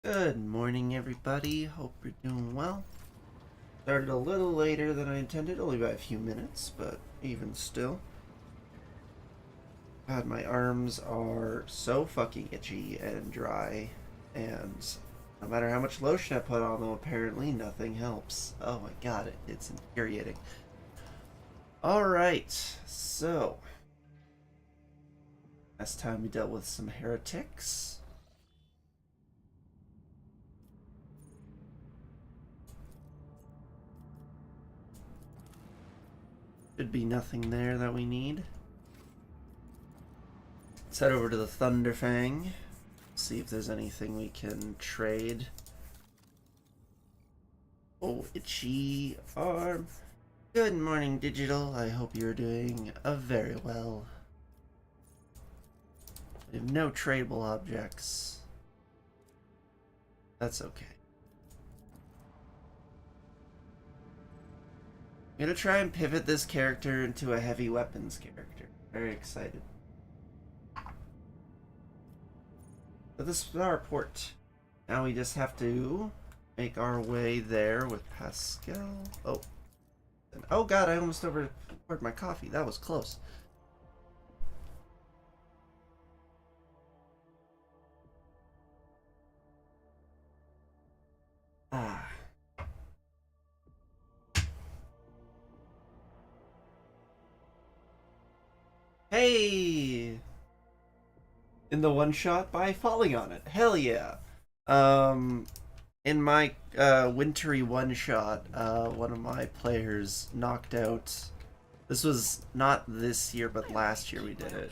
Good morning, everybody. Hope you're doing well. Started a little later than I intended, only by a few minutes, but even still. God, my arms are so fucking itchy and dry, and no matter how much lotion I put on them, apparently nothing helps. Oh my god, it's infuriating. Alright, so. Last time we dealt with some heretics. Should be nothing there that we need. Let's head over to the Thunderfang. See if there's anything we can trade. Oh, itchy arm. Good morning, Digital. I hope you're doing very well. We have no tradable objects. That's okay. I'm gonna try and pivot this character into a heavy weapons character. Very excited. So this is our port. Now we just have to make our way there with Pascal. Oh god, I almost overpoured my coffee. That was close. Ah. Hey! In the one shot by falling on it. Hell yeah. In my wintry one shot, one of my players knocked out. This was not this year, but last year we did it.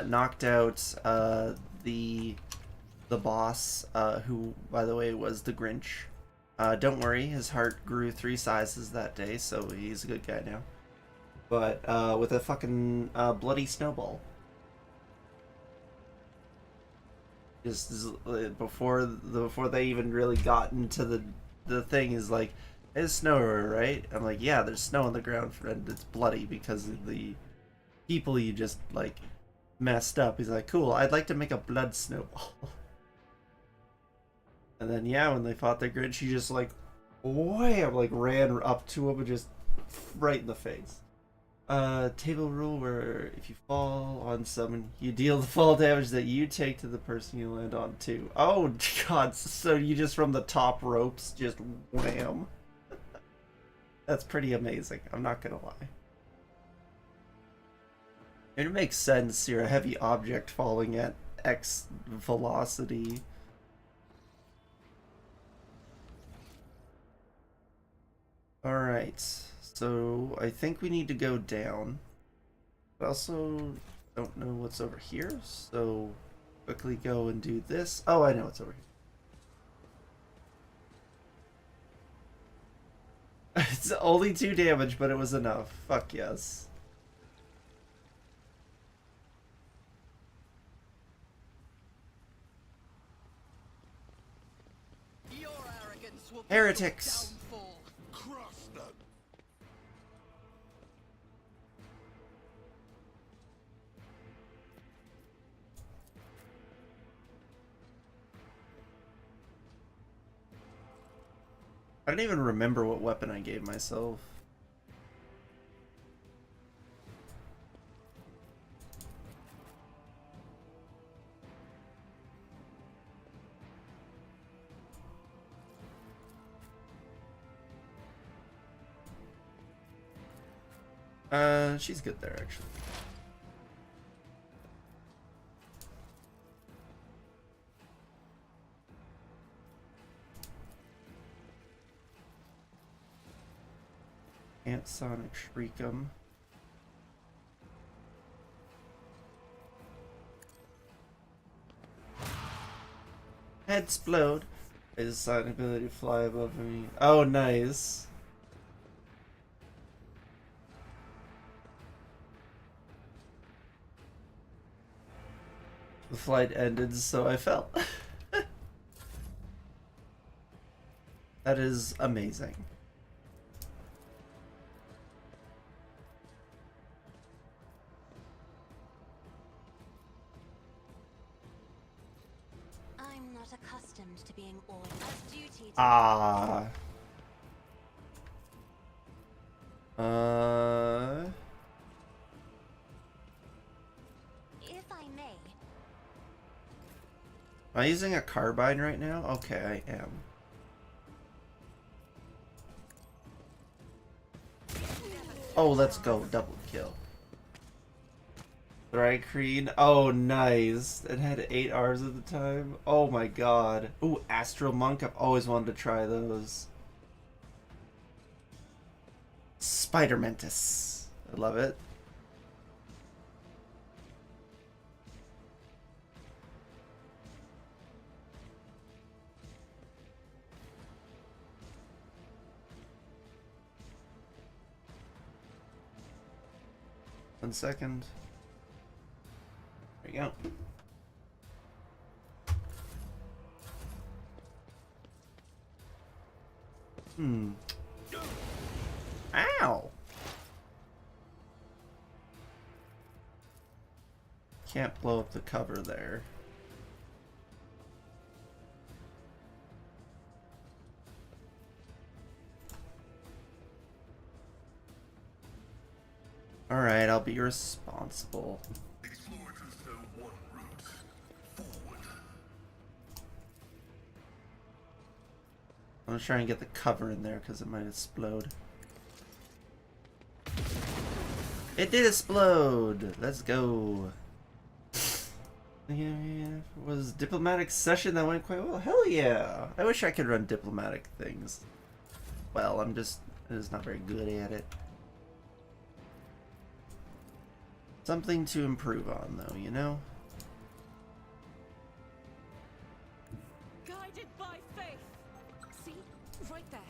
Knocked out the boss, who, by the way, was the Grinch. Don't worry, his heart grew 3 sizes that day, so he's a good guy now. But with a fucking bloody snowball. Just before they even really got into the thing is like, it's snow, right? I'm like, yeah, there's snow on the ground and it's bloody because of the people you just like messed up. He's like, cool, I'd like to make a blood snowball. And then yeah, when they fought the Grinch, he just like wham, like ran up to him and just right in the face. Table rule where if you fall on someone, you deal the fall damage that you take to the person you land on too. Oh god, so you just from the top ropes just wham. That's pretty amazing, I'm not gonna lie. It makes sense, you're a heavy object falling at X velocity. Alright, so I think we need to go down. But also don't know what's over here, so quickly go and do this. Oh, I know what's over here. It's only 2 damage, but it was enough. Fuck yes. Heretics! I don't even remember what weapon I gave myself. She's good there, actually. Ant Sonic Shriekum. Headsplode. His Sonic ability to fly above me. Oh, nice. The flight ended, so I fell. That is amazing. I'm not accustomed to being Ah. If I may. Am I using a carbine right now? Okay, I am. Oh, let's go. Double kill. Thrycreen. Oh, nice. It had 8 R's at the time. Oh my god. Ooh, Astral Monk. I've always wanted to try those. Spider Mantis. I love it. One second. There you go. Ow! Can't blow up the cover there. Alright, I'll be responsible. I'm gonna try and get the cover in there because it might explode. It did explode! Let's go. Yeah, it was diplomatic session that went quite well. Hell yeah! I wish I could run diplomatic things. Well, I'm just not very good at it. Something to improve on, though, you know? Guided by faith. See? Right there.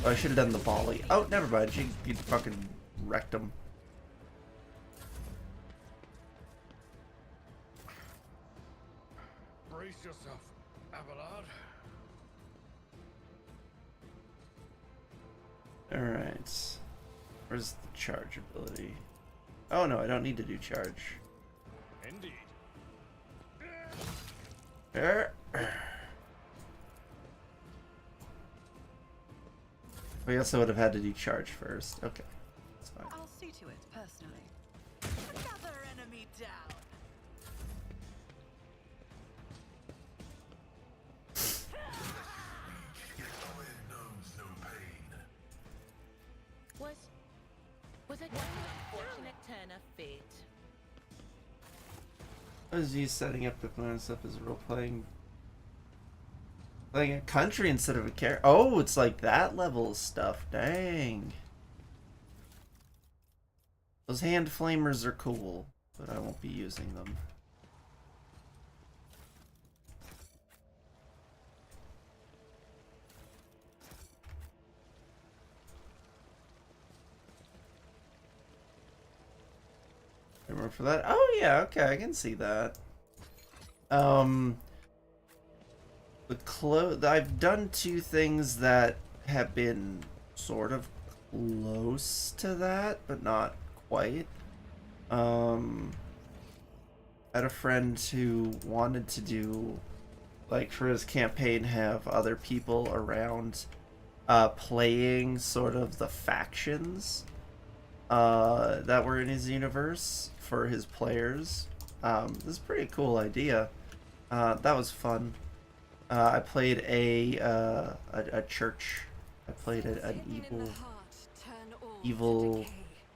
Oh, I should have done the volley. Oh, never mind. You fucking wrecked him. Brace yourself, Abelard. Alright. Where's the charge ability? Oh no, I don't need to do charge. Indeed. I guess I would have had to do charge first. Okay. That's fine. I'll see to it personally. Another enemy down. Was it one unfortunate turn of fate? I was you setting up the plan stuff as role playing a country instead of a character. Oh, it's like that level of stuff. Dang. Those hand flamers are cool, but I won't be using them. Remember for that? Oh yeah, okay, I can see that. I've done 2 things that have been sort of close to that, but not quite. I had a friend who wanted to do, like, for his campaign, have other people around playing sort of the factions that were in his universe for his players. This is a pretty cool idea. That was fun. I played a church. I played an evil.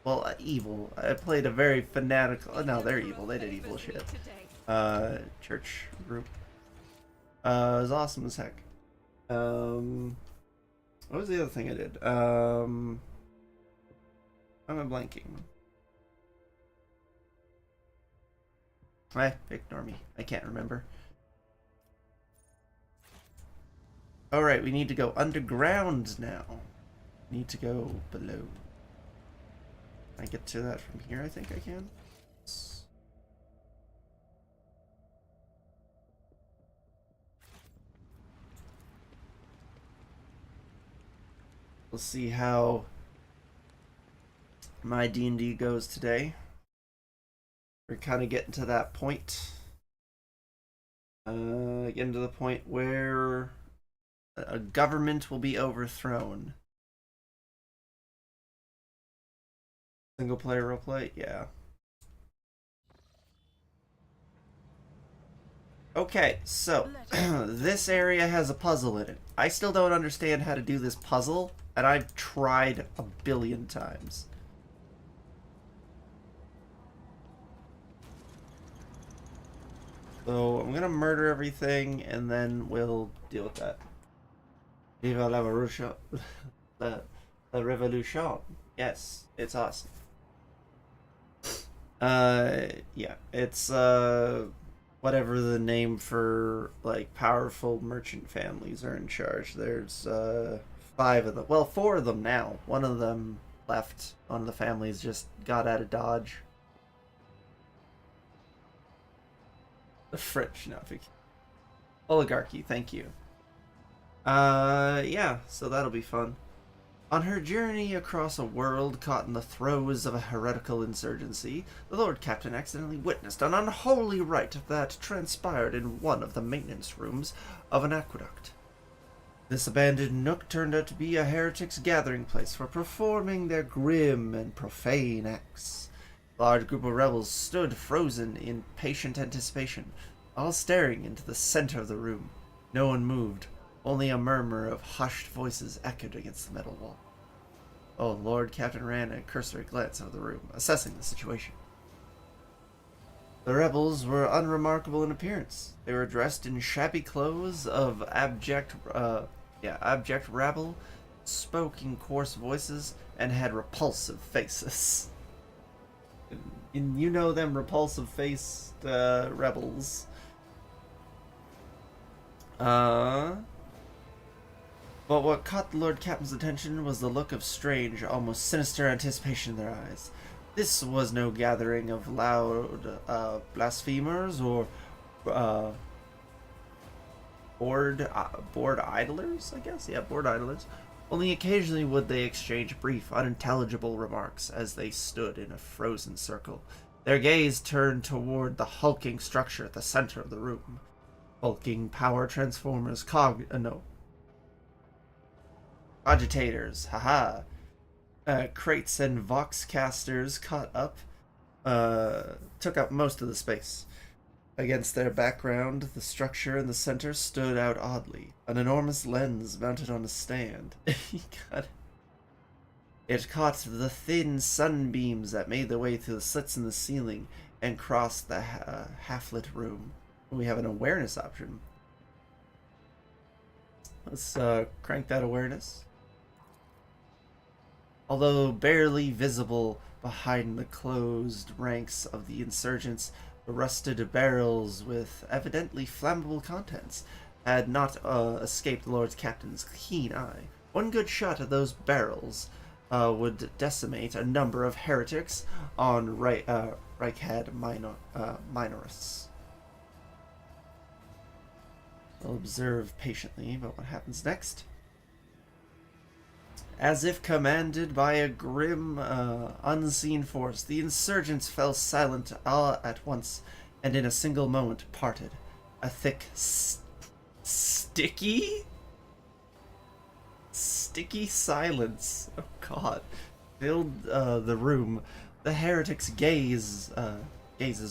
Well, evil. I played a very fanatical. Oh, no, they're evil. They did evil shit. Church group. It was awesome as heck. What was the other thing I did? I'm blanking. Ignore me. I can't remember. Alright, we need to go underground now. We need to go below. Can I get to that from here? I think I can. We'll see how my D&D goes today. We're kind of getting to that point. like into the point where a government will be overthrown. Single player roleplay? Yeah. Okay, so this area has a puzzle in it. I still don't understand how to do this puzzle, and I've tried a billion times. So I'm gonna murder everything, and then we'll deal with that. Viva la revolution! La revolution. Yes, it's awesome. Yeah, it's whatever the name for like powerful merchant families are in charge. There's 5 of them. Well, 4 of them now. One of them left. One of the families just got out of Dodge. The French, not oligarchy. Thank you. Yeah. So that'll be fun. On her journey across a world caught in the throes of a heretical insurgency, the Lord Captain accidentally witnessed an unholy rite that transpired in one of the maintenance rooms of an aqueduct. This abandoned nook turned out to be a heretic's gathering place for performing their grim and profane acts. A large group of rebels stood frozen in patient anticipation, all staring into the center of the room. No one moved. Only a murmur of hushed voices echoed against the metal wall. Oh, Lord Captain ran a cursory glance over the room, assessing the situation. The rebels were unremarkable in appearance. They were dressed in shabby clothes of abject rabble, spoke in coarse voices, and had repulsive faces. And you know them repulsive-faced rebels. But what caught the Lord Captain's attention was the look of strange, almost sinister anticipation in their eyes. This was no gathering of loud blasphemers or bored idlers, I guess? Yeah, bored idlers. Only occasionally would they exchange brief, unintelligible remarks as they stood in a frozen circle. Their gaze turned toward the hulking structure at the center of the room. Hulking power transformers, agitators, haha. Crates and voxcasters took up most of the space. Against their background, the structure in the center stood out oddly. An enormous lens mounted on a stand. It caught the thin sunbeams that made their way through the slits in the ceiling and crossed the half-lit room. We have an awareness option. Let's crank that awareness. Although barely visible behind the closed ranks of the insurgents, the rusted barrels with evidently flammable contents had not escaped the Lord Captain's keen eye. One good shot of those barrels would decimate a number of heretics on Reichhead minorists. I'll observe patiently about what happens next. As if commanded by a grim, unseen force, the insurgents fell silent all at once, and in a single moment parted. A thick, sticky silence, oh god, filled the room. The heretics' gazes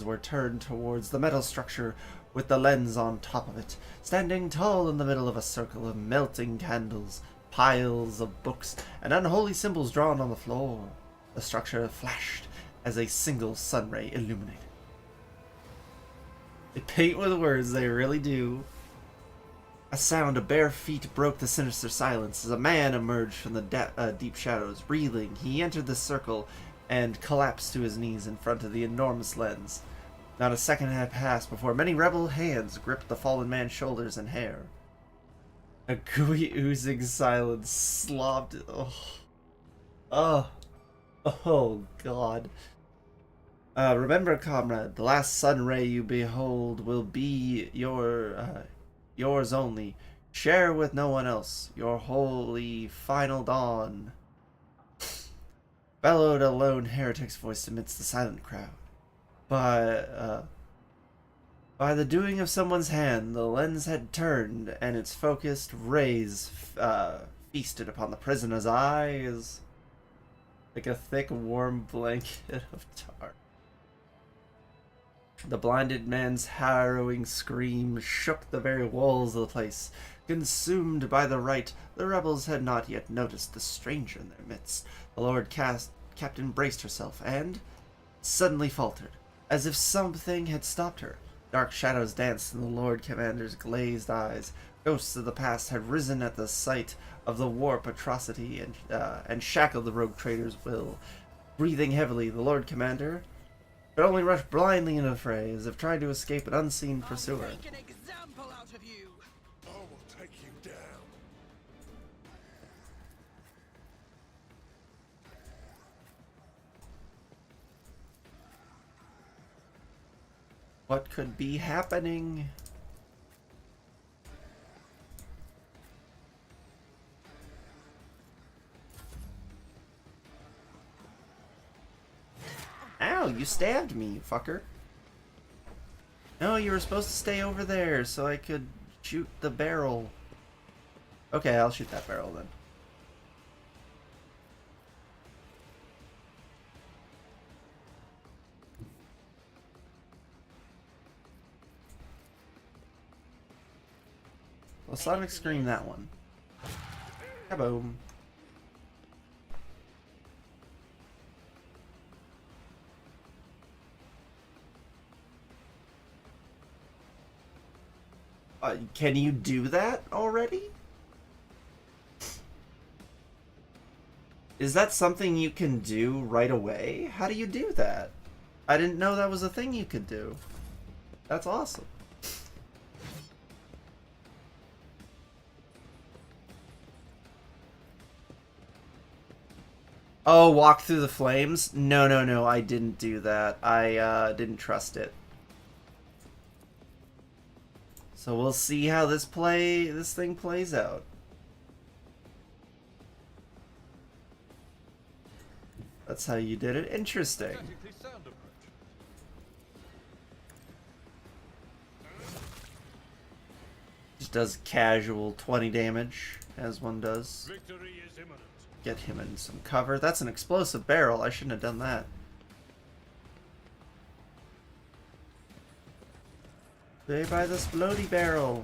were turned towards the metal structure with the lens on top of it, standing tall in the middle of a circle of melting candles, piles of books, and unholy symbols drawn on the floor. The structure flashed as a single sunray illuminated. They paint with words, they really do. A sound of bare feet broke the sinister silence as a man emerged from the deep shadows. Reeling, he entered the circle and collapsed to his knees in front of the enormous lens. Not a second had passed before many rebel hands gripped the fallen man's shoulders and hair. A gooey, oozing silence slobbed. Oh, God. Remember, comrade, the last sun ray you behold will be yours only. Share with no one else your holy final dawn. Bellowed a lone heretic's voice amidst the silent crowd. But By the doing of someone's hand, the lens had turned, and its focused rays feasted upon the prisoner's eyes like a thick, warm blanket of tar. The blinded man's harrowing scream shook the very walls of the place. Consumed by the rite, the rebels had not yet noticed the stranger in their midst. The Lord Captain braced herself and suddenly faltered, as if something had stopped her. Dark shadows danced in the Lord Commander's glazed eyes. Ghosts of the past had risen at the sight of the warp atrocity and shackled the rogue trader's will. Breathing heavily, the Lord Commander could only rush blindly into the fray, as if trying to escape an unseen pursuer. I'll make an example out of you. I will take you down. What could be happening? Ow, you stabbed me, you fucker. No, you were supposed to stay over there so I could shoot the barrel. Okay, I'll shoot that barrel then. Well, Sonic Scream that one. Kaboom. Can you do that already? Is that something you can do right away? How do you do that? I didn't know that was a thing you could do. That's awesome. Oh, walk through the flames? No, I didn't do that. I didn't trust it. So we'll see how this thing plays out. That's how you did it. Interesting. Tactically sound approach. Just does casual 20 damage, as one does. Victory is imminent. Get him in some cover. That's an explosive barrel. I shouldn't have done that. Stay by this floaty barrel.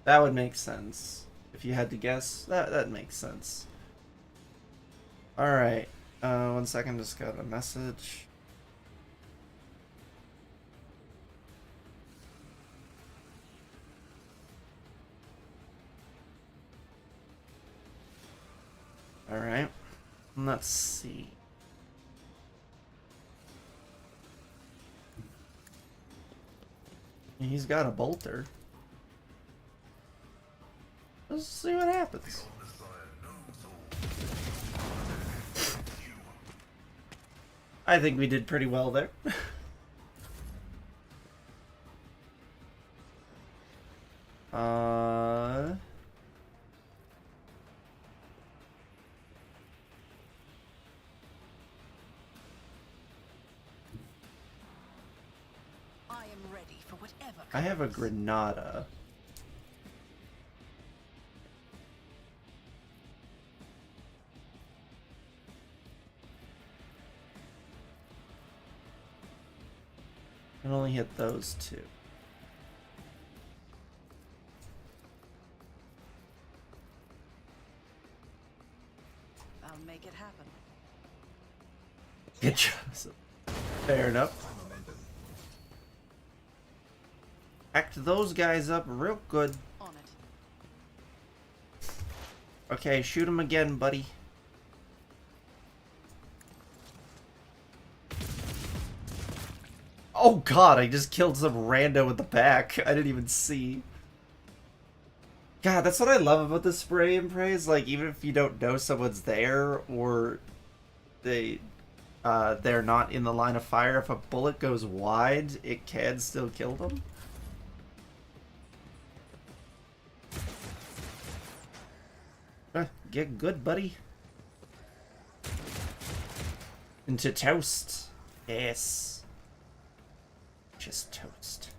That would make sense. If you had to guess, that makes sense. Alright. 1 second, just got a message. Alright. Let's see. He's got a bolter. Let's see what happens. I think we did pretty well there. I am ready for whatever. I have a Granada. I can only hit those two. I'll make it happen. Good job. Fair enough. Act those guys up real good. On it. Okay, shoot him again, buddy. Oh god, I just killed some rando in the back. I didn't even see. God, that's what I love about the spray and pray, is like, even if you don't know someone's there, or they're not in the line of fire, if a bullet goes wide, it can still kill them. Get good, buddy. Into toast. Yes. Just toast.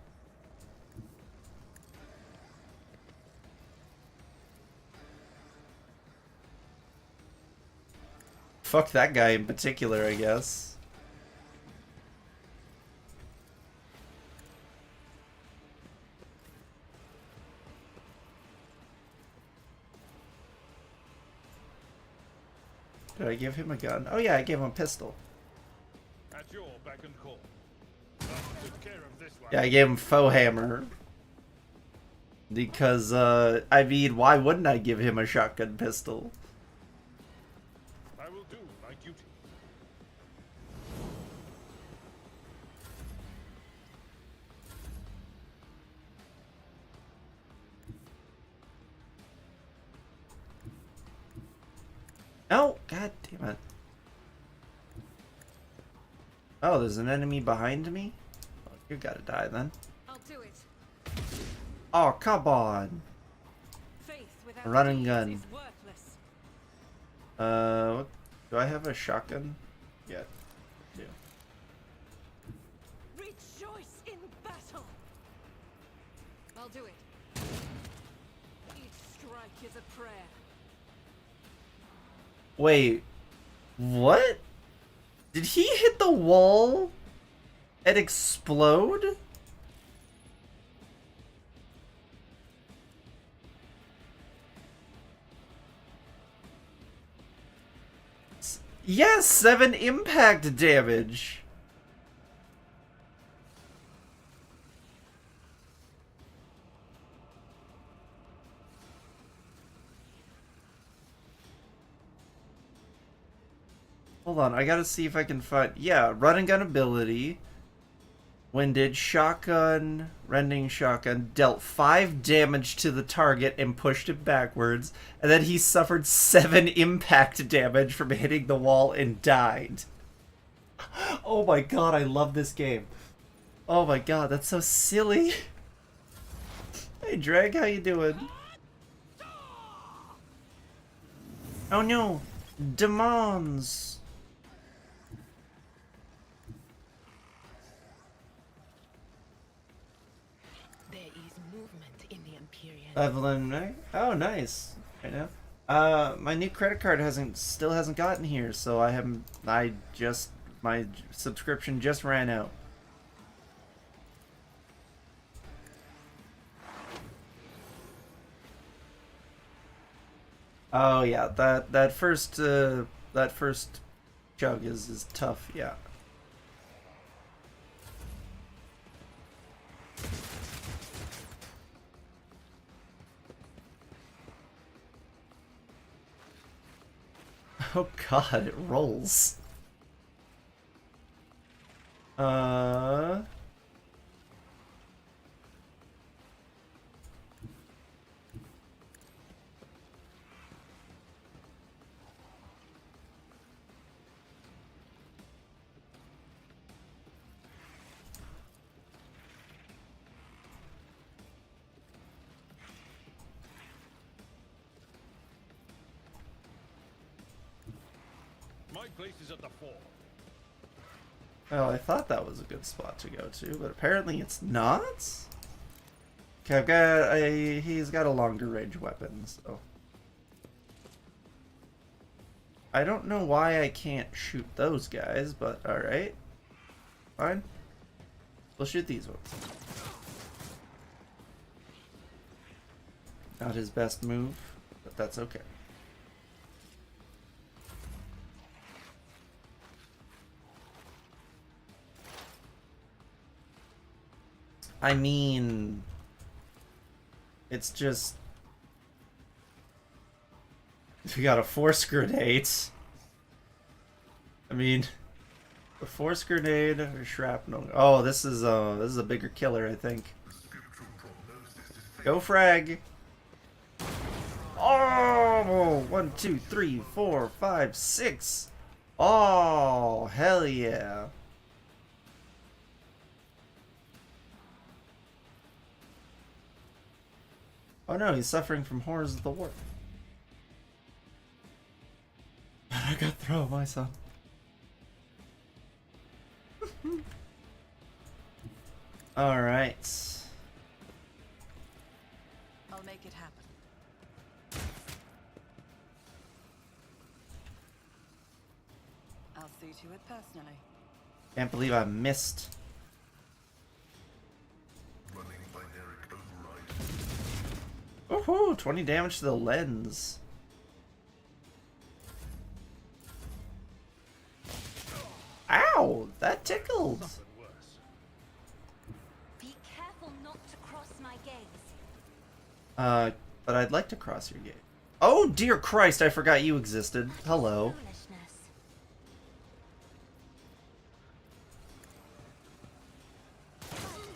Fuck that guy in particular, I guess. Did I give him a gun? Oh yeah, I gave him a pistol. At your beck and call. I took care of this one. Yeah, I gave him faux hammer. Because, I mean, why wouldn't I give him a shotgun pistol? I will do my duty. Oh, god damn it. Oh, there's an enemy behind me? Oh, you gotta die then. I'll do it. Oh, come on. Faith without A running deeds gun. is worthless. What, do I have a shotgun? Yeah. Yeah. Rejoice in battle. I'll do it. Each strike is a prayer. Wait. What? Did he hit the wall and explode? Yes, 7 impact damage. Hold on, I gotta see if I can find... Yeah, run and gun ability. Winded shotgun, rending shotgun, dealt 5 damage to the target and pushed it backwards. And then he suffered 7 impact damage from hitting the wall and died. Oh my god, I love this game. Oh my god, that's so silly. Hey Drag, how you doing? Oh no, demons. There is movement in the Imperial. Evelyn, oh nice. Right now. My new credit card still hasn't gotten here, so my subscription just ran out. Oh yeah, that first chug is tough, yeah. Oh god, it rolls. My place is at the fore. Well, I thought that was a good spot to go to, but apparently it's not? Okay, he's got a longer range weapon, so... I don't know why I can't shoot those guys, but alright. Fine. We'll shoot these ones. Not his best move, but that's okay. I mean, it's just... We got a force grenade. I mean, a force grenade or shrapnel. Oh, this is a bigger killer, I think. Go frag. Oh, 1, 2, 3, 4, 5, 6. Oh, hell yeah. Oh no, he's suffering from horrors of the war. got throw, my son. Alright. I'll make it happen. I'll see to it personally. Can't believe I missed. Woohoo! 20 damage to the lens. Ow! That tickled. Nothing worse. Be careful not to cross my gaze. But I'd like to cross your gate. Oh dear Christ, I forgot you existed. Hello. Foolishness.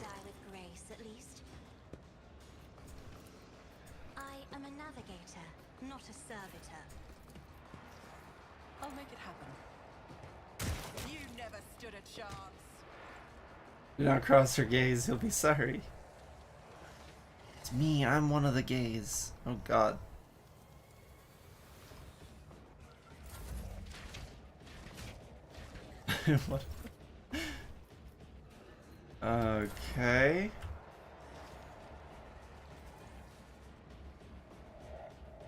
Die with grace, at least. I am a navigator, not a servitor. I'll make it happen. You never stood a chance. Do not cross her gaze, he'll be sorry. It's me, I'm one of the gays. Oh god. What? Okay.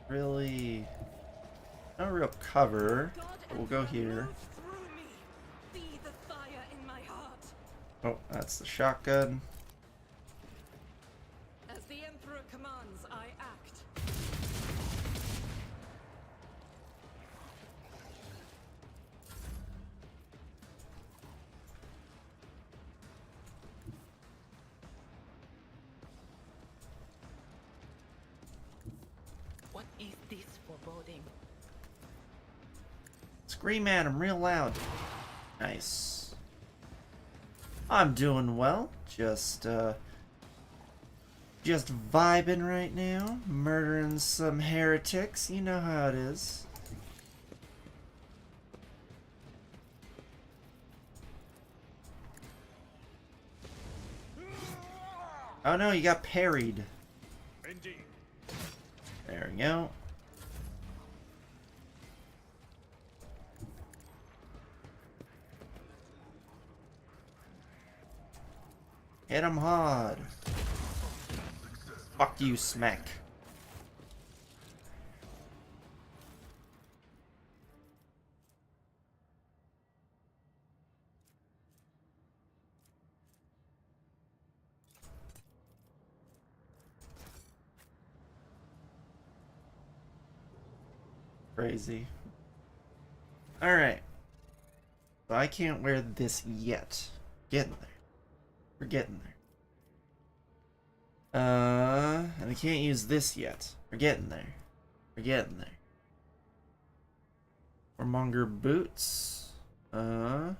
Really, no real cover. God But we'll go here. move through me. Be the fire in my heart. Oh, that's the shotgun. As the Emperor commands, I act. What is this foreboding? Scream at him real loud. Nice. I'm doing well. Just vibing right now. Murdering some heretics. You know how it is. Oh no, you got parried. Indeed. There we go. Hit him hard. Fuck you, smack. Crazy. Alright. So I can't wear this yet. Getting there. We're getting there. And I can't use this yet. We're getting there. We're getting there. Warmonger boots. That's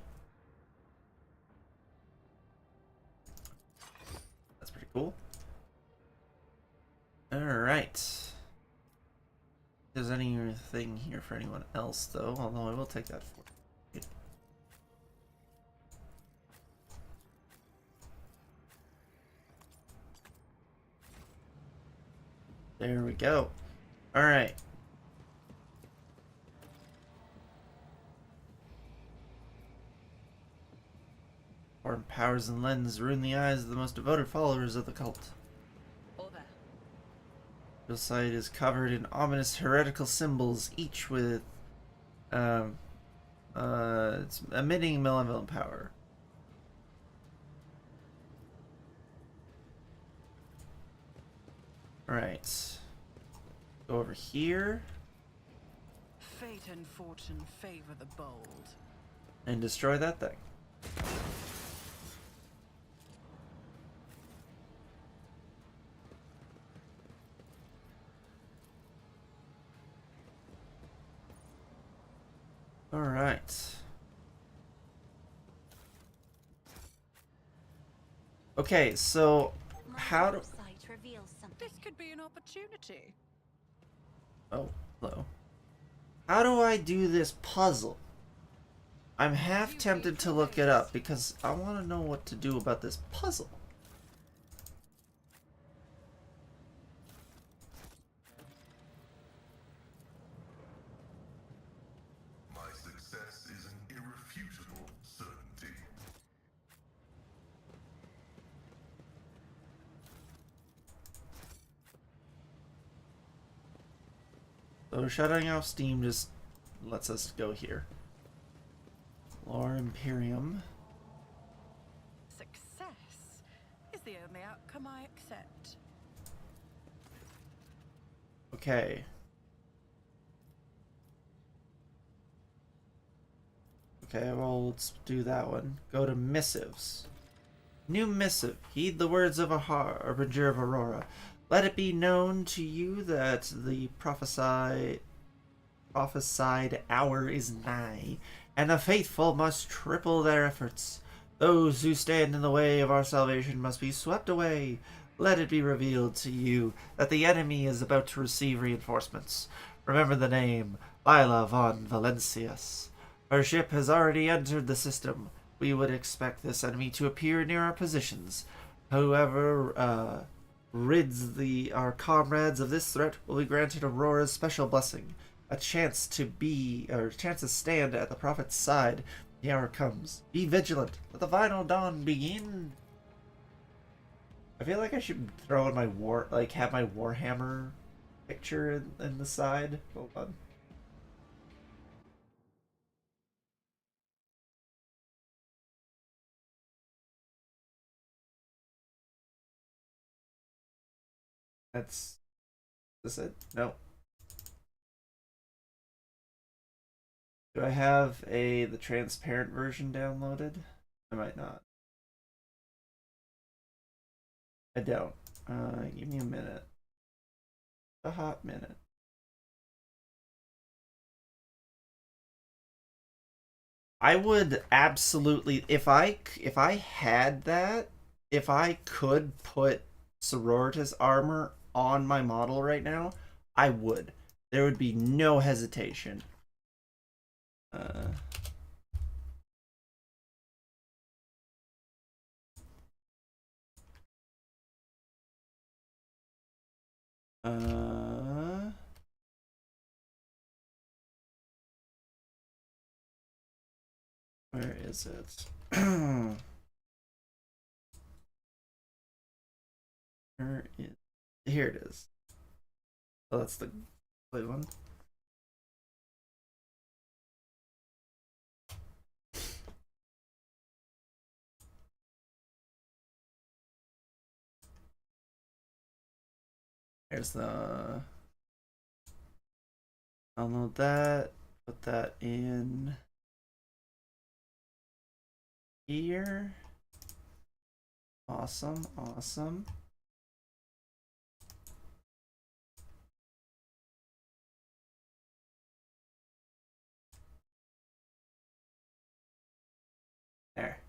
pretty cool. Alright. There's anything here for anyone else though, although I will take that for it. There we go. Alright. Foreign powers and lens ruin the eyes of the most devoted followers of the cult. Over. Your site is covered in ominous heretical symbols, each with it's emitting malevolent power. Alright. Go over here Fate and fortune favor the bold. and destroy that thing. Alright. Okay, so My how do... website reveals something. This could be an opportunity. Oh, hello. How do I do this puzzle? I'm half tempted to look it up because I want to know what to do about this puzzle. My So shutting off Steam just lets us go here. Lore Imperium. Success is the only outcome I accept. Okay. Okay, well, let's do that one. Go to missives. New missive. Heed the words of a harbinger of Aurora. Let it be known to you that the prophesied hour is nigh, and the faithful must triple their efforts. Those who stand in the way of our salvation must be swept away. Let it be revealed to you that the enemy is about to receive reinforcements. Remember the name, Lila von Valencius. Her ship has already entered the system. We would expect this enemy to appear near our positions. Whoever rids our comrades of this threat will be granted Aurora's special blessing, a chance to stand at the prophet's side. The hour comes. Be vigilant. Let the final dawn begin. I feel like I should throw in my have my Warhammer picture in the side. Hold on. That's this it? No. Do I have the transparent version downloaded? I might not. I don't. Give me a minute. A hot minute. I would absolutely, if I had that, if I could put Sororitas armor on my model right now, I would. There would be no hesitation. Where is it? Here it is. Oh, that's the play one. There's the download that, put that in here. Awesome, awesome. There.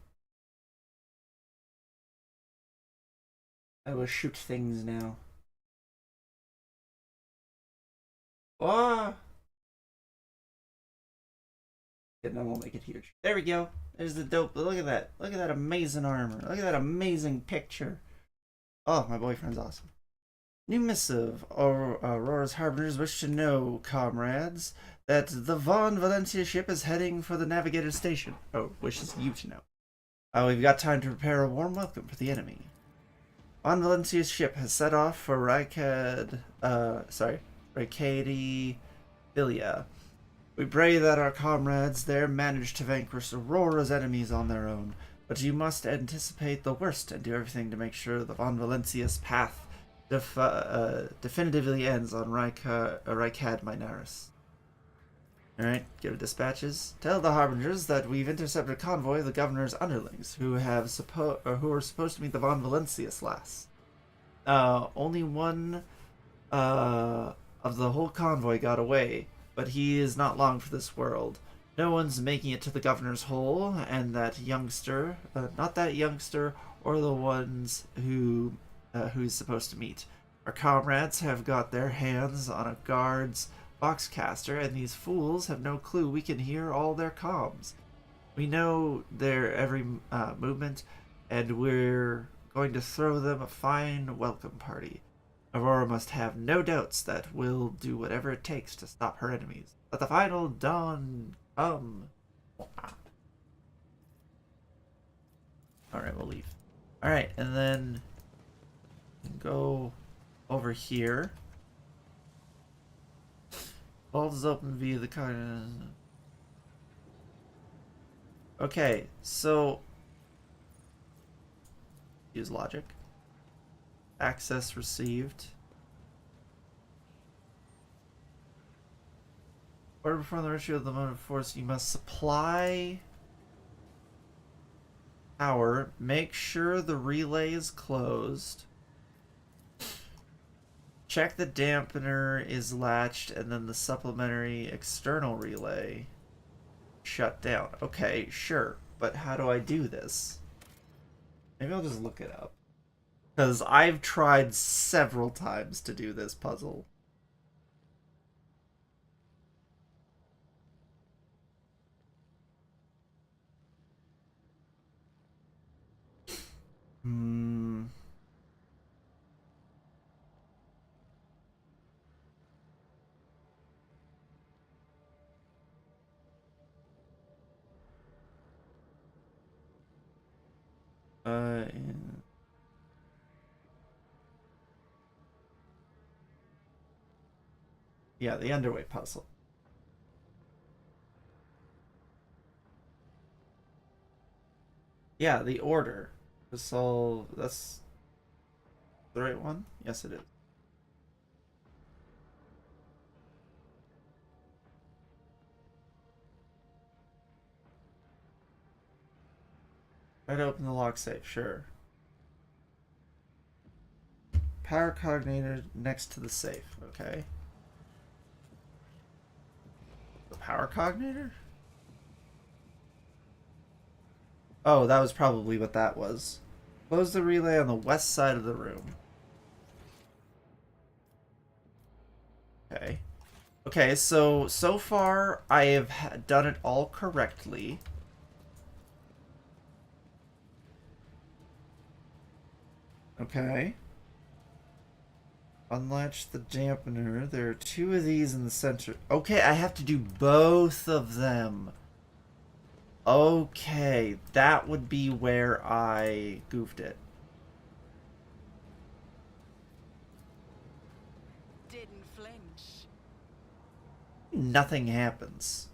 I will shoot things now. Oh! And I won't make it huge. There we go. There's the dope. Look at that. Look at that amazing armor. Look at that amazing picture. Oh, my boyfriend's awesome. New missive. Aurora's harbingers wish to know, comrades, that the Von Valencia ship is heading for the navigator station. Oh, wishes you to know. We've got time to prepare a warm welcome for the enemy. Von Valencia's ship has set off for Ricadi Bilia. We pray that our comrades there manage to vanquish Aurora's enemies on their own, but you must anticipate the worst and do everything to make sure the Von Valencia's path definitively ends on Ricad Minaris. Alright, give it dispatches. Tell the harbingers that we've intercepted a convoy of the governor's underlings who are supposed to meet the Von Valencia's last. Only one of the whole convoy got away, but he is not long for this world. No one's making it to the governor's hole, and that youngster, not that youngster, or the ones who he's supposed to meet. Our comrades have got their hands on a guard's boxcaster, and these fools have no clue we can hear all their comms. We know their every movement, and we're going to throw them a fine welcome party. Aurora must have no doubts that we'll do whatever it takes to stop her enemies. Let the final dawn come. Alright, we'll leave. Alright, and then go over here. Vault is open via the card. Okay, so use logic. Access received. Order before the ratio of the motive force. You must supply power. Make sure the relay is closed. Check the dampener is latched, and then the supplementary external relay shut down. Okay, sure, but how do I do this? Maybe I'll just look it up. Because I've tried several times to do this puzzle. Yeah, the underway puzzle. Yeah, the order. To solve... That's the right one? Yes, it is. Try to open the lock safe, sure. Power cognator next to the safe, okay. The power cognator? Oh, that was probably what that was. Close the relay on the west side of the room. Okay. Okay, so far I have done it all correctly. Okay. Unlatch the dampener. There are 2 of these in the center. Okay, I have to do both of them. Okay, that would be where I goofed it. Didn't flinch. Nothing happens.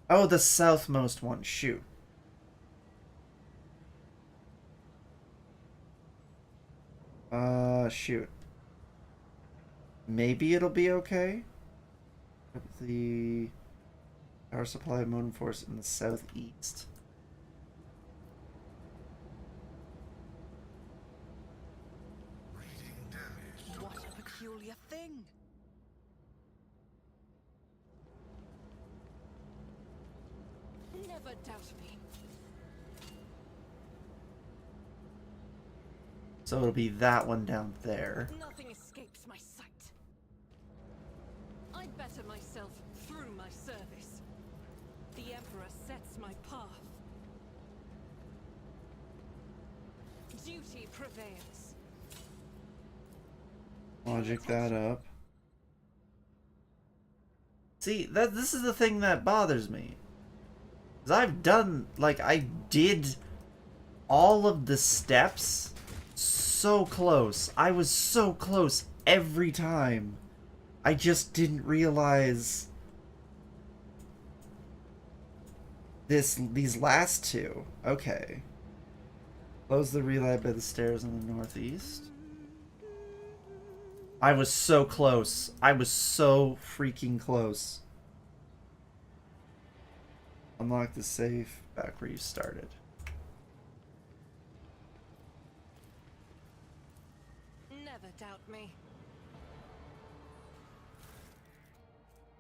Oh, the southmost one. Shoot. Shoot. Maybe it'll be okay. The power supply modem force in the southeast. What a peculiar thing. Never doubt me. So it'll be that one down there. Nothing escapes my sight. I better myself through my service. The Emperor sets my path. Duty prevails. Logic that up. See, this is the thing that bothers me. 'Cause I've done, like, I did all of the steps so close. I was so close every time. I just didn't realize these last 2. Okay. Close the relay by the stairs in the northeast. I was so close. I was so freaking close. Unlock the safe back where you started. Never doubt me.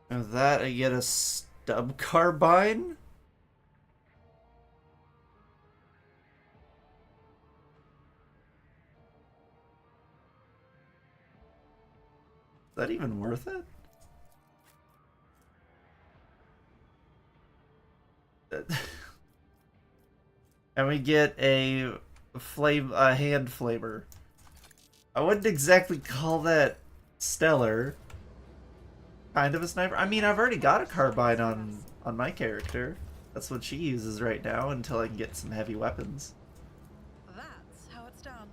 Now that I get a stub carbine? Is that even worth it? And we get a hand flamer. I wouldn't exactly call that stellar. Kind of a sniper. I mean, I've already got a carbine on my character. That's what she uses right now until I can get some heavy weapons. That's how it's done.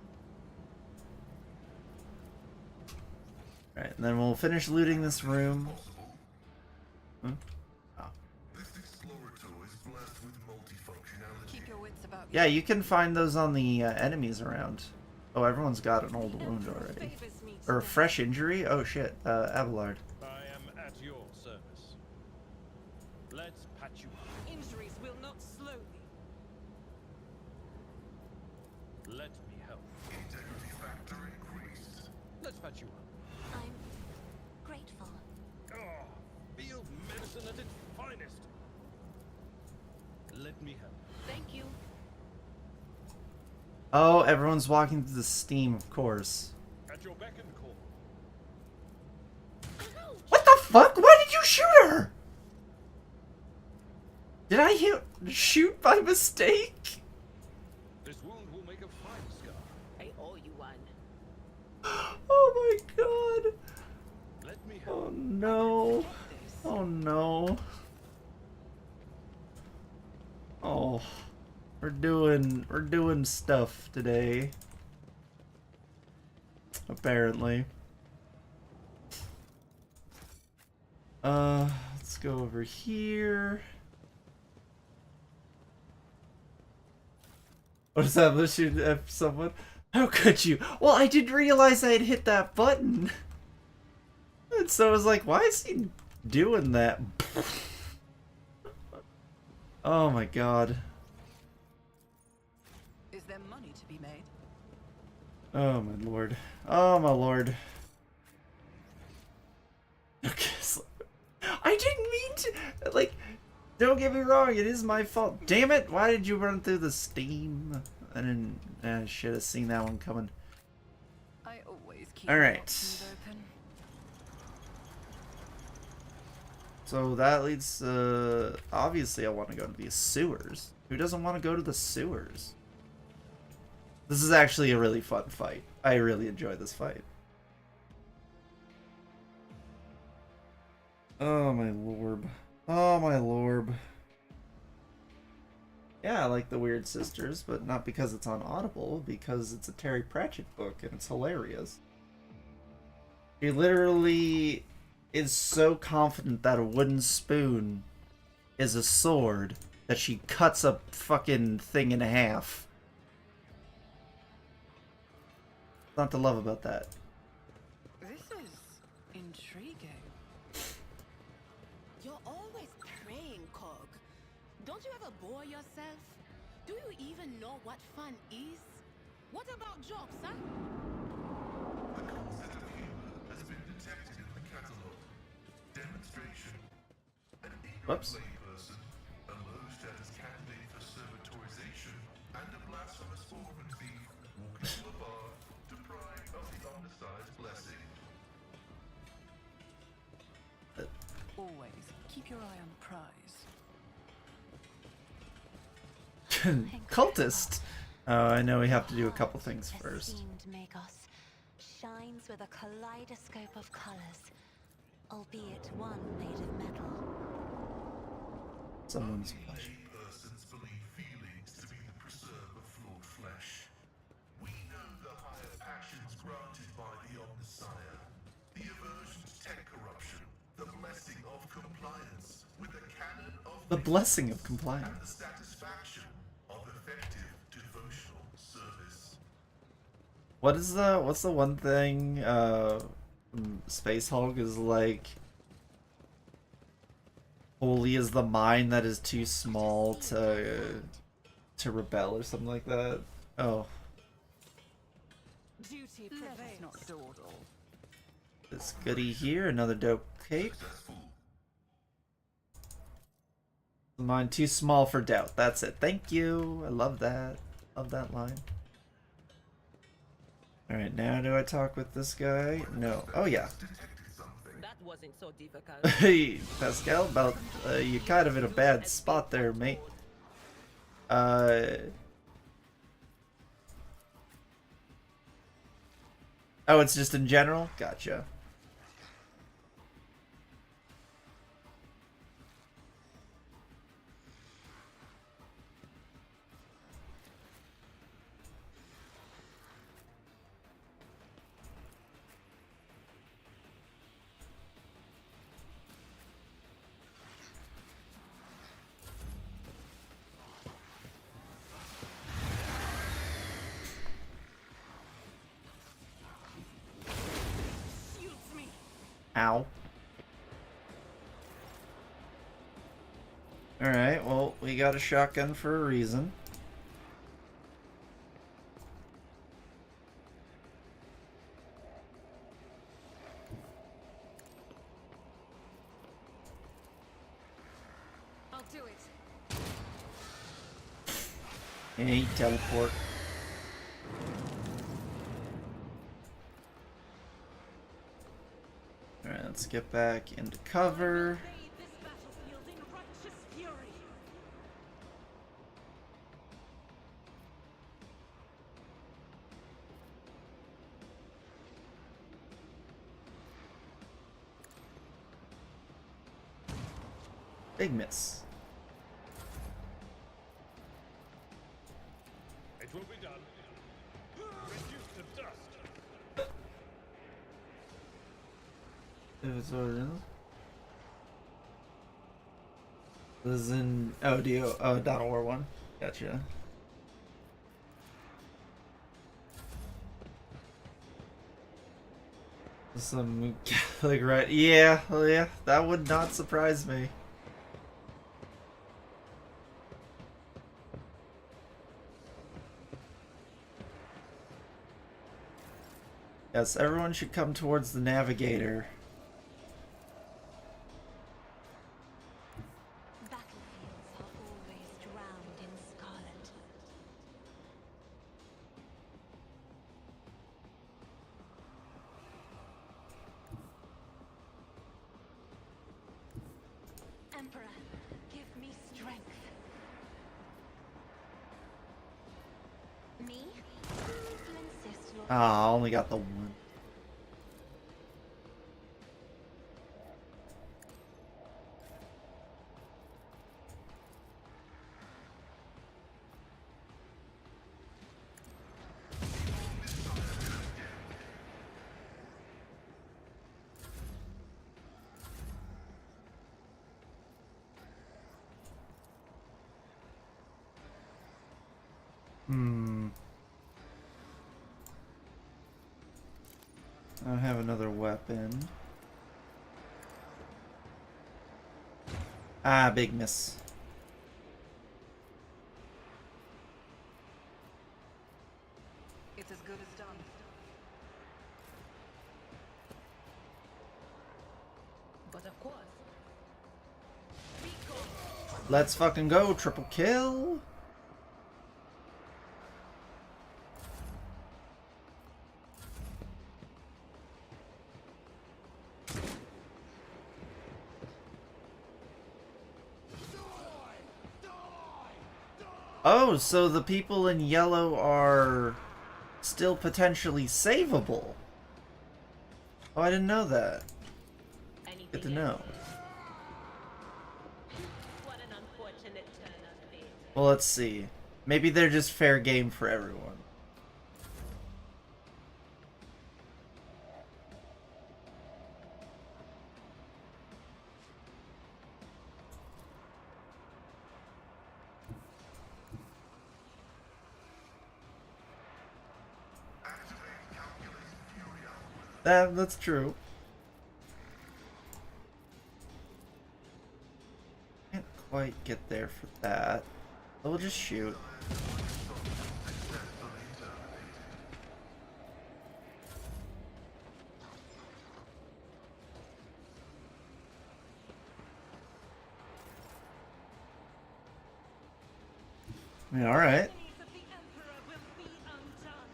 Alright, and then we'll finish looting this room. Hmm? Oh. Keep your wits about you. Yeah, you can find those on the enemies around. Oh, everyone's got an old wound already. Or a fresh injury? Oh shit, Abelard. I am at your service. Let's patch you up. Injuries will not slow thee. Let me help. Integrity factor increased. Let's patch you up. I'm grateful. Oh, field medicine at its finest. Let me help. Thank you. Oh, everyone's walking through the steam, of course. At your beck and call. What the fuck? Why did you shoot her? Did I shoot by mistake? This wound will make a fine scar. I owe you one. Oh my god. Let me help. Oh no. Oh no. Oh. We're doing stuff today. Apparently. Let's go over here. What is that? Let's shoot at someone. How could you? Well, I didn't realize I had hit that button. And so I was like, why is he doing that? Oh my god. Is there money to be made? Oh my lord. Oh my lord. Okay, so I didn't mean to, like, don't get me wrong, it is my fault. Damn it, why did you run through the steam? I should have seen that one coming. I always keep Alright. options open. So that leads, obviously I want to go to the sewers. Who doesn't want to go to the sewers? This is actually a really fun fight. I really enjoy this fight. Oh my lord. Oh my lord. Yeah, I like The Weird Sisters, but not because it's on Audible, because it's a Terry Pratchett book and it's hilarious. He literally is so confident that a wooden spoon is a sword that she cuts a fucking thing in half. Not to love about that. This is intriguing. You're always praying, Cog. Don't you ever bore yourself? Do you even know what fun is? What about jokes, huh? The concept of humor has been detected in the catalog. Demonstration. An ignorant Whoops. layperson, a low-status candidate for servitorization, and a blasphemous orphan thief walk into a bar, deprived of the undersized blessing. Always keep your eye on the prize. Cultist! Oh, I know we have to do a couple things first. Esteemed Magos shines with a kaleidoscope of colors, albeit one made of metal. Someone's flesh. Persons believe feelings to be the preserve of flawed flesh. We know the higher passions granted by the Omnissiah, the aversion to tech corruption, the blessing of compliance with the canon of The blessing of and the compliance. satisfaction of effective devotional service. What's the one thing Space Hulk is like, holy is the mind that is too small to rebel or something like that. Oh, Duty Let us prevails. not dawdle. this goodie here, another dope cape. Mind too small for doubt. That's it. Thank you. I love that. Love that line. Alright, now do I talk with this guy? No. Oh yeah. That wasn't so difficult. Hey, Pascal, about you're kind of in a bad spot there, mate. Oh, it's just in general? Gotcha. Ow. Alright, well, we got a shotgun for a reason. I'll do it. Hey, teleport. Alright, let's get back into cover. Bathe this battlefield in righteous fury. Big miss. It will be done. Reduced to dust. If it's what it is. This is in ODO. Oh, Dawn of War 1. Gotcha. Some Catholic right? Yeah, yeah. That would not surprise me. Yes, everyone should come towards the navigator. Battlefields are always drowned in scarlet. Emperor, give me strength. Me? If you insist, Lord. Ah, I only got the one. I have another weapon. Ah, big miss. It's as good as done. But of course. Let's fucking go, triple kill. Oh, so the people in yellow are still potentially savable. Oh, I didn't know that. Good to know. What an unfortunate turn of fate. Well, let's see. Maybe they're just fair game for everyone. That's true. Can't quite get there for that. But we'll just shoot. Yeah, alright. Enemies of the Emperor will be undone.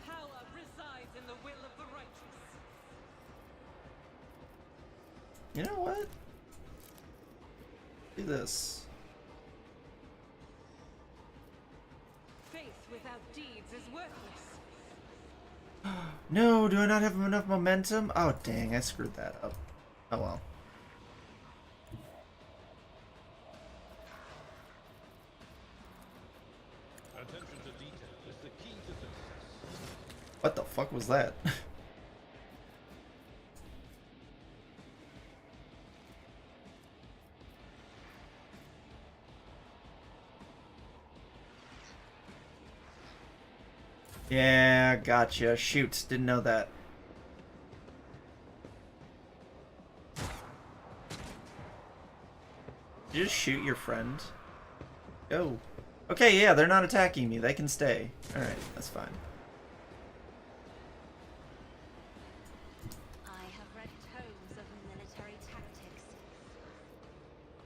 Power resides in the will of the righteous. You know what? Do this. Faith without deeds is worthless. No, do I not have enough momentum? Oh, dang, I screwed that up. Oh well. Attention to detail is the key to success. What the fuck was that? Yeah, gotcha. Shoot, didn't know that. Did you just shoot your friend? Go. Okay, yeah, they're not attacking me. They can stay. Alright, that's fine. I have read tomes of military tactics.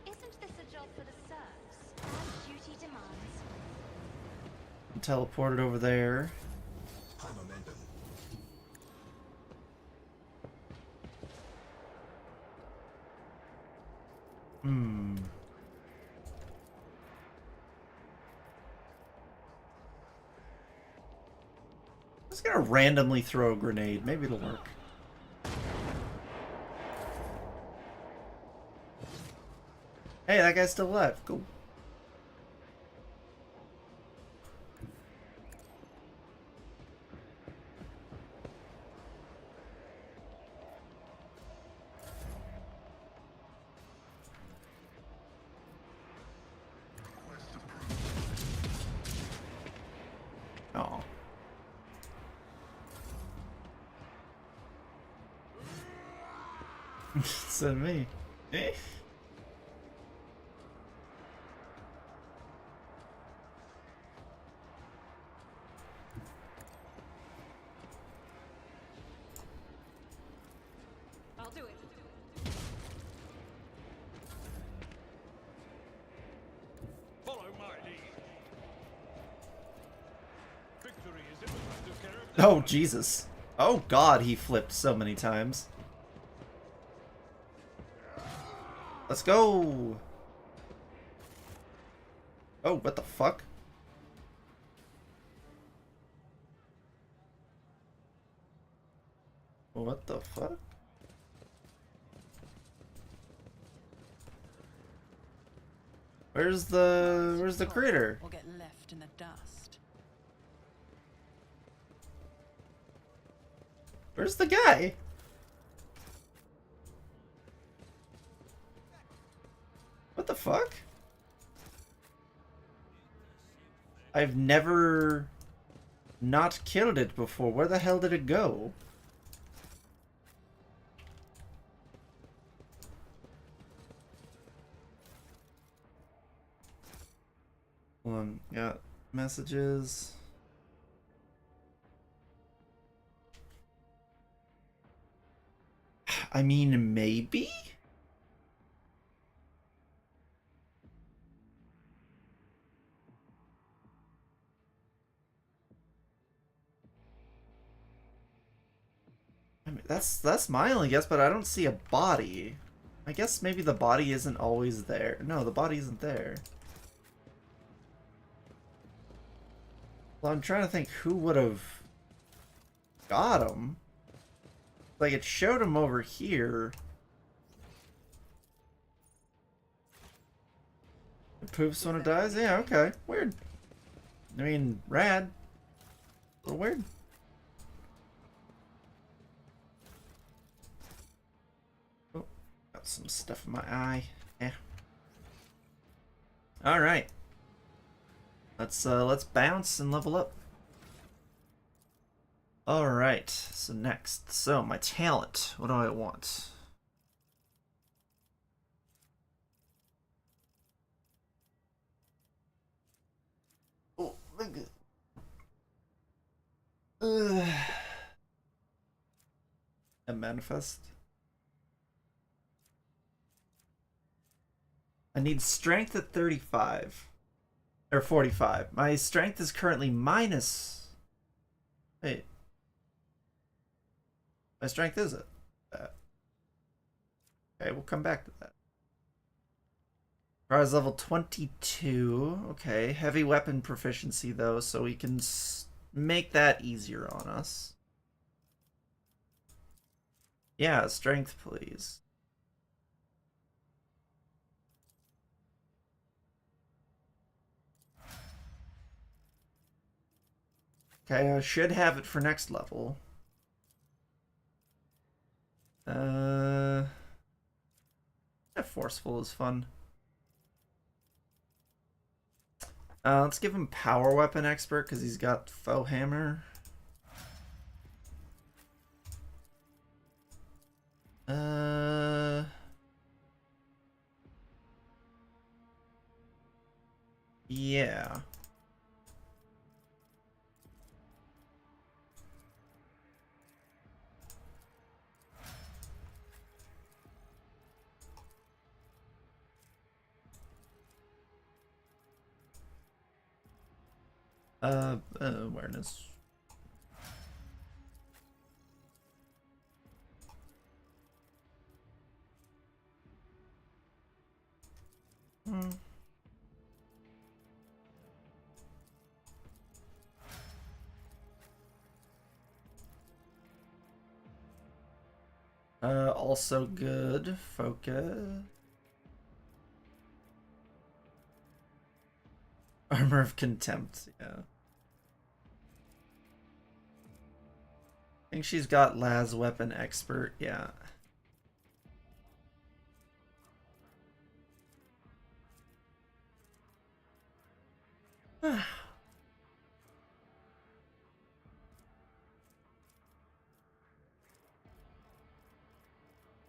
Isn't this a job for the serfs, as duty demands? I'm teleported over there. High momentum. Hmm. I'm just gonna randomly throw a grenade. Maybe it'll work. Hey, that guy's still alive. Cool. Oh. Send me. Eh? I'll do it. Follow my lead. Victory is in the hand of character. Oh, Jesus. Oh, God, he flipped so many times. Let's go. Oh, what the fuck? What the fuck? Where's the critter? Or get left in the dust. Where's the guy? What the fuck? I've never not killed it before. Where the hell did it go? Hold on, got messages. I mean, maybe? I mean, that's my only guess, but I don't see a body. I guess maybe the body isn't always there. No, the body isn't there. Well, I'm trying to think who would have got him. Like, it showed him over here. It poops when it dies? Yeah, okay. Weird. I mean, rad. A little weird. Oh, got some stuff in my eye. Yeah. Alright. Let's bounce and level up. Alright, so next. So, my talent. What do I want? Oh, look at... A manifest. I need strength at 35. Or 45. My strength is currently minus... Wait. My strength is it? Okay, we'll come back to that. Prize level 22. Okay, heavy weapon proficiency though, so we can make that easier on us. Yeah, strength please. Okay, I should have it for next level. Yeah, forceful is fun. Let's give him power weapon expert because he's got foe hammer. Yeah. Awareness. Also good. Focus. Armor of Contempt, yeah. I think she's got Laz Weapon Expert, yeah.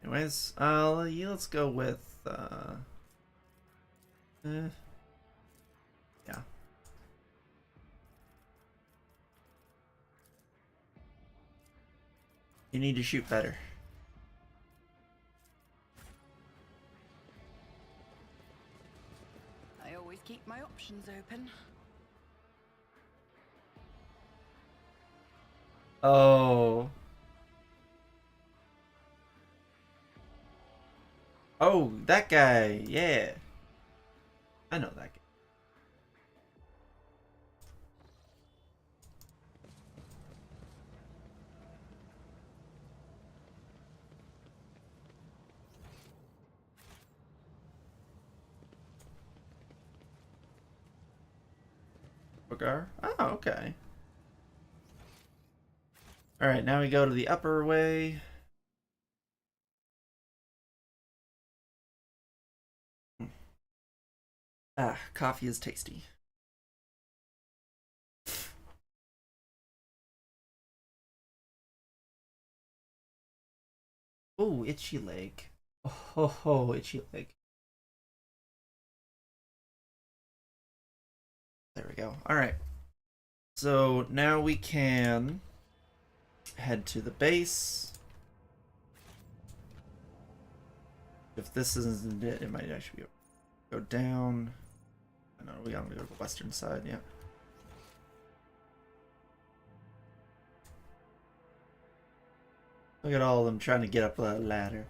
Anyways, yeah, let's go with, yeah. You need to shoot better. I always keep my options open. Oh. Oh, that guy, yeah. I know that guy. Bogar? Oh, okay. Alright, now we go to the upper way. Ah, coffee is tasty. Oh, itchy leg. Oh, itchy leg. There we go. Alright. So now we can head to the base. If this isn't it, it might actually go down. No, we gotta go to the western side, yeah. Look at all of them trying to get up that ladder.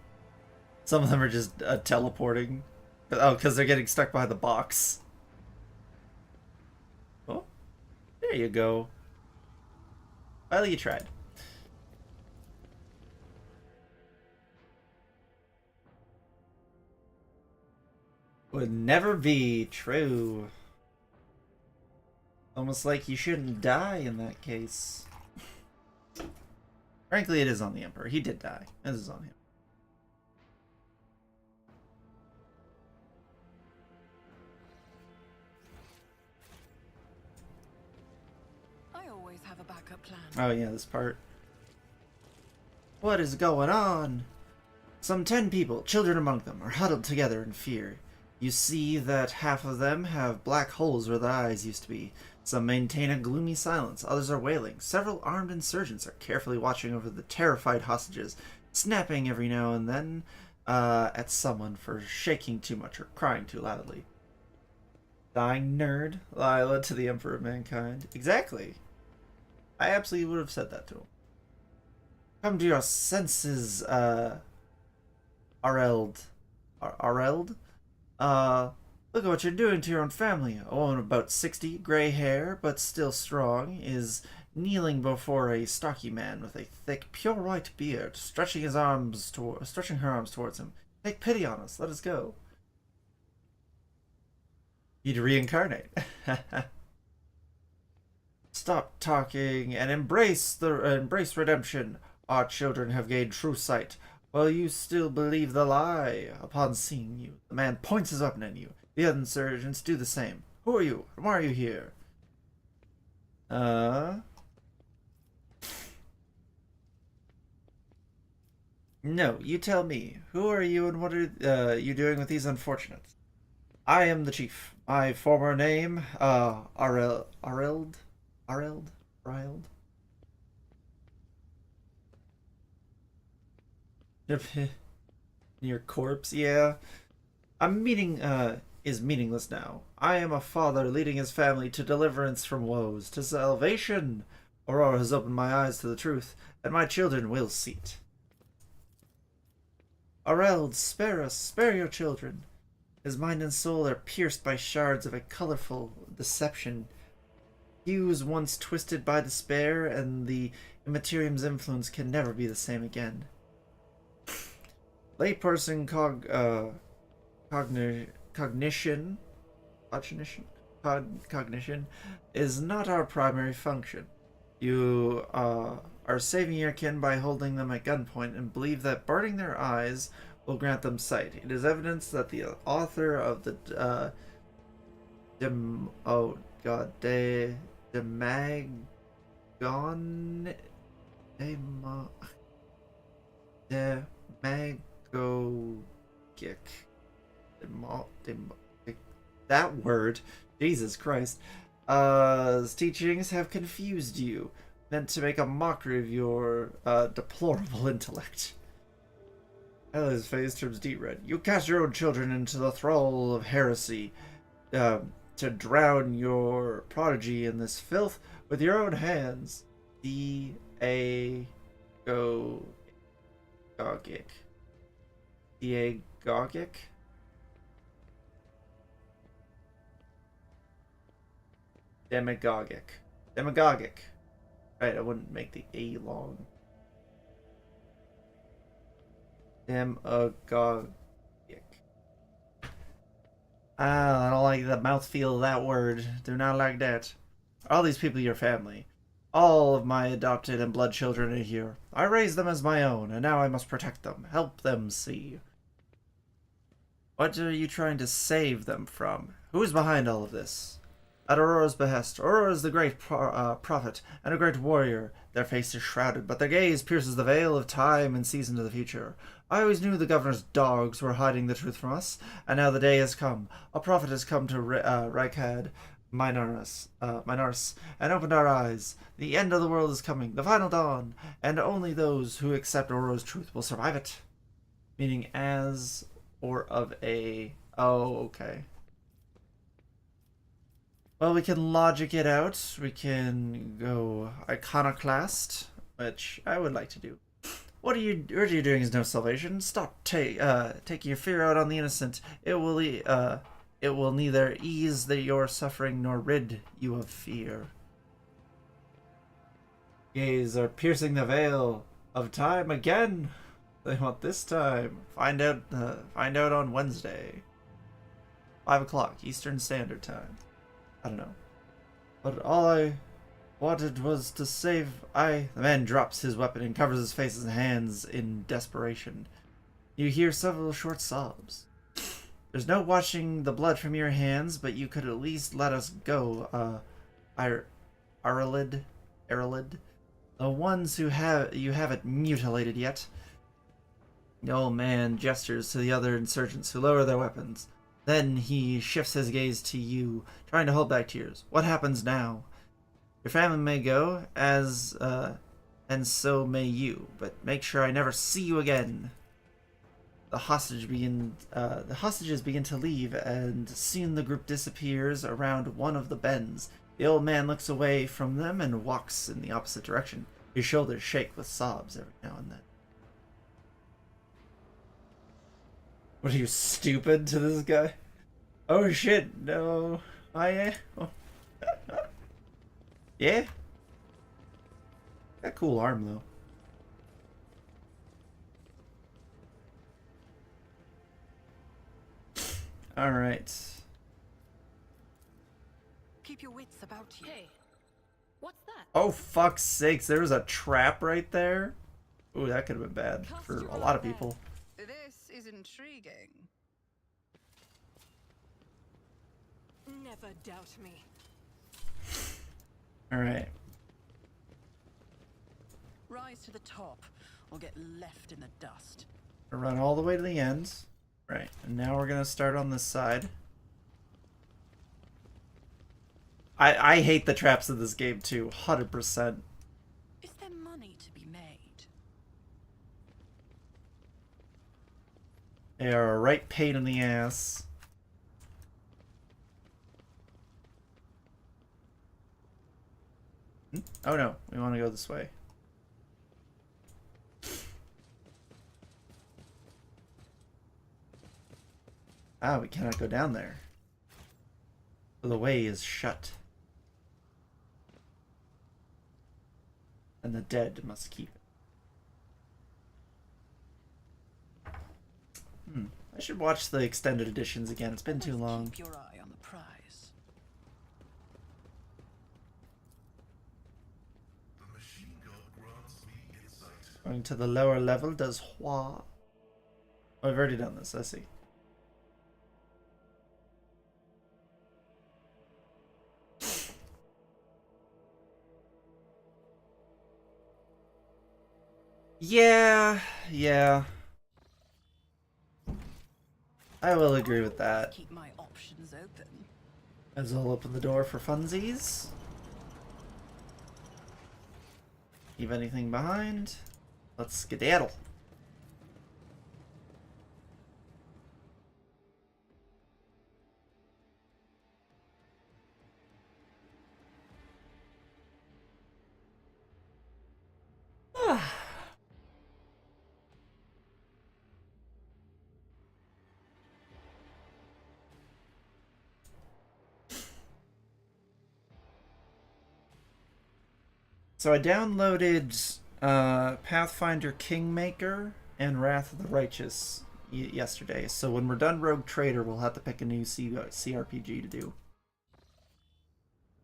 Some of them are just teleporting. Oh, because they're getting stuck by the box. Oh, there you go. Well, you tried. Would never be true. Almost like you shouldn't die in that case. Frankly, it is on the Emperor. He did die. This is on him. I always have a backup plan. Oh yeah, this part. What is going on? Some 10 people, children among them, are huddled together in fear. You see that half of them have black holes where their eyes used to be. Some maintain a gloomy silence, others are wailing. Several armed insurgents are carefully watching over the terrified hostages, snapping every now and then at someone for shaking too much or crying too loudly. Dying nerd, Lila to the Emperor of Mankind. Exactly. I absolutely would have said that to him. Come to your senses, Areld. Areld? Look at what you're doing to your own family. A woman about 60, gray hair, but still strong, is kneeling before a stocky man with a thick, pure white beard, stretching her arms towards him. Take pity on us. Let us go. You'd reincarnate. Stop talking and embrace redemption. Our children have gained true sight. While you still believe the lie. Upon seeing you, the man points his weapon at you. The other insurgents do the same. Who are you? Why are you here? No, you tell me. Who are you and what are you doing with these unfortunates? I am the chief. My former name, Arild. Near corpse, yeah. Is meaningless now. I am a father leading his family to deliverance from woes, to salvation. Aurora has opened my eyes to the truth, and my children will see it. Areld, spare us, spare your children. His mind and soul are pierced by shards of a colorful deception. Hues once twisted by despair, and the Immaterium's influence can never be the same again. Layperson cognition is not our primary function. You are saving your kin by holding them at gunpoint and believe that burning their eyes will grant them sight. It is evidence that the author of the that word, Jesus Christ, his teachings have confused you, meant to make a mockery of your deplorable intellect. Ellie's face turns deep red. You cast your own children into the thrall of heresy, to drown your prodigy in this filth with your own hands. Diegogic. Demagogic. Right, I wouldn't make the A long. Demagogic. I don't like the mouthfeel of that word. Do not like that. All these people your family. All of my adopted and blood children are here. I raised them as my own, and now I must protect them. Help them see. What are you trying to save them from? Who is behind all of this? At Aurora's behest, Aurora is the great prophet and a great warrior. Their face is shrouded, but their gaze pierces the veil of time and sees into the future. I always knew the governor's dogs were hiding the truth from us, and now the day has come. A prophet has come to Rykad Minaris, and opened our eyes. The end of the world is coming, the final dawn, and only those who accept Aurora's truth will survive it. Meaning as or of a... Oh, okay. Well, we can logic it out. We can go iconoclast, which I would like to do. What are you doing is no salvation. Stop taking your fear out on the innocent. It will neither ease your suffering nor rid you of fear. Gaze are piercing the veil of time again. They want this time. Find out on Wednesday, 5 o'clock Eastern Standard Time. I don't know. But all I wanted was to save The man drops his weapon and covers his face and hands in desperation. You hear several short sobs. There's no washing the blood from your hands, but you could at least let us go, Aralid. The ones who you haven't mutilated yet. The old man gestures to the other insurgents who lower their weapons. Then he shifts his gaze to you, trying to hold back tears. What happens now? Your family may go, and so may you, but make sure I never see you again. The hostages begin to leave, and soon the group disappears around one of the bends. The old man looks away from them and walks in the opposite direction. His shoulders shake with sobs every now and then. What are you, stupid, to this guy? Oh shit, no. I am. Oh. Yeah? Got a cool arm, though. Alright. Keep your wits about you. Hey, what's that? Oh, fuck's sakes, there was a trap right there? Ooh, that could have been bad for a lot of people. This is intriguing. Never doubt me. Alright. Rise to the top, or get left in the dust. Run all the way to the end. Right, and now we're gonna start on this side. I hate the traps in this game too, 100%. Is there money to be made? They are a right pain in the ass. Oh no, we want to go this way. Ah, we cannot go down there. The way is shut. And the dead must keep it. I should watch the extended editions again. It's been too long. Keep your eye on the prize. The machine god grants me insight. Going to the lower level does Hua. Oh, I've already done this, I see. Yeah. I will agree with that. Keep my options open. As I'll open the door for funsies. Leave anything behind. Let's skedaddle. So I downloaded Pathfinder Kingmaker and Wrath of the Righteous yesterday. So when we're done Rogue Trader, we'll have to pick a new CRPG to do.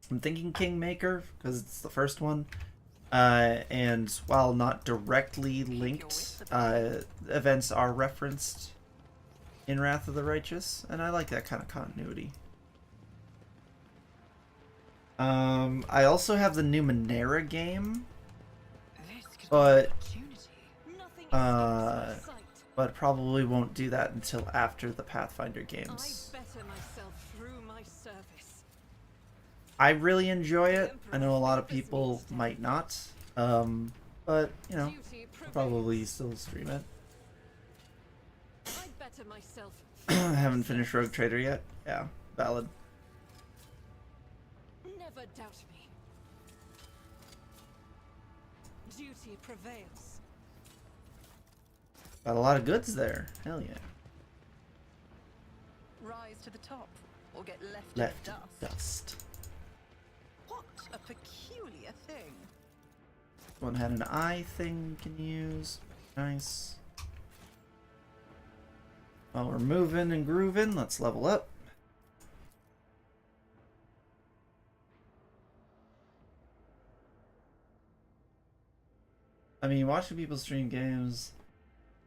I'm thinking Kingmaker because it's the first one. And while not directly linked, events are referenced in Wrath of the Righteous, and I like that kind of continuity. I also have the new Minera game, but probably won't do that until after the Pathfinder games. I better myself through my service. I really enjoy it. I know a lot of people might not, but you know, I'll probably still stream it. I better myself. I haven't finished Rogue Trader yet. Yeah, valid. Never doubt me. Duty prevails. Got a lot of goods there. Hell yeah. Rise to the top, or get left, Left in dust. dust. What a peculiar thing. One had an eye thing we can use. Nice. While we're moving and grooving, let's level up. I mean, watching people stream games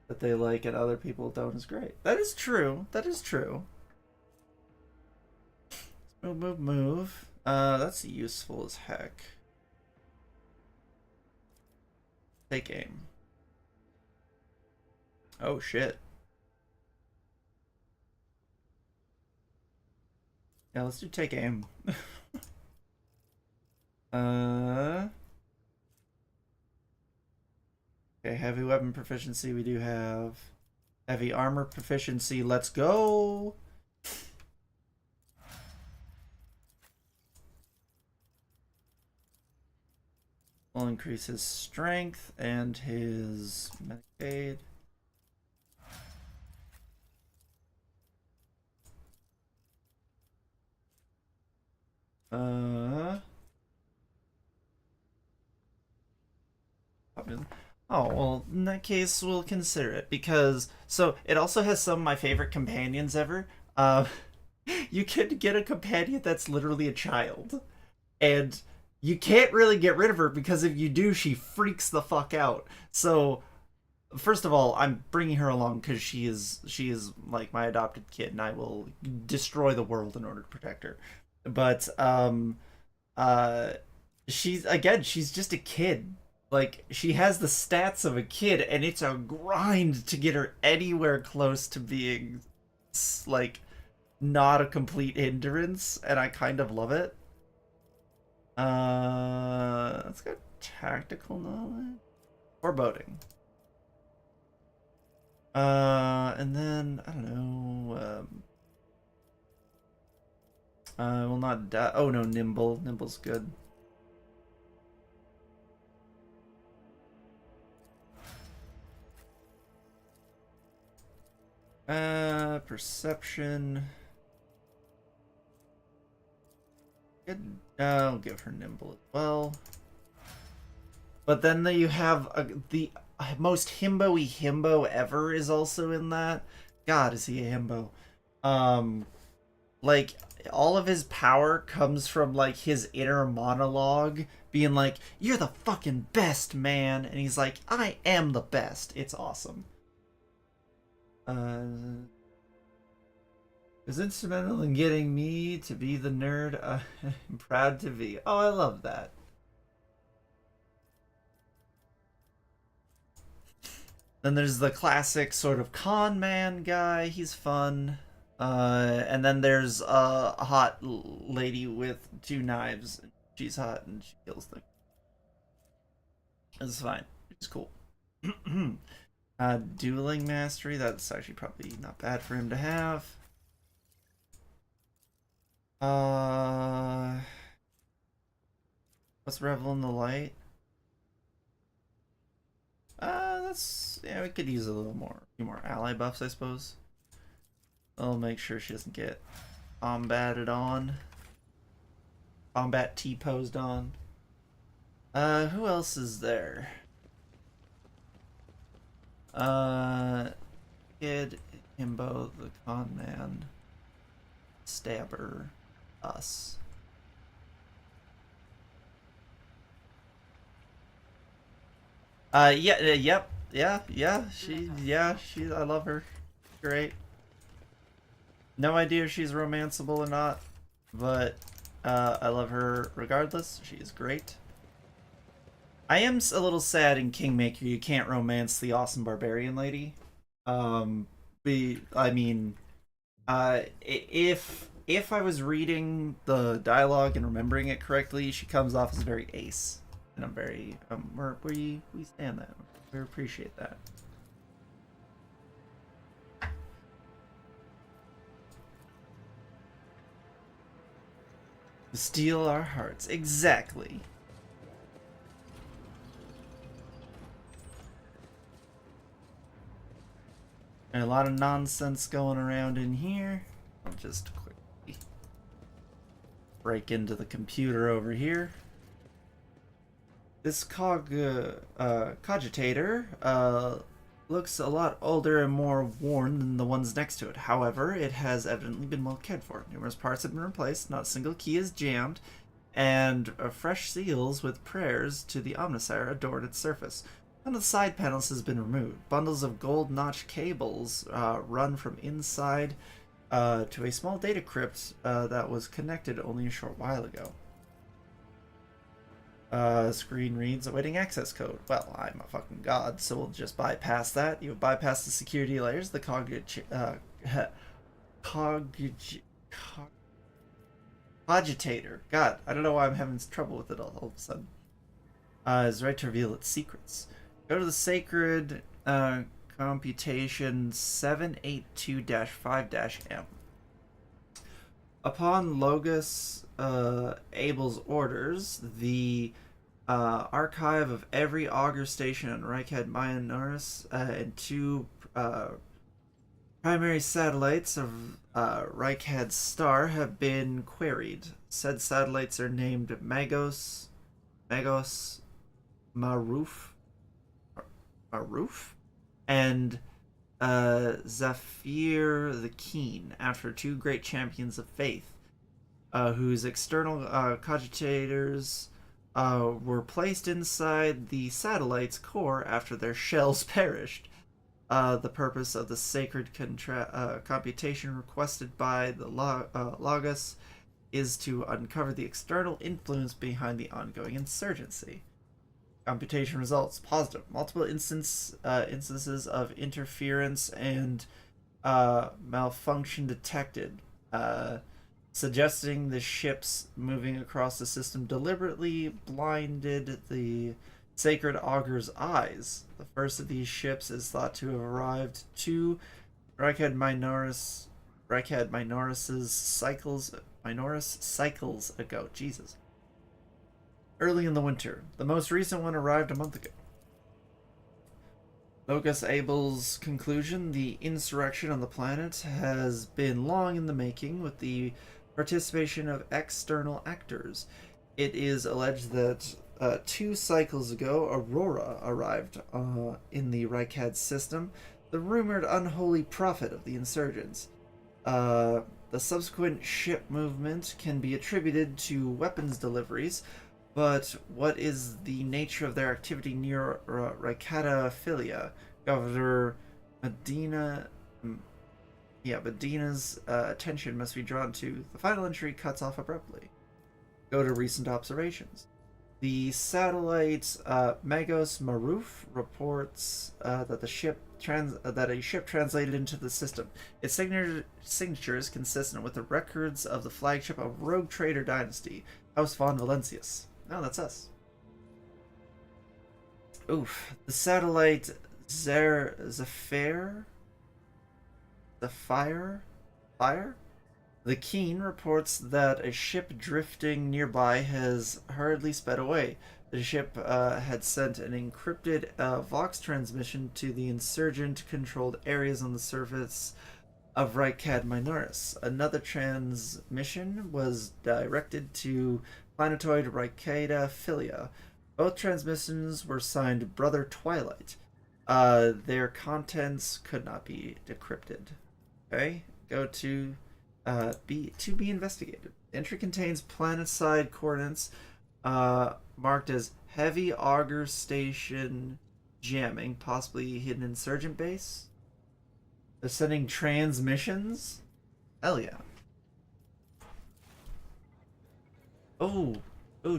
that they like and other people don't is great. That is true. That is true. Move. That's useful as heck. Take aim. Oh shit. Yeah, let's do take aim. Okay, heavy weapon proficiency we do have. Heavy armor proficiency, let's go! Will increase his strength and his Medicaid. Oh, well, in that case, we'll consider it, because, so, it also has some of my favorite companions ever. You can get a companion that's literally a child, and you can't really get rid of her, because if you do, she freaks the fuck out. So, first of all, I'm bringing her along because she is, like, my adopted kid, and I will destroy the world in order to protect her. But, she's just a kid. Like, she has the stats of a kid, and it's a grind to get her anywhere close to being, like, not a complete hindrance, and I kind of love it. Let's go tactical knowledge. Foreboding. And then, I don't know, I will not die. Oh no, nimble. Nimble's good. Perception. Good. I'll give her nimble as well. But then you have the most himbo-y himbo ever is also in that. God, is he a himbo? Like, all of his power comes from, like, his inner monologue being like, you're the fucking best, man. And he's like, I am the best. It's awesome. Was instrumental in getting me to be the nerd I'm proud to be. Oh, I love that. Then there's the classic sort of con man guy. He's fun. And then there's a hot lady with 2 knives. She's hot and she kills things. It's fine. It's cool. Dueling mastery. That's actually probably not bad for him to have. What's Revel in the Light? Yeah, we could use a little more, a few more ally buffs, I suppose. I'll make sure she doesn't get combated on. Combat T-posed on. Who else is there? Kid, Himbo, the Con Man, Stabber, us. Yep, I love her. Great. No idea if she's romanceable or not, but I love her regardless. She is great. I am a little sad in Kingmaker you can't romance the awesome barbarian lady. If I was reading the dialogue and remembering it correctly, she comes off as very ace. And I'm very, we stand that. We appreciate that. Steal our hearts. Exactly. And a lot of nonsense going around in here. I'll just quickly break into the computer over here. This cogitator looks a lot older and more worn than the ones next to it. However, it has evidently been well cared for. Numerous parts have been replaced, not a single key is jammed, and fresh seals with prayers to the Omnissiah adored its surface. One of the side panels has been removed. Bundles of gold-notched cables run from inside to a small data crypt that was connected only a short while ago. Screen reads awaiting access code. Well, I'm a fucking god, so we'll just bypass that. You bypass the security layers. The cogitator. God, I don't know why I'm having trouble with it all of a sudden. Is right to reveal its secrets. Go to the sacred computation 782-5-M. Upon Logos Abel's orders, the archive of every augur station on Reichhead Minoris and 2 primary satellites of Reichhead Star have been queried. Said satellites are named Magos, Maruf, and Zephyr the Keen, after 2 great champions of faith, whose external cogitators were placed inside the satellite's core after their shells perished. The purpose of the sacred computation requested by the Logos is to uncover the external influence behind the ongoing insurgency. Computation results positive. Multiple instances of interference and malfunction detected. suggesting the ships moving across the system deliberately blinded the Sacred Augur's eyes. The first of these ships is thought to have arrived to Reichad Minoris's Minoris cycles ago. Jesus. Early in the winter. The most recent one arrived a month ago. Locus Abel's conclusion: the insurrection on the planet has been long in the making, with the participation of external actors. It is alleged that 2 cycles ago, Aurora arrived in the Rykad system, the rumored unholy prophet of the insurgents. The subsequent ship movement can be attributed to weapons deliveries, but what is the nature of their activity near Rykada Philia? Governor Medina's attention must be drawn to. The final entry cuts off abruptly. Go to recent observations. The satellite Magos Maruf reports that a ship translated into the system. Its signature is consistent with the records of the flagship of Rogue Trader Dynasty, House von Valencius. Oh, that's us. Oof. The satellite Zephyr? The Keen reports that a ship drifting nearby has hurriedly sped away. The ship had sent an encrypted Vox transmission to the insurgent-controlled areas on the surface of Rykad Minoris. Another transmission was directed to planetoid Rykada Philia. Both transmissions were signed Brother Twilight. Their contents could not be decrypted. Okay, go to be investigated. The entry contains planet-side coordinates marked as Heavy Augur Station jamming, possibly hidden insurgent base. They're sending transmissions? Hell yeah. Oh,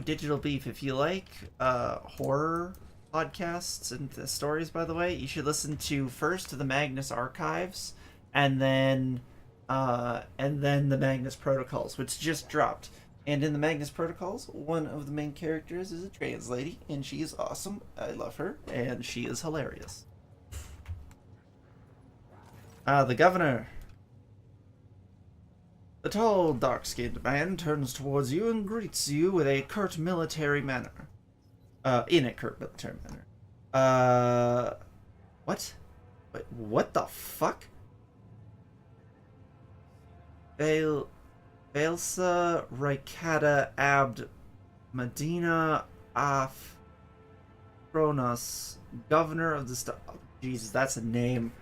Digital Beef. If you like horror podcasts and stories, by the way, you should listen to first the Magnus Archives, and then the Magnus Protocols, which just dropped. And in the Magnus Protocols, one of the main characters is a trans lady, and she is awesome. I love her, and she is hilarious. The governor. The tall, dark-skinned man turns towards you and greets you with a curt military manner. In a curt military manner. What? Wait, what the fuck? Baelsa Rykada Abd Medina Af Kronos, governor of the Jesus, that's a name.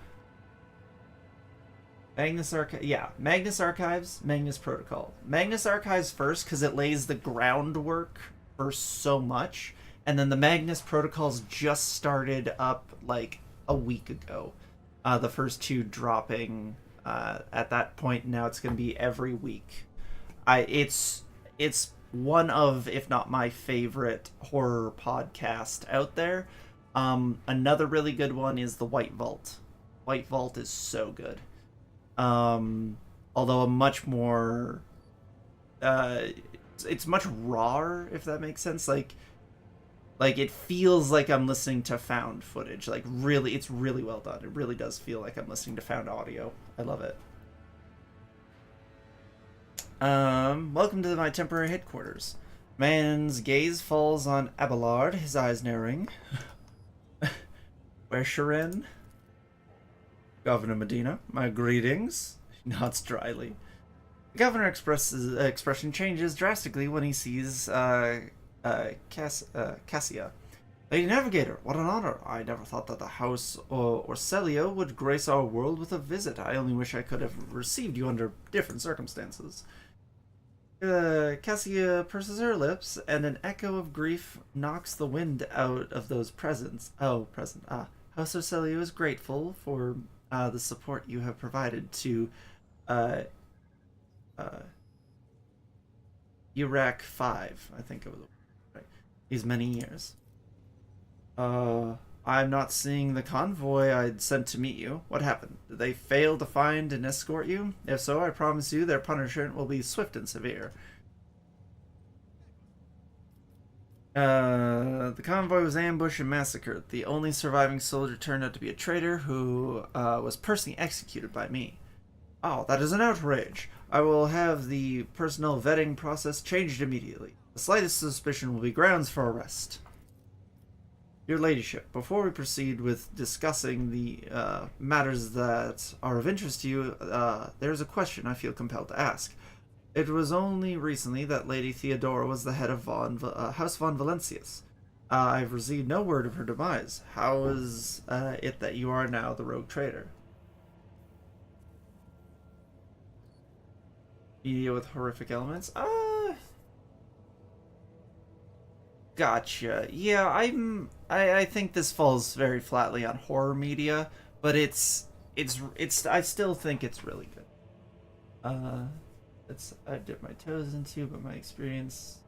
Magnus Archives, Magnus Protocol. Magnus Archives first, because it lays the groundwork for so much, and then the Magnus Protocols just started up like a week ago. The first 2 dropping at that point. Now it's going to be every week. It's one of, if not my favorite horror podcast out there. Another really good one is the White Vault. White Vault is so good. Although a much more it's much rawer, if that makes sense. Like it feels like I'm listening to found footage. Like really, it's really well done. It really does feel like I'm listening to found audio. I love it. Welcome to my temporary headquarters. Man's gaze falls on Abelard, his eyes narrowing. Where's Sharon? Governor Medina, my greetings. He nods dryly. The governor expression changes drastically when he sees Cassia. Lady Navigator, what an honor. I never thought that the House Orselio would grace our world with a visit. I only wish I could have received you under different circumstances. Cassia purses her lips, and an echo of grief knocks the wind out of those presents. House Orselio is grateful for the support you have provided to Iraq 5, I think it was, right, these many years. I'm not seeing the convoy I'd sent to meet you. What happened? Did they fail to find and escort you? If so, I promise you their punishment will be swift and severe. The convoy was ambushed and massacred. The only surviving soldier turned out to be a traitor who was personally executed by me. Oh, that is an outrage. I will have the personnel vetting process changed immediately. The slightest suspicion will be grounds for arrest. Your ladyship, before we proceed with discussing the matters that are of interest to you, there's a question I feel compelled to ask. It was only recently that Lady Theodora was the head of House von Valencius. I've received no word of her demise. How is it that you are now the rogue traitor? Media with horrific elements? Gotcha. Yeah, I think this falls very flatly on horror media, but it's I still think it's really good. I dip my toes into, but my experience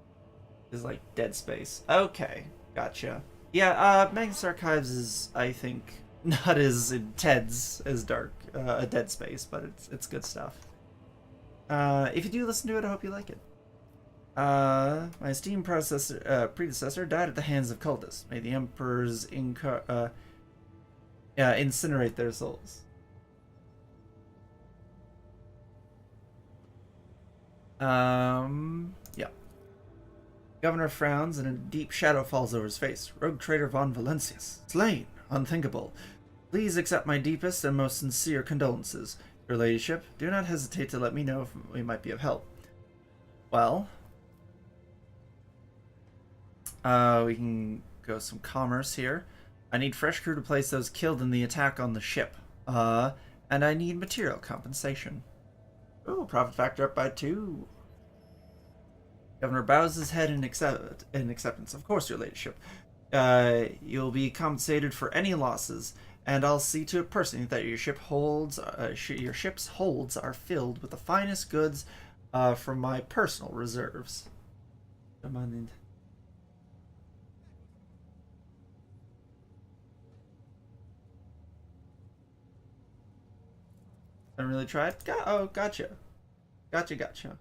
is like Dead Space. Okay, gotcha. Yeah, Magnus Archives is, I think, not as intense as a Dead Space, but it's good stuff. If you do listen to it, I hope you like it. My esteemed predecessor died at the hands of cultists. May the emperors incinerate their souls. Yeah. Governor frowns and a deep shadow falls over his face. Rogue traitor von Valencius. Slain. Unthinkable. Please accept my deepest and most sincere condolences. Your ladyship, do not hesitate to let me know if we might be of help. Well, we can go some commerce here. I need fresh crew to place those killed in the attack on the ship. And I need material compensation. Ooh, profit factor up by 2. Governor bows his head in acceptance. Of course, your ladyship. You'll be compensated for any losses, and I'll see to it personally that your ship's holds are filled with the finest goods from my personal reserves. I'm really tried. Oh, gotcha. Gotcha.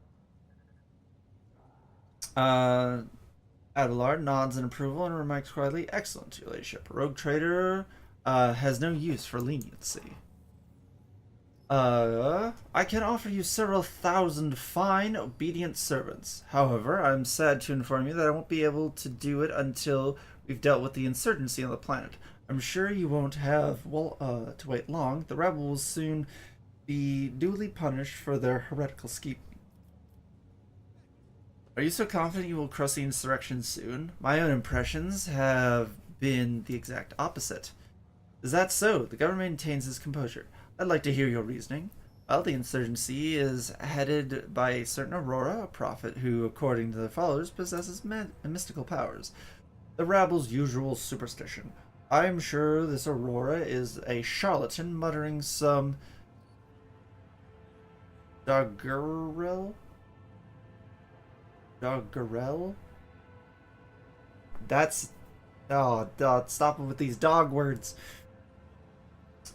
Abelard nods in approval and remarks quietly, "Excellent, your ladyship. Rogue trader has no use for leniency. I can offer you several thousand fine, obedient servants. However, I'm sad to inform you that I won't be able to do it until we've dealt with the insurgency on the planet. I'm sure you won't have to wait long. The rebels will soon be duly punished for their heretical scheme." Are you so confident you will crush the insurrection soon? My own impressions have been the exact opposite. Is that so? The government maintains its composure. I'd like to hear your reasoning. Well, the insurgency is headed by a certain Aurora, a prophet who, according to their followers, possesses mystical powers. The rabble's usual superstition. I'm sure this Aurora is a charlatan muttering some doggerel? That's... Oh, stop it with these dog words.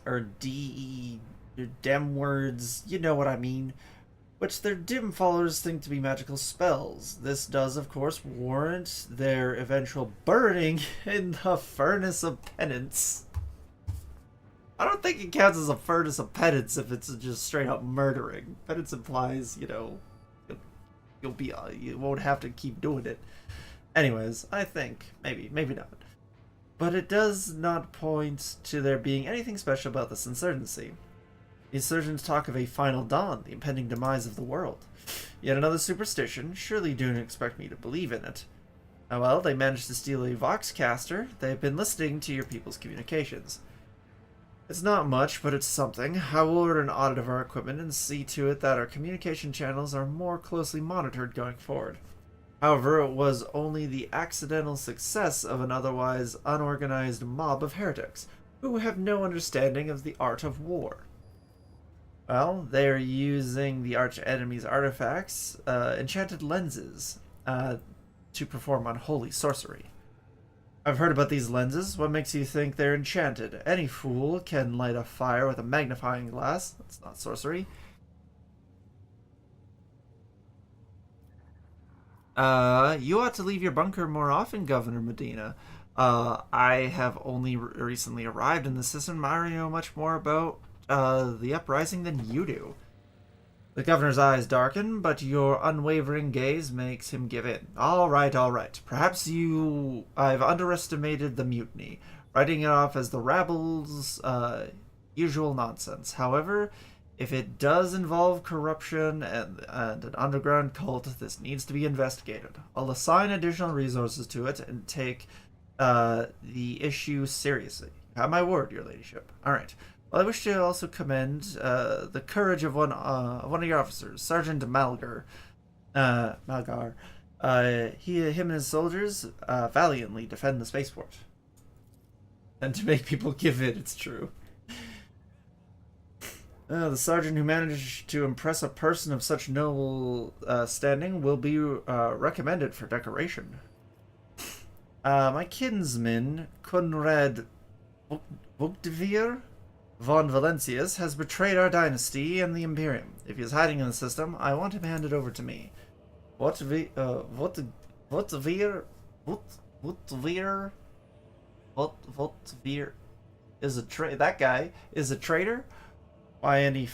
Or dem words, you know what I mean. Which their dim followers think to be magical spells. This does, of course, warrant their eventual burning in the furnace of penance. I don't think it counts as a furnace of penance if it's just straight up murdering. Penance implies, you know, you won't have to keep doing it. Anyways, I think maybe not. But it does not point to there being anything special about this insurgency. The insurgents talk of a final dawn, the impending demise of the world. Yet another superstition. Surely you don't expect me to believe in it. Oh well, they managed to steal a Voxcaster. They've been listening to your people's communications. It's not much, but it's something. I will order an audit of our equipment and see to it that our communication channels are more closely monitored going forward. However, it was only the accidental success of an otherwise unorganized mob of heretics, who have no understanding of the art of war. Well, they are using the arch-enemy's artifacts, enchanted lenses, to perform unholy sorcery. I've heard about these lenses. What makes you think they're enchanted? Any fool can light a fire with a magnifying glass. That's not sorcery. You ought to leave your bunker more often, Governor Medina. I have only recently arrived in the system. I already know much more about the uprising than you do. The governor's eyes darken, but your unwavering gaze makes him give in. All right, all right. Perhaps I've underestimated the mutiny, writing it off as the rabble's usual nonsense. However, if it does involve corruption and an underground cult, this needs to be investigated. I'll assign additional resources to it and take the issue seriously. Have my word, your ladyship. All right. Well, I wish to also commend the courage of one of your officers, Sergeant Malgar. Him and his soldiers valiantly defend the spaceport. And to make people give in, it's true. The sergeant who managed to impress a person of such noble standing will be recommended for decoration. My kinsman, Conrad Vogtevir von Valencius, has betrayed our dynasty and the Imperium. If he is hiding in the system, I want him handed over to me. Vogtevir is that guy is a traitor? Why any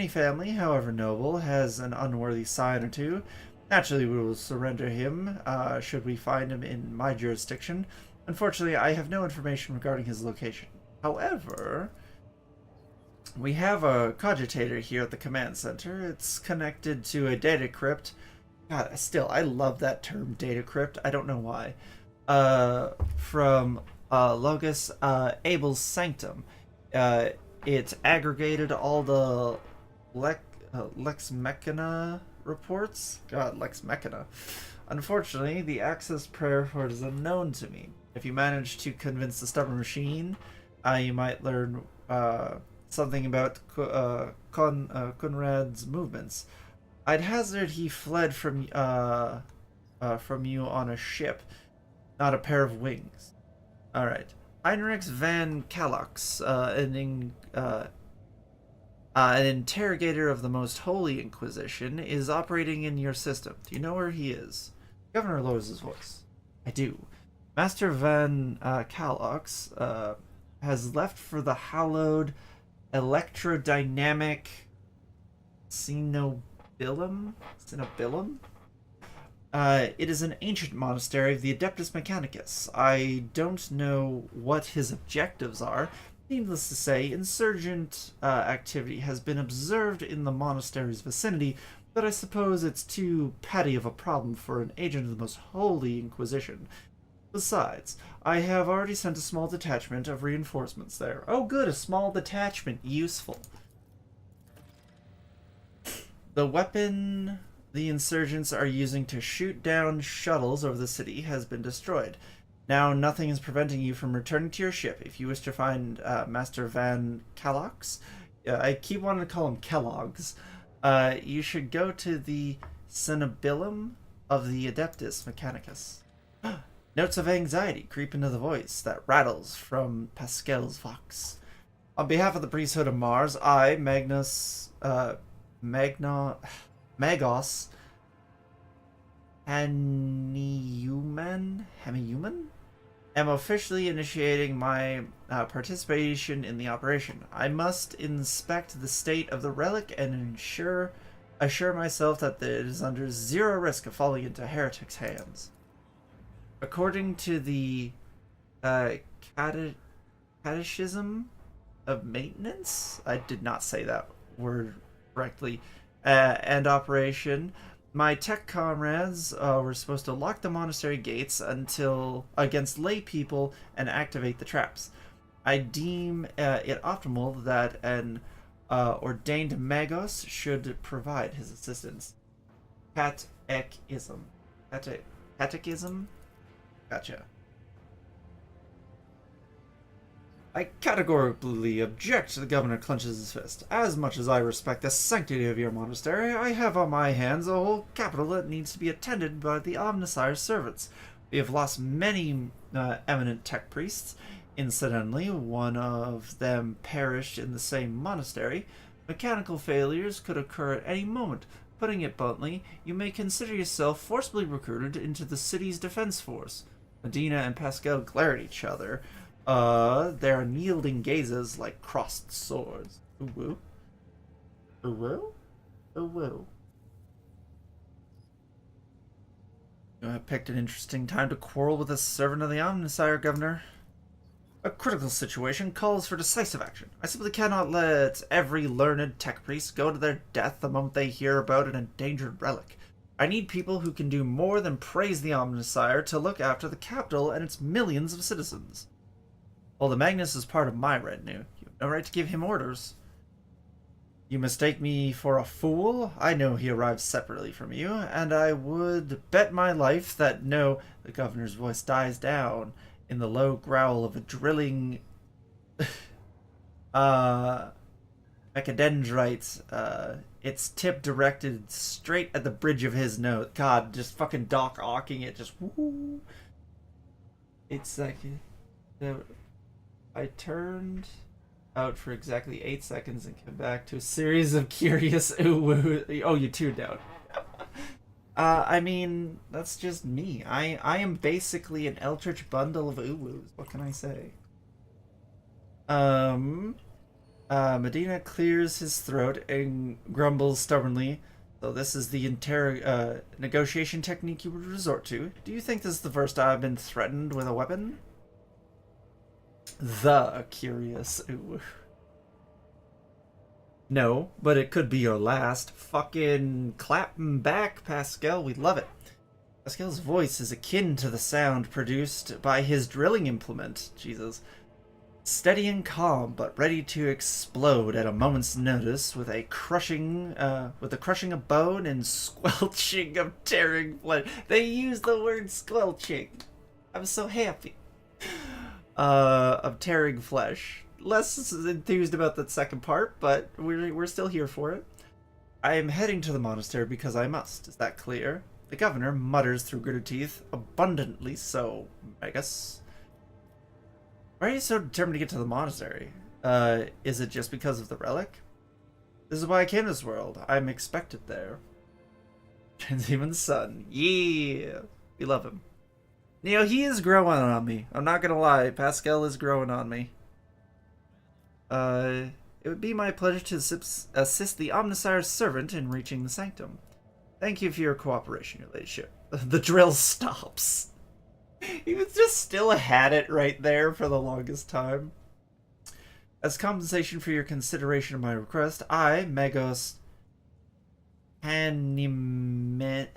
family, however noble, has an unworthy scion or two. Naturally, we will surrender him should we find him in my jurisdiction. Unfortunately, I have no information regarding his location. However, we have a cogitator here at the command center. It's connected to a data crypt. God, still, I love that term, data crypt. I don't know why. From Logos Abel's Sanctum. It aggregated all the Lex Machina reports. God, Lex Machina. Unfortunately, the access prayer for it is unknown to me. If you manage to convince the stubborn machine, you might learn something about Conrad's movements. I'd hazard he fled from you on a ship, not a pair of wings. All right. Heinrich van Kalox, an interrogator of the Most Holy Inquisition, is operating in your system. Do you know where he is? The governor lowers his voice. I do. Master van Kalox has left for the hallowed electrodynamic Cenobilum? It is an ancient monastery of the Adeptus Mechanicus. I don't know what his objectives are. Needless to say, insurgent activity has been observed in the monastery's vicinity, but I suppose it's too petty of a problem for an agent of the Most Holy Inquisition. Besides, I have already sent a small detachment of reinforcements there. Oh good, a small detachment. Useful. The weapon the insurgents are using to shoot down shuttles over the city has been destroyed. Now nothing is preventing you from returning to your ship. If you wish to find Master Van Kellogg's, I keep wanting to call him Kellogg's, you should go to the Cenobilum of the Adeptus Mechanicus. Notes of anxiety creep into the voice that rattles from Pascal's vox. On behalf of the priesthood of Mars, I, Magos Hemiuman, am officially initiating my participation in the operation. I must inspect the state of the relic and assure myself that it is under zero risk of falling into heretics' hands. According to the Catechism of Maintenance, I did not say that word correctly, and operation, my tech comrades were supposed to lock the monastery gates against lay people and activate the traps. I deem it optimal that an ordained magos should provide his assistance. Catechism. Gotcha. I categorically object, the governor clenches his fist. As much as I respect the sanctity of your monastery, I have on my hands a whole capital that needs to be attended by the Omnissire's servants. We have lost many eminent tech priests. Incidentally, one of them perished in the same monastery. Mechanical failures could occur at any moment. Putting it bluntly, you may consider yourself forcibly recruited into the city's defense force. Medina and Pascal glare at each other. Their unyielding gazes like crossed swords. Ooh-woo. Ooh-woo? Ooh-woo. You have picked an interesting time to quarrel with a servant of the Omnissiah, Governor. A critical situation calls for decisive action. I simply cannot let every learned tech priest go to their death the moment they hear about an endangered relic. I need people who can do more than praise the Omnissiah to look after the capital and its millions of citizens. While the Magnus is part of my retinue, you have no right to give him orders. You mistake me for a fool? I know he arrived separately from you, and I would bet my life that no... The governor's voice dies down in the low growl of a drilling mechadendrite, its tip directed straight at the bridge of his nose. God, just fucking Doc Ocking it, just woo. 8 seconds. I turned out for exactly 8 seconds and came back to a series of curious ooh-woo. Oh, you tuned out. I mean, that's just me. I am basically an eldritch bundle of ooh-woos. What can I say? Medina clears his throat and grumbles stubbornly. So this is the negotiation technique you would resort to. Do you think this is the first time I've been threatened with a weapon? The curious ooh. No, but it could be your last. Fucking clap 'em back, Pascal. We love it. Pascal's voice is akin to the sound produced by his drilling implement. Jesus. Steady and calm, but ready to explode at a moment's notice with the crushing of bone and squelching of tearing flesh. They use the word squelching. I'm so happy. Of tearing flesh. Less enthused about that second part, but we're still here for it. I am heading to the monastery because I must. Is that clear? The governor mutters through gritted teeth, abundantly so, I guess. Why are you so determined to get to the monastery? Is it just because of the relic? This is why I came to this world. I'm expected there. Transhuman's son. Yeah! We love him. You know, he is growing on me. I'm not gonna lie. Pascal is growing on me. It would be my pleasure to assist the Omnissiah's servant in reaching the sanctum. Thank you for your cooperation, your ladyship. The drill stops. He was just still had it right there for the longest time. As compensation for your consideration of my request, I, Magos Hanuman,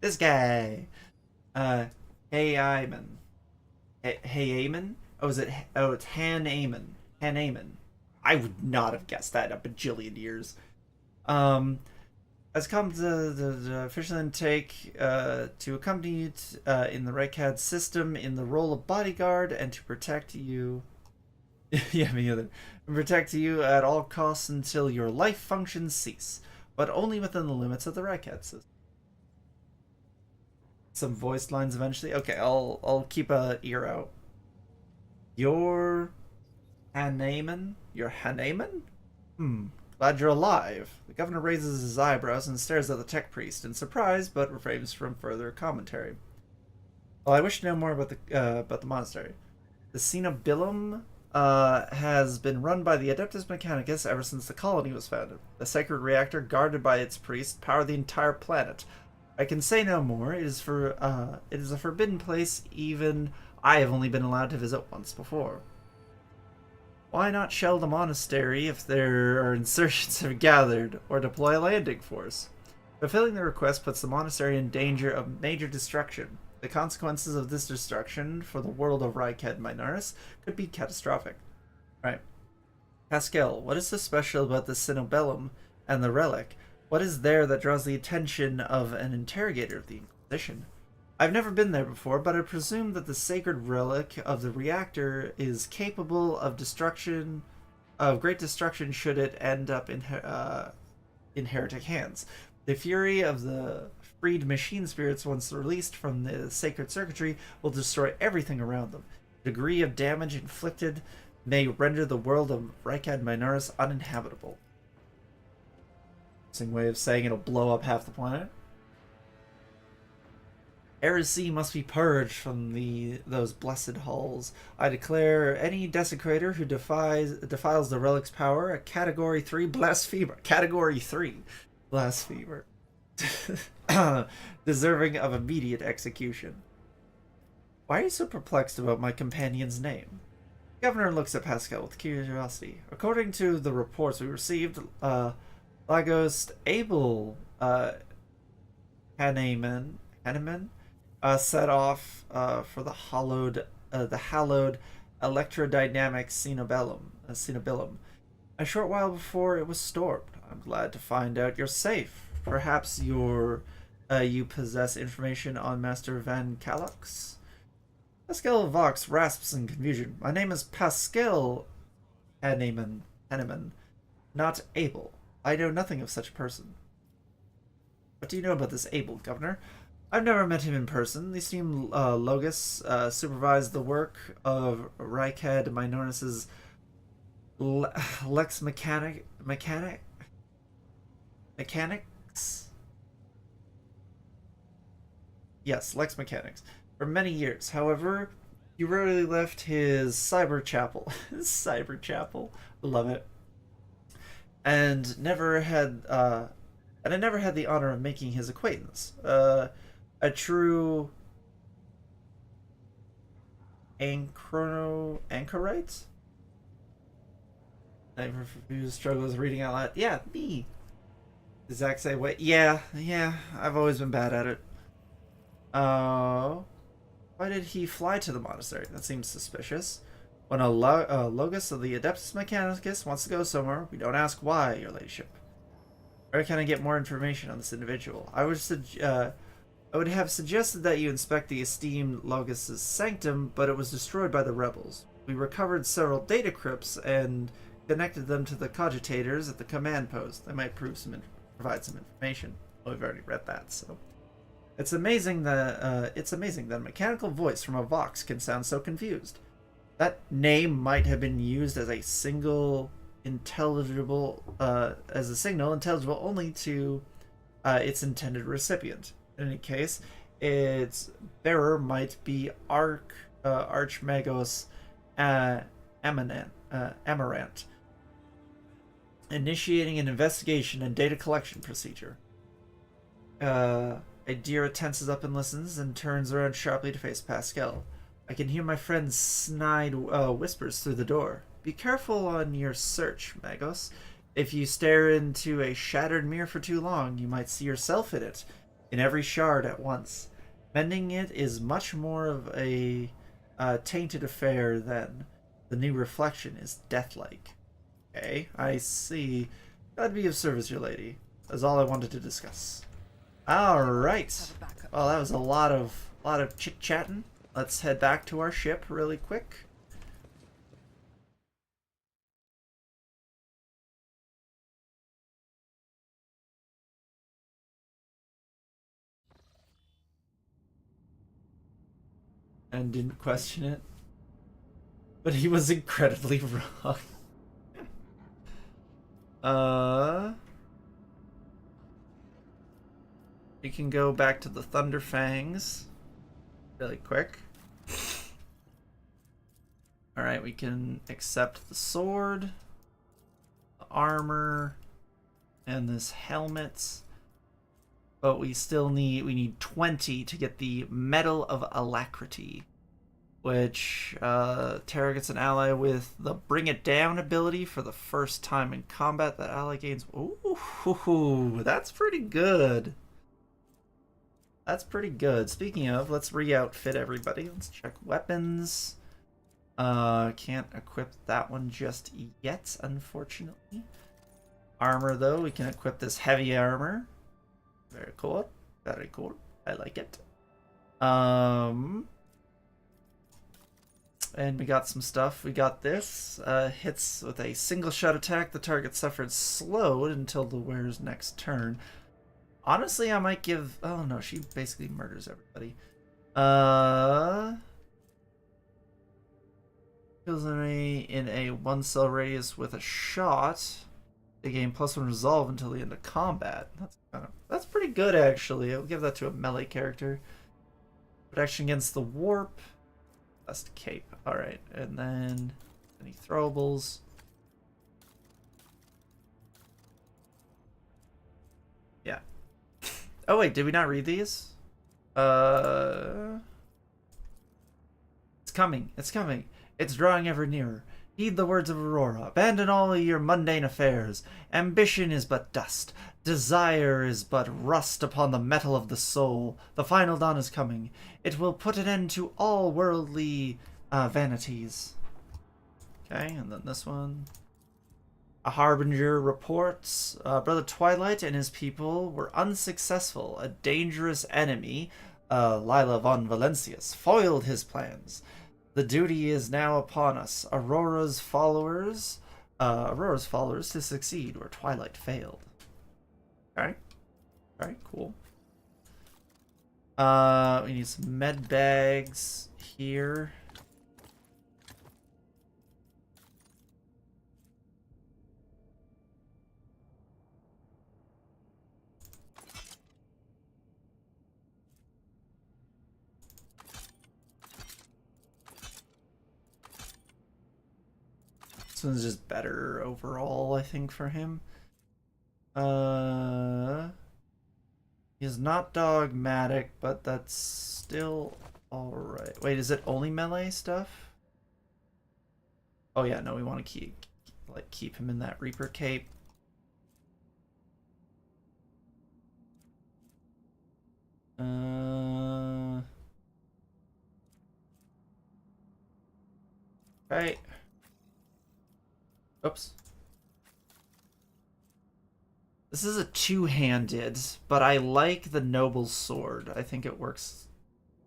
this guy, Hayman. Hayman? Oh, is it? Oh, it's Han-Aman. Han-Aman. I would not have guessed that in a bajillion years. Has come to the official intake to accompany you in the Rykad system in the role of bodyguard and to protect you. Yeah, me either. And protect you at all costs until your life functions cease, but only within the limits of the Rykad system. Some voiced lines eventually. Okay, I'll keep a ear out. You're Hanuman? You're Hanuman? Glad you're alive. The governor raises his eyebrows and stares at the tech priest in surprise, but refrains from further commentary. Well, I wish to know more about the monastery. The Cenobillum has been run by the Adeptus Mechanicus ever since the colony was founded. The sacred reactor guarded by its priests powered the entire planet. I can say no more. It is a forbidden place. Even I have only been allowed to visit once before. Why not shell the monastery if there are insurgents have gathered, or deploy a landing force? Fulfilling the request puts the monastery in danger of major destruction. The consequences of this destruction for the world of Rykad Minoris could be catastrophic. Right. Pascal, what is so special about the Cenobellum and the relic? What is there that draws the attention of an interrogator of the Inquisition? I've never been there before, but I presume that the sacred relic of the reactor is capable of destruction of great destruction should it end up in heretic hands. The fury of the freed machine spirits, once released from the sacred circuitry, will destroy everything around them. The degree of damage inflicted may render the world of Rykad Minoris uninhabitable. Interesting way of saying it'll blow up half the planet. Heresy must be purged from those blessed halls. I declare any desecrator who defiles the relic's power a Category 3 blasphemer. Category 3 blasphemer. Deserving of immediate execution. Why are you so perplexed about my companion's name? The governor looks at Pascal with curiosity. According to the reports we received, Lagos Abel Haneman set off for the hallowed electrodynamic Cenobellum. A short while before it was stormed. I'm glad to find out you're safe. Perhaps you possess information on Master Van Calux? Pascal Vox rasps in confusion. My name is Pascal Haneman, not Abel. I know nothing of such a person. What do you know about this Abel, Governor? I've never met him in person. The esteemed Logus supervised the work of Rykad Minoris's Lex Mechanics? Yes, Lex Mechanics. For many years. However, he rarely left his cyber chapel. Cyber chapel. Love it. And I never had the honor of making his acquaintance. A true anchorite? Never struggles reading out loud. Yeah, me. Exact same way. Yeah, I've always been bad at it. Why did he fly to the monastery? That seems suspicious. When a Logos of the Adeptus Mechanicus wants to go somewhere, we don't ask why, your ladyship. Where can I get more information on this individual? I would have suggested that you inspect the esteemed Logos' sanctum, but it was destroyed by the rebels. We recovered several data crypts and connected them to the cogitators at the command post. They might provide some information. Well, we've already read that, so. It's amazing that a mechanical voice from a Vox can sound so confused. That name might have been used as a signal intelligible only to its intended recipient. In any case, its bearer might be Archmagos Amarant, initiating an investigation and data collection procedure. Adira tenses up and listens, and turns around sharply to face Pascal. I can hear my friend's snide whispers through the door. Be careful on your search, Magos. If you stare into a shattered mirror for too long, you might see yourself in it, in every shard at once. Mending it is much more of a tainted affair than the new reflection is deathlike. Okay, I see. Glad to be of service, your lady. That's all I wanted to discuss. Alright. Well, that was a lot of chit-chatting. Let's head back to our ship really quick. And didn't question it. But he was incredibly wrong. We can go back to the Thunder Fangs really quick. Alright, we can accept the sword, the armor, and this helmet. But we still need 20 to get the Medal of Alacrity, which Terra gets an ally with the Bring It Down ability for the first time in combat. That ally gains. Ooh, that's pretty good. That's pretty good. Speaking of, let's re-outfit everybody. Let's check weapons. Can't equip that one just yet, unfortunately. Armor, though, we can equip this heavy armor. Very cool. Very cool. I like it. and we got some stuff. We got this. Hits with a single shot attack. The target suffered slowed until the wearer's next turn. Honestly, I might give... Oh, no, she basically murders everybody. Kills enemy in a 1-cell radius with a shot. They gain +1 resolve until the end of combat. That's pretty good, actually. I'll give that to a melee character. Protection against the warp. Best cape. Alright, and then any throwables. Yeah. Oh wait, did we not read these? It's coming. It's coming. It's drawing ever nearer. Heed the words of Aurora. Abandon all your mundane affairs. Ambition is but dust. Desire is but rust upon the metal of the soul. The final dawn is coming. It will put an end to all worldly vanities. Okay, and then this one. A harbinger reports, Brother Twilight and his people were unsuccessful. A dangerous enemy, Lila von Valencius, foiled his plans. The duty is now upon us, Aurora's followers to succeed where Twilight failed. Alright. Alright, cool. We need some med bags here. This one's just better overall, I think, for him. He's not dogmatic, but that's still alright. Wait, is it only melee stuff? Oh yeah, no, we want to keep him in that Reaper cape. Right. Oops. This is a two-handed, but I like the Noble's Sword. I think it works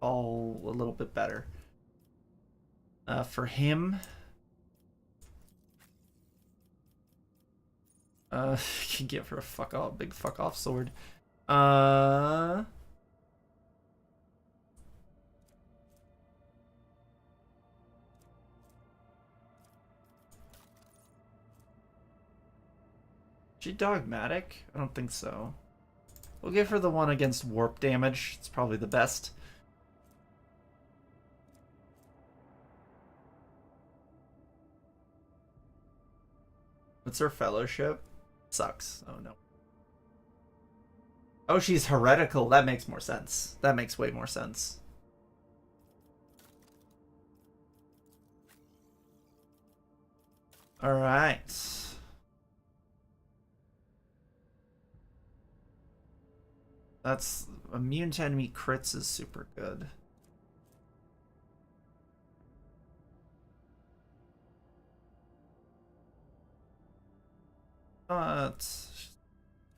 all a little bit better. For him... you can get for a big fuck-off sword. She dogmatic? I don't think so. We'll give her the one against warp damage. It's probably the best. What's her fellowship? Sucks. Oh no. Oh, she's heretical. That makes more sense. That makes way more sense. Alright. That's immune to enemy crits is super good.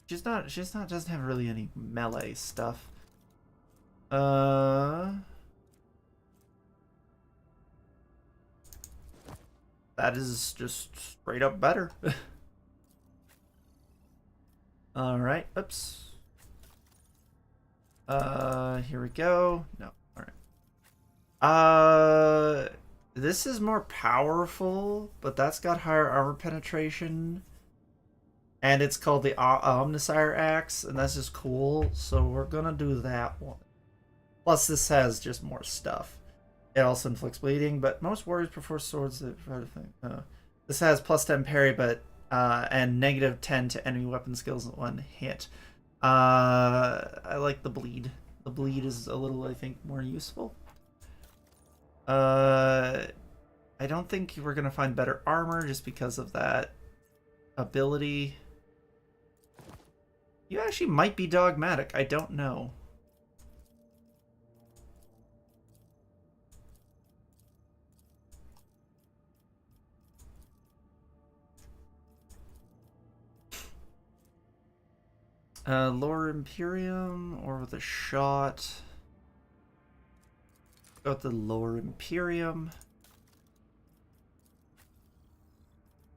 She's not doesn't have really any melee stuff. That is just straight up better. All right. Oops. Here we go. No. All right. This is more powerful, but that's got higher armor penetration. And it's called the Omnisire Axe, and that's just cool, so we're gonna do that one. Plus, this has just more stuff. It also inflicts bleeding, but most warriors prefer swords that provide a thing. This has +10 parry, but and -10 to enemy weapon skills at one hit. I like the bleed. The bleed is a little, I think, more useful. I don't think we're gonna find better armor just because of that ability. You actually might be dogmatic. I don't know. Lower Imperium or with a shot. Go with the Lower Imperium.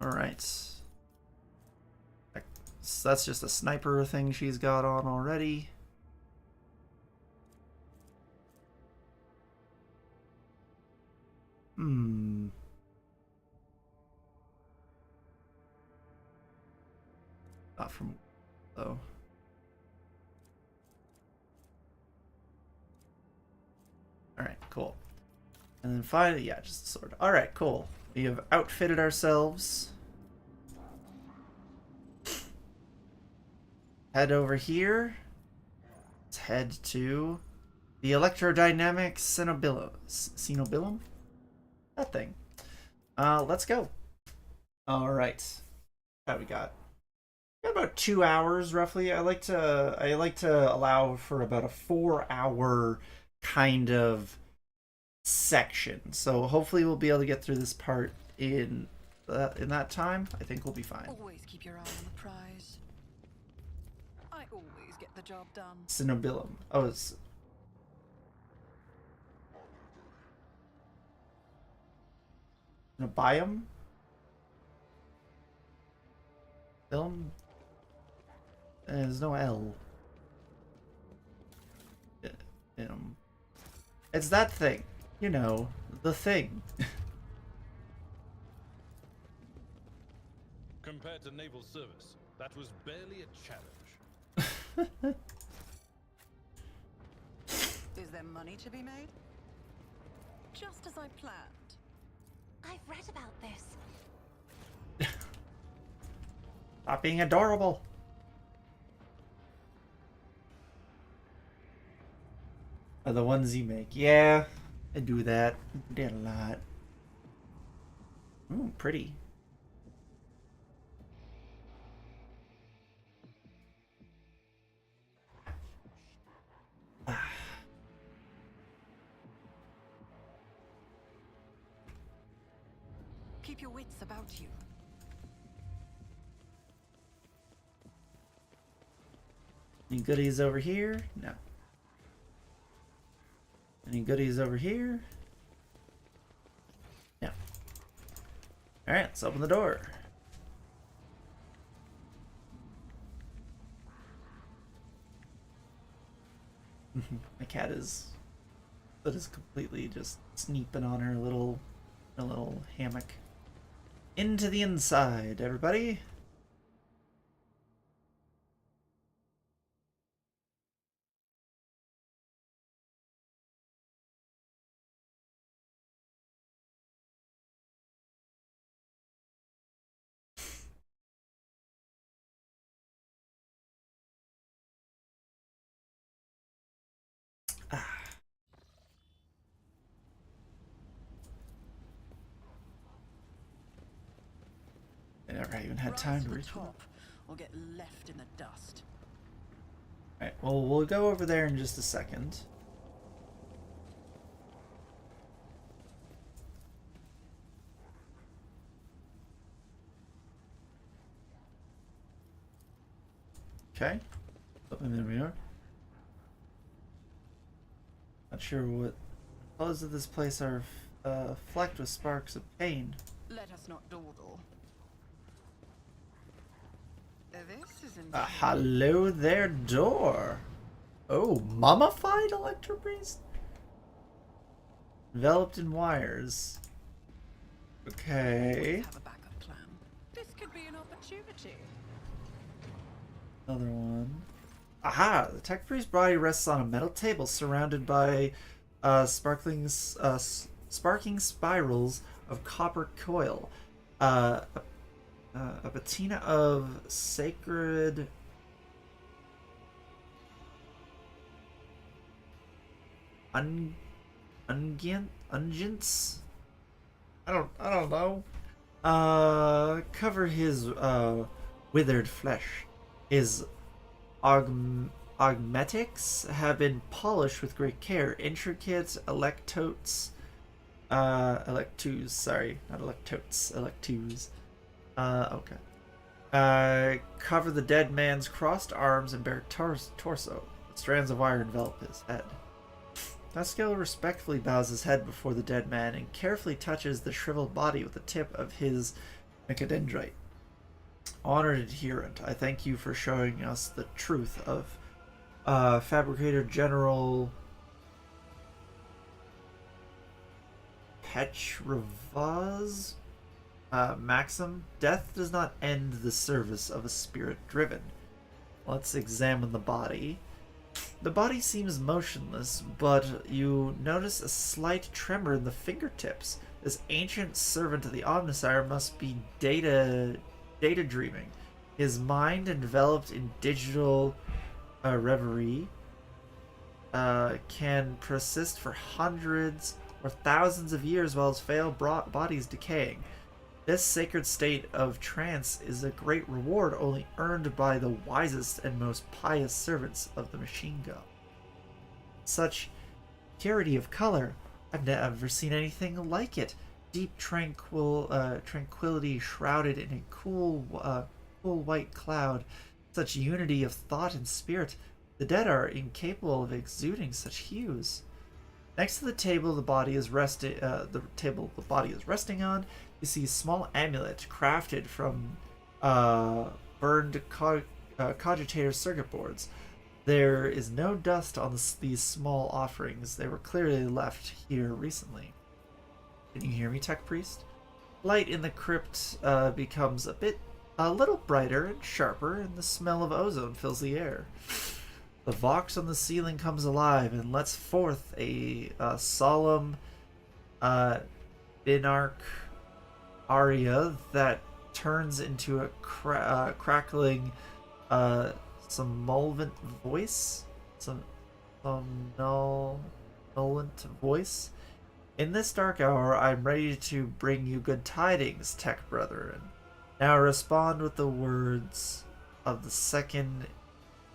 Alright. So that's just a sniper thing she's got on already. Not from though. Alright, cool. And then finally, yeah, just a sword. Alright, cool. We have outfitted ourselves. Head over here. Let's head to the electrodynamic Cenobillum? That thing. Let's go. Alright. What we got? We got about 2 hours roughly. I like to allow for about a 4-hour kind of section. So hopefully we'll be able to get through this part in that time. I think we'll be fine. Always keep your eye on the prize. I always get the job done. Cenobillum. Oh, it's Cenobium? Film? There's no L. It's that thing. You know, the thing. Compared to naval service, that was barely a challenge. Is there money to be made? Just as I planned. I've read about this. Stop being adorable. Are the ones you make. Yeah, I do that. I did a lot. Ooh, pretty. Keep your wits about you. Any goodies over here? No. Any goodies over here? No. Alright, let's open the door. My cat is completely just sneaping on her little hammock. Into the inside, everybody. I never even had time to reach top or get left in the dust. Alright, well, we'll go over there in just a second. Okay. Oh, and there we are. Not sure what colors of this place are flecked with sparks of pain. Let us not dawdle. This is Hello there, door. Oh, mummified Electro Priest? Enveloped in wires. Okay. Have a backup plan. This could be an opportunity. Another one. Aha! The Tech Priest's body rests on a metal table surrounded by sparking spirals of copper coil. A patina of sacred unguents. I don't know. Cover his withered flesh. His augmetics have been polished with great care. Intricate electoes, sorry, not electotes, electoes. Okay. Cover the dead man's crossed arms and bare torso. Strands of wire envelop his head. Pascal respectfully bows his head before the dead man and carefully touches the shriveled body with the tip of his Nicodendrite. Honored adherent, I thank you for showing us the truth of Fabricator General Petrovaz maxim. Death does not end the service of a spirit driven. Let's examine the body. The body seems motionless, but you notice a slight tremor in the fingertips. This ancient servant of the Omnissiah must be data dreaming. His mind, enveloped in digital reverie, can persist for hundreds or thousands of years while his frail body is decaying. This sacred state of trance is a great reward only earned by the wisest and most pious servants of the machine god. Such purity of color, I've never seen anything like it. Deep tranquility shrouded in a cool white cloud. Such unity of thought and spirit. The dead are incapable of exuding such hues. Next to the table the body is resting on, you see a small amulet crafted from burned cogitator circuit boards. There is no dust on these small offerings. They were clearly left here recently. Can you hear me, Tech Priest? Light in the crypt becomes a little brighter and sharper, and the smell of ozone fills the air. The vox on the ceiling comes alive and lets forth a solemn binarch aria that turns into a crackling somnolent voice. Somnolent voice. In this dark hour, I'm ready to bring you good tidings, Tech Brethren. Now respond with the words of the second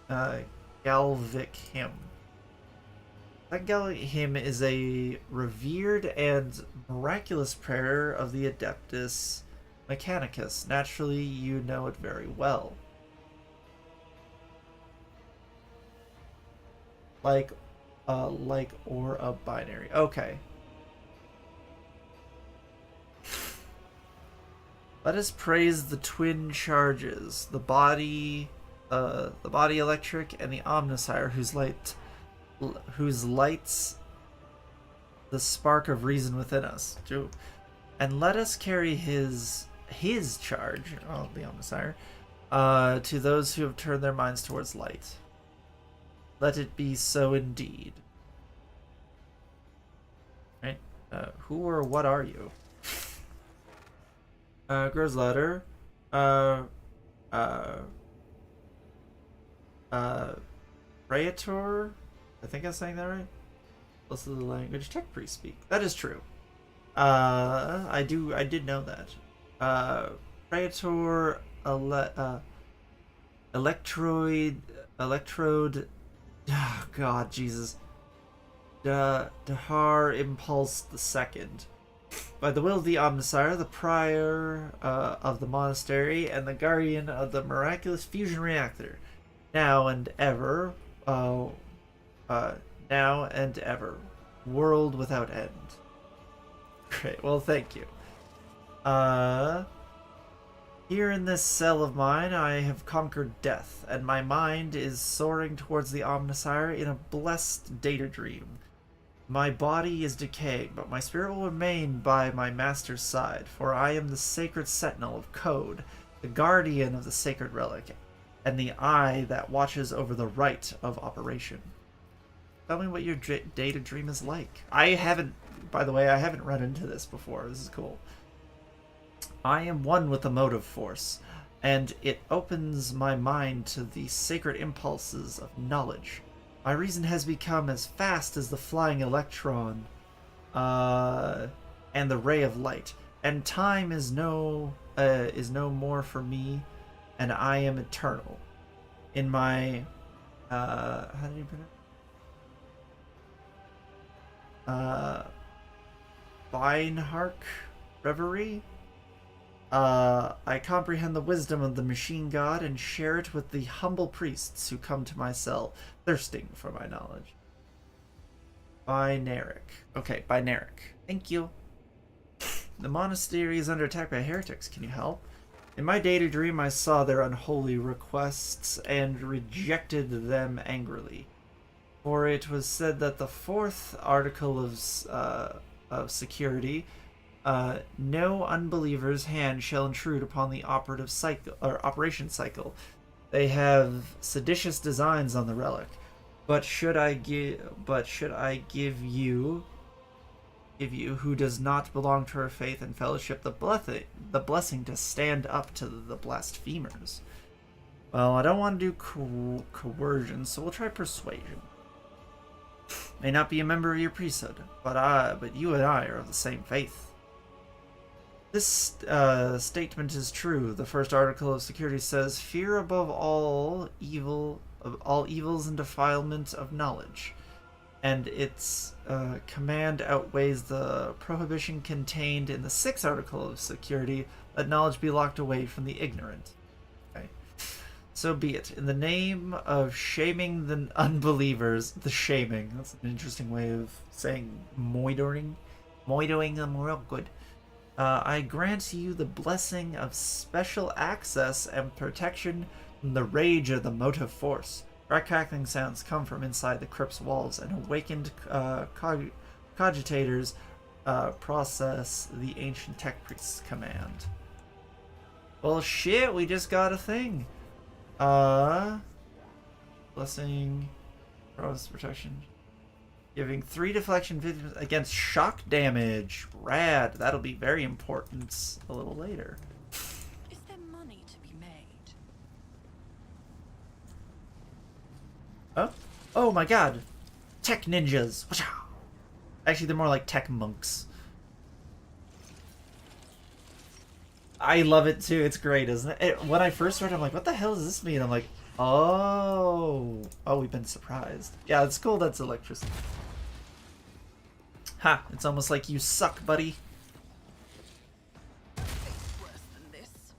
Galvic hymn. That Galvic hymn is a revered and miraculous prayer of the Adeptus Mechanicus. Naturally, you know it very well. Like or a binary. Okay. Let us praise the twin charges, the body electric and the Omnissiah, whose lights the spark of reason within us. And let us carry his charge, the Omnissiah, to those who have turned their minds towards light. Let it be so indeed. Right? Who or what are you? Girl's letter. Praetor? I think I'm saying that right? Listen to the language Tech Priest speak. That is true. I did know that. Praetor, electrode, oh God, Jesus. Dahar Impulse II. By the will of the Omnissiah, the prior of the monastery, and the guardian of the miraculous fusion reactor, now and ever, world without end. Great, well, thank you. Here in this cell of mine, I have conquered death, and my mind is soaring towards the Omnissiah in a blessed data dream. My body is decaying, but my spirit will remain by my master's side, for I am the sacred sentinel of code, the guardian of the sacred relic, and the eye that watches over the rite of operation. Tell me what your data dream is like. By the way, I haven't run into this before. This is cool. I am one with the motive force, and it opens my mind to the sacred impulses of knowledge. My reason has become as fast as the flying electron and the ray of light, and time is no more for me, and I am eternal. In my how do you pronounce Beinhark reverie? I comprehend the wisdom of the machine god and share it with the humble priests who come to my cell, thirsting for my knowledge. Binaric. Okay, binaric. Thank you. The monastery is under attack by heretics. Can you help? In my daydream, I saw their unholy requests and rejected them angrily. For it was said that the fourth article of security, no unbeliever's hand shall intrude upon the operative cycle or operation cycle. They have seditious designs on the relic. But should I give you who does not belong to our faith and fellowship the blessing to stand up to the blasphemers? Well, I don't want to do coercion, so we'll try persuasion. May not be a member of your priesthood, but you and I are of the same faith. This statement is true. The first article of security says, "Fear above all evils and defilement of knowledge," and its command outweighs the prohibition contained in the sixth article of security, "Let knowledge be locked away from the ignorant." Okay. So be it. In the name of shaming the unbelievers, the shaming, that's an interesting way of saying moidering them real good. I grant you the blessing of special access and protection from the rage of the motive force. Crackling sounds come from inside the crypt's walls, and awakened cogitators process the ancient tech priest's command. Well, shit, we just got a thing. Blessing, process protection. Giving 3 deflection 50 against shock damage. Rad. That'll be very important a little later. Is there money to be made? Oh? Oh my god. Tech ninjas. Actually, they're more like tech monks. I love it too. It's great, isn't it? When I first started, I'm like, what the hell does this mean? I'm like, oh. Oh, we've been surprised. Yeah, it's cool that's electricity. Ha, it's almost like you suck, buddy. It's worse than this.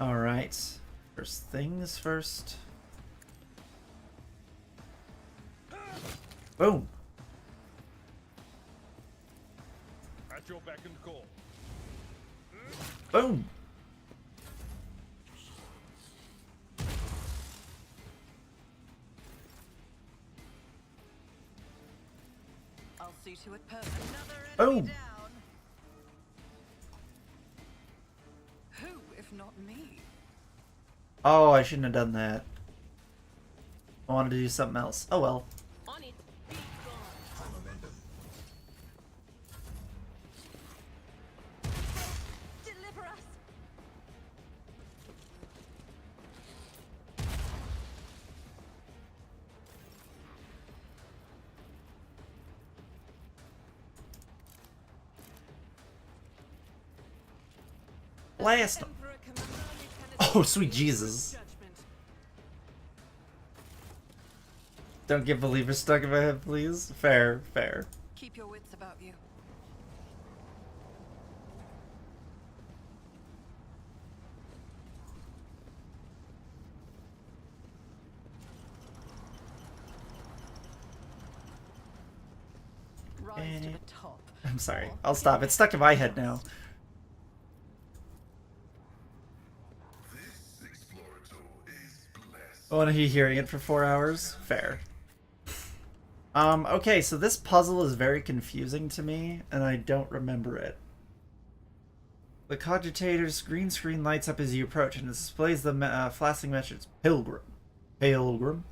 Alright. First things first. Boom. At your beck and call. Boom. I'll see to it perfect. Boom. Who, if not me? Oh, I shouldn't have done that. I wanted to do something else. Oh well. On it. Be gone. Deliver us! Blast him. Emperor Commander, you can Oh, sweet Jesus. judgment. Don't get believers stuck in my head, please. Fair, fair. Keep your wits about you. Rise to the top. I'm sorry. I'll stop. It's stuck in my head now. This explorator is blessed. I want to be hearing it for 4 hours. Fair. Okay, so this puzzle is very confusing to me, and I don't remember it. The cogitator's green screen lights up as you approach, and displays the flashing message, Pilgrim. Pilgrim.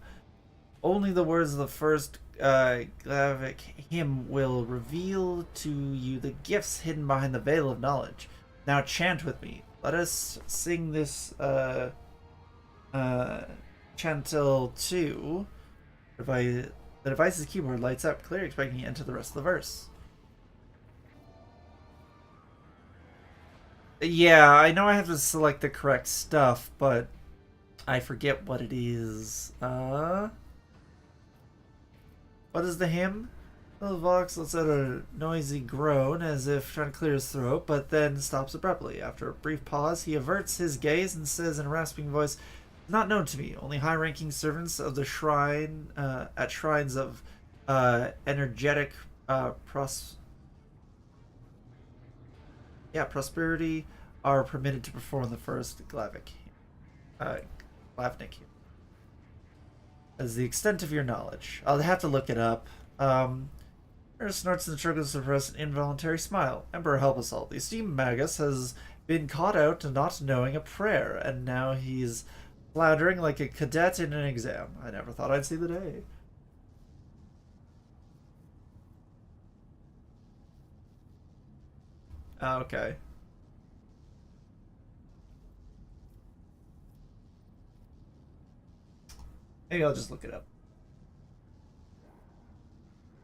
Only the words of the first Glavic hymn will reveal to you the gifts hidden behind the veil of knowledge. Now chant with me. Let us sing this chantil 2. The device's keyboard lights up, clearly expecting you to enter the rest of the verse. Yeah, I know I have to select the correct stuff, but I forget what it is. What is the hymn? The Vox lets out a noisy groan as if trying to clear his throat, but then stops abruptly. After a brief pause, he averts his gaze and says in a rasping voice, "Not known to me. Only high-ranking servants of the shrine at shrines of energetic Yeah, prosperity are permitted to perform the first Glavnik as the extent of your knowledge. I'll have to look it up. Earth snorts and struggles to suppress an involuntary smile. Emperor, help us all. The esteemed Magus has been caught out not knowing a prayer, and now he's floundering like a cadet in an exam. I never thought I'd see the day. Okay. Maybe I'll just look it up.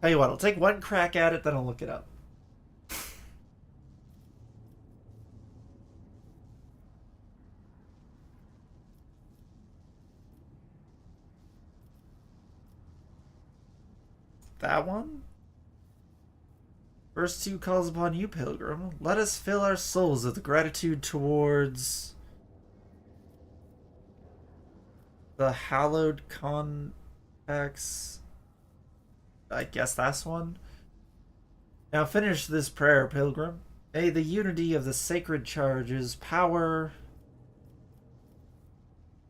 Tell you what, I'll take one crack at it, then I'll look it up. That one? Verse 2 calls upon you, Pilgrim. Let us fill our souls with gratitude towards the hallowed contacts. I guess that's one. Now finish this prayer, Pilgrim. May the unity of the sacred charges power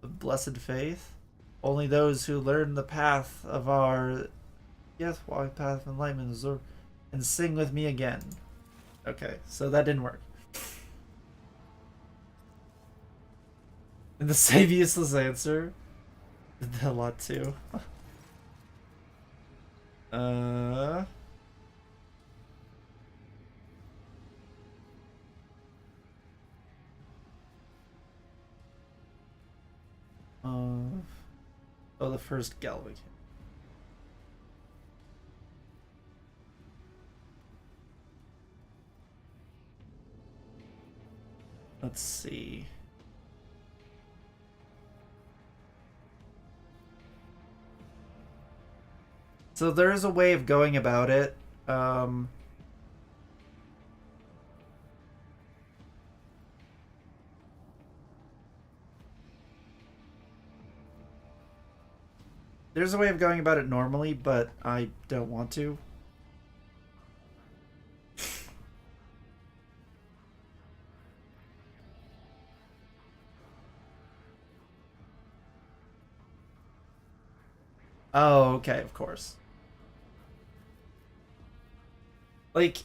the blessed faith. Only those who learn the path of our why path of enlightenment absorb and sing with me again. Okay, so that didn't work. And the same useless answer. Did that a lot too. Oh, the first Galvik. Let's see. So there is a way of going about it. There's a way of going about it normally, but I don't want to. Oh, okay, of course. Like,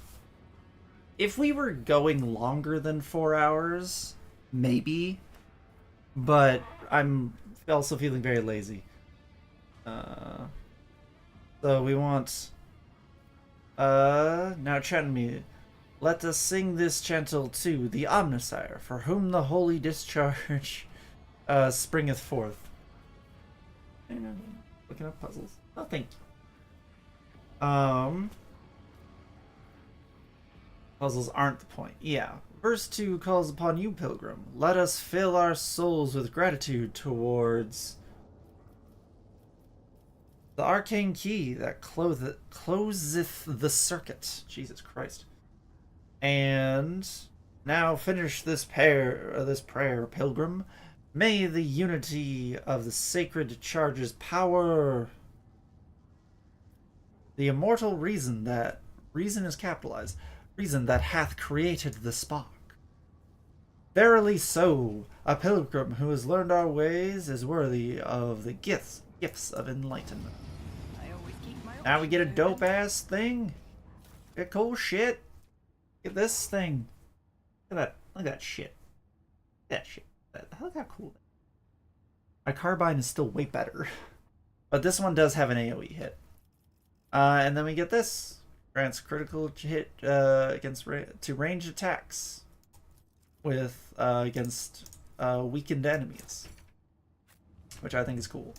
if we were going longer than 4 hours, maybe. But I'm also feeling very lazy. So we want... now chant me. Let us sing this chantle to the Omnisire, for whom the holy discharge springeth forth. Looking up puzzles. Oh, thank you. Puzzles aren't the point. Yeah. Verse 2 calls upon you, Pilgrim. Let us fill our souls with gratitude towards the arcane key that closeth the circuit. Jesus Christ. And now finish this prayer, Pilgrim. May the unity of the sacred charges power the immortal reason is capitalized, reason that hath created the spark. Verily so, a pilgrim who has learned our ways is worthy of the gifts of enlightenment. Now we get a dope ass thing. Get cool shit. Get this thing. Look at that shit. That shit. Look how cool. My carbine is still way better. But this one does have an AoE hit. And then we get this. Grants critical hit to ranged attacks with against weakened enemies. Which I think is cool.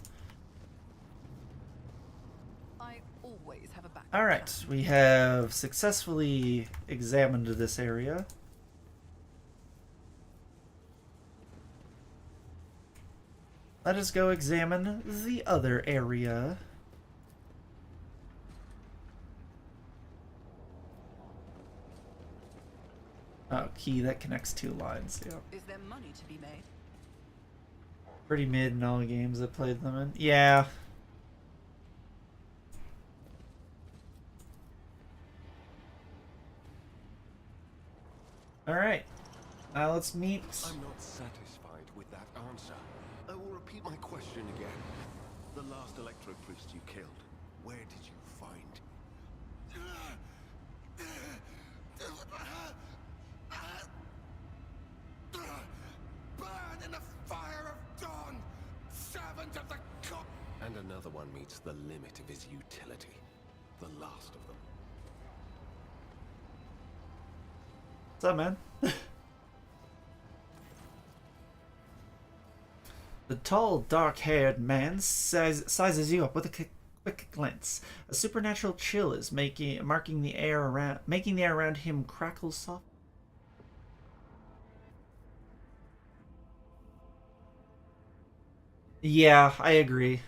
Alright, we have successfully examined this area. Let us go examine the other area. Oh, key that connects 2 lines. Yeah. Is there money to be made? Pretty mid in all the games I played them in. Yeah. Alright. Let's meet. I'm not satisfied with that answer. I will repeat my question again. The last electro priest you killed, where did you find? Burn in the fire of dawn, servant of the god. And another one meets the limit of his utility. The last of them. What's up, man? The tall, dark-haired man sizes you up with a quick glance. A supernatural chill is making the air around him crackle soft. Yeah, I agree.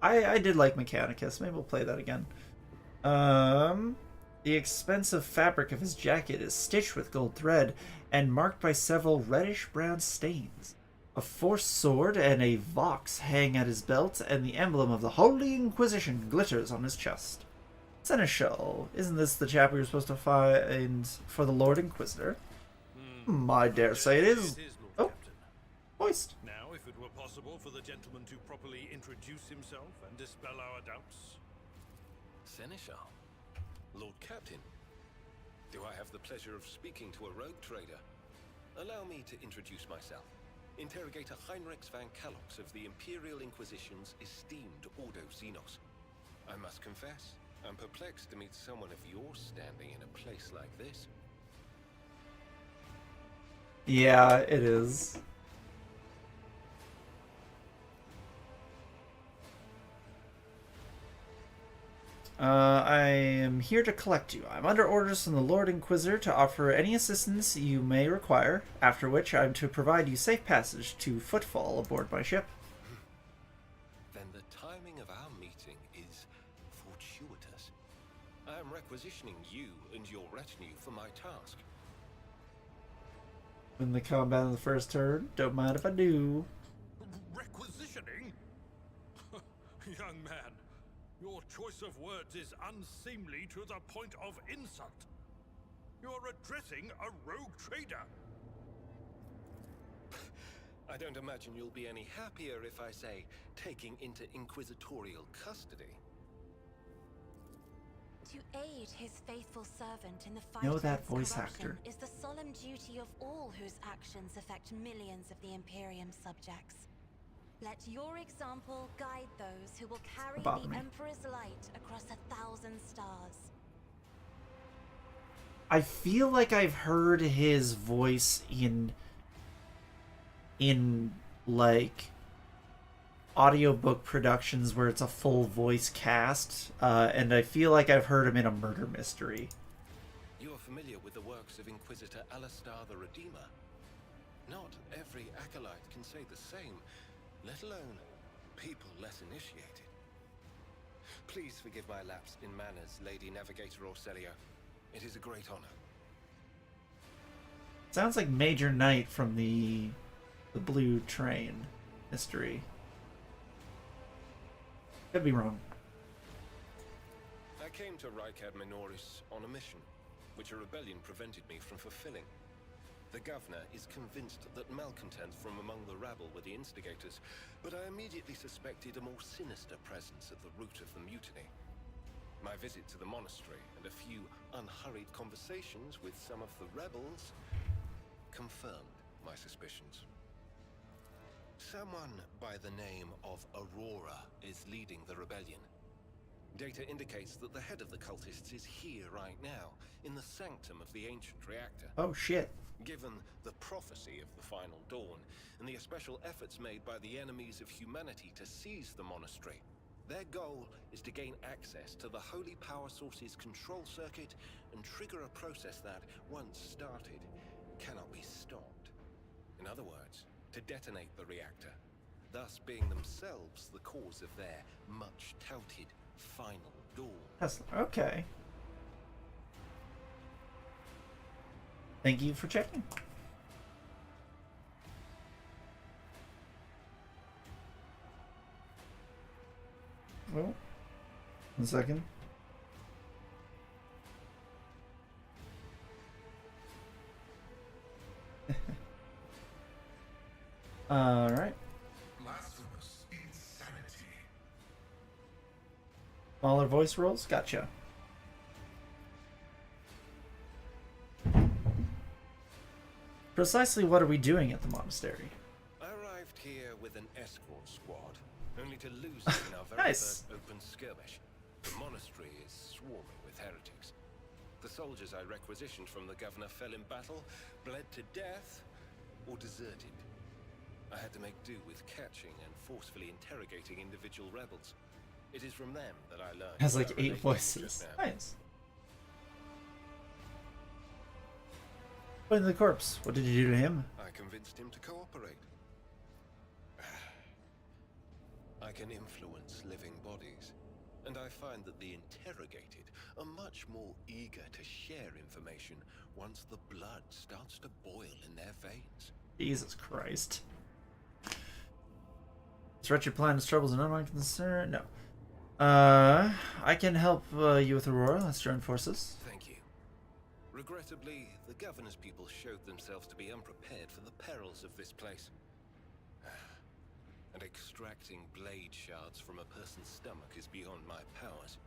I did like Mechanicus. Maybe we'll play that again. The expensive fabric of his jacket is stitched with gold thread and marked by several reddish-brown stains. A forced sword and a vox hang at his belt, and the emblem of the Holy Inquisition glitters on his chest. Seneschal, isn't this the chap we were supposed to find for the Lord Inquisitor? I dare say it is. Oh, hoist. Now, if it were possible for the gentleman to properly introduce himself and dispel our doubts. Seneschal? Lord Captain? Do I have the pleasure of speaking to a rogue trader? Allow me to introduce myself. Interrogator Heinrich van Kalox of the Imperial Inquisition's esteemed Ordo Xenos. I must confess, I'm perplexed to meet someone of your standing in a place like this. Yeah, it is. I am here to collect you. I'm under orders from the Lord Inquisitor to offer any assistance you may require, after which I'm to provide you safe passage to Footfall aboard my ship. Then the timing of our meeting is fortuitous. I am requisitioning you and your retinue for my task. In the combat in the first turn, don't mind if I do. Requisitioning? Young man, your choice of words is unseemly to the point of insult. You're addressing a rogue trader. I don't imagine you'll be any happier if I say taking into inquisitorial custody. To aid his faithful servant in the fight Know that against voice corruption actor. is the solemn duty of all whose actions affect millions of the Imperium's subjects. Let your example guide those who will carry About the me. Emperor's light across 1,000 stars. I feel like I've heard his voice in like audiobook productions where it's a full voice cast, and I feel like I've heard him in a murder mystery. You are familiar with the works of Inquisitor Alistar the Redeemer. Not every acolyte can say the same, let alone people less initiated. Please forgive my lapse in manners, Lady Navigator Orselio. It is a great honor. Sounds like Major Knight from the Blue Train mystery. Could be wrong. I came to Rykad Minoris on a mission, which a rebellion prevented me from fulfilling. The governor is convinced that malcontents from among the rabble were the instigators, but I immediately suspected a more sinister presence at the root of the mutiny. My visit to the monastery and a few unhurried conversations with some of the rebels confirmed my suspicions. Someone by the name of Aurora is leading the rebellion. Data indicates that the head of the cultists is here right now, in the sanctum of the ancient reactor. Oh shit. Given the prophecy of the final dawn, and the special efforts made by the enemies of humanity to seize the monastery, their goal is to gain access to the holy power source's control circuit and trigger a process that, once started, cannot be stopped. In other words, to detonate the reactor, thus being themselves the cause of their much-touted final dawn. That's okay. Thank you for checking. Well, 1 second. Alright. Blasphemous insanity. Smaller voice rolls? Gotcha. Precisely what are we doing at the monastery? I arrived here with an escort squad, only to lose it in our very Nice. first open skirmish. The monastery is swarming with heretics. The soldiers I requisitioned from the governor fell in battle, bled to death, or deserted. I had to make do with catching and forcefully interrogating individual rebels. It is from them that I learned. Has what like I 8 related voices. just now. Nice. Find the corpse. What did you do to him? I convinced him to cooperate. I can influence living bodies, and I find that the interrogated are much more eager to share information once the blood starts to boil in their veins. Jesus Christ. This wretched plan is troubles and unlike concern. No. I can help you with Aurora. Let's join forces. Thank you. Regrettably, the governor's people showed themselves to be unprepared for the perils of this place. And extracting blade shards from a person's stomach is beyond my powers.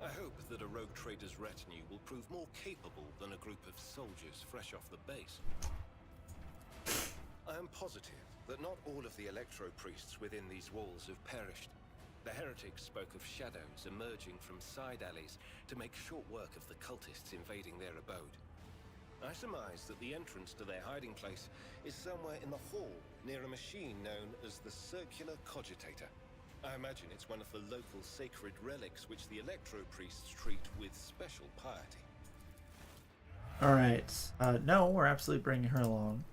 I hope that a rogue trader's retinue will prove more capable than a group of soldiers fresh off the base. I am positive that not all of the electro-priests within these walls have perished. The heretics spoke of shadows emerging from side alleys to make short work of the cultists invading their abode. I surmise that the entrance to their hiding place is somewhere in the hall, near a machine known as the Circular Cogitator. I imagine it's one of the local sacred relics which the electro-priests treat with special piety. Alright. No, we're absolutely bringing her along.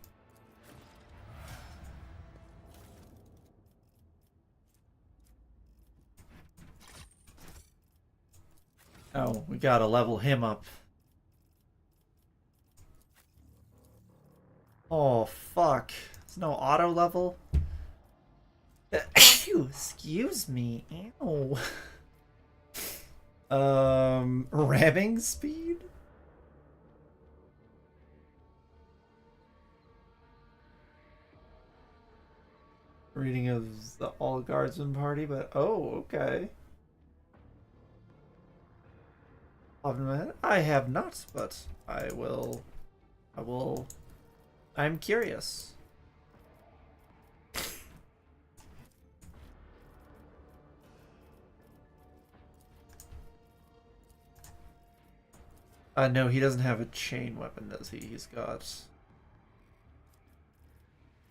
Oh, we gotta level him up. Oh, fuck. There's no auto level? Excuse me. Ew. Ramming speed? Reading of the all guardsman party, but oh, okay. I have not, but I will. I'm curious. No, he doesn't have a chain weapon, does he? He's got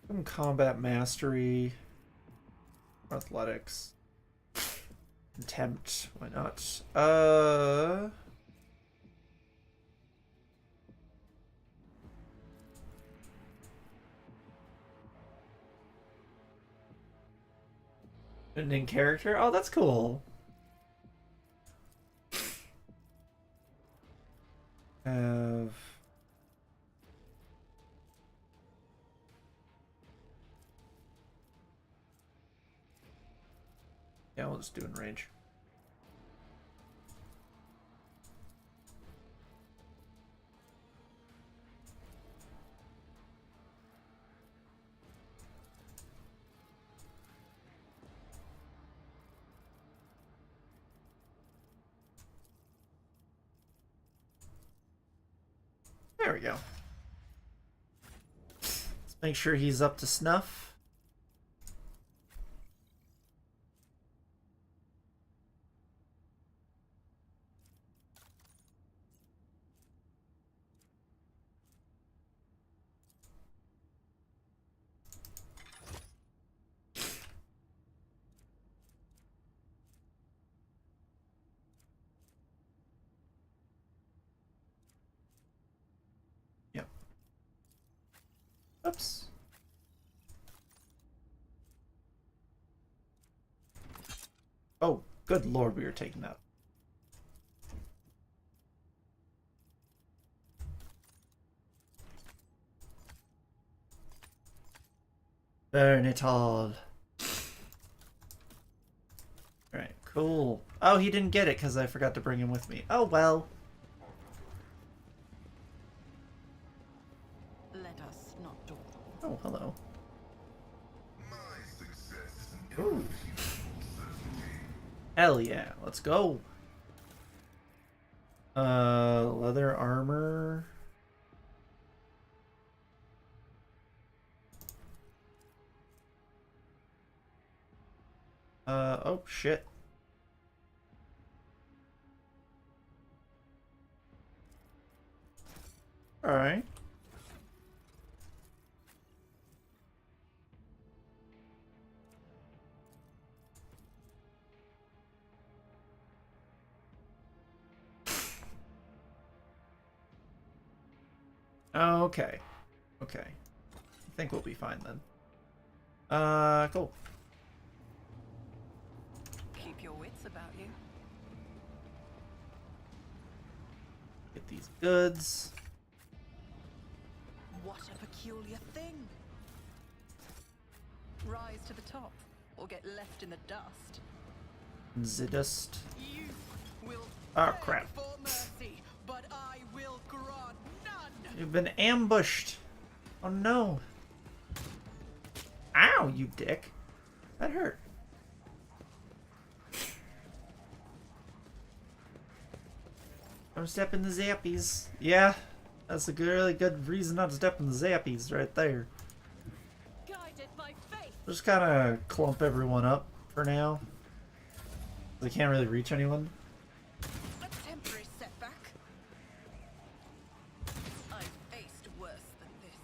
some combat mastery, athletics, contempt. Why not? In character? Oh, that's cool. Have yeah, we'll just do in range. There we go. Let's make sure he's up to snuff. Oops. Oh, good lord, we were taking that. Burn it all. Alright, cool. Oh, he didn't get it because I forgot to bring him with me. Oh, well. Let us not dawdle. Oh, hello. Ooh. Hell yeah, let's go. Leather armor. Oh shit. All right. Okay. Okay. I think we'll be fine then. Cool. Keep your wits about you. Get these goods. What a peculiar thing. Rise to the top, or get left in the dust. The dust. You will Oh, beg crap. for mercy, but I will grant none. You've been ambushed. Oh no. Ow, you dick. That hurt. I'm stepping the zappies. Yeah, that's a good, really good reason not to step in the zappies right there. Guided by faith. Just kind of clump everyone up for now. They can't really reach anyone. A temporary setback. I've faced worse than this.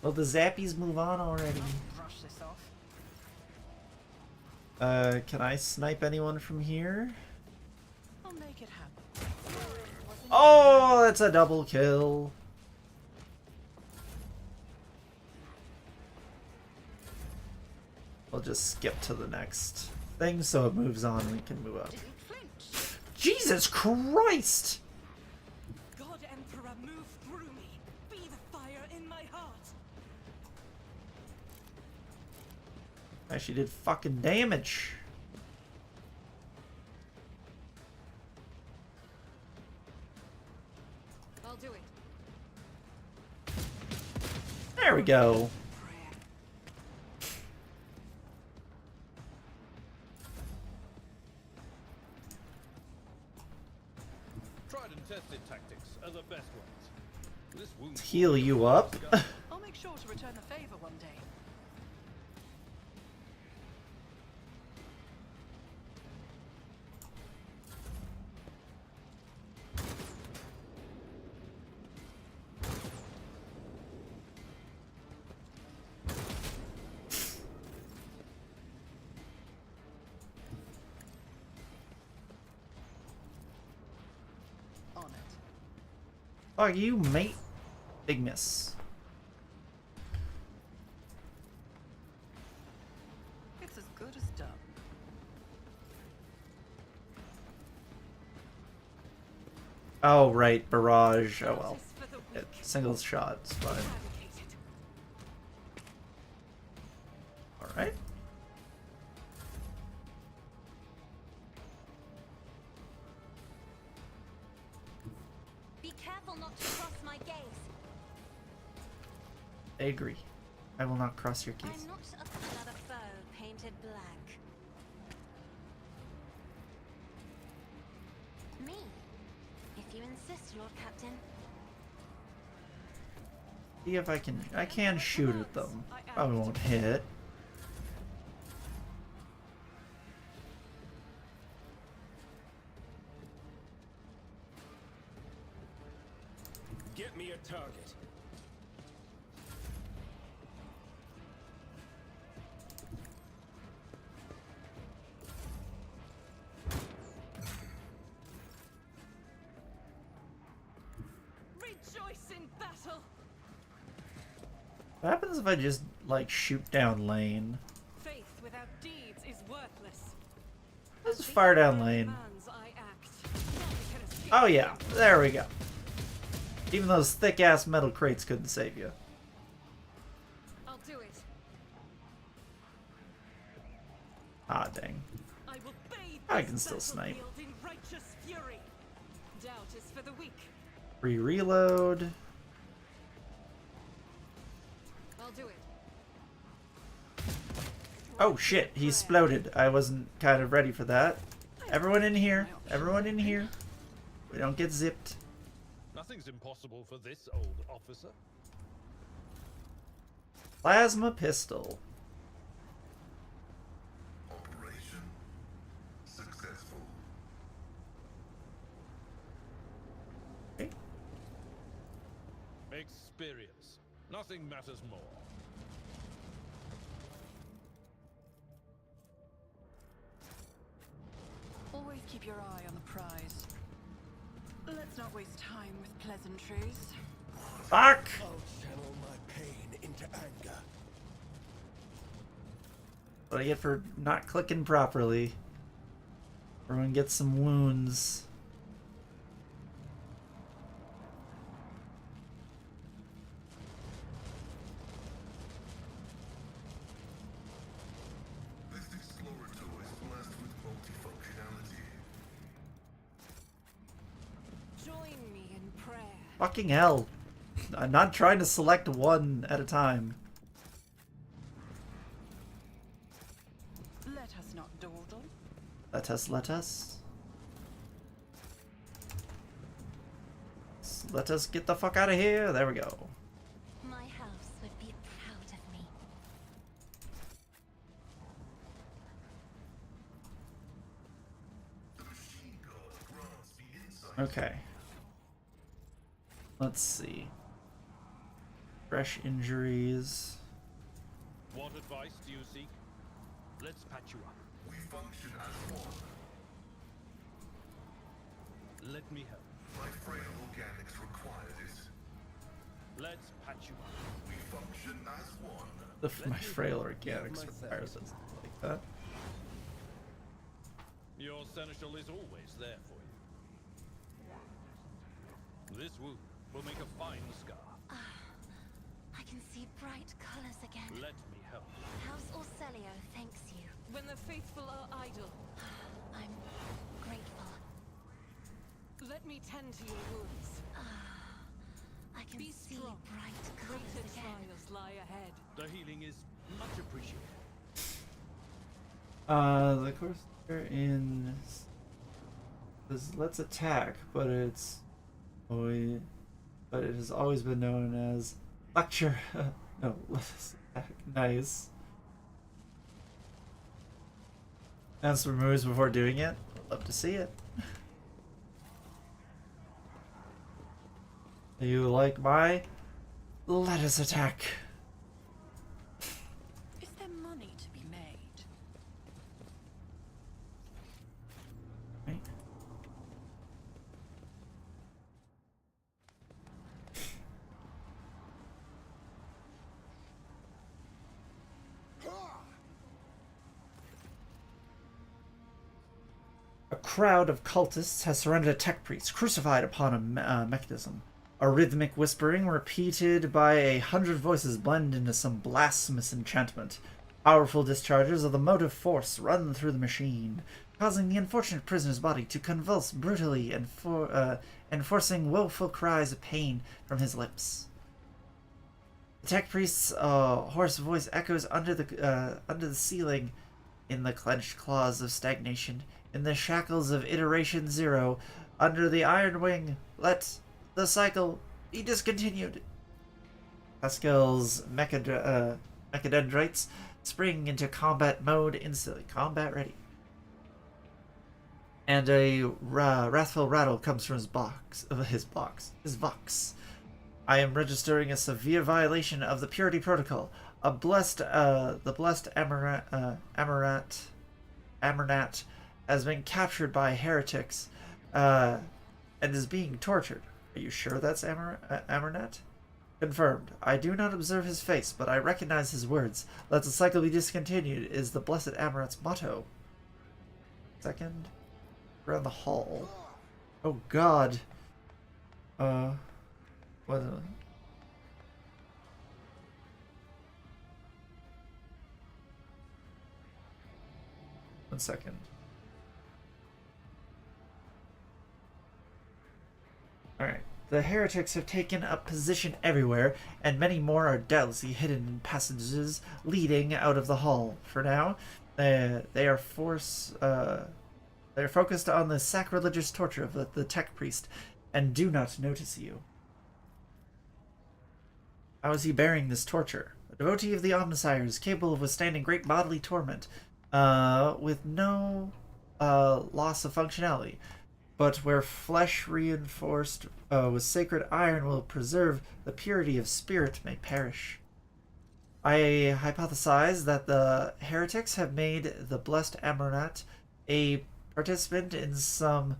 Well, the zappies move on already. Brush this off. Can I snipe anyone from here? I'll make it happen. Oh, that's a double kill. We'll just skip to the next thing so it moves on and we can move up. Didn't flinch. Jesus Christ! God Emperor, move through me. Be the fire in my heart. Actually did fucking damage. I'll do it. There we go. Tried and tested tactics are the best ones. This wound Heal you up. I'll make sure to return the favor one day. On it. Fuck you, mate. Big miss. It's as good as done. Oh, right. Barrage. Oh, well. Justice for the It, weak. single shot. It's fine. Eradicated. Alright. Be careful not to cross my gaze. I agree. I will not cross your keys. I'm not another foe painted black. Me, if you insist, Lord Captain. See if I can shoot at them. Probably won't hit. Get me a target. Rejoice in battle. What happens if I just, like, shoot down lane? Faith without deeds is worthless. Let's fire down lane. Demands I act. None can escape. Oh yeah, there we go. Even those thick-ass metal crates couldn't save you. I'll do it. Ah, dang. I will bathe I this can still snipe. battlefield in righteous fury. Doubt is for the weak. Reload. Oh shit, he exploded. I wasn't kind of ready for that. Everyone in here. Everyone in here. We don't get zipped. Nothing's impossible for this old officer. Plasma pistol. Operation successful. Okay. Experience. Nothing matters more. Always keep your eye on the prize. Let's not waste time with pleasantries. Fuck! I'll channel my pain into anger. What I get for not clicking properly. Everyone gets some wounds. This Explorator is blessed with multifunctionality. Join me in prayer. Fucking hell. I'm not trying to select one at a time. Let us not dawdle. Let us. Let us get the fuck out of here. There we go. My house would be proud of me. The machine god grants the insight. Okay. Let's see. Fresh injuries. What advice do you seek? Let's patch you up. We function as one. Let me help. My frail organics required it. Let's patch you up. We function as one. My frail organics requires it. Like that. Your seneschal is always there for you. This wound will make a fine scar. I can see bright colors again. Let me help. House Orselio thanks you. When the faithful are idle, I'm grateful. let me tend to your wounds. I can Be see strong. bright Greater colors again. trials lie ahead. The healing is much appreciated. The course they're in says let's attack, but it has always been known as lecture. No, let's attack. Nice. And some moves before doing it. Love to see it. You like my let us attack. Is there money to be made? Right. A crowd of cultists has surrounded a tech priest, crucified upon a mechanism. A rhythmic whispering repeated by 100 voices blend into some blasphemous enchantment. Powerful discharges of the motive force run through the machine, causing the unfortunate prisoner's body to convulse brutally and forcing woeful cries of pain from his lips. The tech priest's hoarse voice echoes under the ceiling. In the clenched claws of stagnation, in the shackles of iteration zero, under the iron wing, let the cycle be discontinued. Pascal's mechadendrites spring into combat mode instantly. Combat ready. And a wrathful rattle comes from his vox. I am registering a severe violation of the purity protocol. The blessed Amernat has been captured by heretics and is being tortured. Are you sure that's Amernat? Confirmed. I do not observe his face, but I recognize his words. Let the cycle be discontinued is the blessed Amaranth's motto. Second. Around the hall. Oh god. What is it? One second. Alright. The heretics have taken up position everywhere, and many more are doubtlessly hidden in passages leading out of the hall. For now, they are focused on the sacrilegious torture of the tech priest, and do not notice you. How is he bearing this torture? A devotee of the Omnisire is capable of withstanding great bodily torment, with no loss of functionality. But where flesh reinforced with sacred iron will preserve, the purity of spirit may perish. I hypothesize that the heretics have made the blessed Amaranth a participant in some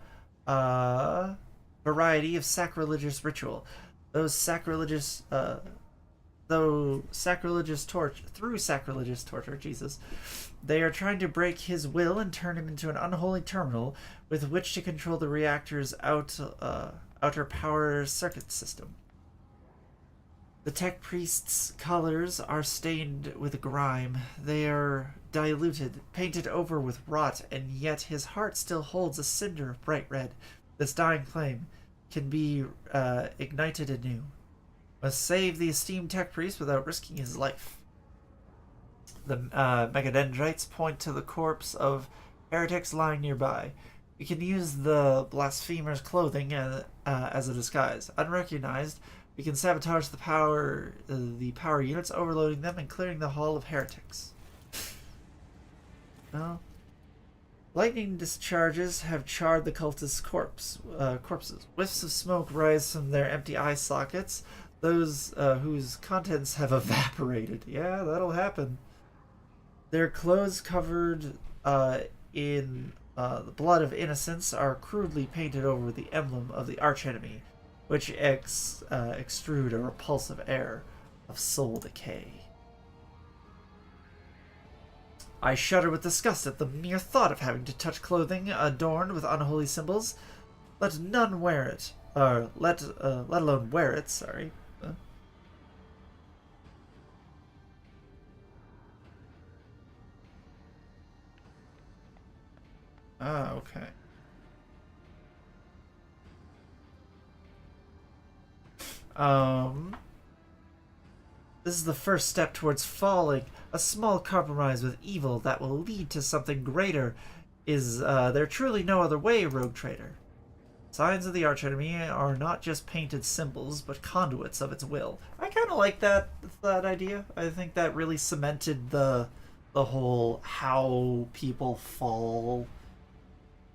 variety of sacrilegious ritual. Through sacrilegious torture, Jesus, they are trying to break his will and turn him into an unholy terminal with which to control the reactor's outer power circuit system. The tech priest's colors are stained with grime. They are diluted, painted over with rot, and yet his heart still holds a cinder of bright red. This dying flame can be ignited anew. Must save the esteemed tech priest without risking his life. The megadendrites point to the corpse of heretics lying nearby. We can use the blasphemer's clothing as a disguise. Unrecognized, we can sabotage the power units, overloading them and clearing the hall of heretics. No. Lightning discharges have charred the cultists' corpses. Whiffs of smoke rise from their empty eye sockets. Those whose contents have evaporated. Yeah, that'll happen. Their clothes covered in the blood of innocents are crudely painted over with the emblem of the archenemy, which extrude a repulsive air of soul decay. I shudder with disgust at the mere thought of having to touch clothing adorned with unholy symbols. Let none wear it, or let alone wear it. Sorry. Okay. This is the first step towards falling. A small compromise with evil that will lead to something greater. Is there truly no other way, rogue trader? Signs of the archenemy are not just painted symbols, but conduits of its will. I kind of like that idea. I think that really cemented the whole how people fall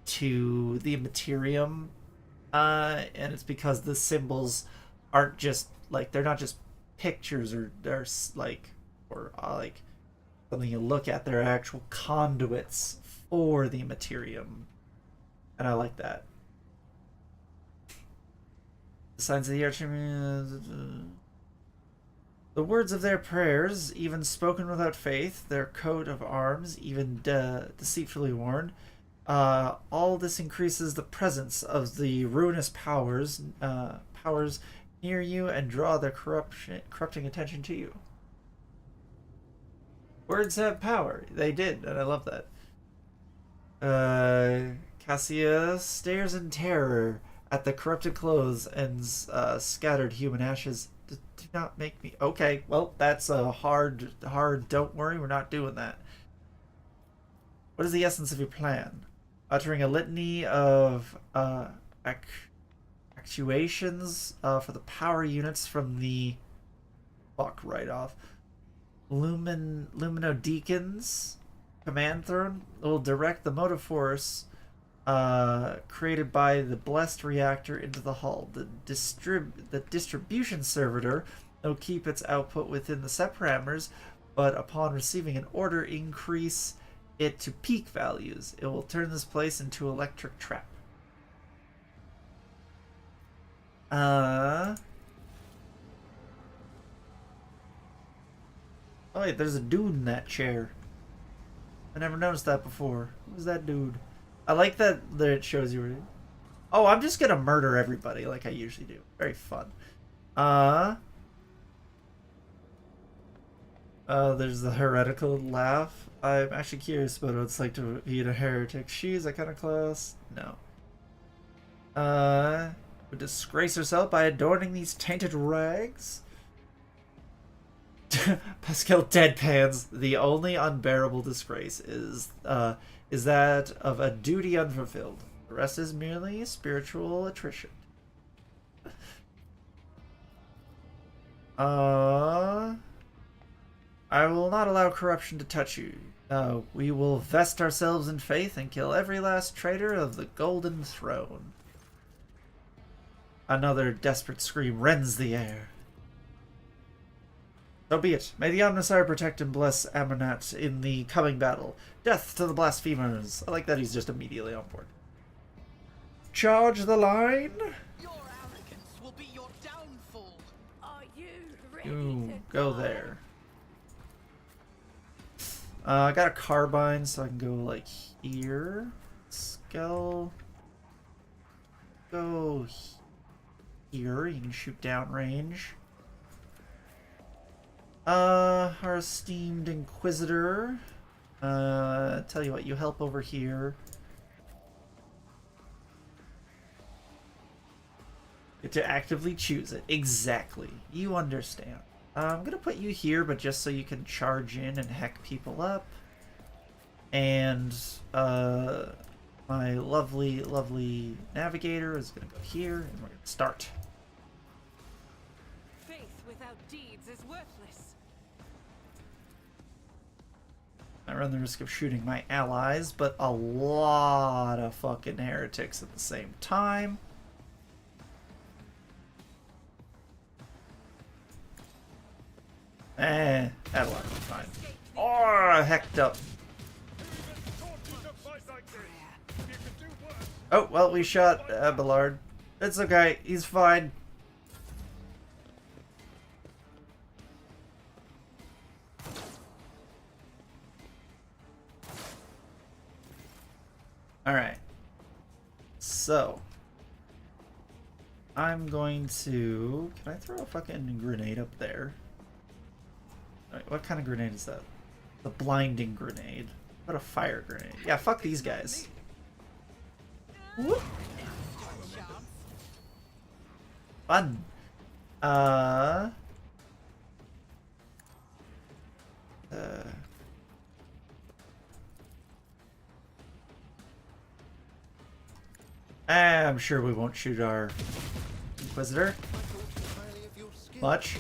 to the Immaterium, and it's because the symbols aren't just like, they're not just pictures or they're like something you look at. They're actual conduits for the Immaterium, and I like that. The signs of the archenemy. The words of their prayers, even spoken without faith, their coat of arms, even deceitfully worn, all this increases the presence of the ruinous powers near you and draw their corrupting attention to you. Words have power. They did, and I love that. Cassia stares in terror at the corrupted clothes and scattered human ashes. Do not make me... Okay, well, that's a hard... Don't worry, we're not doing that. What is the essence of your plan? Uttering a litany of actuations for the power units from the... Fuck right off. Luminodeacons command throne will direct the motive force created by the blessed reactor into the hull. The distribution servitor will keep its output within the set parameters, but upon receiving an order, increase it to peak values. It will turn this place into electric trap. Oh wait, there's a dude in that chair. I never noticed that before. Who's that dude? I like that it shows you. Oh, I'm just gonna murder everybody like I usually do. Very fun. There's the heretical laugh. I'm actually curious about what it's like to be a heretic. She's that kind of class? No. would disgrace herself by adorning these tainted rags? Pascal deadpans. The only unbearable disgrace is that of a duty unfulfilled. The rest is merely spiritual attrition. I will not allow corruption to touch you. No, we will vest ourselves in faith and kill every last traitor of the Golden Throne. Another desperate scream rends the air. So be it. May the Omnissiah protect and bless Amarnat in the coming battle. Death to the blasphemers. I like that he's just immediately on board. Charge the line. Your arrogance will be your downfall. Are you ready Ooh, to go die? there. I got a carbine, so I can go like here. Go here. You can shoot downrange. Our esteemed Inquisitor. Tell you what, you help over here. Get to actively choose it. Exactly. You understand. I'm gonna put you here, but just so you can charge in and heck people up. And my lovely, lovely navigator is gonna go here, and we're gonna start. Faith without deeds is worthless. I run the risk of shooting my allies, but a lot of fucking heretics at the same time. That'll be fine. Oh, hecked up. Oh, well, we shot Abelard. It's okay. He's fine. Alright. So. I'm going to... Can I throw a fucking grenade up there? Alright, what kind of grenade is that? The blinding grenade. What a fire grenade. Yeah, fuck these guys. Whoop. Fun. I'm sure we won't shoot our Inquisitor much.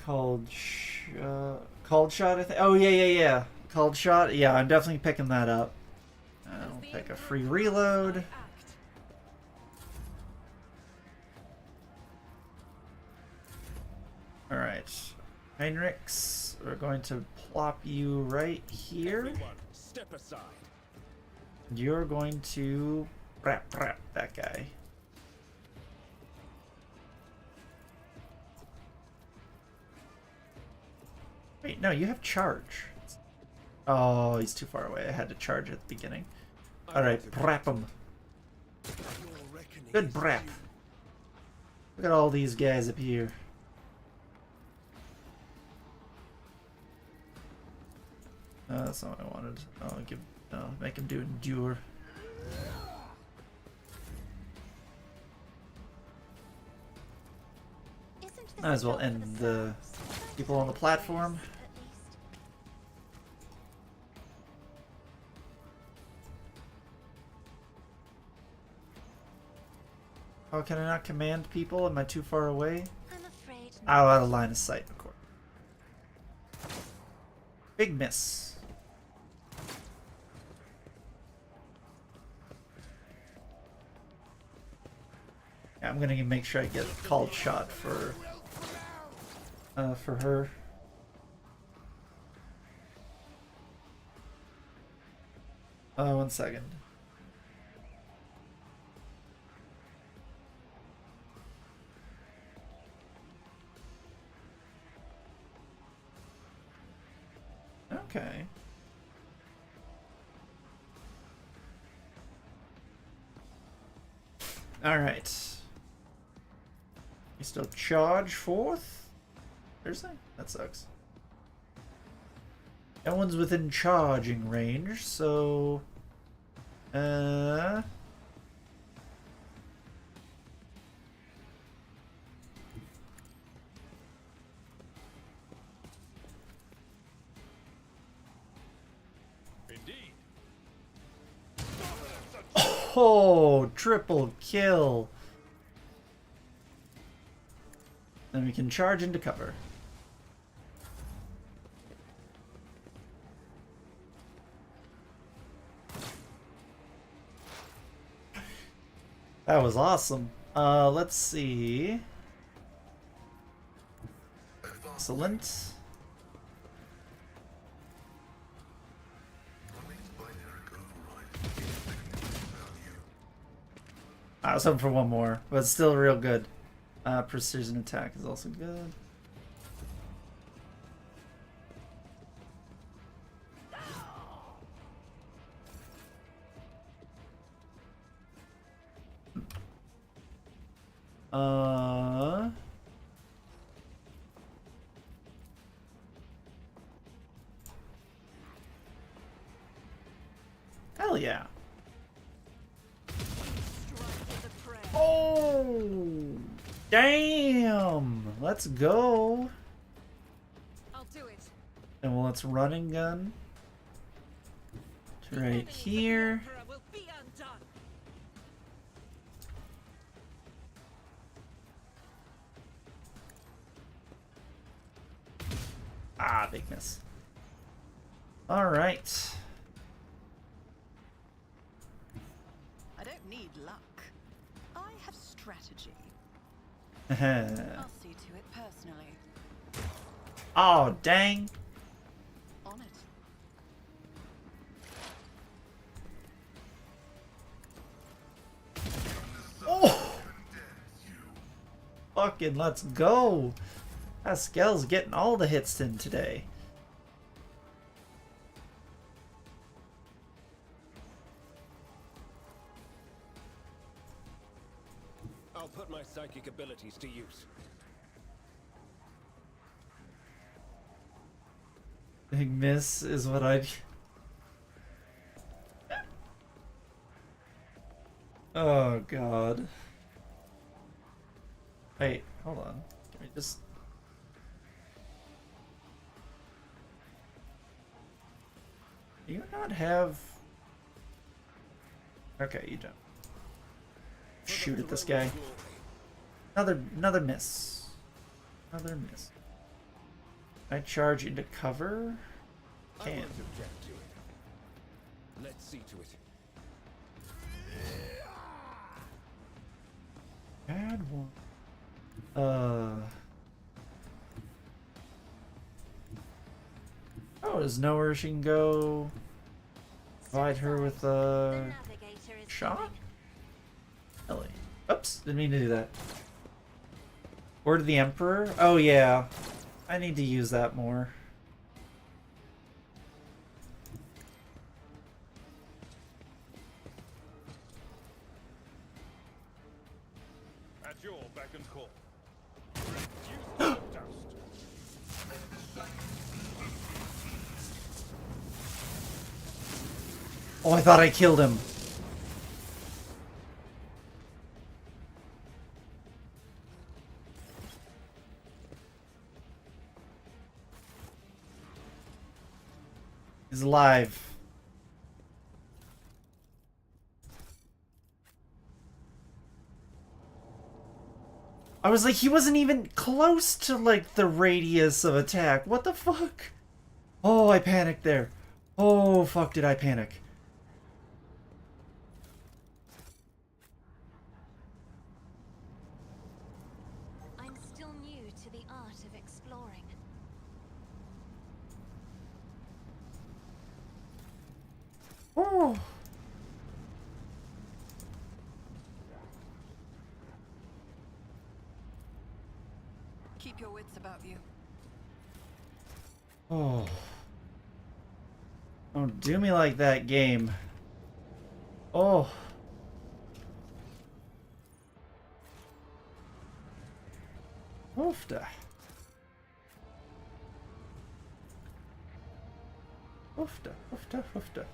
Called shot, I think. Oh yeah. Called shot. Yeah, I'm definitely picking that up. I'll take a free reload. All right, Heinrichs, we're going to plop you right here. Everyone, step aside. You're going to prep that guy. Wait, no, you have charge. Oh, he's too far away. I had to charge at the beginning. Alright, prep him. Good prep. Look at all these guys up here. That's not what I wanted. Make him do endure. Might as well end the people on the platform. Oh, can I not command people? Am I too far away? I'm afraid Oh, out of line of sight, of course. Big miss. Yeah, I'm gonna make sure I get called shot for her. One second. Okay. All right. You still charge forth? Thursday? That sucks. No one's within charging range, so Uh... Indeed. Oh, triple kill. Then we can charge into cover. That was awesome. Let's see. Excellent. I was hoping for one more, but it's still real good. Precision attack is also good. Hell yeah. Oh, damn. Let's go. I'll do it. And well, let's run and gun. To right here. Will be undone. Ah, big miss. All right. I don't need luck. I have strategy. Oh, I'll see to it personally. dang. On it. Oh! Fucking let's go. Pascal's getting all the hits in today. I'll put my psychic abilities to use. Big miss is what I'd... Oh, God. Wait, hold on. Can we just... Do you not have... Okay, you don't. Shoot at this guy. Another miss. Another miss. Can I charge into cover? I Can. won't object to it. Let's see to it. Bad one. Oh, there's nowhere she can go. Provide her with a shot? Really? Oops, didn't mean to do that. Word of the Emperor? Oh yeah. I need to use that more. At your beck and call. Use the dust. Oh, I thought I killed him. He's alive. I was like, he wasn't even close to, like, the radius of attack. What the fuck? Oh, I panicked there. Oh, fuck, did I panic? I'm still new to the art of exploring. Oh. Keep your wits about you. Oh. Don't do me like that, game. Oh. Oofda. Oofda, oofda, oofda.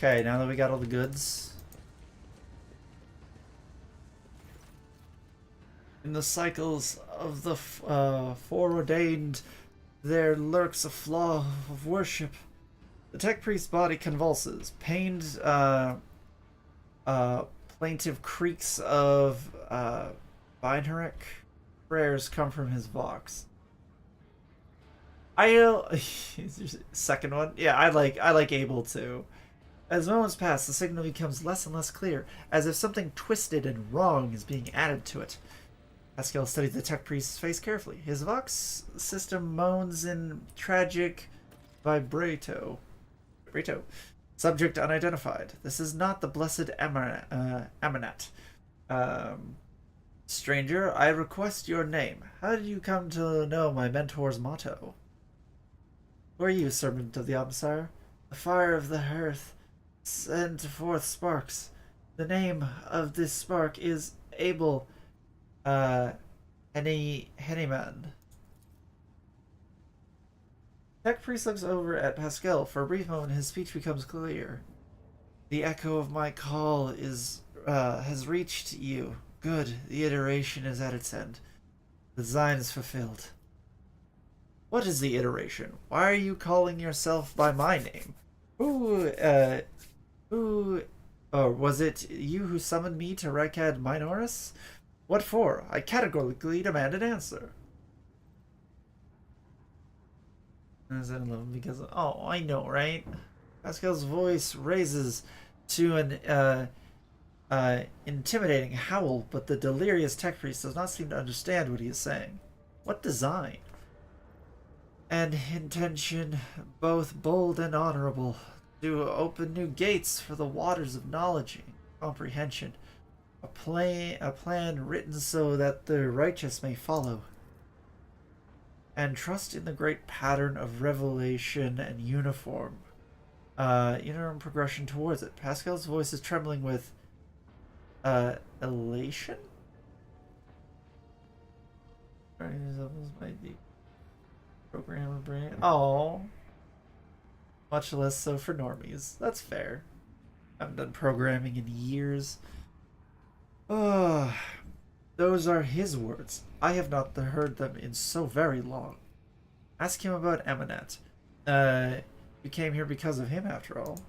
Okay, now that we got all the goods. In the cycles of the foreordained, there lurks a flaw of worship. The tech priest's body convulses. Pained, plaintive creaks of binaric prayers come from his vox. Second one? Yeah, I like Abel too. As moments pass, the signal becomes less and less clear, as if something twisted and wrong is being added to it. Pascal studied the tech priest's face carefully. His vox system moans in tragic vibrato. Subject unidentified. This is not the blessed Amanat. Stranger, I request your name. How did you come to know my mentor's motto? Who are you, servant of the Omsire? The fire of the hearth send forth sparks. The name of this spark is Abel Henneman. Tech Priest looks over at Pascal. For a brief moment, his speech becomes clear. The echo of my call has reached you. Good. The iteration is at its end. The design is fulfilled. What is the iteration? Why are you calling yourself by my name? Or was it you who summoned me to Rykad Minoris? What for? I categorically demand an answer. Because oh, I know, right? Pascal's voice raises to an intimidating howl, but the delirious tech priest does not seem to understand what he is saying. What design? An intention both bold and honorable, to open new gates for the waters of knowledge and comprehension. A plan written so that the righteous may follow and trust in the great pattern of revelation and uniform progression towards it. Pascal's voice is trembling with elation. Programmer brain. Oh, much less so for normies. That's fair. I haven't done programming in years. Those are his words. I have not heard them in so very long. Ask him about Amanat. You came here because of him, after all.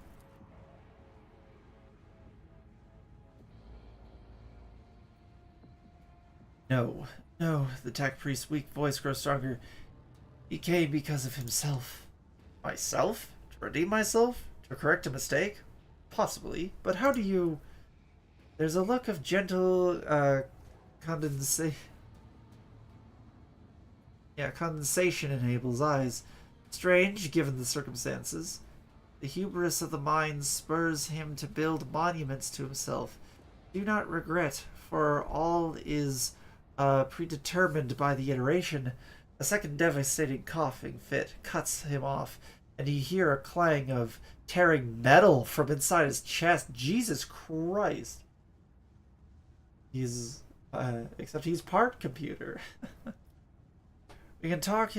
No, the tech priest's weak voice grows stronger. He came because of himself. Myself? To redeem myself? To correct a mistake? Possibly, but how do you... There's a look of gentle condensation in Abel's eyes. Strange, given the circumstances. The hubris of the mind spurs him to build monuments to himself. Do not regret, for all is predetermined by the iteration. A second devastating coughing fit cuts him off, and you hear a clang of tearing metal from inside his chest. Jesus Christ. Except he's part computer. We can talk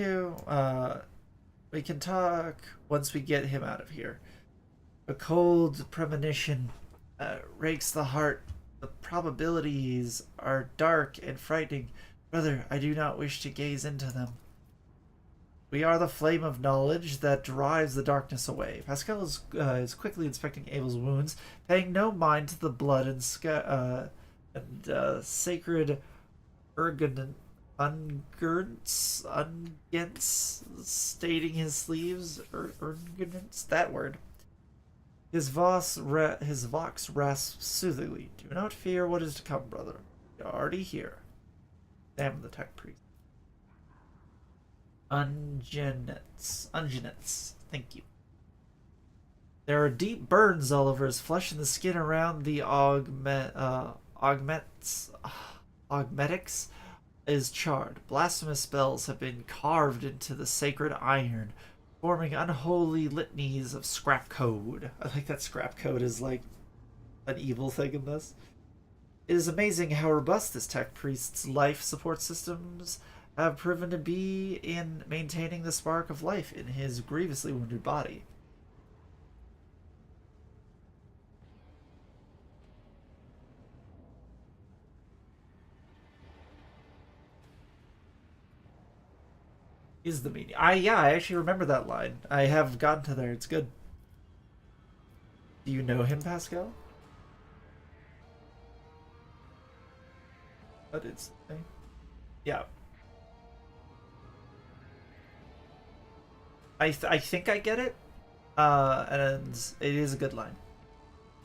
once we get him out of here. A cold premonition rakes the heart. The probabilities are dark and frightening. Brother, I do not wish to gaze into them. We are the flame of knowledge that drives the darkness away. Pascal is quickly inspecting Abel's wounds, paying no mind to the blood and sacred ungents stating his sleeves. Ungents, that word. His vox rasps soothingly. Do not fear what is to come, brother. You're already here. Damn the tech priest. Ungenets. Thank you. There are deep burns all over his flesh, and the skin around the augmetics is charred. Blasphemous spells have been carved into the sacred iron, forming unholy litanies of scrap code. I like that scrap code is like an evil thing in this. It is amazing how robust this tech priest's life support systems have proven to be in maintaining the spark of life in his grievously wounded body. Is the meaning. Yeah, I actually remember that line. I have gotten to there. It's good. Do you know him, Pascal? But it's yeah. I think I get it. And it is a good line.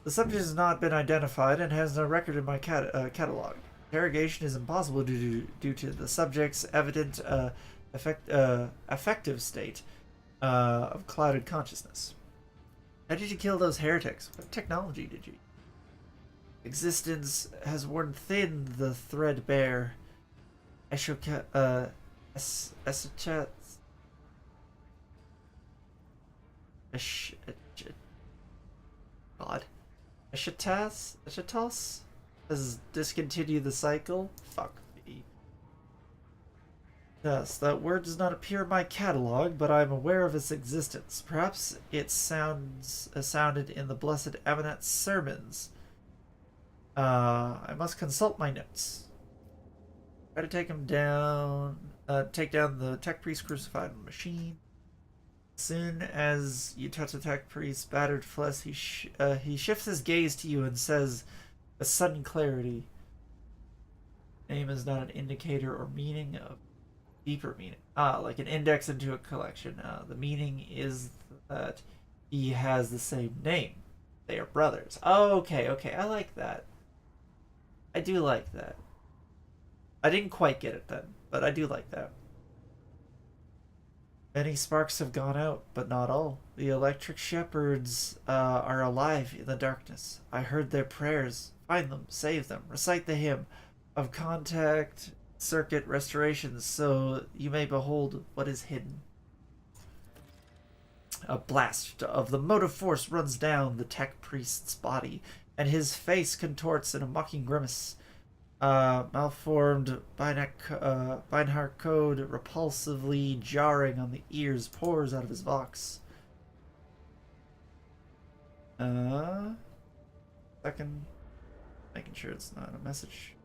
The subject has not been identified and has no record in my catalog. Interrogation is impossible due to the subject's evident affective state of clouded consciousness. How did you kill those heretics? What technology did you use? Existence has worn thin the threadbare God. Eschatos has discontinued the cycle. Fuck me. Yes, that word does not appear in my catalog, but I am aware of its existence. Perhaps it sounded in the Blessed Eminent's sermons. I must consult my notes. Try to take him down. Take down the tech priest crucified on the machine. Soon as you touch the tech priest's battered flesh, he shifts his gaze to you and says, with sudden clarity, "Name is not an indicator or meaning of deeper meaning. Like an index into a collection. The meaning is that he has the same name. They are brothers." Okay, I like that. I do like that. I didn't quite get it then, but I do like that. Many sparks have gone out, but not all. The electric shepherds are alive in the darkness. I heard their prayers. Find them, save them, recite the hymn of contact circuit restoration so you may behold what is hidden. A blast of the motive force runs down the tech priest's body, and his face contorts in a mocking grimace. Malformed Beinhard code repulsively jarring on the ears pours out of his vox. Second, making sure it's not a message.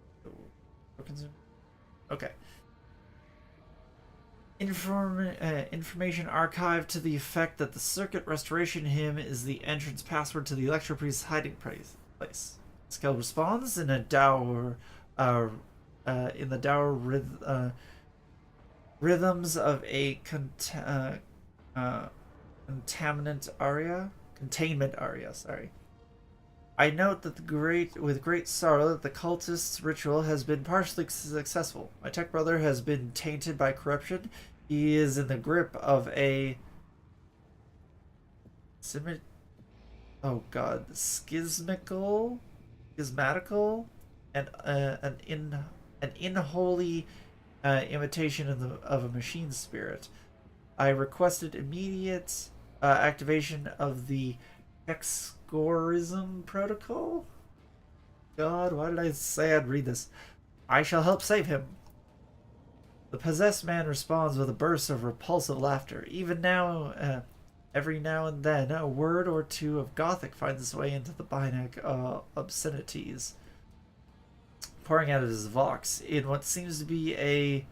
Okay. Information archived to the effect that the circuit restoration hymn is the entrance password to the Electro Priest's hiding place. Skell responds in a dour rhythms of a containment aria. Sorry. I note that with great sorrow that the cultist's ritual has been partially successful. My tech brother has been tainted by corruption. He is in the grip of a schismatical, and an unholy imitation of a machine spirit. I requested immediate activation of the Exgorism protocol. God, why did I say I'd read this? I shall help save him. The possessed man responds with a burst of repulsive laughter. Even now, every now and then, a word or two of Gothic finds its way into the Binac obscenities, pouring out of his vox in what seems to be a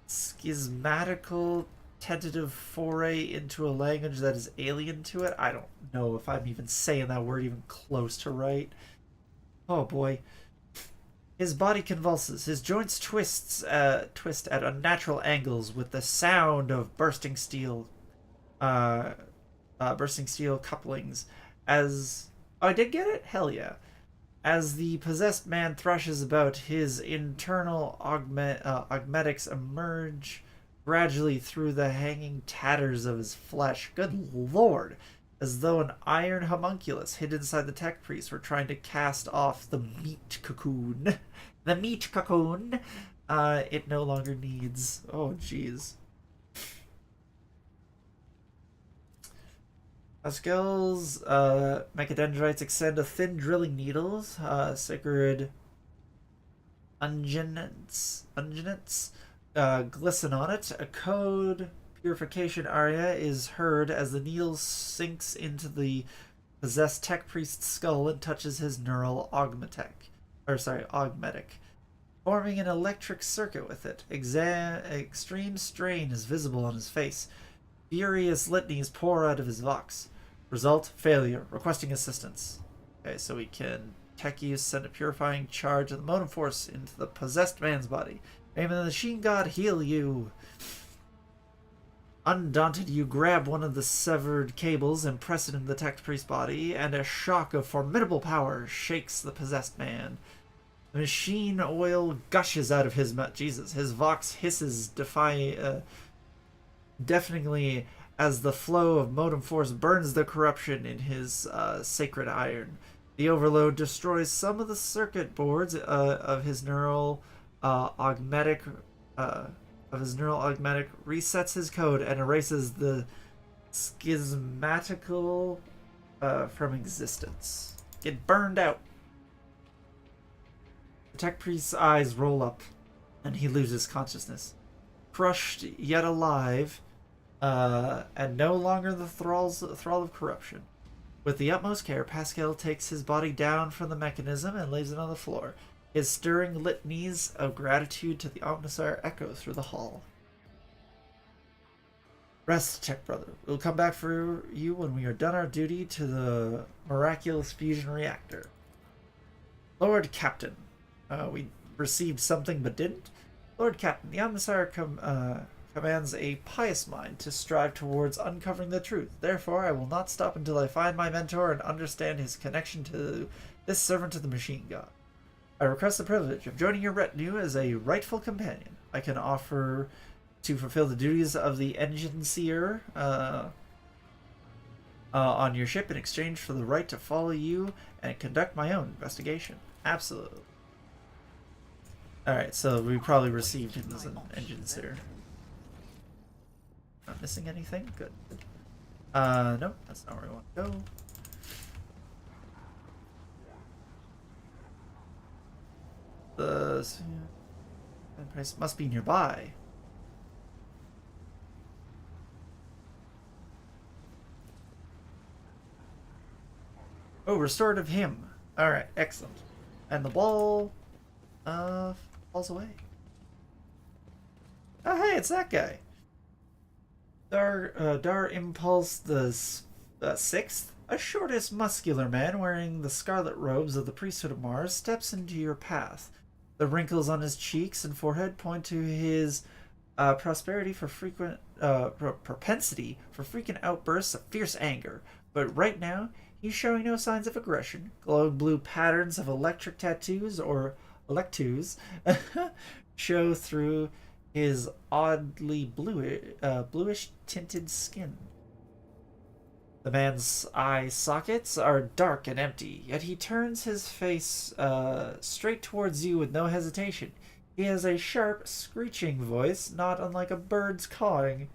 schismatical tentative foray into a language that is alien to it. I don't know if I'm even saying that word even close to right. Oh boy. His body convulses. His joints twist at unnatural angles with the sound of bursting steel couplings. As I did get it? Hell yeah. As the possessed man thrashes about, his internal augmetics emerge gradually through the hanging tatters of his flesh. Good lord! As though an iron homunculus hid inside the tech priest were trying to cast off the meat cocoon. The meat cocoon it no longer needs. Oh, jeez. Pascal's mechadendrites extend a thin drilling needles, sacred unguents glisten on it. A code purification aria is heard as the needle sinks into the possessed tech priest's skull and touches his neural augmetic. forming an electric circuit with it. Extreme strain is visible on his face. Furious litanies pour out of his vox. Result, failure. Requesting assistance. Okay, so we can tech use, send a purifying charge of the motive force into the possessed man's body. May the machine god heal you. Undaunted, you grab one of the severed cables and press it into the tech priest's body, and a shock of formidable power shakes the possessed man. The machine oil gushes out of his mouth. Jesus, his vox hisses deafeningly as the flow of modem force burns the corruption in his sacred iron. The overload destroys some of the circuit boards of his neural augmetic resets his code and erases the schismatical from existence. Get burned out. The tech priest's eyes roll up, and he loses consciousness. Crushed yet alive, and no longer the thrall of corruption. With the utmost care, Pascal takes his body down from the mechanism and lays it on the floor. His stirring litanies of gratitude to the Omnissiah echo through the hall. Rest, tech brother. We'll come back for you when we are done our duty to the miraculous fusion reactor. Lord Captain. We received something but didn't. Lord Captain, the Omnissiah commands a pious mind to strive towards uncovering the truth. Therefore, I will not stop until I find my mentor and understand his connection to this servant of the machine god. I request the privilege of joining your retinue as a rightful companion. I can offer to fulfill the duties of the engine seer on your ship in exchange for the right to follow you and conduct my own investigation. Absolutely. Alright, so we probably received him as an engine seer. Not missing anything? Good. No, that's not where we want to go. The place must be nearby. Oh, restorative hymn. Alright, excellent. And the ball falls away. Oh hey, it's that guy. Dar Impulse the Sixth, a shortest muscular man wearing the scarlet robes of the priesthood of Mars, steps into your path. The wrinkles on his cheeks and forehead point to his propensity for frequent outbursts of fierce anger. But right now, he's showing no signs of aggression. Glowing blue patterns of electric tattoos or electus show through his oddly bluish tinted skin. The man's eye sockets are dark and empty, yet he turns his face straight towards you with no hesitation. He has a sharp, screeching voice, not unlike a bird's cawing.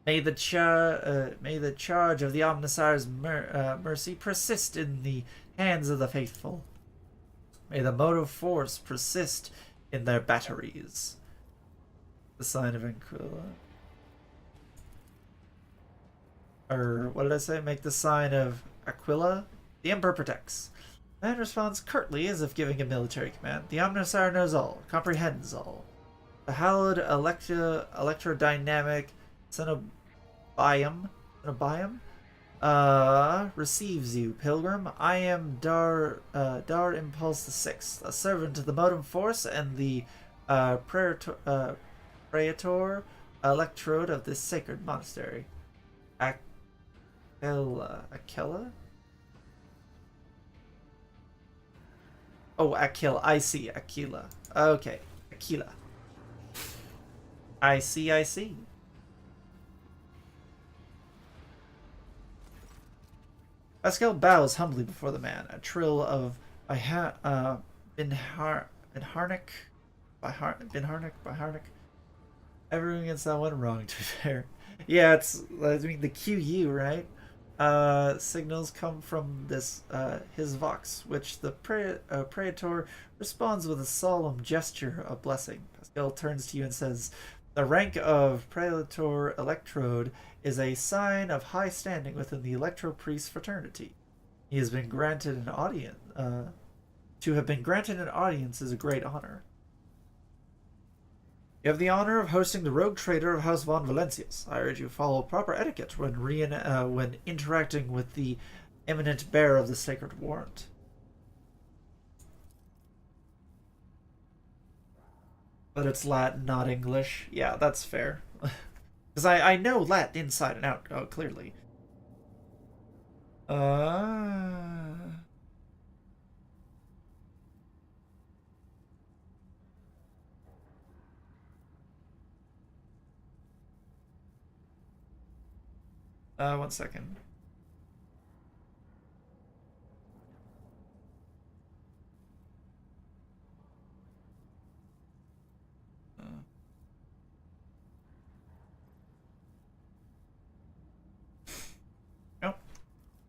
May the charge of the Omnissiah's mercy persist in the hands of the faithful. May the motive force persist in their batteries. The sign of Aquila. Or what did I say? Make the sign of Aquila. The Emperor protects. The man responds curtly as if giving a military command. The Omnissiah knows all, comprehends all. The hallowed electrodynamic Cenobium receives you, pilgrim. I am Dar Impulse the Sixth, a servant of the motive force and the praetor electrode of this sacred monastery. Aquila? Oh, Aquila. I see. Aquila. Okay. Aquila. I see. Pascal bows humbly before the man. A trill of Binharnic. Everyone gets that one wrong, to be fair. Yeah, it's, I mean, the QU, right? Signals come from this, his vox, which the praetor responds with a solemn gesture of blessing. Pascal turns to you and says, the rank of praetor electrode is a sign of high standing within the electro-priest fraternity. He has been granted an audience. To have been granted an audience is a great honor. You have the honor of hosting the rogue trader of House von Valencias. I urge you to follow proper etiquette when interacting with the eminent bearer of the sacred warrant. But it's Latin, not English. Yeah, that's fair. Because I know Latin inside and out, clearly. One second. Nope.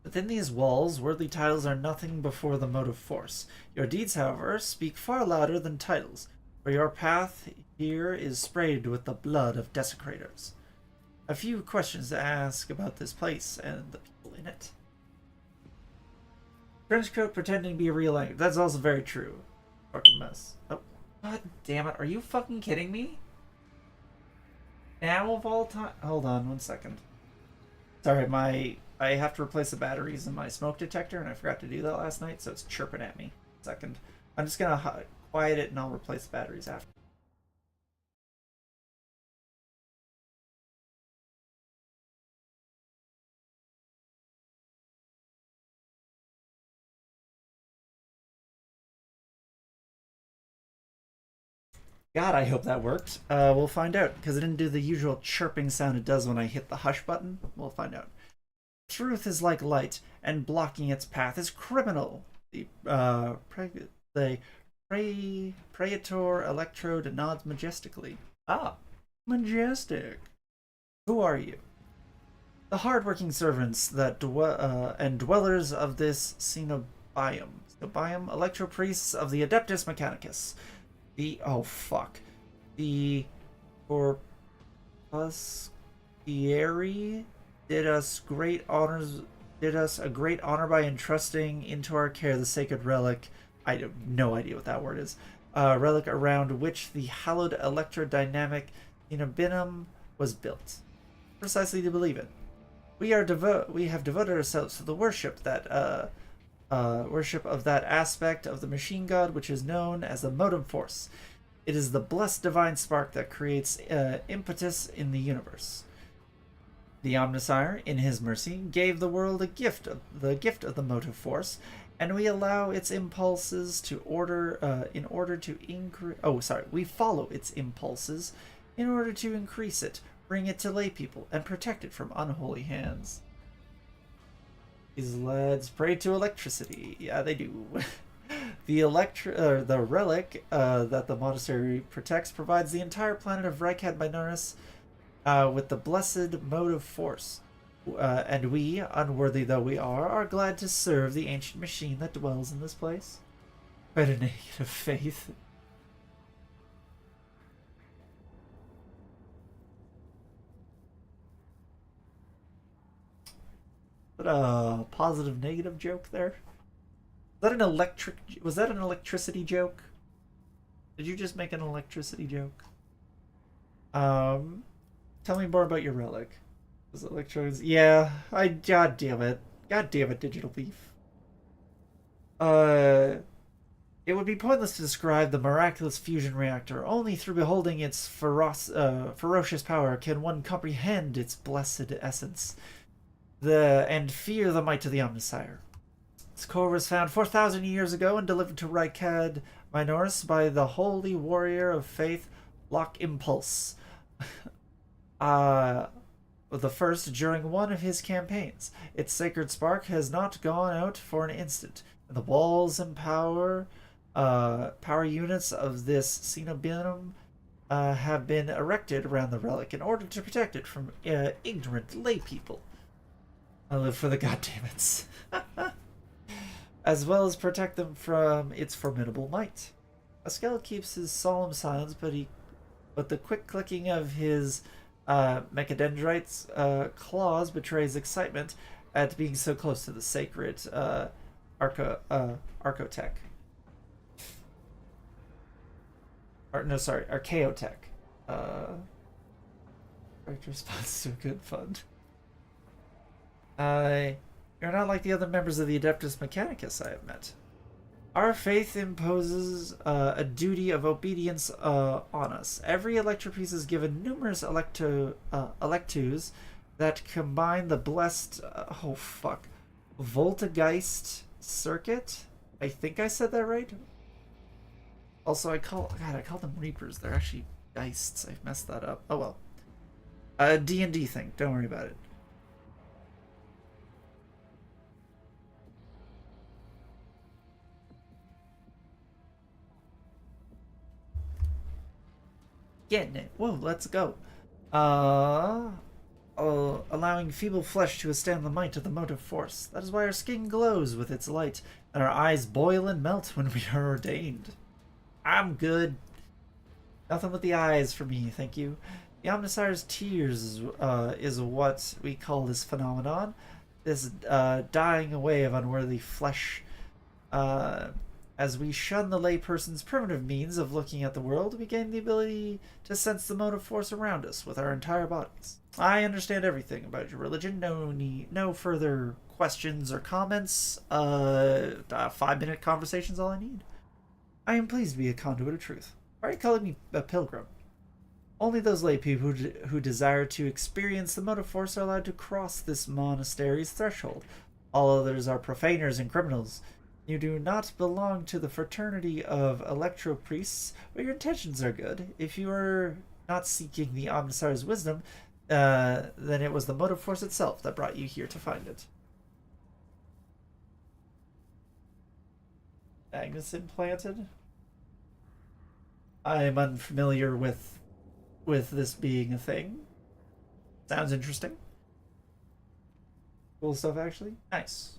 Within these walls, worldly titles are nothing before the motive force. Your deeds, however, speak far louder than titles, for your path here is sprayed with the blood of desecrators. A few questions to ask about this place and the people in it. Trenchcoat pretending to be a real language. That's also very true. Fucking mess. Oh, god damn it. Are you fucking kidding me? Now of all time? Hold on 1 second. Sorry, I have to replace the batteries in my smoke detector, and I forgot to do that last night, so it's chirping at me. 1 second. I'm just gonna quiet it, and I'll replace the batteries after. God, I hope that worked. We'll find out, because it didn't do the usual chirping sound it does when I hit the hush button. We'll find out. Truth is like light, and blocking its path is criminal. The Praetor Electrode nods majestically. Ah, majestic. Who are you? The hard-working servants that and dwellers of this Cenobium. Electro-priests of the Adeptus Mechanicus. Oh fuck. The Corpuscieri did us a great honor by entrusting into our care the sacred relic. I have no idea what that word is. Relic around which the hallowed electrodynamic Cenobinum was built. Precisely to believe it. We have devoted ourselves to the worship of that aspect of the machine god which is known as the motive force. It is the blessed divine spark that creates impetus in the universe. The Omnissiah, in his mercy, gave the world the gift of the motive force, and we allow its impulses to we follow its impulses in order to increase it, bring it to lay people, and protect it from unholy hands. These lads pray to electricity. Yeah, they do. The relic that the monastery protects provides the entire planet of Rykad Minoris with the blessed motive force. And we, unworthy though we are glad to serve the ancient machine that dwells in this place. Quite a negative faith. Is that a positive negative joke there? Was that an electricity joke? Did you just make an electricity joke? Tell me more about your relic. Was it electrodes? Yeah, god damn it. God damn it, Digital Thief. It would be pointless to describe the miraculous fusion reactor. Only through beholding its ferocious power can one comprehend its blessed essence. And fear the might of the Omnissiah. Its core was found 4,000 years ago and delivered to Rykad Minoris by the holy warrior of faith, Lock Impulse. The first during one of his campaigns. Its sacred spark has not gone out for an instant, and the walls and power units of this Cenobinum have been erected around the relic in order to protect it from ignorant lay people. I live for the goddammits. As well as protect them from its formidable might. Pascal keeps his solemn silence, but the quick clicking of his mechadendrites claws betrays excitement at being so close to the sacred Archaeotech. Character response to good fun. You're not like the other members of the Adeptus Mechanicus I have met. Our faith imposes a duty of obedience on us. Every electropiece is given numerous electus that combine the blessed Voltageist circuit. I think I said that right. Also, I call them Reapers. They're actually Geists. I've messed that up. Oh well. A D&D thing. Don't worry about it. Getting it. Whoa, let's go. Allowing feeble flesh to withstand the might of the motive force. That is why our skin glows with its light, and our eyes boil and melt when we are ordained. I'm good. Nothing with the eyes for me, thank you. The Omnissire's tears is what we call this phenomenon. This dying away of unworthy flesh. As we shun the layperson's primitive means of looking at the world, we gain the ability to sense the motive force around us with our entire bodies. I understand everything about your religion. No further questions or comments. 5-minute conversation's all I need. I am pleased to be a conduit of truth. Why are you calling me a pilgrim? Only those lay people who desire to experience the motive force are allowed to cross this monastery's threshold. All others are profaners and criminals. You do not belong to the fraternity of electro-priests, but your intentions are good. If you are not seeking the Omnissire's wisdom, then it was the motive force itself that brought you here to find it. Agnes implanted? I am unfamiliar with this being a thing. Sounds interesting. Cool stuff, actually. Nice.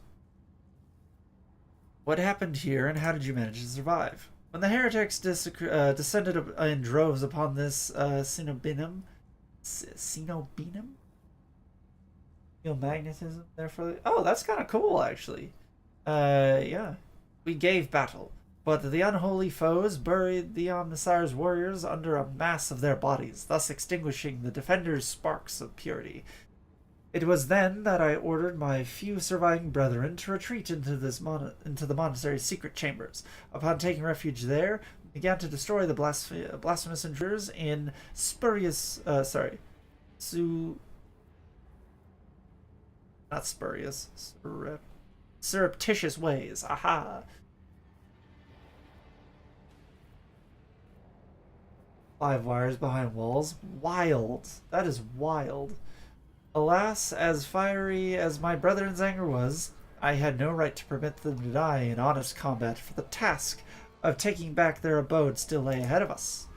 What happened here, and how did you manage to survive? When the heretics descended in droves upon this Cenobinum? Magnetism, therefore. Oh, that's kind of cool, actually. Yeah. We gave battle, but the unholy foes buried the Omnissire's warriors under a mass of their bodies, thus extinguishing the defenders' sparks of purity. It was then that I ordered my few surviving brethren to retreat into the monastery's secret chambers. Upon taking refuge there, we began to destroy the blasphemous intruders in surreptitious ways. Aha! Live wires behind walls. Wild. That is wild. Alas, as fiery as my brethren's anger was, I had no right to permit them to die in honest combat, for the task of taking back their abode still lay ahead of us.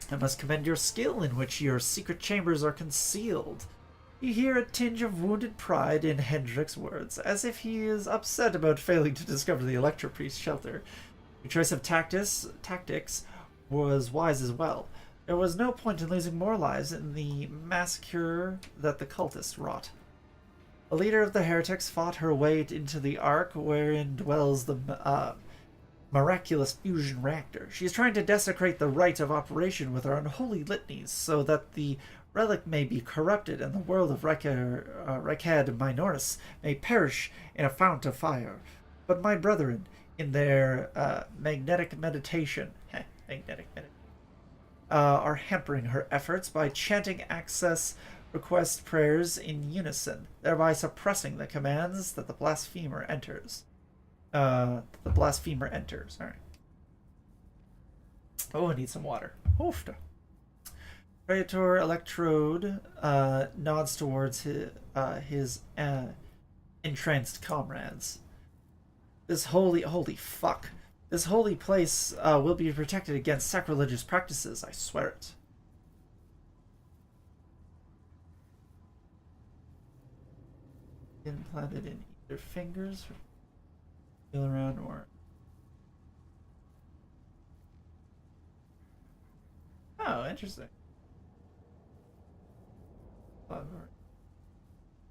I must commend your skill in which your secret chambers are concealed. You hear a tinge of wounded pride in Hendrick's words, as if he is upset about failing to discover the Electro-Priest's shelter. Your choice of tactics was wise as well. There was no point in losing more lives in the massacre that the cultists wrought. The leader of the heretics fought her way into the Ark wherein dwells the miraculous fusion reactor. She is trying to desecrate the rite of operation with her unholy litanies so that the relic may be corrupted and the world of Rekad Minoris may perish in a fount of fire. But my brethren, in their magnetic meditation, are hampering her efforts by chanting access request prayers in unison, thereby suppressing the commands that the blasphemer enters. Alright. Oh, I need some water. Oofta. Praetor Electrode nods towards his entranced comrades. This holy fuck. This holy place will be protected against sacrilegious practices, I swear it. Implanted in either fingers, feel around, or... Oh, interesting.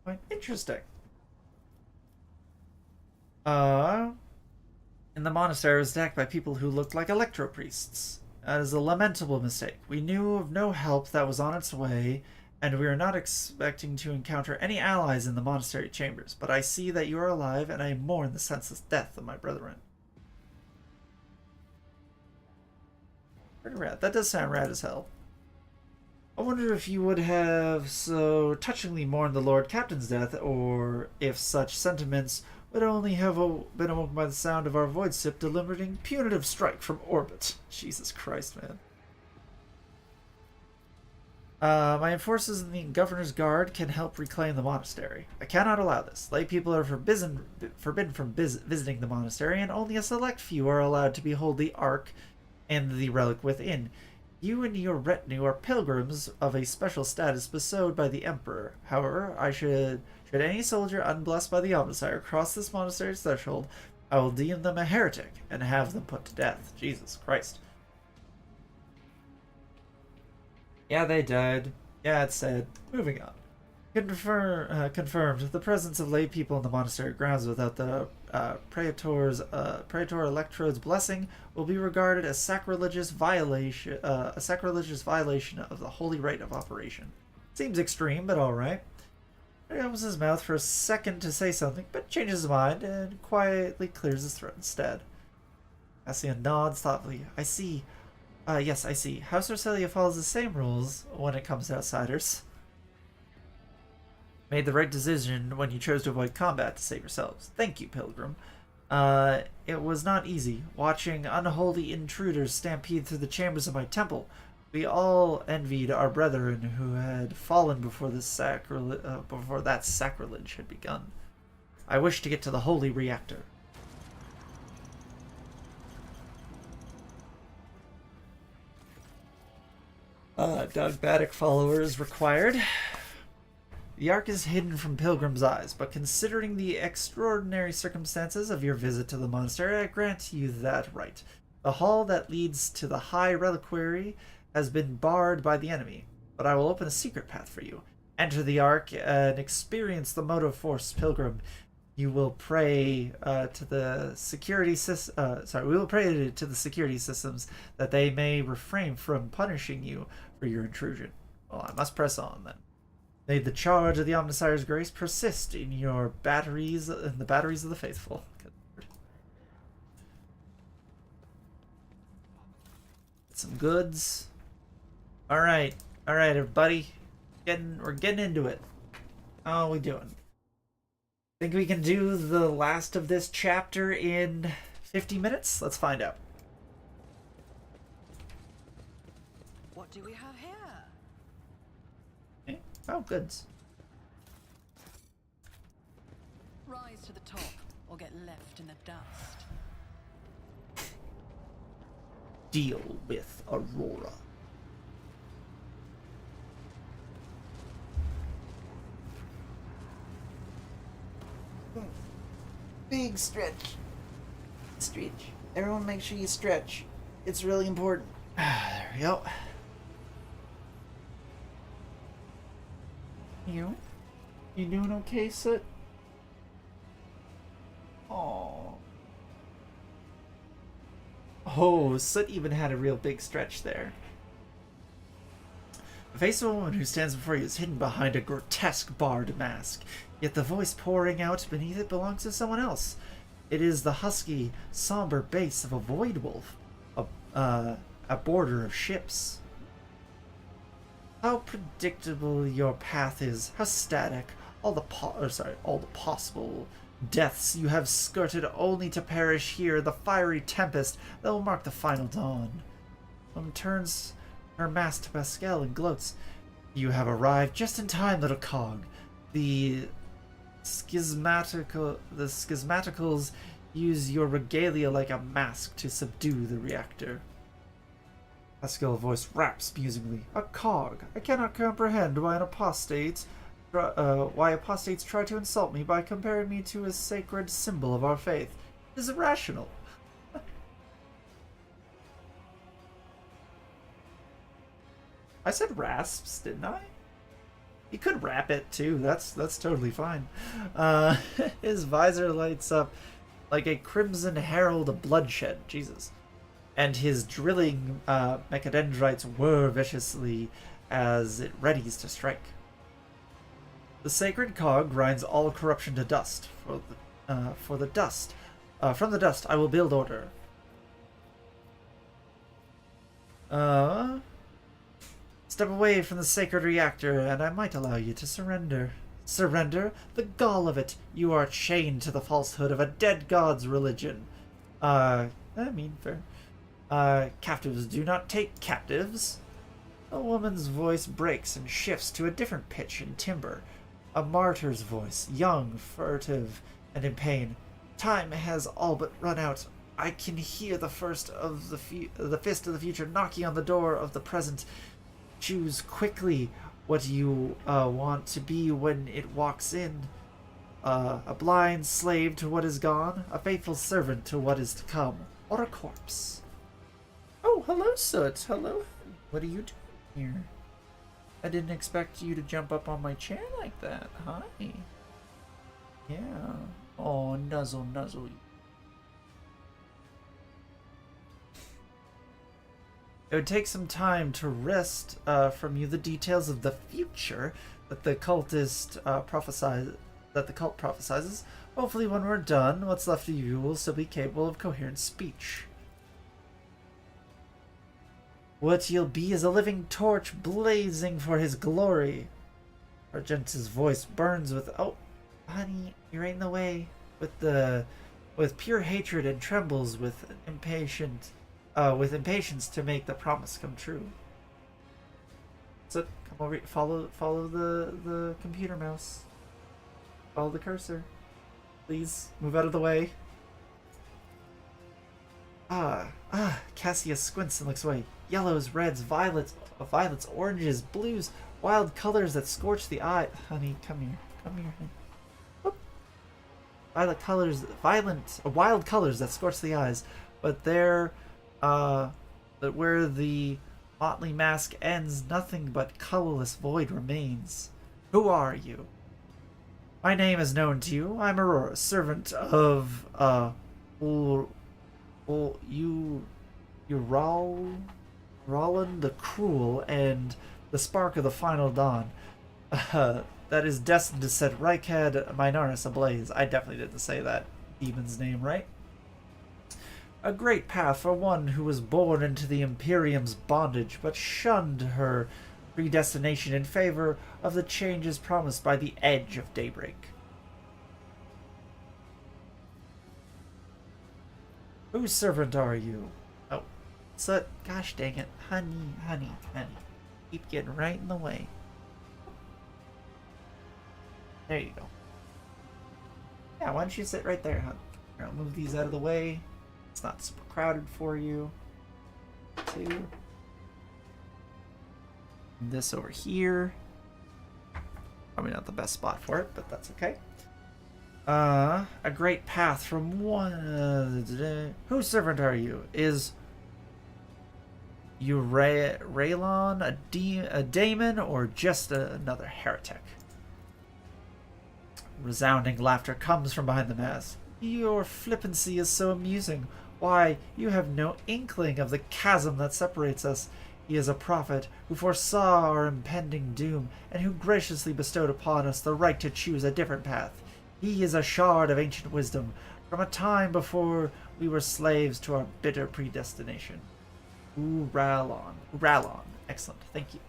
Quite interesting. In the monastery was attacked by people who looked like electro-priests. That is a lamentable mistake. We knew of no help that was on its way, and we are not expecting to encounter any allies in the monastery chambers. But I see that you are alive, and I mourn the senseless death of my brethren. Pretty rad. That does sound rad as hell. I wonder if you would have so touchingly mourned the Lord Captain's death, or if such sentiments would only have been awoken by the sound of our void ship delivering punitive strike from orbit. Jesus Christ, man. My enforcers in the Governor's Guard can help reclaim the monastery. I cannot allow this. Lay people are forbidden from visiting the monastery, and only a select few are allowed to behold the Ark and the relic within. You and your retinue are pilgrims of a special status bestowed by the Emperor. However, should any soldier unblessed by the Omnissiah cross this monastery's threshold, I will deem them a heretic and have them put to death. Jesus Christ. Yeah, they died. Yeah, it's sad. Moving on. Confirmed. The presence of lay people in the monastery grounds without the Praetor Electrode's blessing will be regarded as sacrilegious violation of the holy rite of operation. Seems extreme, but alright. He opens his mouth for a second to say something, but changes his mind and quietly clears his throat instead. Cassian nods thoughtfully. I see. Yes, I see. House Orcelia follows the same rules when it comes to outsiders. Made the right decision when you chose to avoid combat to save yourselves. Thank you, Pilgrim. It was not easy, watching unholy intruders stampede through the chambers of my temple. We all envied our brethren who had fallen before before that sacrilege had begun. I wish to get to the holy reactor. Dogmatic followers required. The Ark is hidden from pilgrims' eyes, but considering the extraordinary circumstances of your visit to the monastery, I grant you that right. The hall that leads to the High Reliquary has been barred by the enemy, but I will open a secret path for you. Enter the Ark and experience the motive force, pilgrim. You will pray to the security we will pray to the security systems that they may refrain from punishing you for your intrusion. Well, I must press on then. May the charge of the Omnissiah's grace persist in your batteries, in the batteries of the faithful. Get some goods. All right, everybody, we're getting into it. How are we doing? Think we can do the last of this chapter in 50 minutes? Let's find out. What do we have here? Okay. Oh, goods. Rise to the top or get left in the dust. Deal with Aurora. Big stretch. Stretch. Everyone make sure you stretch. It's really important. There we go. You doing okay, Soot? Oh, Soot even had a real big stretch there. The face of a woman who stands before you is hidden behind a grotesque barred mask, yet the voice pouring out beneath it belongs to someone else. It is the husky, somber bass of a void wolf, a boarder of ships. How predictable your path is, how static, all the possible deaths you have skirted only to perish here, the fiery tempest that will mark the final dawn. Woman turns her mask to Pascal and gloats. You have arrived just in time, little cog. The schismaticals use your regalia like a mask to subdue the reactor. Pascal's voice raps musingly. A cog. I cannot comprehend why apostates try to insult me by comparing me to a sacred symbol of our faith. It is irrational. I said rasps, didn't I? You could rap it too. That's totally fine. His visor lights up like a crimson herald of bloodshed. Jesus. and his drilling mechadendrites whir viciously as it readies to strike. The sacred cog grinds all corruption to dust. From the dust, I will build order. Step away from the sacred reactor, and I might allow you to surrender. Surrender? The gall of it! You are chained to the falsehood of a dead god's religion. Fair. Captives do not take captives. A woman's voice breaks and shifts to a different pitch and timbre. A martyr's voice, young, furtive, and in pain. Time has all but run out. I can hear the fist of the future knocking on the door of the present. Choose quickly what you want to be when it walks in. A blind slave to what is gone, a faithful servant to what is to come, or a corpse. Oh, hello, Soot. Hello. What are you doing here? I didn't expect you to jump up on my chair like that. Hi. Yeah. Oh, nuzzle, nuzzle. It would take some time to wrest from you the details of the future that the cultist that the cult prophesizes. Hopefully, when we're done, what's left of you will still be capable of coherent speech. What you'll be is a living torch blazing for his glory. Argenta's voice burns with, oh, honey, you're right in the way. With pure hatred, and trembles with impatience to make the promise come true. So come over, follow the computer mouse. Follow the cursor. Please move out of the way. Cassia squints and looks away. Yellows, reds, violets, oranges, blues, wild colors that scorch the eye. Honey, come here. Come here, honey. Whoop. Wild colors that scorch the eyes. But where the motley mask ends, nothing but colorless void remains. Who are you? My name is known to you. I'm Aurora, servant of, Roland the Cruel and the spark of the final dawn. That is destined to set Reichad Minaris ablaze. I definitely didn't say that demon's name right. A great path for one who was born into the Imperium's bondage, but shunned her predestination in favor of the changes promised by the edge of daybreak. Whose servant are you? Oh, so, gosh dang it. Honey. Keep getting right in the way. There you go. Yeah, why don't you sit right there, hon? Here, I'll move these out of the way. It's not super crowded for you. Two. This over here. Probably not the best spot for it, but that's okay. A great path from one... whose servant are you? Is you Raylon a daemon or just another heretic? Resounding laughter comes from behind the mask. Your flippancy is so amusing. Why, you have no inkling of the chasm that separates us. He is a prophet who foresaw our impending doom and who graciously bestowed upon us the right to choose a different path. He is a shard of ancient wisdom from a time before we were slaves to our bitter predestination. Uralon. Excellent, thank you.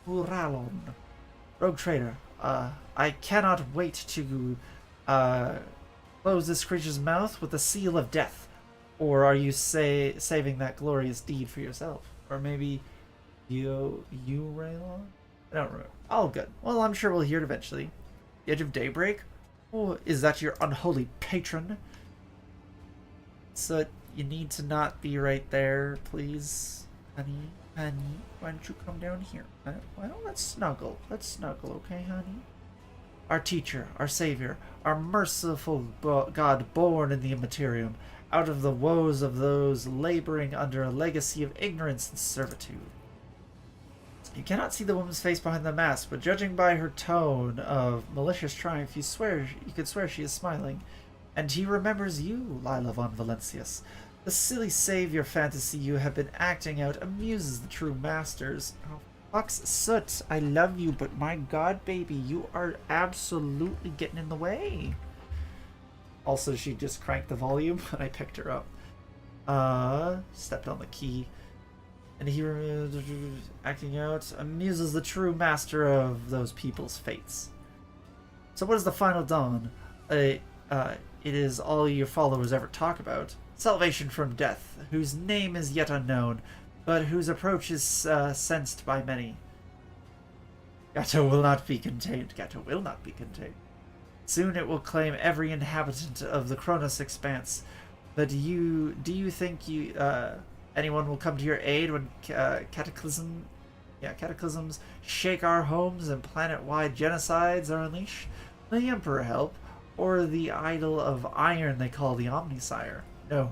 Uralon. Rogue trader, I cannot wait to close this creature's mouth with the seal of death. Or are you saving that glorious deed for yourself? Or maybe you Raylon? I don't remember. All good. Well, I'm sure we'll hear it eventually. The Edge of Daybreak? Oh, is that your unholy patron? So you need to not be right there, please. Honey, why don't you come down here? Well, let's snuggle, okay, honey? Our teacher, our savior, our merciful God born in the Immaterium, out of the woes of those laboring under a legacy of ignorance and servitude. You cannot see the woman's face behind the mask, but judging by her tone of malicious triumph, you could swear she is smiling. And he remembers you, Lila von Valencius, The silly savior fantasy you have been acting out amuses the true masters. Oh, fuck's soot. I love you, but my god, baby, you are absolutely getting in the way. Also, she just cranked the volume when I picked her up. Stepped on the key. And he acting out amuses the true master of those people's fates. So what is the final dawn? It is all your followers ever talk about. Salvation from death, whose name is yet unknown, but whose approach is sensed by many. Gato will not be contained. Gato will not be contained. Soon it will claim every inhabitant of the Kronos expanse. But do you think anyone will come to your aid when cataclysms shake our homes and planet-wide genocides are unleashed? Will the Emperor help, or the idol of iron they call the Omnisire? No,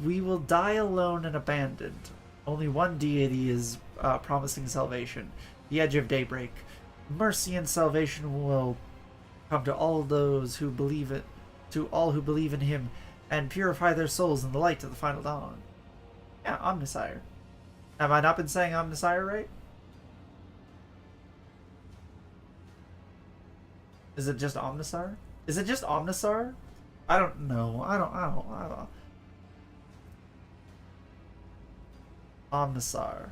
we will die alone and abandoned. Only one deity is promising salvation, the Edge of Daybreak. Mercy and salvation will come to all those who believe it, to all who believe in him, and purify their souls in the light of the final dawn. Yeah, Omnisire. Have I not been saying Omnisire right? Is it just Omnisire? Is it just Omnisire? I don't know. I don't. Omnisire.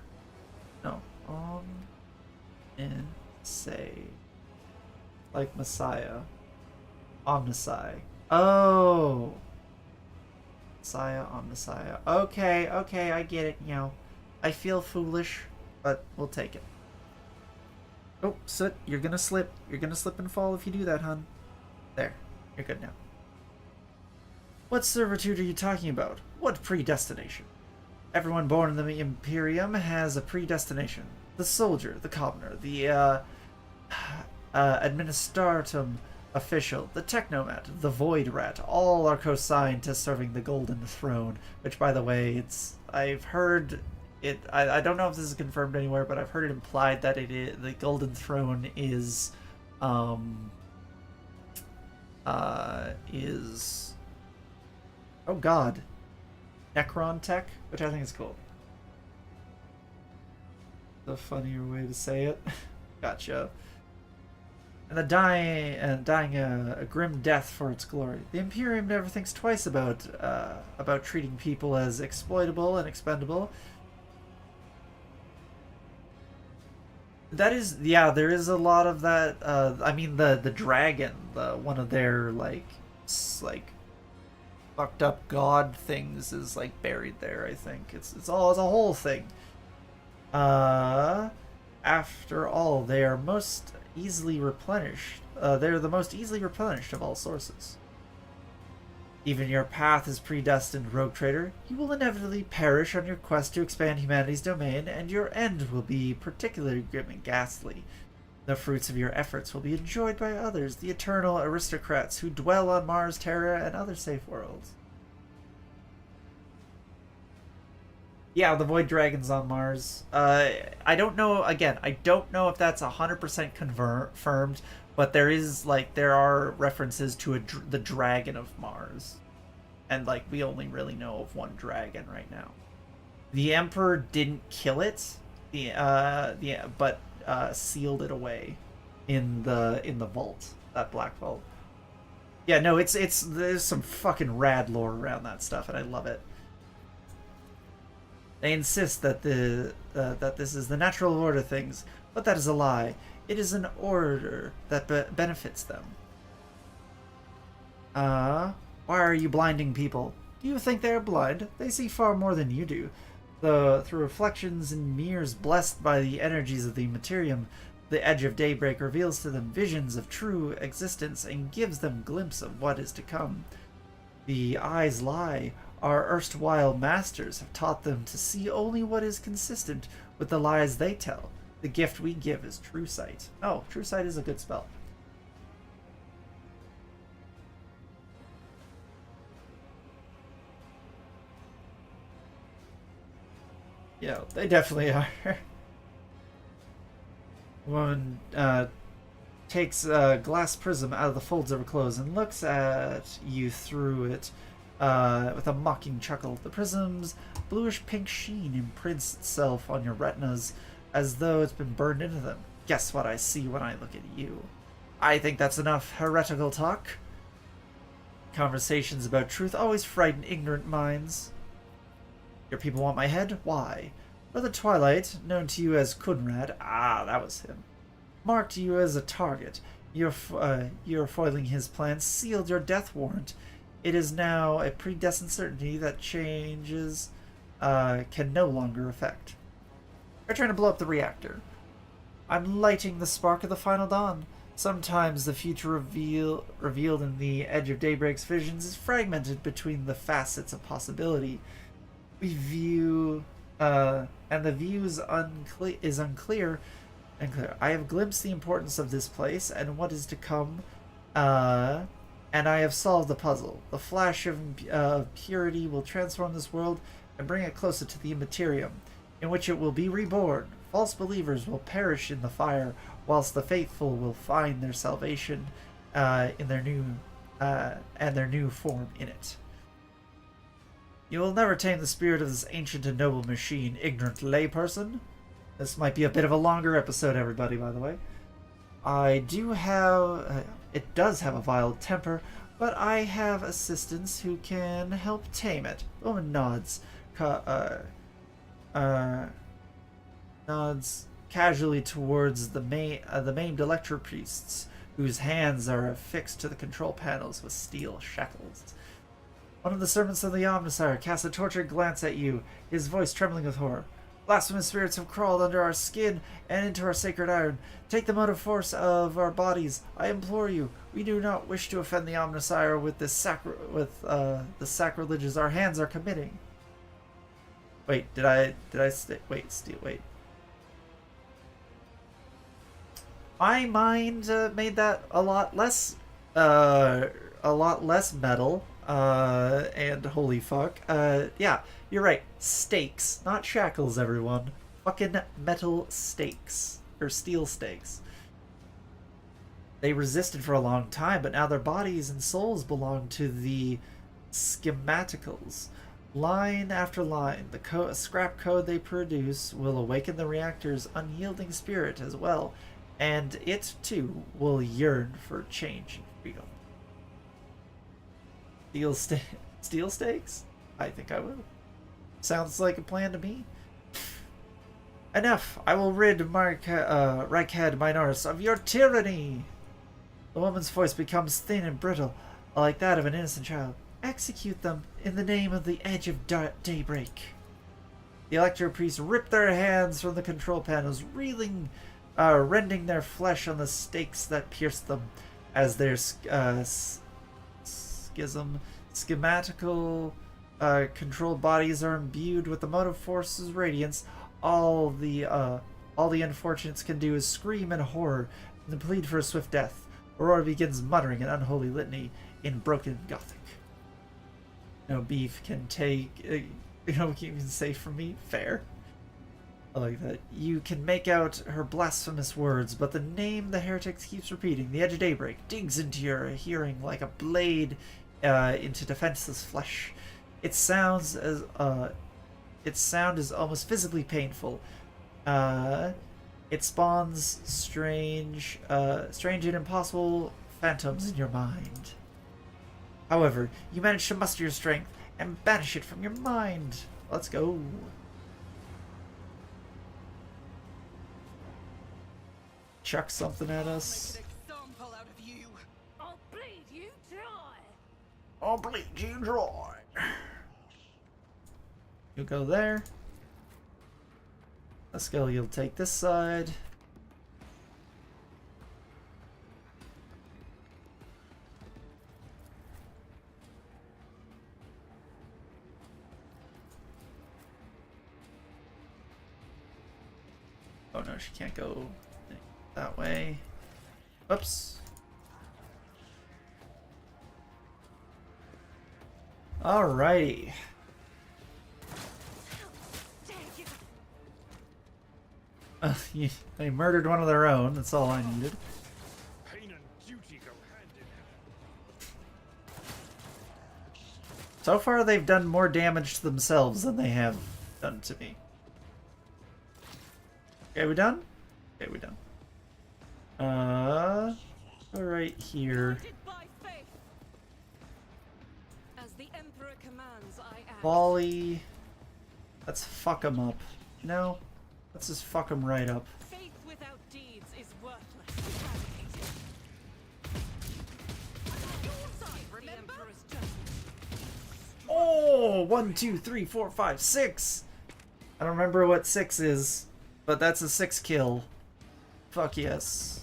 No. Say. Like Messiah. Omnisci. Oh. Messiah, Omniscia. Okay, I get it, you know. I feel foolish, but we'll take it. Oh, Soot, you're gonna slip. You're gonna slip and fall if you do that, hun. There. You're good now. What servitude are you talking about? What predestination? Everyone born in the Imperium has a predestination. The soldier, the commoner, the, administratum official, the technomat, the void rat, all are co-signed to serving the golden throne, which, by the way, I've heard it, I don't know if this is confirmed anywhere, but I've heard it implied that the golden throne is oh god, Necron tech, which I think is cool. The funnier way to say it. Gotcha. And dying a grim death for its glory. The Imperium never thinks twice about treating people as exploitable and expendable. That is, yeah, there is a lot of that. I mean, the dragon, one of their like fucked up god things is like buried there. I think it's a whole thing. After all, they are most easily replenished. They're the most easily replenished of all sources. Even your path is predestined, rogue trader. You will inevitably perish on your quest to expand humanity's domain, and your end will be particularly grim and ghastly. The fruits of your efforts will be enjoyed by others, the eternal aristocrats who dwell on Mars, Terra, and other safe worlds. Yeah, the Void Dragon's on Mars. I don't know, again, I don't know if that's 100% confirmed, but there are references to the Dragon of Mars. And, like, we only really know of one dragon right now. The Emperor didn't kill it, but sealed it away in the vault, that black vault. Yeah, no, there's some fucking rad lore around that stuff, and I love it. They insist that that this is the natural order of things, but that is a lie. It is an order that benefits them. Why are you blinding people? Do you think they are blind? They see far more than you do. Through reflections and mirrors blessed by the energies of the Materium, the Edge of Daybreak reveals to them visions of true existence and gives them a glimpse of what is to come. The eyes lie. Our erstwhile masters have taught them to see only what is consistent with the lies they tell. The gift we give is true sight. Oh, true sight is a good spell. Yeah, they definitely are. Woman takes a glass prism out of the folds of her clothes and looks at you through it. with a mocking chuckle. The prism's bluish-pink sheen imprints itself on your retinas as though it's been burned into them. Guess what I see when I look at you. I think that's enough heretical talk. Conversations about truth always frighten ignorant minds. Your people want my head? Why? Brother Twilight, known to you as Kunrad, that was him, marked you as a target. Your foiling his plans sealed your death warrant. It is now a predestined certainty that changes can no longer affect. They're trying to blow up the reactor. I'm lighting the spark of the final dawn. Sometimes the future revealed in the Edge of Daybreak's visions is fragmented between the facets of possibility. We view, and the view is unclear. I have glimpsed the importance of this place and what is to come, and I have solved the puzzle. The flash of purity will transform this world and bring it closer to the Immaterium, in which it will be reborn. False believers will perish in the fire, whilst the faithful will find their salvation in their new form in it. You will never tame the spirit of this ancient and noble machine, ignorant layperson. This might be a bit of a longer episode, everybody, by the way. I do have... it does have a vile temper, but I have assistants who can help tame it. The woman nods. Nods casually towards the maimed Electro priests, whose hands are affixed to the control panels with steel shackles. One of the servants of the Omnissiah casts a tortured glance at you, his voice trembling with horror. Blasphemous spirits have crawled under our skin and into our sacred iron. Take the motive force of our bodies, I implore you. We do not wish to offend the Omnissiah with the sacrileges our hands are committing. Wait, wait. My mind made that a lot less metal. And holy fuck. Yeah, you're right. Stakes, not shackles, everyone. Fucking metal stakes. Or steel stakes. They resisted for a long time, but now their bodies and souls belong to the schematicals. Line after line, the scrap code they produce will awaken the reactor's unyielding spirit as well, and it, too, will yearn for change and freedom. Steel stakes? I think I will. Sounds like a plan to me. Enough! I will rid Reichhead Minoris of your tyranny! The woman's voice becomes thin and brittle, like that of an innocent child. Execute them in the name of the Edge of Daybreak. The Electro priests rip their hands from the control panels, rending their flesh on the stakes that pierce them, as their schematical controlled bodies are imbued with the motive force's radiance. All the unfortunates can do is scream in horror and plead for a swift death. Aurora begins muttering an unholy litany in broken Gothic. No beef can can say from me. Fair. I like that. You can make out her blasphemous words, but the name the heretic keeps repeating, the Edge of Daybreak, digs into your hearing like a blade into defenseless flesh. Its sound is almost physically painful. It spawns strange and impossible phantoms in your mind. However, you manage to muster your strength and banish it from your mind. Let's go. Chuck something at us. I'll bleed you dry. I'll bleed you dry. You go there. Let's go. You'll take this side. Oh no, she can't go that way. Oops. Alrighty. They murdered one of their own. That's all I needed. Pain and duty go hand in So far, they've done more damage to themselves than they have done to me. Okay, we done? Okay, we done. All right here. As the Emperor commands, I act. Volley. Let's fuck them up. No, let's just fuck them right up. Faith without deeds is worthless. Eradicated. Your side, remember? The Emperor's judgment. Oh, 1, 2, 3, 4, 5, 6. I don't remember what 6 is, but that's a 6 kill. Fuck yes.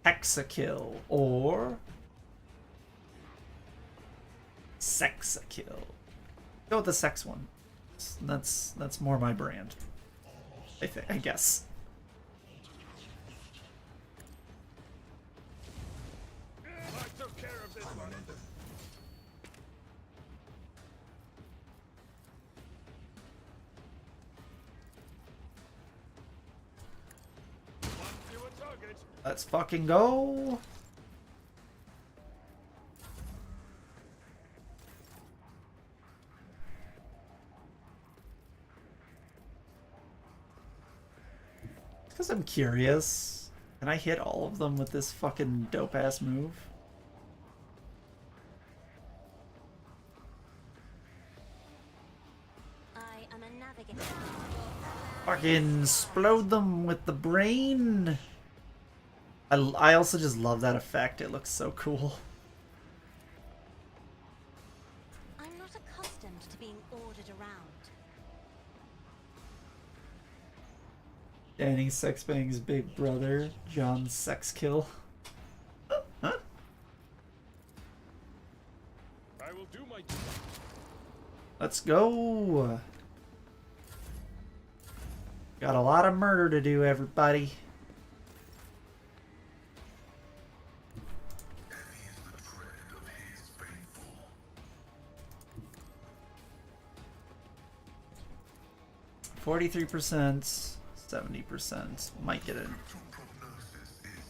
Hexakill or Sexakill. Go with the sex one. That's more my brand. I guess. I took care of this one. One fewer target. Let's fucking go. Because I'm curious. Can I hit all of them with this fucking dope-ass move? I am a navigator. Fucking explode them with the brain. I also just love that effect. It looks so cool. I'm not accustomed to being ordered around. Danny Sexbang's big brother, John Sexkill. Huh? I will do my Let's go. Got a lot of murder to do, everybody. Heavy is the tread of his faithful. 43%, 70%. Might get it. Your prognosis is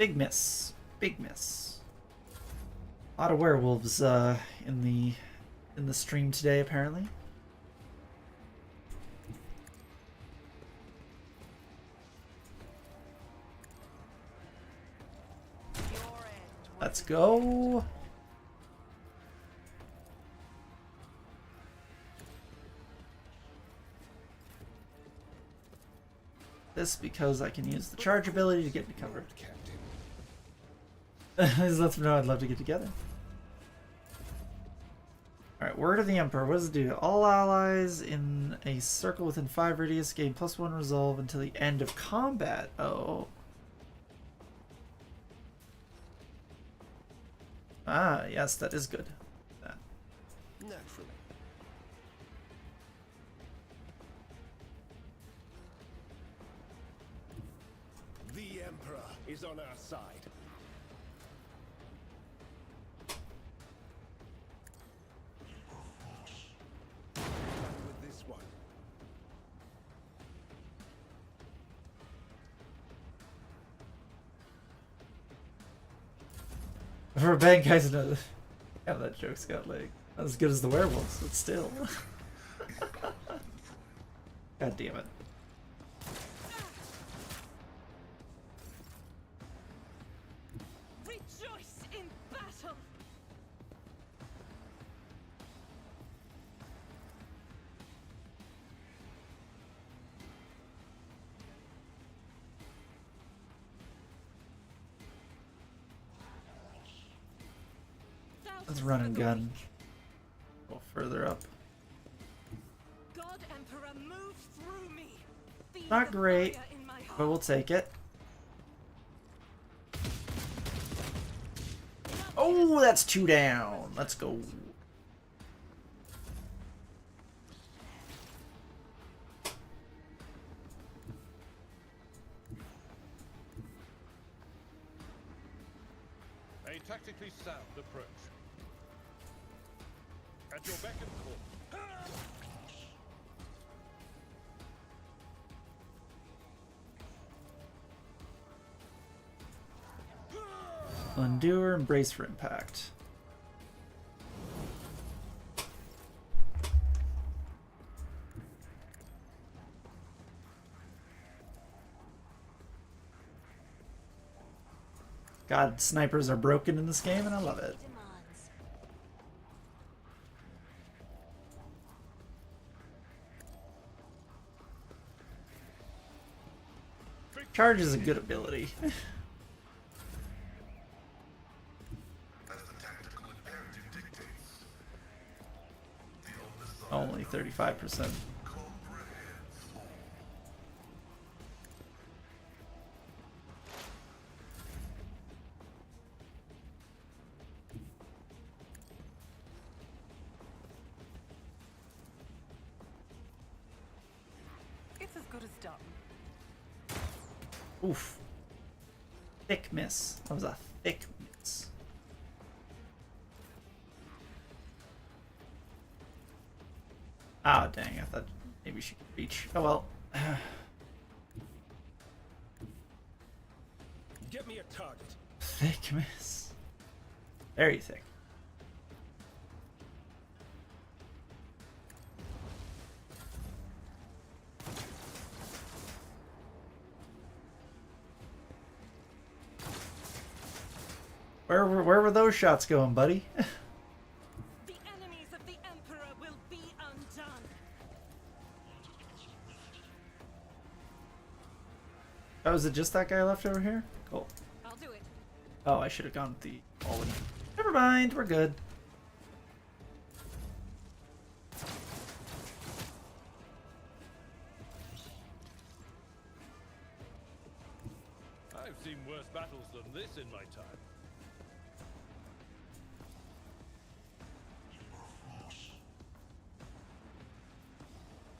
Big miss. Big miss. A lot of werewolves in the stream today, apparently. Let's go. This because I can use the charge ability to get me covered. This lets me know I'd love to get together. Alright, Word of the Emperor. What does it do? All allies in a circle within 5 radius gain +1 resolve until the end of combat. Oh. Ah, yes, that is good. That. Naturally. The Emperor is on our side. With this one. For a bad guy's another. Yeah, that joke's got like not as good as the werewolves, but still. God damn it. Rejoice in battle. Let's run and gun. A little further up. God Emperor, move through me. Feed Not the great, fire in my but heart. we'll take it. Oh, that's 2 down. Let's go. A tactically sound approach. At your beck and call. Endure and brace for impact. God, snipers are broken in this game and I love it. Charge is a good ability. Only 35%. It's as good as done. Oof. Thick miss. That was a thick miss. Ah, oh, dang. I thought maybe she could reach. Oh, well. Get me a target. Thick miss. Very thick. Where were those shots going, buddy? The enemies of the Emperor will be undone. Oh, is it just that guy left over here? Cool. I'll do it. Oh, I should have gone with the all in. Never mind, we're good. I've seen worse battles than this in my time.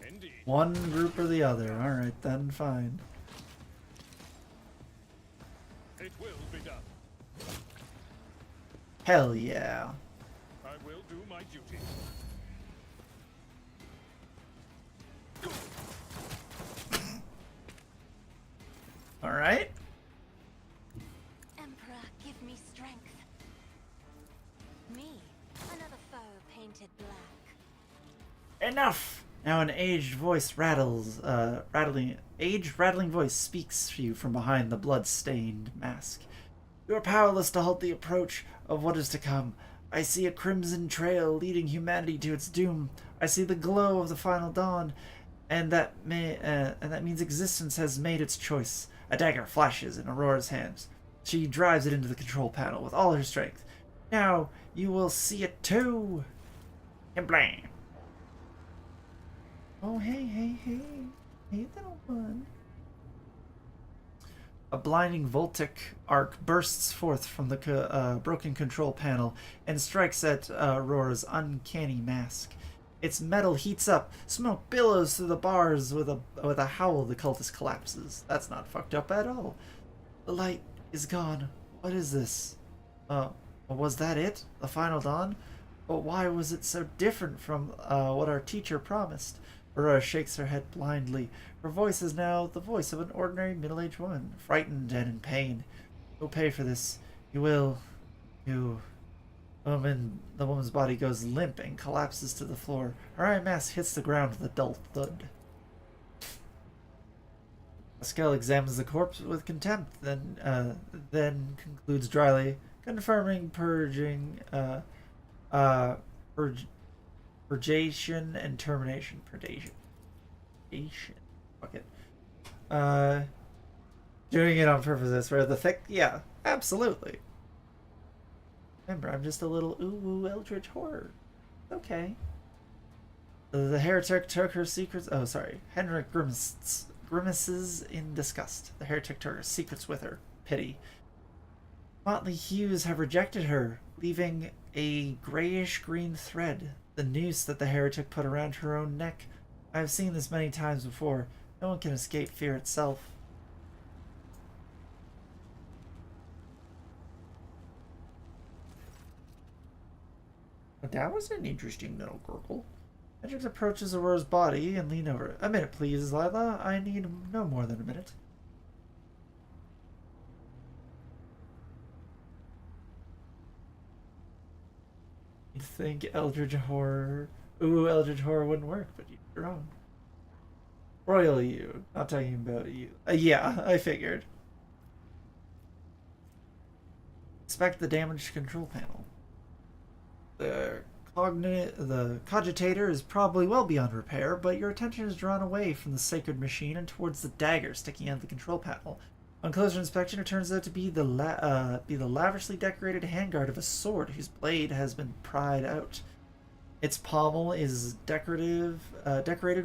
Indeed. One group or the other. Alright then, fine. It will be done. Hell yeah. I will do my duty. Alright. Emperor, give me strength. Me, another foe painted black. Enough! Now an aged voice rattling voice speaks to you from behind the blood-stained mask. You are powerless to halt the approach of what is to come. I see a crimson trail leading humanity to its doom. I see the glow of the final dawn, and that means existence has made its choice. A dagger flashes in Aurora's hands. She drives it into the control panel with all her strength. Now you will see it too. And blam. Oh, hey, little one. A blinding voltic arc bursts forth from the broken control panel and strikes at Aurora's uncanny mask. Its metal heats up, smoke billows through the bars with a howl. The cultist collapses. That's not fucked up at all. The light is gone. What is this? Was that it? The final dawn? But why was it so different from what our teacher promised? Aurora shakes her head blindly. Her voice is now the voice of an ordinary middle-aged woman, frightened and in pain. You'll pay for this. You will. You. The woman's body goes limp and collapses to the floor. Her eye mask hits the ground with a dull thud. Pascal examines the corpse with contempt, then concludes dryly, confirming purgation and termination. Purgation. Fuck it. Doing it on purpose. That's where the thick. Yeah, absolutely. Remember, I'm just a little ooh eldritch horror. Okay. The heretic took her secrets. Oh, sorry. Henrik grimaces in disgust. The heretic took her secrets with her. Pity. Motley hues have rejected her, leaving a grayish-green thread, the noose that the heretic put around her own neck. I have seen this many times before. No one can escape fear itself. That was an interesting little gurgle. Hendrix approaches Aurora's body and leans over. A minute, please, Lila. I need no more than a minute. think Eldritch Horror. Ooh, Eldritch Horror wouldn't work, but you're wrong. Royal you, not talking about you. Yeah, I figured. Inspect the damaged control panel. The cogitator is probably well beyond repair, but your attention is drawn away from the sacred machine and towards the dagger sticking out of the control panel. On closer inspection, it turns out to be the lavishly decorated handguard of a sword whose blade has been pried out. Its pommel is decorated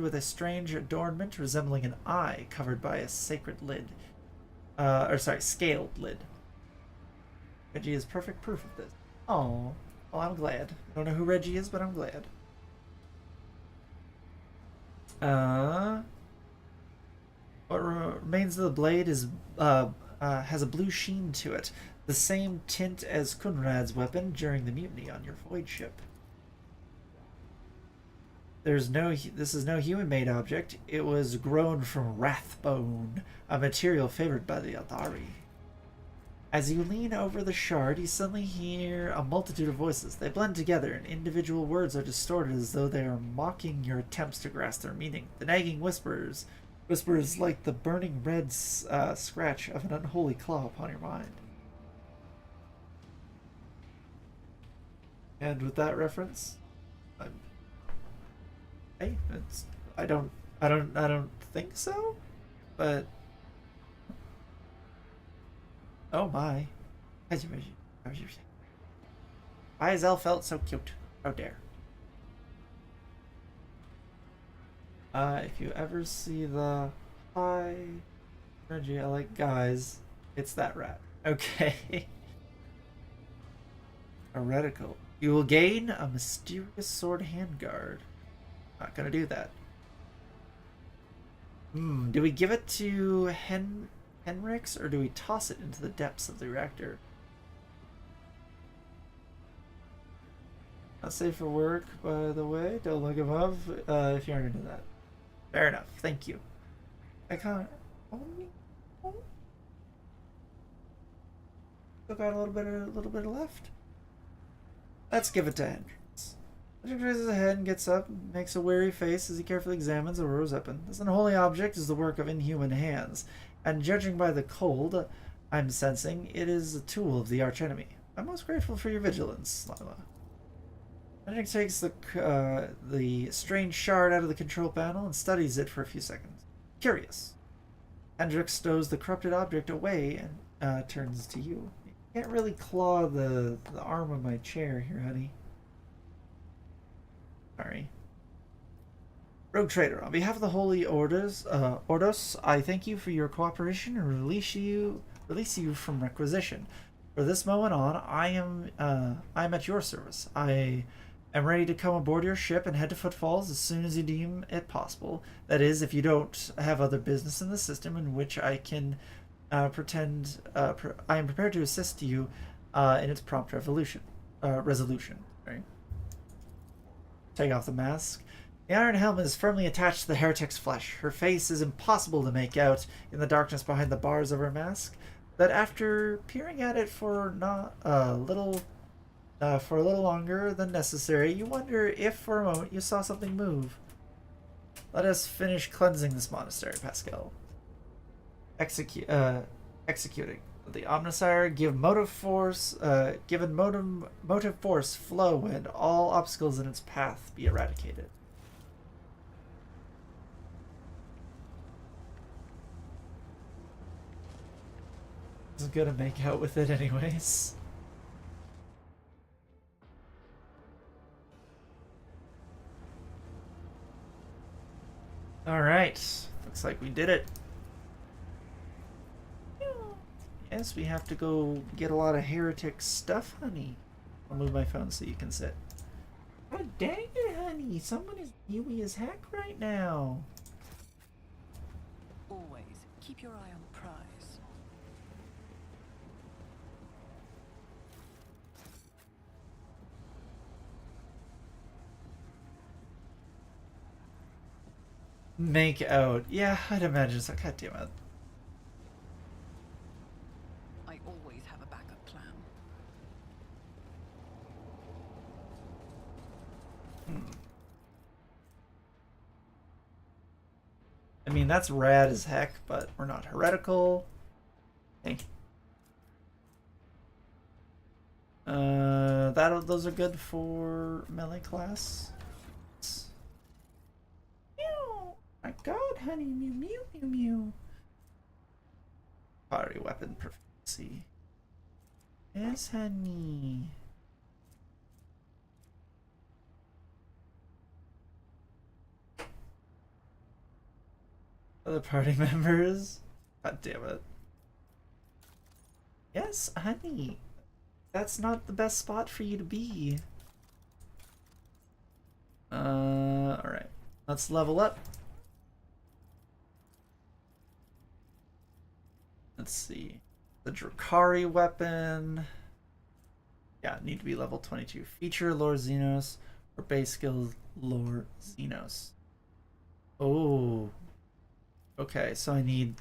with a strange adornment resembling an eye covered by a sacred lid. Scaled lid. Reggie is perfect proof of this. Oh, well, I'm glad. I don't know who Reggie is, but I'm glad. What remains of the blade is has a blue sheen to it, the same tint as Kunrad's weapon during the mutiny on your void ship. This is no human-made object. It was grown from wrathbone, a material favored by the Athari. As you lean over the shard, you suddenly hear a multitude of voices. They blend together, and individual words are distorted as though they are mocking your attempts to grasp their meaning. The nagging whispers like the burning red scratch of an unholy claw upon your mind. And with that reference, I don't think so, but oh my, Isel felt so cute. How dare. If you ever see the hi Reggie, I like guys, it's that rat. Okay. A reticle. You will gain a mysterious sword handguard. Not gonna do that. Do we give it to Henrix or do we toss it into the depths of the reactor? Not safe for work, by the way. Don't look above if you aren't into that. Fair enough. Thank you. I can't. Still got a little bit left. Let's give it to Hendrix. Hendrix raises his head and gets up, makes a weary face as he carefully examines Aurora's weapon. This unholy object is the work of inhuman hands, and judging by the cold I'm sensing, it is a tool of the archenemy. I'm most grateful for your vigilance, Lila. Hendrix takes the strange shard out of the control panel and studies it for a few seconds. Curious. Hendrix stows the corrupted object away and turns to you. You can't really claw the arm of my chair here, honey. Sorry. Rogue Trader, on behalf of the Holy Ordos, I thank you for your cooperation and release you from requisition. For this moment on, I am at your service. I am ready to come aboard your ship and head to Footfalls as soon as you deem it possible. That is, if you don't have other business in the system in which I can I am prepared to assist you in its prompt resolution. Right? Take off the mask. The iron helmet is firmly attached to the heretic's flesh. Her face is impossible to make out in the darkness behind the bars of her mask, but after peering at it for a little longer than necessary, you wonder if for a moment you saw something move. Let us finish cleansing this monastery, Pascal. Executing. The Omnissiah give motive force flow and all obstacles in its path be eradicated. I was gonna make out with it anyways. Alright. Looks like we did it. Yes, we have to go get a lot of heretic stuff, honey. I'll move my phone so you can sit. God dang it, honey. Someone is newy as heck right now. Always keep your eye on the prize. Make out. Yeah, I'd imagine so. God damn it. I always have a backup plan. I mean, that's rad as heck, but we're not heretical. Okay. Those are good for melee class. Mew! My god, honey, mew mew mew mew. Fiery weapon proficiency. Yes, honey. Other party members? God damn it. Yes, honey. That's not the best spot for you to be. Alright. Let's level up. Let's see. The Drakari weapon. Yeah, need to be level 22. Feature Lord Xenos or base skill Lord Xenos. Oh. Okay, so I need...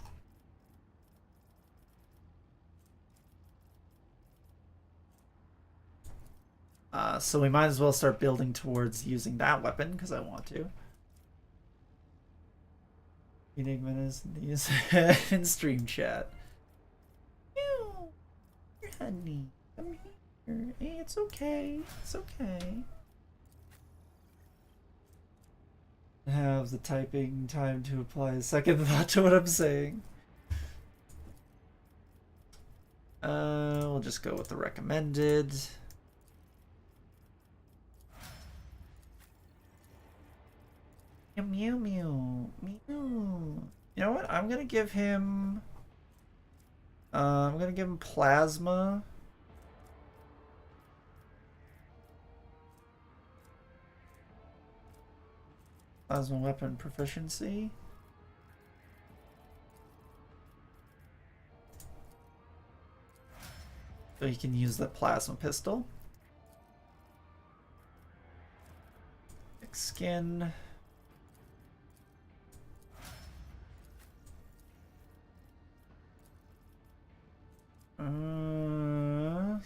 so we might as well start building towards using that weapon, because I want to. Enigma is in stream chat. Ew, honey, come here. Hey, it's okay. It's okay. Have the typing time to apply a second thought to what I'm saying. We'll just go with the recommended. Mew mew mew. You know what? I'm gonna give him plasma. Plasma weapon proficiency. So he can use the plasma pistol. Thick skin.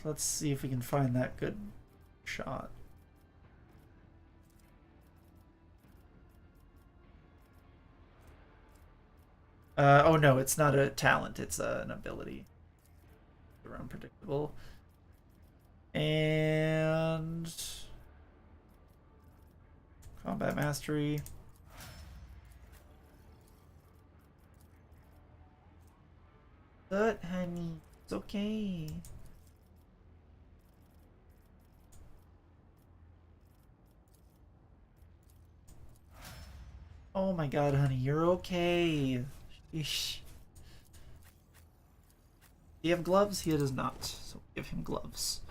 Let's see if we can find that good shot. Oh no, it's not a talent, it's an ability. They're unpredictable. And combat mastery. But honey, it's okay. Oh my god, honey, you're okay. Sheesh. Do you have gloves? He does not, so give him gloves.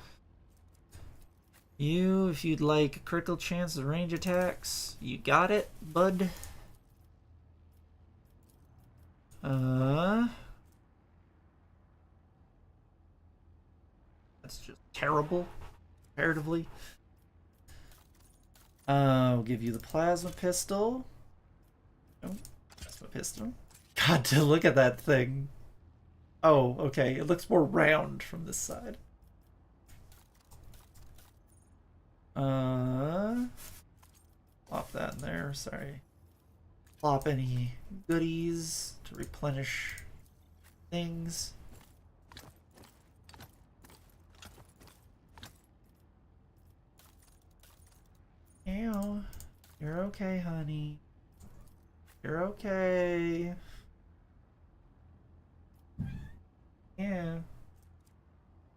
You, if you'd like a critical chance of range attacks, you got it, bud. That's just terrible, comparatively. We'll give you the plasma pistol. Oh, plasma pistol. God, to look at that thing. Oh, okay. It looks more round from this side. Plop that in there. Sorry. Plop any goodies to replenish things. Ew. You're okay, honey. You're okay. Yeah.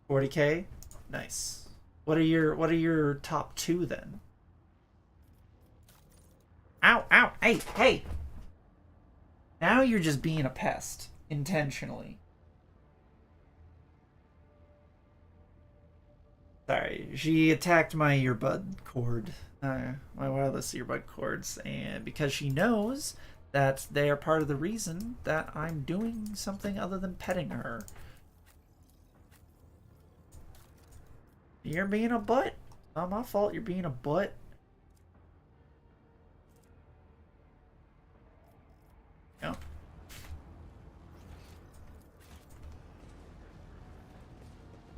40k? Nice. What are your top two then? Ow, ow, hey, hey! Now you're just being a pest. Intentionally. Sorry, she attacked my earbud cord. My wireless earbud cords, and because she knows that they are part of the reason that I'm doing something other than petting her. You're being a butt. Not my fault you're being a butt. Yeah.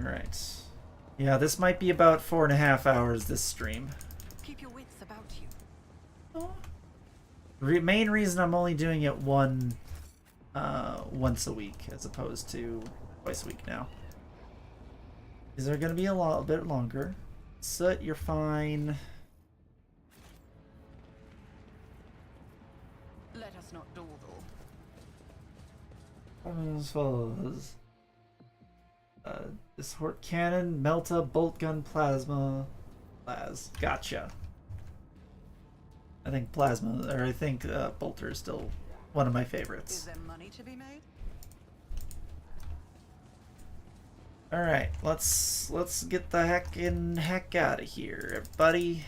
Alright. Yeah, this might be about 4.5 hours this stream. Keep your wits about you. Oh. Main reason I'm only doing it once a week as opposed to twice a week now. These are going to be a bit longer. Soot, you're fine. Let us not dawdle. As follows. Dishort cannon, melta, bolt gun, plasma. Gotcha. I think plasma, or I think bolter is still one of my favorites. Is there money to be made? All right, let's get the heck out of here, buddy.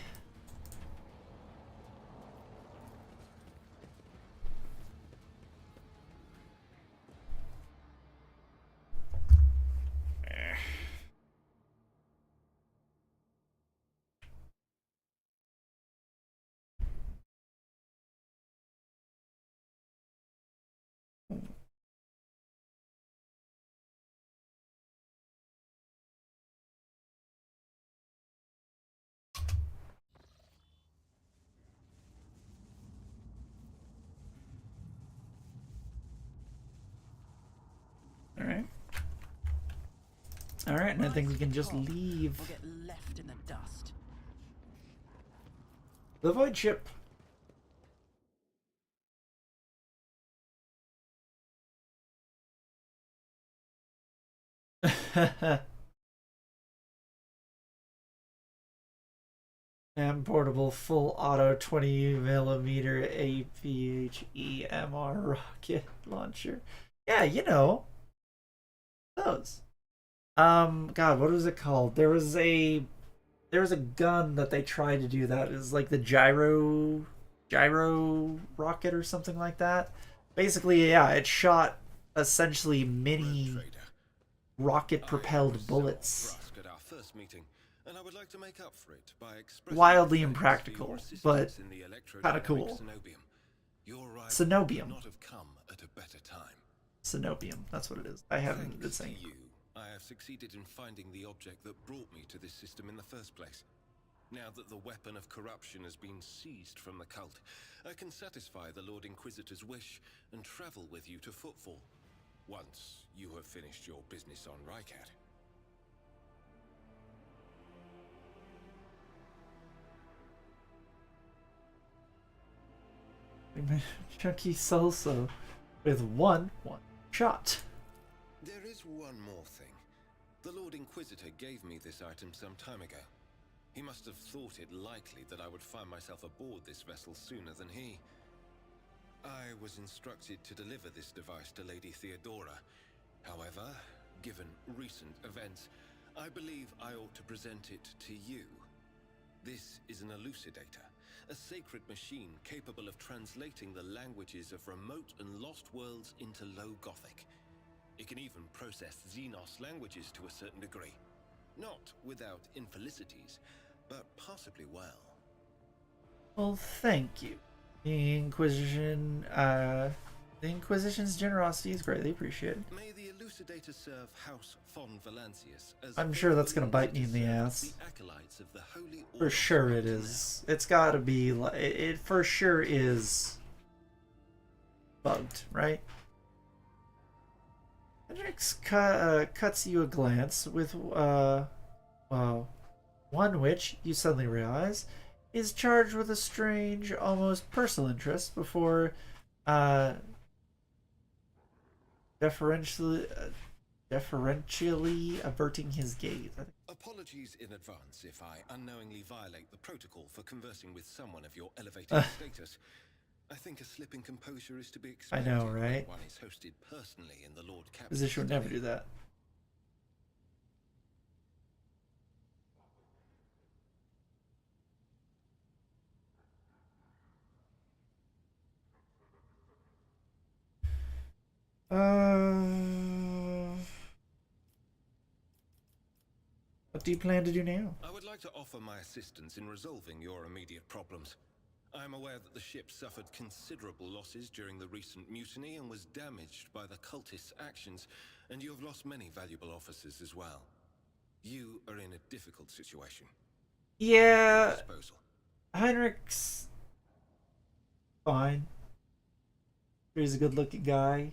All right, and I think we can just leave. We'll get left in the dust. The void ship. And portable full auto 20mm APHE MR rocket launcher. Yeah, you know those. God, what was it called? There was a gun that they tried to do that is like the gyro rocket or something like that. Basically, yeah, it shot essentially mini rocket propelled bullets. And I would like to make up for it by wildly impractical, but kind of cool. Cenobium. Not have come at a better time. Cenobium, that's what it is. I haven't been saying. I have succeeded in finding the object that brought me to this system in the first place. Now that the weapon of corruption has been seized from the cult, I can satisfy the Lord Inquisitor's wish and travel with you to Footfall, once you have finished your business on Rycat. Chunky salsa with one shot. There is one more thing. The Lord Inquisitor gave me this item some time ago. He must have thought it likely that I would find myself aboard this vessel sooner than he. I was instructed to deliver this device to Lady Theodora. However, given recent events, I believe I ought to present it to you. This is an elucidator, a sacred machine capable of translating the languages of remote and lost worlds into Low Gothic. It can even process Xenos languages to a certain degree. Not without infelicities, but possibly well. Well, thank you. The Inquisition's generosity is greatly appreciated. May the elucidator serve House von Valancius as I'm sure that's gonna bite me in the ass. the acolytes of the Holy For sure it is. It's gotta be, it for sure is bugged, right? Hendrix cuts you a glance with, one which, you suddenly realize, is charged with a strange, almost personal interest before, deferentially averting his gaze. Apologies in advance if I unknowingly violate the protocol for conversing with someone of your elevated status. I think a slip in composure is to be expected. I know, right? When one is hosted personally in the Lord Captain's Position would never do that. What do you plan to do now? I would like to offer my assistance in resolving your immediate problems. I am aware that the ship suffered considerable losses during the recent mutiny and was damaged by the cultists' actions, and you have lost many valuable officers as well. You are in a difficult situation. Yeah, Heinrich's Fine. He's a good-looking guy.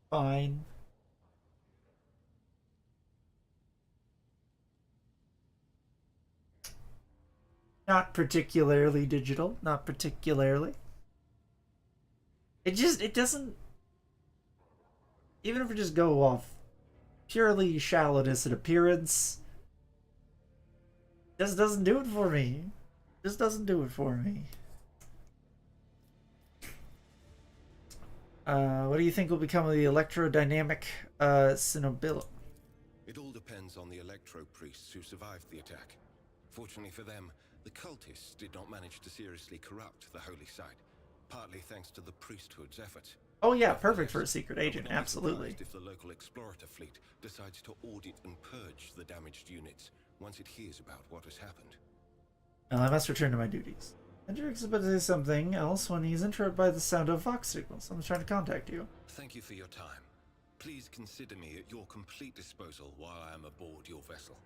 Fine. Not particularly digital. Not particularly. It doesn't... Even if we just go off purely shallowness and appearance, just doesn't do it for me. Just doesn't do it for me. What do you think will become of the electrodynamic Cinnabilum? It all depends on the electro priests who survived the attack. Fortunately for them, the cultists did not manage to seriously corrupt the holy site, partly thanks to the priesthood's efforts. Oh yeah, perfect for a secret agent, absolutely. If the local explorator fleet decides to audit and purge the damaged units once it hears about what has happened. Well, I must return to my duties. Hendrix is about to say something else when he's interrupted by the sound of Vox signals. Someone's trying to contact you. Thank you for your time. Please consider me at your complete disposal while I am aboard your vessel.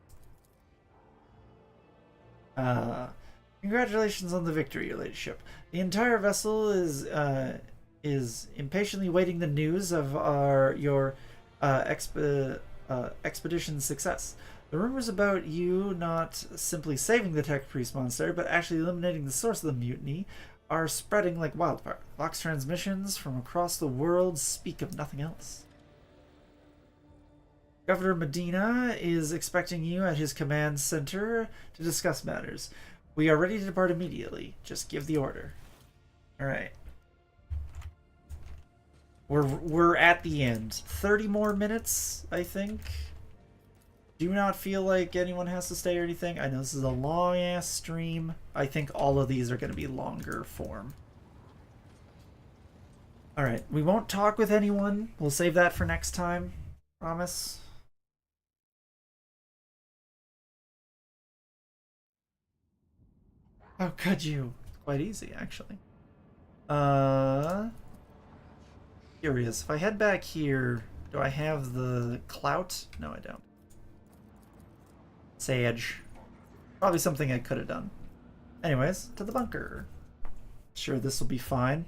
Congratulations on the victory, your ladyship. The entire vessel is impatiently waiting the news of your expedition's success. The rumors about you not simply saving the tech priest monster, but actually eliminating the source of the mutiny, are spreading like wildfire. Vox transmissions from across the world speak of nothing else. Governor Medina is expecting you at his command center to discuss matters. We are ready to depart immediately. Just give the order. Alright. We're at the end. 30 more minutes, I think. Do not feel like anyone has to stay or anything. I know this is a long-ass stream. I think all of these are going to be longer form. Alright, we won't talk with anyone. We'll save that for next time. Promise. How could you? Quite easy, actually. Curious. If I head back here, do I have the clout? No, I don't. Sage. Probably something I could have done. Anyways, to the bunker. Sure, this will be fine.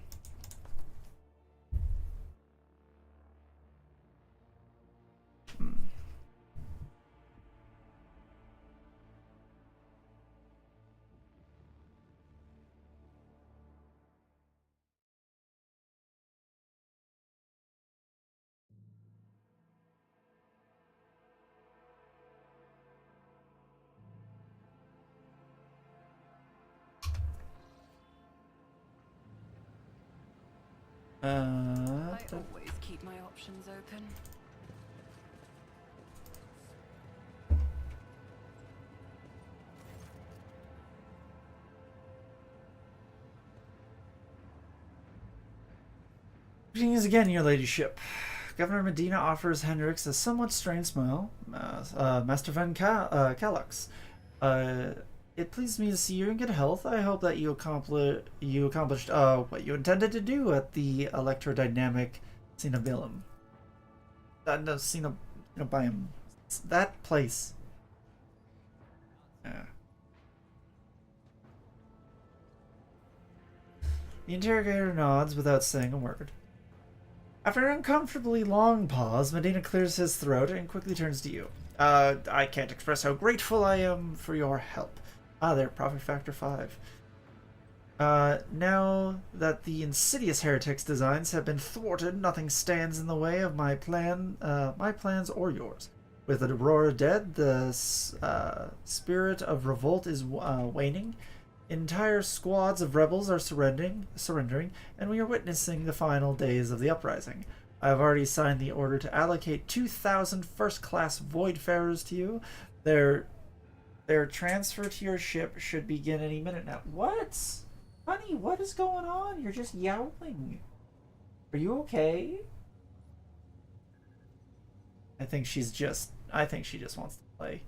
I always keep my options open. Greetings again, your ladyship. Governor Medina offers Hendrix a somewhat strange smile. Master Van Calux. It pleased me to see you in good health. I hope that you accomplished what you intended to do at the electrodynamic Cinnabilum. No, Cinnabilum. That place. Yeah. The interrogator nods without saying a word. After an uncomfortably long pause, Medina clears his throat and quickly turns to you. I can't express how grateful I am for your help. Ah, there, profit factor 5. Now that the insidious heretics' designs have been thwarted, nothing stands in the way of my plans or yours. With Aurora dead, the spirit of revolt is waning. Entire squads of rebels are surrendering, and we are witnessing the final days of the uprising. I have already signed the order to allocate 2,000 first-class Voidfarers to you. Their transfer to your ship should begin any minute now. What? Honey, what is going on? You're just yowling. Are you okay? I think she just wants to play.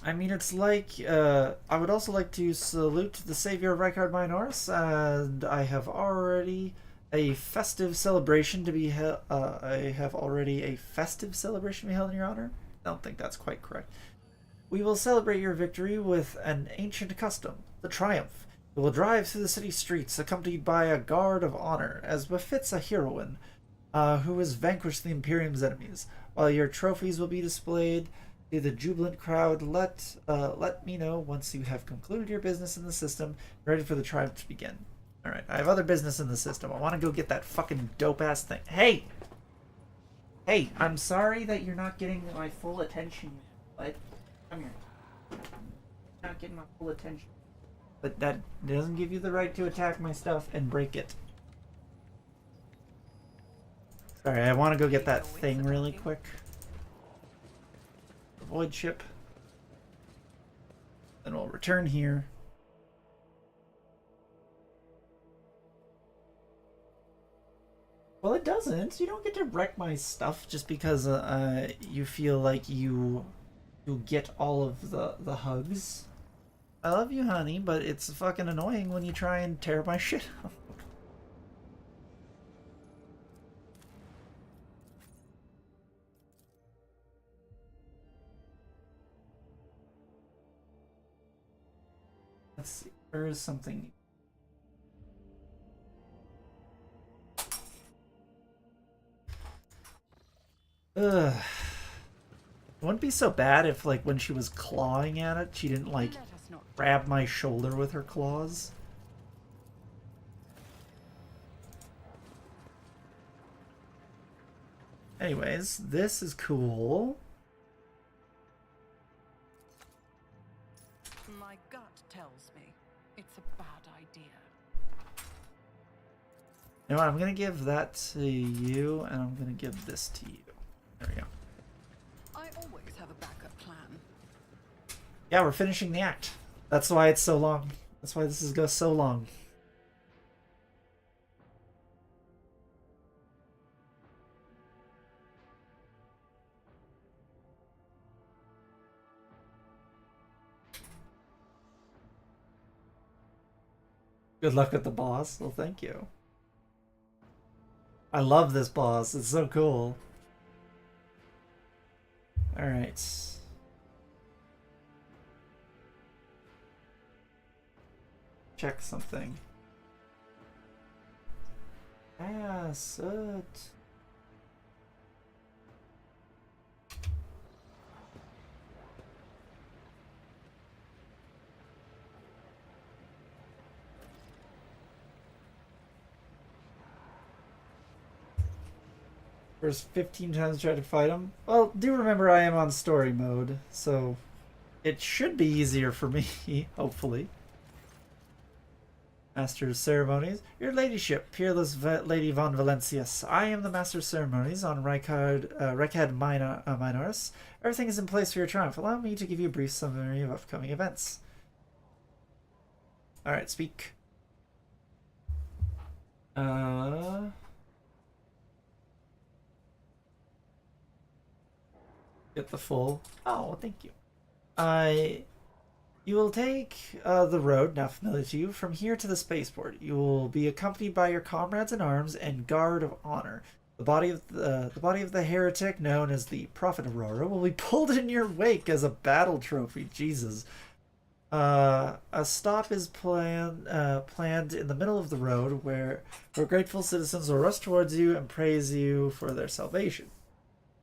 I mean, it's like, I would also like to salute the savior of Rykard Minoris, and I have already a festive celebration to be held. I have already a festive celebration to be held in your honor. I don't think that's quite correct. We will celebrate your victory with an ancient custom, the triumph. You will drive through the city streets accompanied by a guard of honor, as befits a heroine who has vanquished the Imperium's enemies. While your trophies will be displayed to the jubilant crowd, let me know once you have concluded your business in the system, ready for the triumph to begin. Alright, I have other business in the system. I want to go get that fucking dope-ass thing. Hey! Hey, I'm sorry that you're not getting my full attention, but come here. You're not getting my full attention. But that doesn't give you the right to attack my stuff and break it. Sorry, I want to go get that thing really quick. Void ship. Then we'll return here. Well, it doesn't. You don't get to wreck my stuff just because you feel like you get all of the hugs. I love you, honey, but it's fucking annoying when you try and tear my shit up. Let's see. There is something. Ugh. It wouldn't be so bad if, like, when she was clawing at it, she didn't, like, grab my shoulder with her claws. Anyways, this is cool. My gut tells me it's a bad idea. You know what? I'm gonna give that to you, and I'm gonna give this to you. There we go. I always have a backup plan. Yeah, we're finishing the act. That's why it's so long. That's why this is goes so long. Good luck with the boss. Well, thank you. I love this boss. It's so cool. Alright. Check something. Acid. First 15 times try to fight him. Well, do remember I am on story mode, so it should be easier for me, hopefully. Master of Ceremonies. Your ladyship, peerless Lady von Valencius. I am the Master of Ceremonies on Reichad Minoris. Everything is in place for your triumph. Allow me to give you a brief summary of upcoming events. Alright, speak. Get the full. Oh, thank you. You will take the road, now familiar to you, from here to the spaceport. You will be accompanied by your comrades in arms and guard of honor. The body of the heretic, known as the Prophet Aurora, will be pulled in your wake as a battle trophy. Jesus. A stop is planned in the middle of the road, where grateful citizens will rush towards you and praise you for their salvation.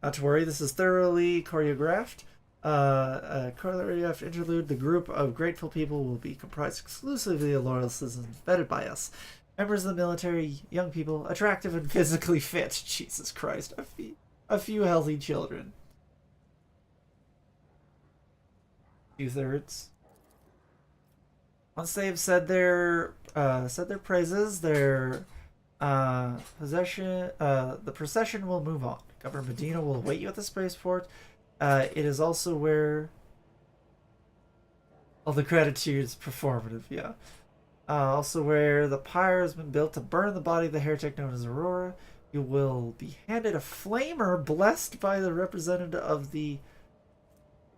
Not to worry, this is thoroughly choreographed. Choreographed interlude. The group of grateful people will be comprised exclusively of loyal citizens vetted by us. Members of the military, young people, attractive and physically fit. Jesus Christ, a few healthy children. 2/3. Once they have said their praises, the procession will move on. Governor Medina will await you at the spaceport. It is also where all the gratitude is performative, yeah. Also where the pyre has been built to burn the body of the heretic known as Aurora. You will be handed a flamer blessed by the representative of the...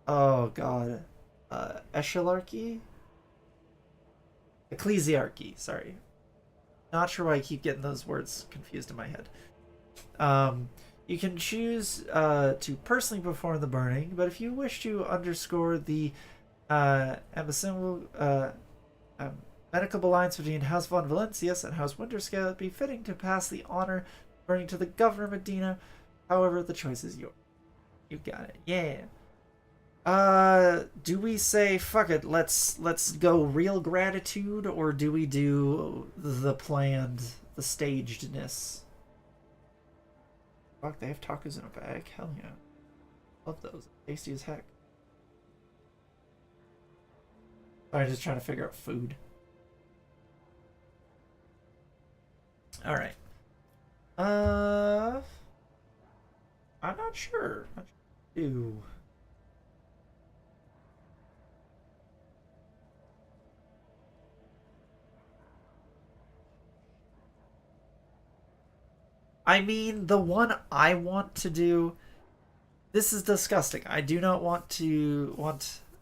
Oh, God. Eschelarchy? Ecclesiarchy, sorry. Not sure why I keep getting those words confused in my head. You can choose to personally perform the burning, but if you wish to underscore the amicable alliance between House von Valencius and House Winterscale, it'd be fitting to pass the honor according to the governor of Medina. However, the choice is yours. You got it. Yeah. Do we say fuck it, let's go real gratitude, or do we do the planned, the stagedness? Fuck, they have tacos in a bag? Hell yeah. Love those. Tasty as heck. I'm just trying to figure out food. Alright. I'm not sure. Ew. I mean, the one I want to do... This is disgusting. I do not want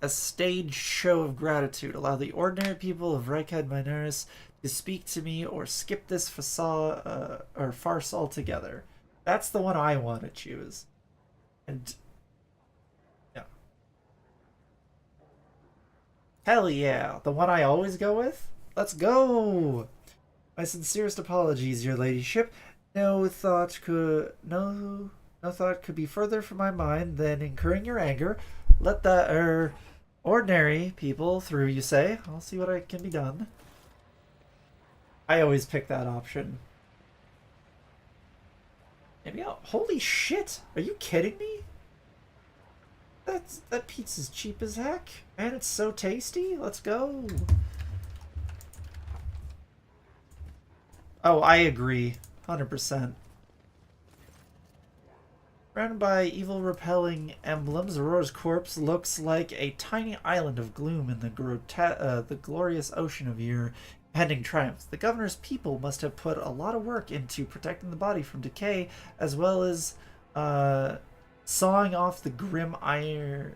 a staged show of gratitude. Allow the ordinary people of Reichhead Minoris to speak to me, or skip this facade or farce altogether. That's the one I want to choose. And yeah. Hell yeah. The one I always go with? Let's go! My sincerest apologies, your ladyship. No thought could be further from my mind than incurring your anger. Let the ordinary people through, you say? I'll see what can be done. I always pick that option. Maybe I'll... Holy shit! Are you kidding me? That pizza's cheap as heck. And it's so tasty. Let's go. Oh, I agree. 100%. Surrounded by evil repelling emblems, Aurora's corpse looks like a tiny island of gloom in the glorious ocean of your impending triumphs. The governor's people must have put a lot of work into protecting the body from decay, as well as sawing off the grim iron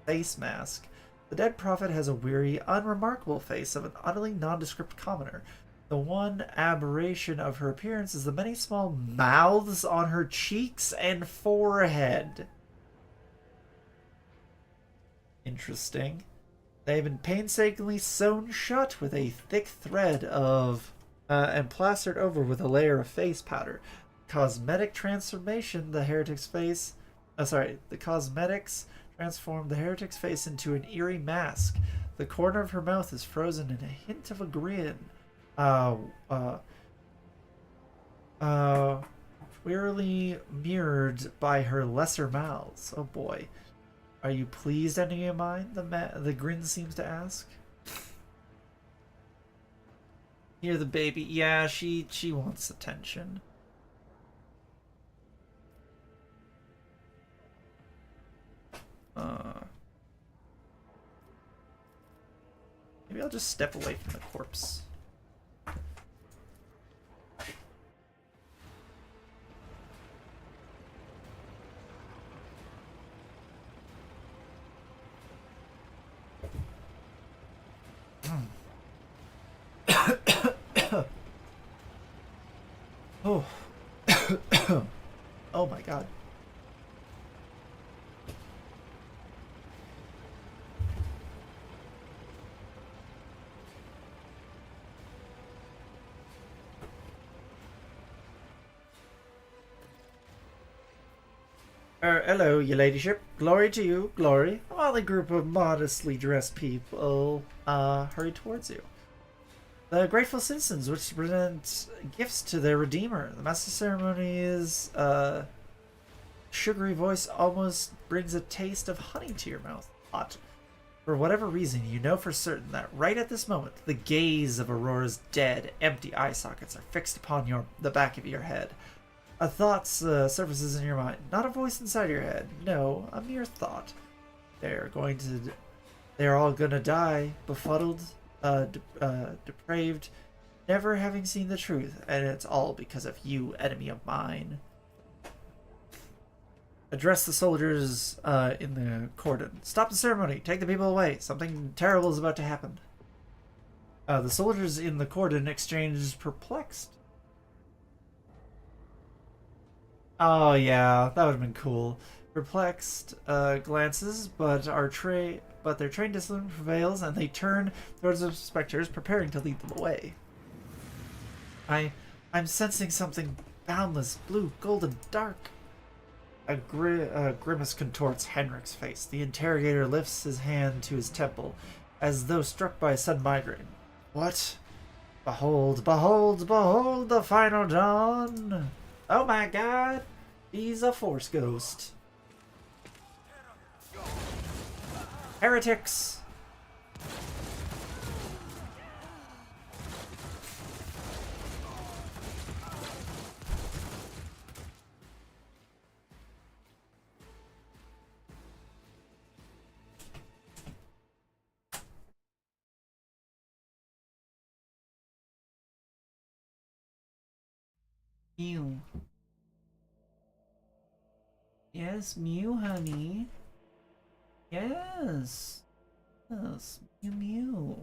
face mask. The dead prophet has a weary, unremarkable face of an utterly nondescript commoner. The one aberration of her appearance is the many small mouths on her cheeks and forehead. Interesting. They have been painstakingly sewn shut with a thick thread of and plastered over with a layer of face powder. Cosmetic transformation, the heretic's face... the cosmetics transformed the heretic's face into an eerie mask. The corner of her mouth is frozen in a hint of a grin. Wearily mirrored by her lesser mouths. Oh boy. Are you pleased, enemy of mine? The grin seems to ask. Hear the baby. Yeah, she wants attention. Maybe I'll just step away from the corpse. Oh. Oh my god. Hello, your ladyship. Glory to you, glory. A motley group of modestly dressed people hurry towards you. The grateful citizens wish to present gifts to their redeemer. The master ceremony is sugary voice almost brings a taste of honey to your mouth. Hot. For whatever reason, you know for certain that right at this moment, the gaze of Aurora's dead, empty eye sockets are fixed upon the back of your head. A thought surfaces in your mind, not a voice inside your head. No, a mere thought. They're all gonna die, befuddled, depraved, never having seen the truth, and it's all because of you, enemy of mine. Address the soldiers in the cordon. Stop the ceremony. Take the people away. Something terrible is about to happen. The soldiers in the cordon exchange perplexed. Oh yeah, that would have been cool. Perplexed glances, but are but their trained discipline prevails, and they turn towards the specters, preparing to lead them away. I'm sensing something boundless, blue, golden, dark. A grimace contorts Henrik's face. The interrogator lifts his hand to his temple, as though struck by a sudden migraine. What? Behold, behold, behold the final dawn! Oh my god! He's a Force ghost. Heretics! Mew. Yes, Mew, honey. Yes. Yes, Mew Mew.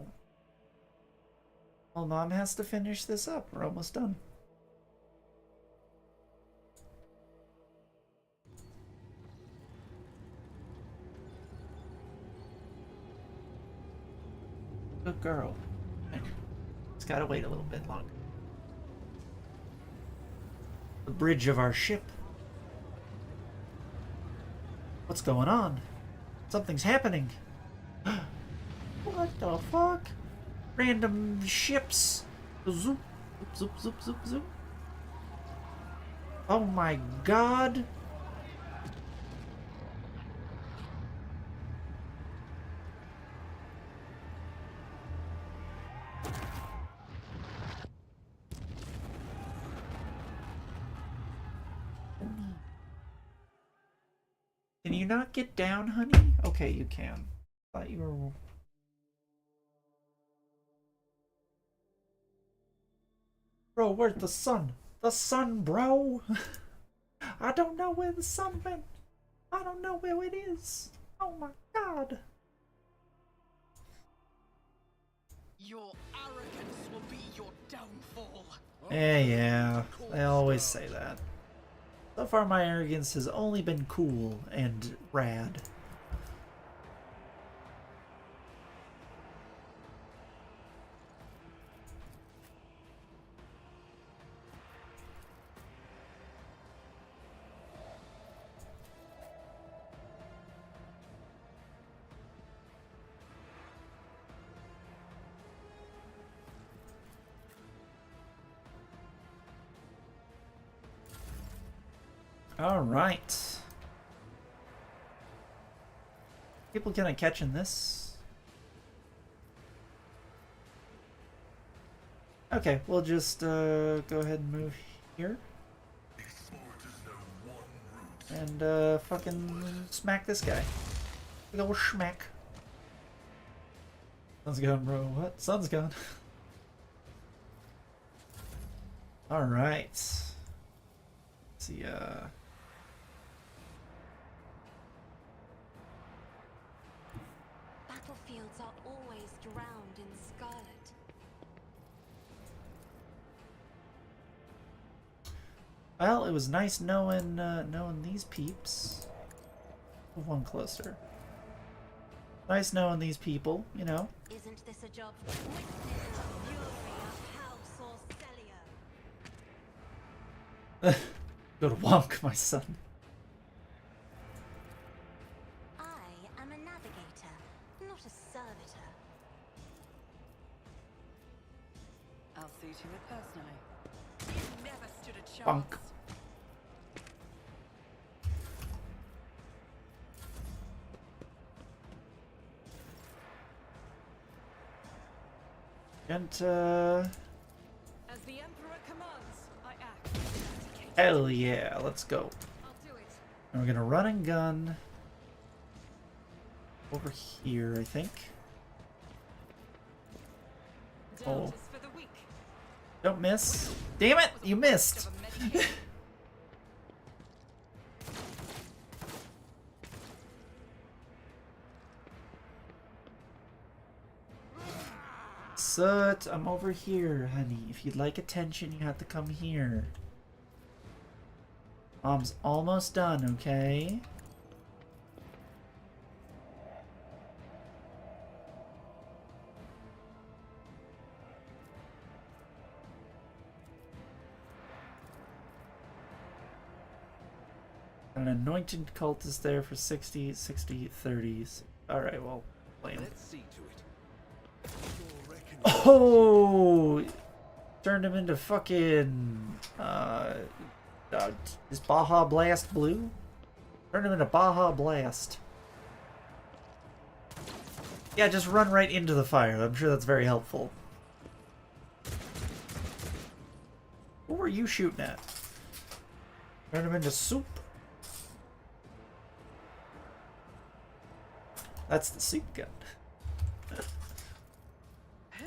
Well, Mom has to finish this up. We're almost done. Good girl. It's gotta wait a little bit longer. The bridge of our ship. What's going on? Something's happening. What the fuck? Random ships. Zoop, zoop, zoop, zoop, zoop. Oh my god. Can you not get down, honey? Okay, you can. Thought you were... Bro, where's the sun? The sun, bro! I don't know where the sun went. I don't know where it is. Oh my god. Your arrogance will be your downfall. Yeah. I always say that. So far, my arrogance has only been cool and rad. All right. People kind of catching this. Okay, we'll just go ahead and move here. And fucking smack this guy. Big ol' schmack. Sun's gone, bro. What? Sun's gone. Alright. Let's see, Battlefields are always drowned in scarlet. Well, it was nice knowing knowing these peeps. Move one closer. Nice knowing these people, you know. Isn't this a job? Witness the fury of House Orcelia. Go to Wonk, my son. I am a navigator, not a servitor. I'll see to it personally. You never stood a chance. Bonk. And As the Emperor commands, I act. hell yeah, let's go. I'll do it. And we're gonna run and gun over here, I think. Oh. Doubt is for the weak. Don't miss. Damn it, you missed. Soot, I'm over here, honey. If you'd like attention, you have to come here. Mom's almost done, okay? An anointed cultist there for 60, 60, 30s. Alright, well, play him. Let's see to it. Oh! Turned him into fucking... is Baja Blast blue? Turned him into Baja Blast. Yeah, just run right into the fire. I'm sure that's very helpful. What were you shooting at? Turn him into soup. That's the soup gun. Who,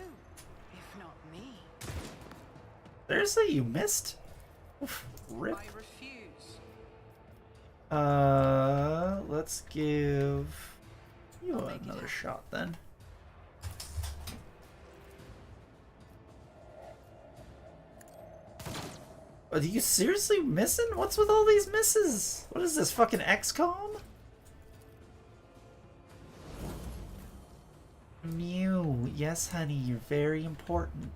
if not me? Seriously, you missed? Oof, rip. I refuse. Let's give you another shot then. Are you seriously missing? What's with all these misses? What is this, fucking XCOM? Mew, yes honey, you're very important.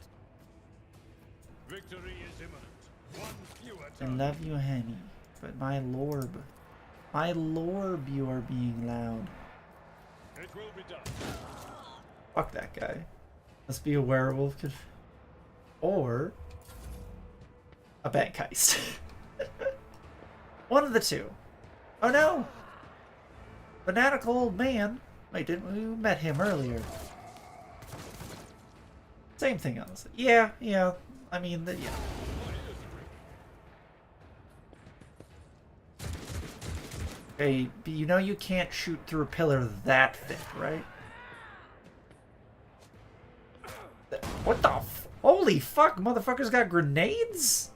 Victory is imminent. One fewer I target. love you honey, but my lorb, you are being loud. It will be done. Fuck that guy. Must be a werewolf. Or a bank heist. One of the two. Oh no! Fanatical old man. Wait, didn't we met him earlier? Same thing, honestly. Yeah. I mean, yeah. Okay, but you know you can't shoot through a pillar that thick, right? What the f- Holy fuck, motherfuckers got grenades?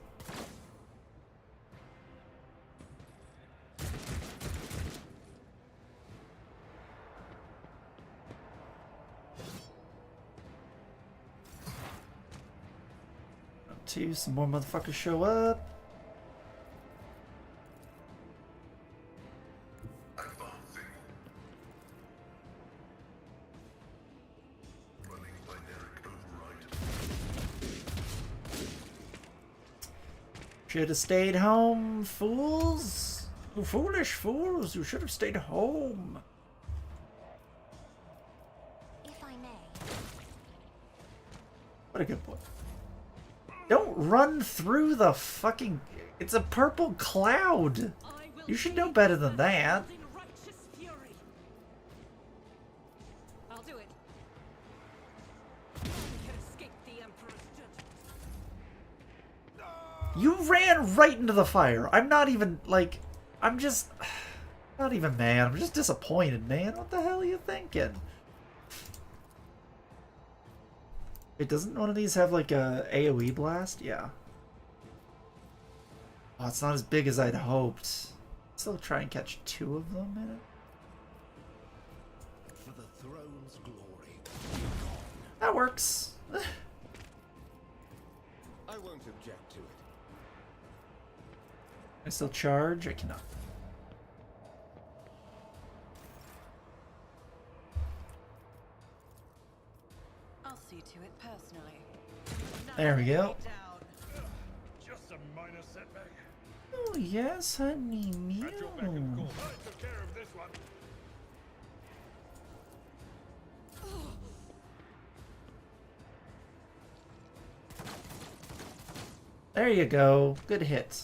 Two, some more motherfuckers show up. Advancing. Running binaric override. Should have stayed home, fools. You foolish fools, you should have stayed home. If I may. What a good boy. Don't run through the fucking... It's a purple cloud. You should know better than that. I'll do it. None can escape the Emperor's judgment. You ran right into the fire. I'm not even, like... I'm just... Not even mad. I'm just disappointed, man. What the hell are you thinking? Wait, doesn't one of these have, like, a AoE blast? Yeah. Oh, it's not as big as I'd hoped. Still try and catch two of them in it. For the throne's glory. That works. I won't object to it. I still charge? I cannot. I'll see to it personally. There we go. Just a minor setback. Oh, yes, honey, meow. At your beck and call. I took care of this one. There you go. Good hit.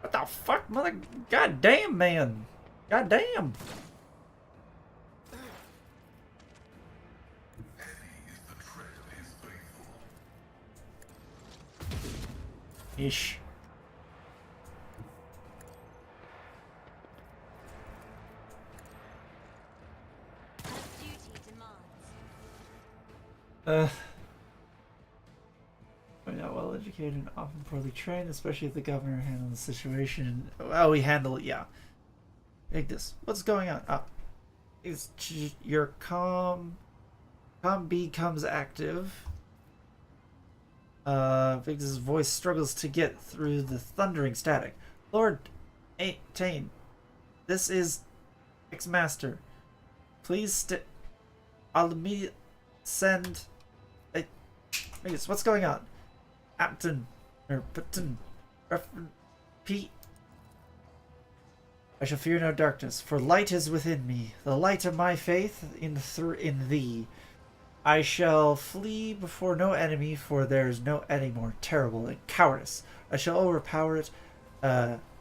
What the fuck, mother? God damn, man. God damn. Heavy is the tread of his faithful. Ish. As duty demands. We're not well educated and often poorly trained, especially if the governor handled the situation. Oh, we handle it, yeah. Ignis, what's going on? Is your com becomes active. Vig's voice struggles to get through the thundering static. Lord Tane, this is X-Master. Please I'll immediately send a... Magus, what's going on? Apton, Pete. I shall fear no darkness, for light is within me, the light of my faith in thee. I shall flee before no enemy, for there is no enemy more terrible than cowardice. I shall overpower it.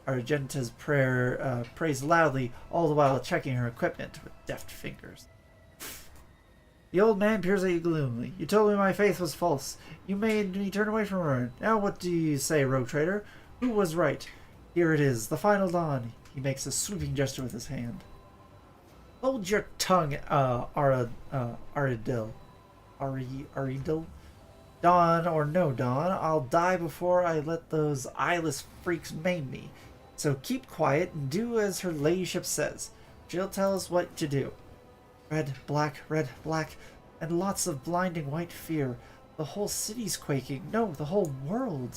Argenta's prayer prays loudly, all the while checking her equipment with deft fingers. The old man peers at you gloomily. You told me my faith was false. You made me turn away from her. Now what do you say, rogue trader? Who was right? Here it is, the final dawn. He makes a sweeping gesture with his hand. Hold your tongue, Aridil. Aridil? Dawn or no dawn, I'll die before I let those eyeless freaks maim me. So keep quiet and do as her ladyship says. She'll tell us what to do. Red, black, and lots of blinding white fear. The whole city's quaking. No, the whole world.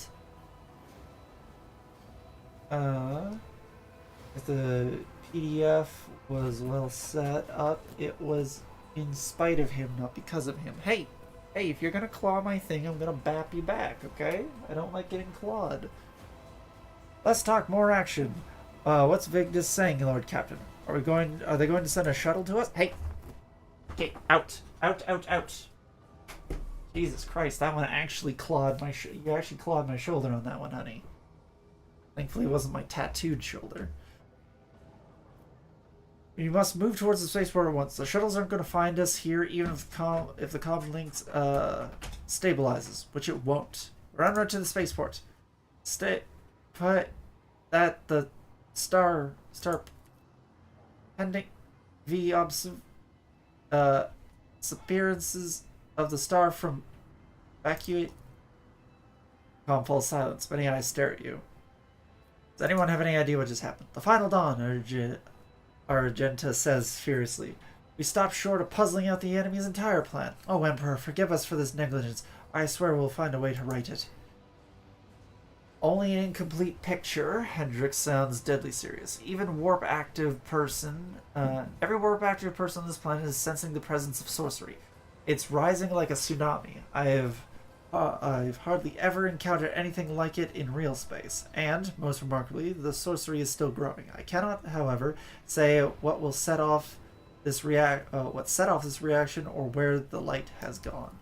If the PDF was well set up, it was in spite of him, not because of him. Hey, if you're gonna claw my thing, I'm gonna bap you back, okay? I don't like getting clawed. Let's talk more action. What's Vigdis saying, Lord Captain? Are they going to send a shuttle to us? Hey! Okay, out. Jesus Christ, that one actually clawed my you actually clawed my shoulder on that one, honey. Thankfully it wasn't my tattooed shoulder. You must move towards the spaceport at once. The shuttles aren't going to find us here, even if the comm links stabilizes, which it won't. We're en route to the spaceport. Put that the star pending disappearances of the star from evacuate. Calm falls silence. Many eyes stare at you. Does anyone have any idea what just happened? The final dawn, Argenta says furiously. We stopped short of puzzling out the enemy's entire plan. Oh, Emperor, forgive us for this negligence. I swear we'll find a way to right it. Only an incomplete picture. Hendrix sounds deadly serious. Even every warp-active person on this planet is sensing the presence of sorcery. It's rising like a tsunami. I've hardly ever encountered anything like it in real space, and, most remarkably, the sorcery is still growing. I cannot, however, say what set off this reaction or where the light has gone.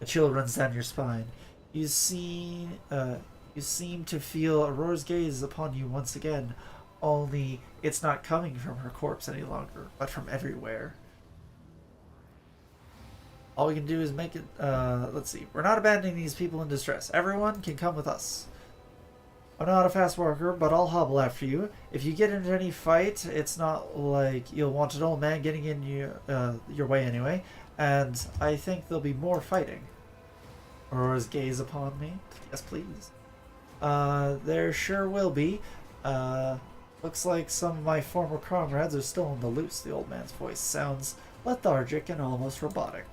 A chill runs down your spine. You seem to feel Aurora's gaze upon you once again, only it's not coming from her corpse any longer, but from everywhere. All we can do is make it, let's see. We're not abandoning these people in distress. Everyone can come with us. I'm not a fast walker, but I'll hobble after you. If you get into any fight, it's not like you'll want an old man getting in your way anyway. And I think there'll be more fighting. Aurora's gaze upon me. Yes, please. There sure will be. Looks like some of my former comrades are still on the loose. The old man's voice sounds lethargic and almost robotic.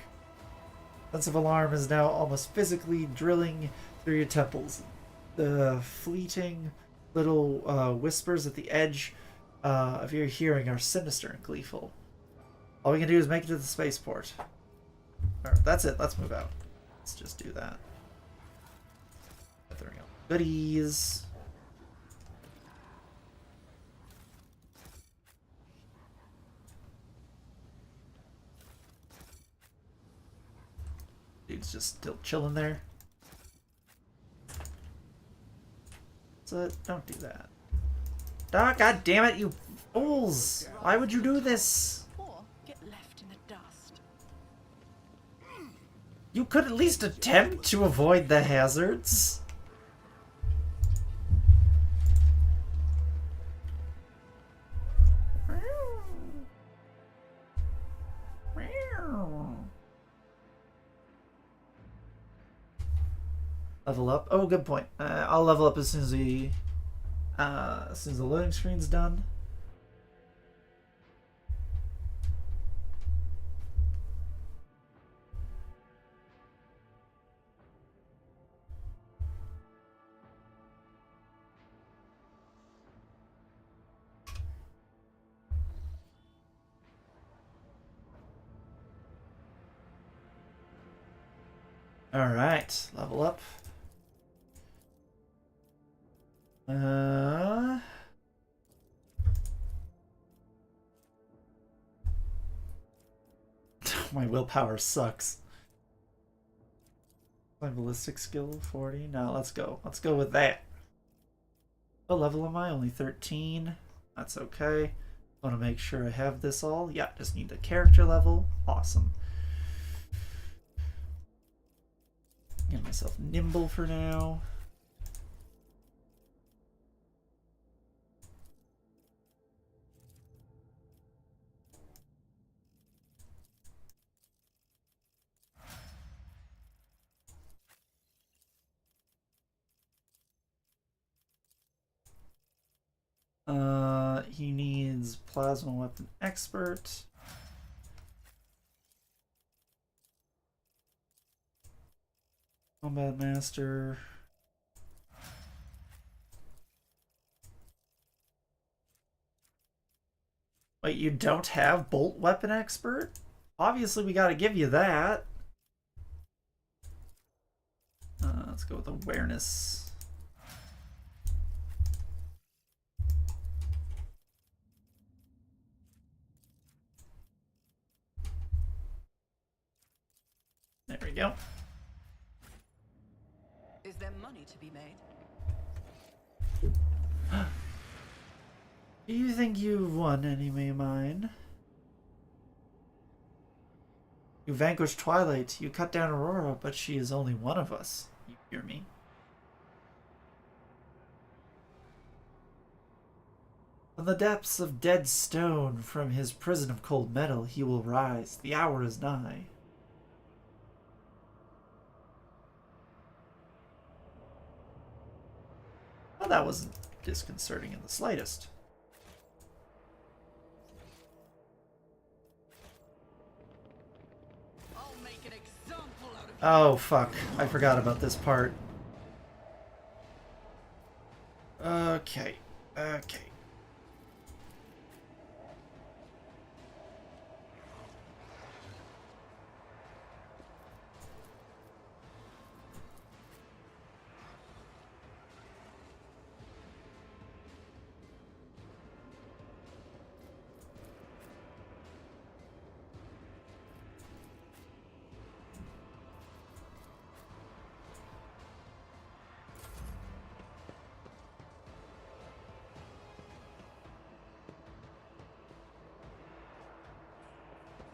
Sense of alarm is now almost physically drilling through your temples. The fleeting little whispers at the edge of your hearing are sinister and gleeful. All we can do is make it to the spaceport. Alright, that's it. Let's move out. Let's just do that. There we go. Goodies. Dude's just still chilling there. So don't do that. Ah, God damn it, you fools! Why would you do this? Or get left in the dust. You could at least attempt to avoid the hazards. Level up. Oh, good point. I'll level up as soon as the loading screen's done. Alright, level up. My willpower sucks. My ballistic skill 40. No, let's go. Let's go with that. What level am I? Only 13. That's okay. I want to make sure I have this all. Yeah, just need the character level. Awesome. Get myself nimble for now. He needs plasma weapon expert. Combat master. Wait, you don't have bolt weapon expert? Obviously we gotta give you that. Let's go with awareness. There we go. Is there money to be made? Do you think you've won, enemy of mine? You vanquished Twilight, you cut down Aurora, but she is only one of us. You hear me? From the depths of dead stone, from his prison of cold metal, he will rise. The hour is nigh. Well, that wasn't disconcerting in the slightest. I'll make an example out of you. Oh, fuck. I forgot about this part. Okay. Okay.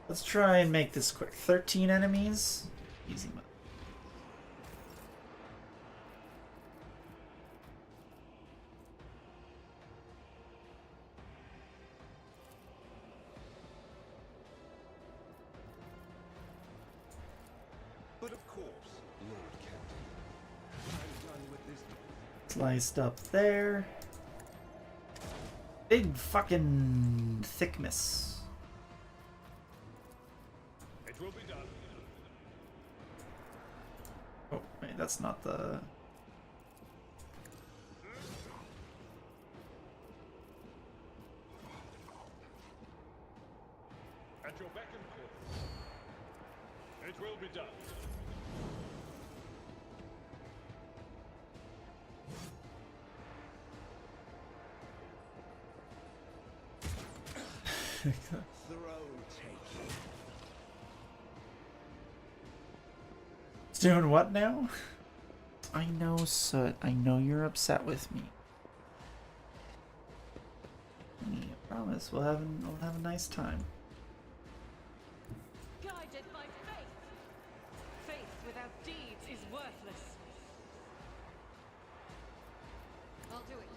Let's try and make this quick. 13 enemies. Easy mode. But of course, Lord Captain. I'm done with this. Sliced up there. Big fucking thickness. It will be done. Oh, wait, that's not the... At your beck and call. It will be done. It's doing what now? I know, Soot. I know you're upset with me. I promise we'll have a nice time. Guided by faith. Faith without deeds is worthless. I'll do it.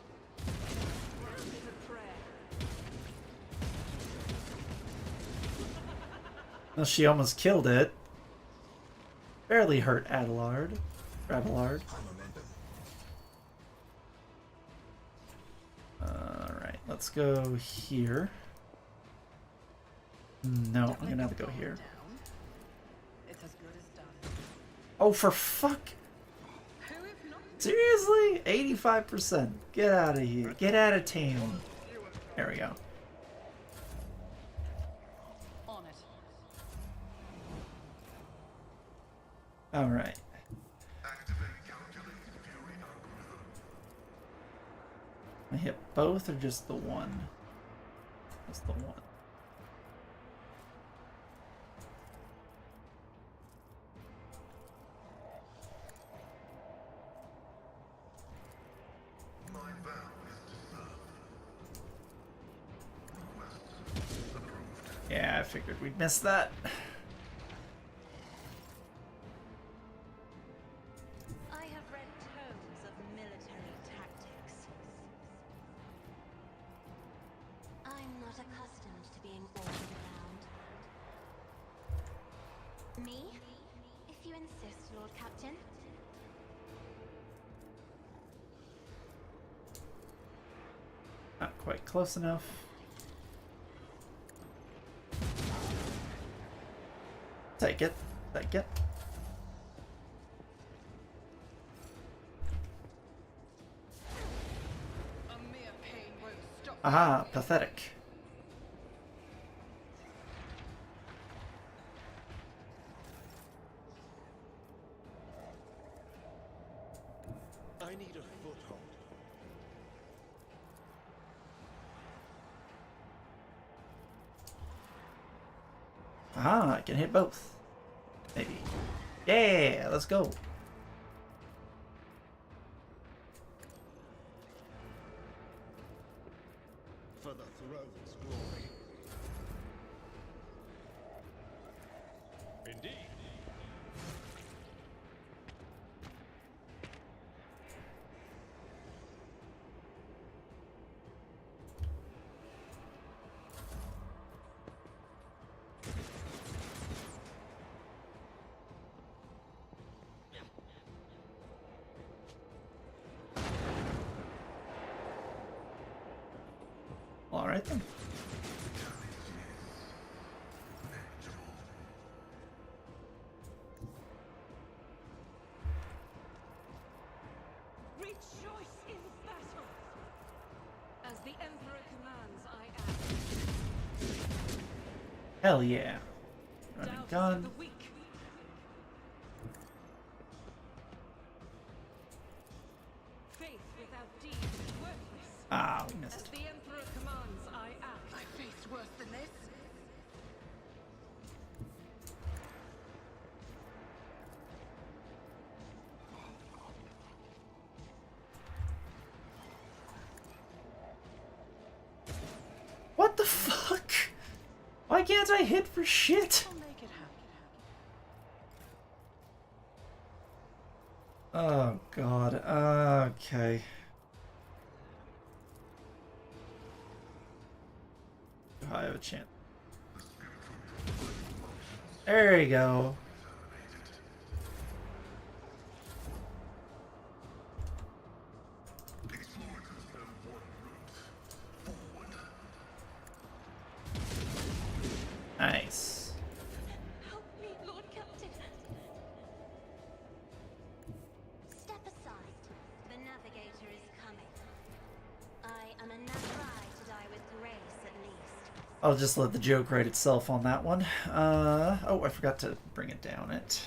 Word is a prayer. Well, she almost killed it. Barely hurt Adelard. Abelard. Alright, let's go here. No, I'm gonna have to go here. It's as good as done. Oh, for fuck! Who if not? Seriously? 85%. Get out of here. Get out of town. There we go. On it. Alright. hit both or just the one? Just the one. My vow is to serve. Request approved. Yeah, I figured we'd miss that. I have read tomes of military tactics. I'm not accustomed to being ordered around. Me? If you insist, Lord Captain. Not quite close enough. Take it. Take it. A mere pain won't stop. Aha, pathetic. I need a foothold. Ah, I can hit both. Maybe. Yeah, let's go. For the throne's glory. Indeed. All right then. Rejoice in battle! As the Emperor commands, I act. Hell yeah. Running Doubt gun. the weak. Faith without deed is worthless. Ah, we As missed. the Emperor commands, I act. I faced worse than this. What the fuck? Why can't I hit for shit? I'll make it happen. Oh god. Okay. I have a chance. There you go. Nice. Help me, Lord Captain. Step aside. The navigator is coming. I am a Nazarai to die with grace, at least. I'll just let the joke write itself on that one. Oh, I forgot to bring it down it.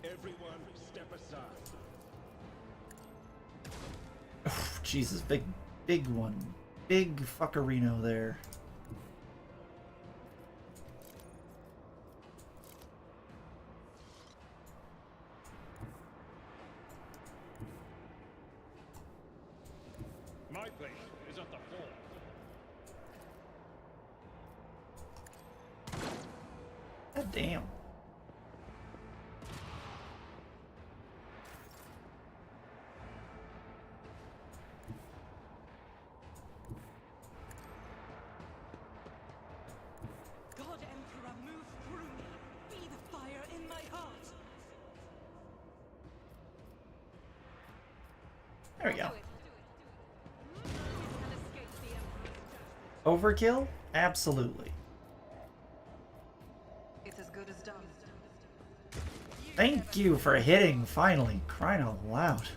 Everyone, step aside. Oh, Jesus, big one. Big fuckerino there. My place is at the fore. God damn. God Emperor, move through me. Be the fire in my heart. There we go. We can escape the Emperor's judgment. Overkill? Absolutely. It's as good as done. Thank you for hitting, finally. Crying out loud.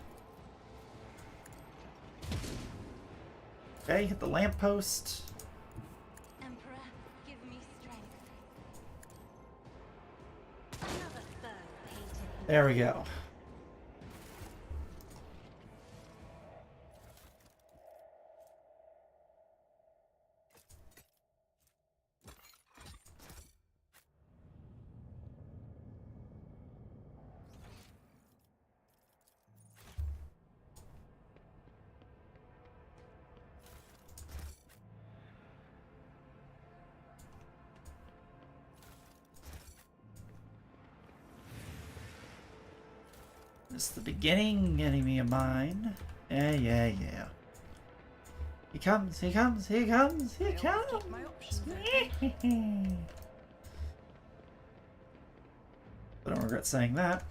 Okay, hit the lamppost. Emperor, There we go. This is the beginning enemy of mine. Yeah, yeah, yeah. He comes, he comes, he comes, he comes! My options open. I don't regret saying that.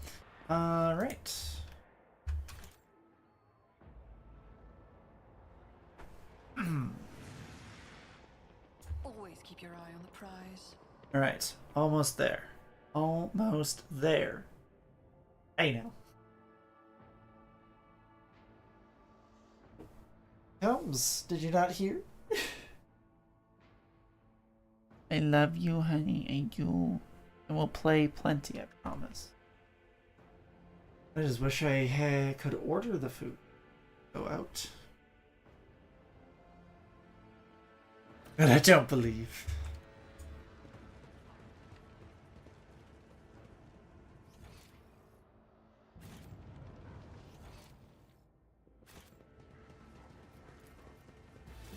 Alright. Always keep your eye on the prize. Alright, almost there. Almost there. Hey now. Holmes, did you not hear? I love you, honey. I do. And we'll play plenty, I promise. I just wish I could order the food. Go out. But I don't believe.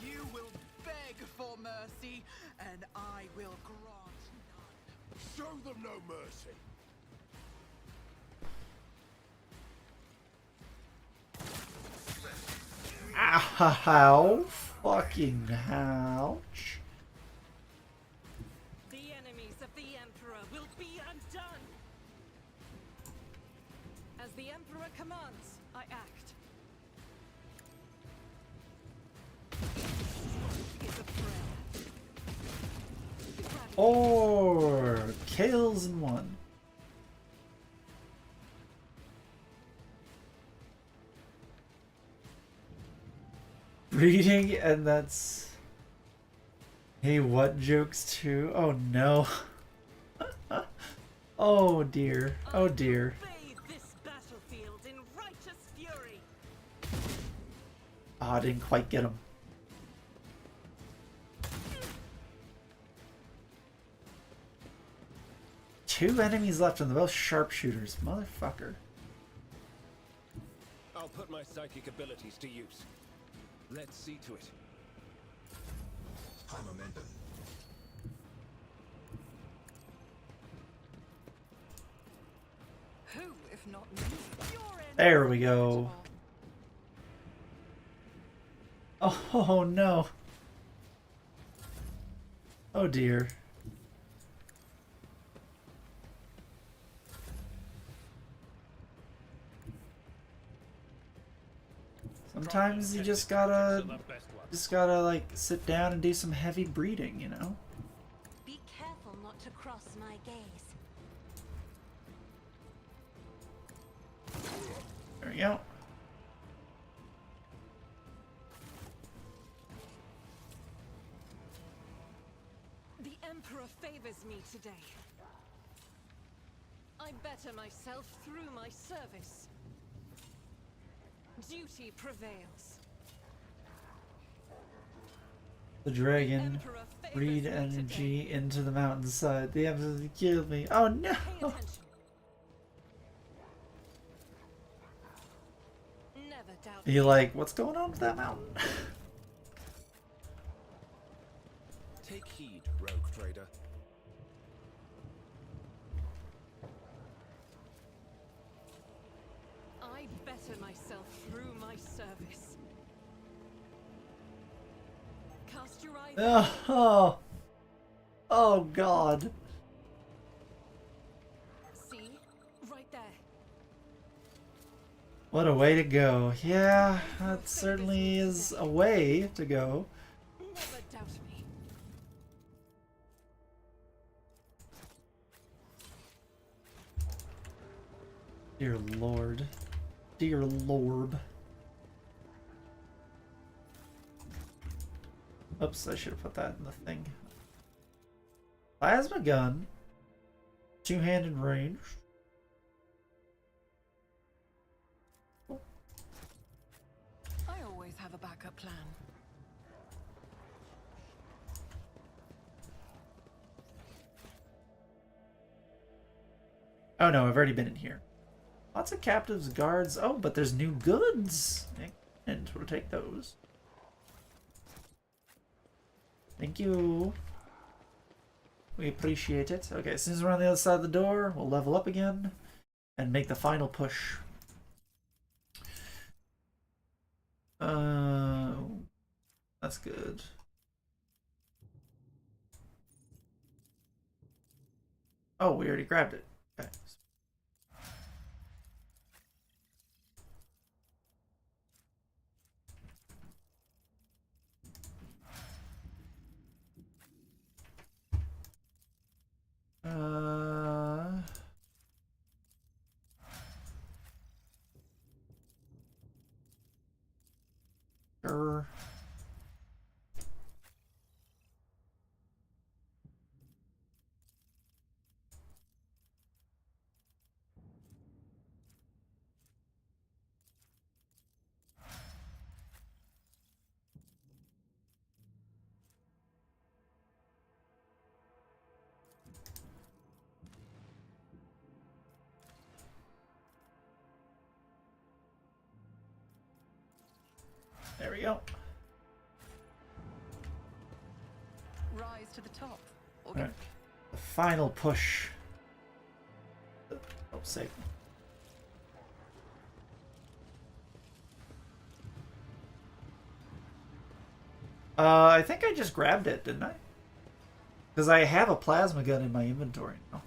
You will beg for mercy, and I will grant none. Show them no mercy. Ow! Fucking ouch! The enemies of the Emperor will be undone! As the Emperor commands, I act. Is a prayer. Or kills in one. Reading, and that's... Hey, what jokes too? Oh no. Oh dear. Oh dear. Bathe this battlefield in righteous fury. Oh, I didn't quite get him. Two enemies left and they're both sharpshooters. Motherfucker. I'll put my psychic abilities to use. Let's see to it. High momentum. Who, if not me? Your end. There we go. Oh no. Oh dear. Sometimes you just gotta like sit down and do some heavy breathing, you know? Be careful not to cross my gaze. There we go. The Emperor favors me today. I better myself through my service. Duty prevails. The dragon Emperor favors breed me energy today. into the mountainside. The emperor killed me. Oh no! Pay attention. Never doubt. Are you like, what's going on with that mountain? Take heed, rogue trader. I better myself through my service. Cast your eye. Oh, oh God. See? Right there. What a way to go. Yeah, that certainly is a way to go. Never doubt me. Dear Lord. Dear Lord. Oops, I should have put that in the thing. Plasma gun. Two-handed range. have a backup plan. Oh no, I've already been in here. Lots of captives, guards. Oh, but there's new goods. And we'll take those. Thank you. We appreciate it. Okay, as soon as we're on the other side of the door, we'll level up again and make the final push. That's good. Oh, we already grabbed it. Okay. Sure. There we go. Rise to the top. Or Right. The final push. Oh, save. I think I just grabbed it, didn't I? Because I have a plasma gun in my inventory now.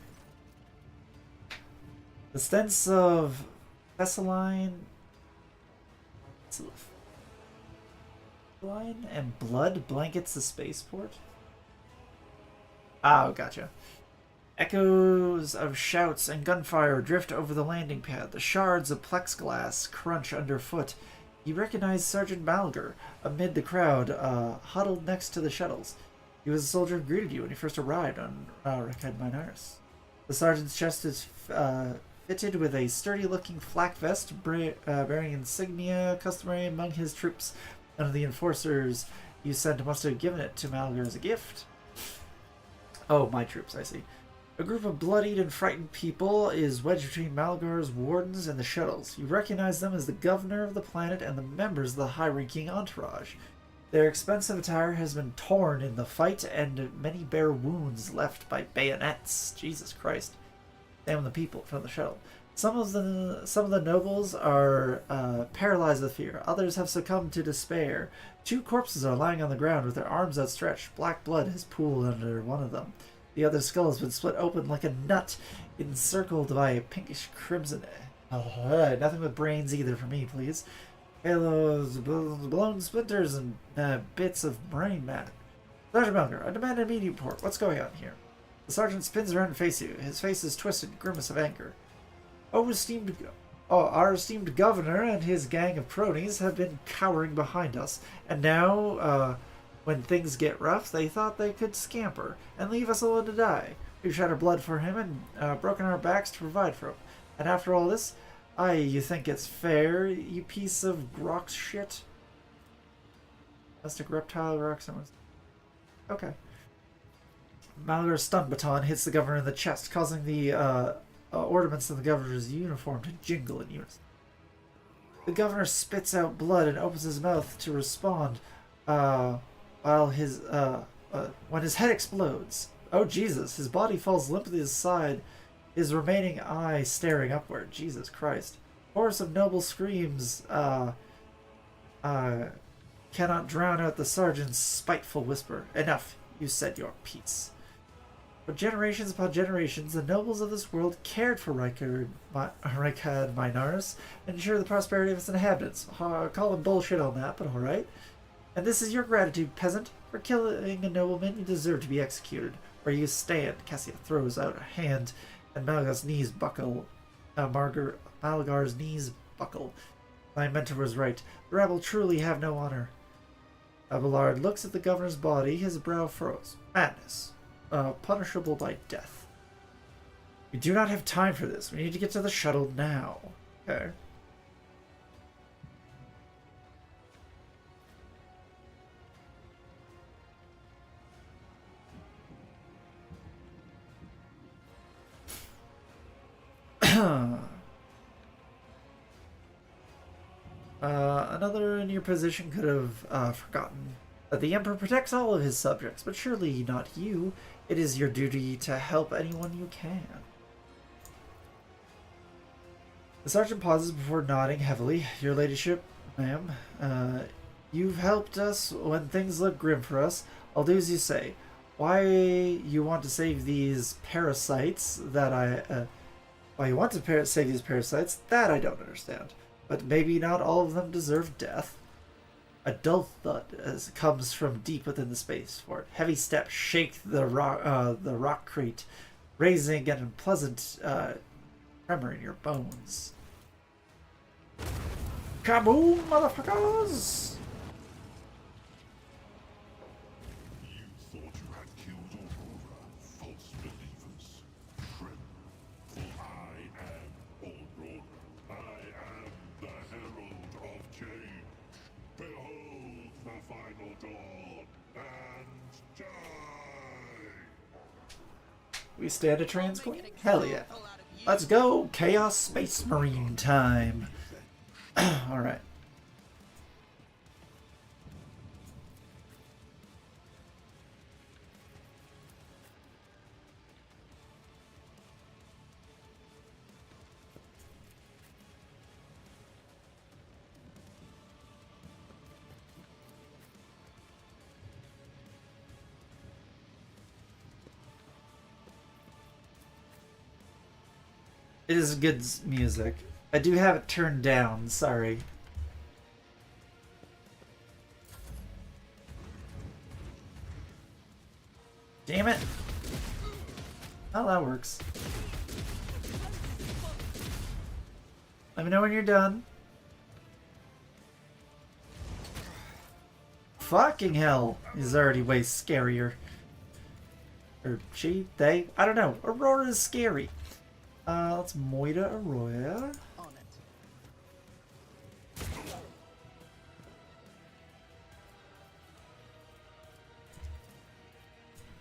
The stents of Thessaline and blood blankets the spaceport. Oh, gotcha. Echoes of shouts and gunfire drift over the landing pad. The shards of plexiglass crunch underfoot. You recognize Sergeant Malgar amid the crowd huddled next to the shuttles. He was a soldier who greeted you when you first arrived on Rekad Minaris. The sergeant's chest is fitted with a sturdy-looking flak vest bearing insignia customary among his troops. None of the enforcers you sent must have given it to Malgar as a gift. Oh, my troops, I see. A group of bloodied and frightened people is wedged between Malgar's wardens and the shuttles. You recognize them as the governor of the planet and the members of the high-ranking entourage. Their expensive attire has been torn in the fight, and many bear wounds left by bayonets. Jesus Christ. Damn the people from the shuttle. Some of the nobles are paralyzed with fear. Others have succumbed to despair. 2 corpses are lying on the ground with their arms outstretched. Black blood has pooled under one of them. The other skull has been split open like a nut, encircled by a pinkish crimson. Nothing with brains either for me, please. Halos, blown splinters, and bits of brain matter. Sergeant Malgar, I demand an immediate report. What's going on here? The sergeant spins around and faces you. His face is twisted, grimace of anger. Our esteemed governor and his gang of cronies have been cowering behind us, and now, when things get rough, they thought they could scamper and leave us alone to die. We've shed our blood for him and broken our backs to provide for him. And after all this, you think it's fair, you piece of grok shit? Plastic reptile rocks. Okay. Malgar's stun baton hits the governor in the chest, causing the ornaments of the governor's uniform to jingle in unison. The governor spits out blood and opens his mouth to respond, while when his head explodes. Oh Jesus! His body falls limply to his side, his remaining eye staring upward. Jesus Christ! Chorus of noble screams cannot drown out the sergeant's spiteful whisper. Enough! You said your piece. For generations upon generations, the nobles of this world cared for Rekad Minaris and ensured the prosperity of its inhabitants. Call them bullshit on that, but alright. And this is your gratitude, peasant. For killing a nobleman, you deserve to be executed. Where you stand. Cassia throws out a hand, and Malgar's knees buckle. Malgar's knees buckle. My mentor was right. The rabble truly have no honor. Abelard looks at the governor's body. His brow furrows. Madness. Punishable by death. We do not have time for this. We need to get to the shuttle now. Okay. Another in your position could have forgotten that the Emperor protects all of his subjects, but surely not you. It is your duty to help anyone you can. The sergeant pauses before nodding heavily. Your ladyship, ma'am, you've helped us when things look grim for us. I'll do as you say. Why you want to save these parasites that why you want to save these parasites, that I don't understand. But maybe not all of them deserve death. A dull thud comes from deep within the spaceport. Heavy steps shake the rock crate, raising an unpleasant tremor in your bones. Kaboom, motherfuckers! You thought you had killed Aurora, false believers. Shrimp. For I am Aurora. I am the herald of change. Behold the final dawn, and die! We stand a trans queen? Hell yeah. Let's go! Chaos Space Marine time! Alright. It is good music. I do have it turned down, sorry. Damn it! Oh, that works. Let me know when you're done. Fucking hell! He's already way scarier. Or she, they, I don't know. Aurora is scary. Let's Moira Arroya. On it.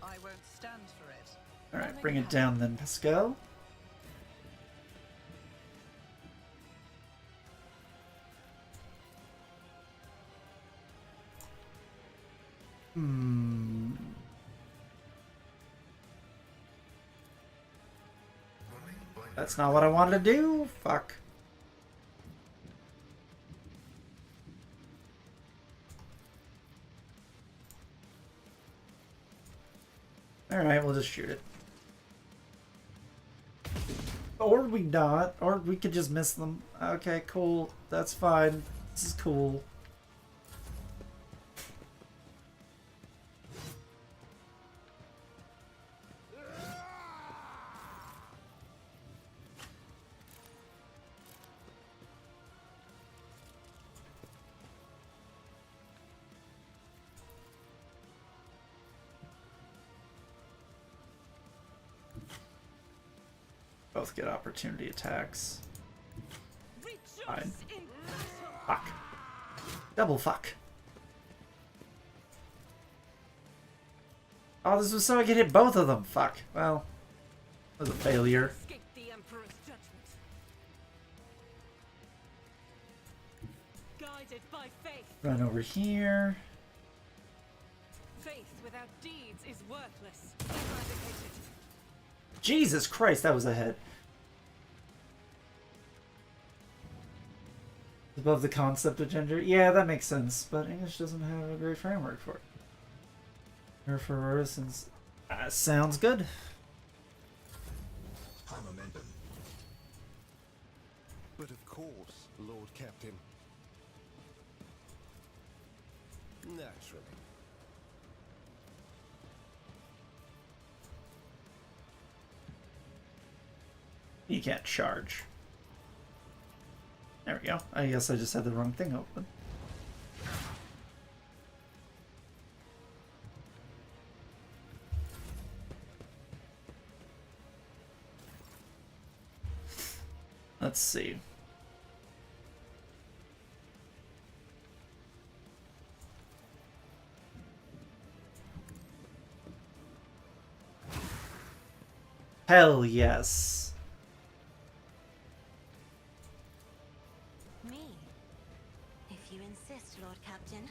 I won't stand for it. Alright, bring it down then, Pascal. That's not what I wanted to do. Fuck. Alright, we'll just shoot it. Or we not. Or we could just miss them. Okay, cool. That's fine. This is cool. Both get opportunity attacks. Fine. Fuck. Double fuck. Oh, this was so I could hit both of them. Fuck. Well, that was a failure. Escape the Emperor's judgment. Guided by faith. Run over here. Faith without deeds is worthless. Eradicated. Jesus Christ, that was a hit. Above the concept of gender? Yeah, that makes sense, but English doesn't have a great framework for it. Or for Aurora, since... sounds good. High momentum. But of course, Lord Captain. Naturally. You can't charge. There we go. I guess I just had the wrong thing open. Let's see. Hell yes. Me? you insist, Lord Captain.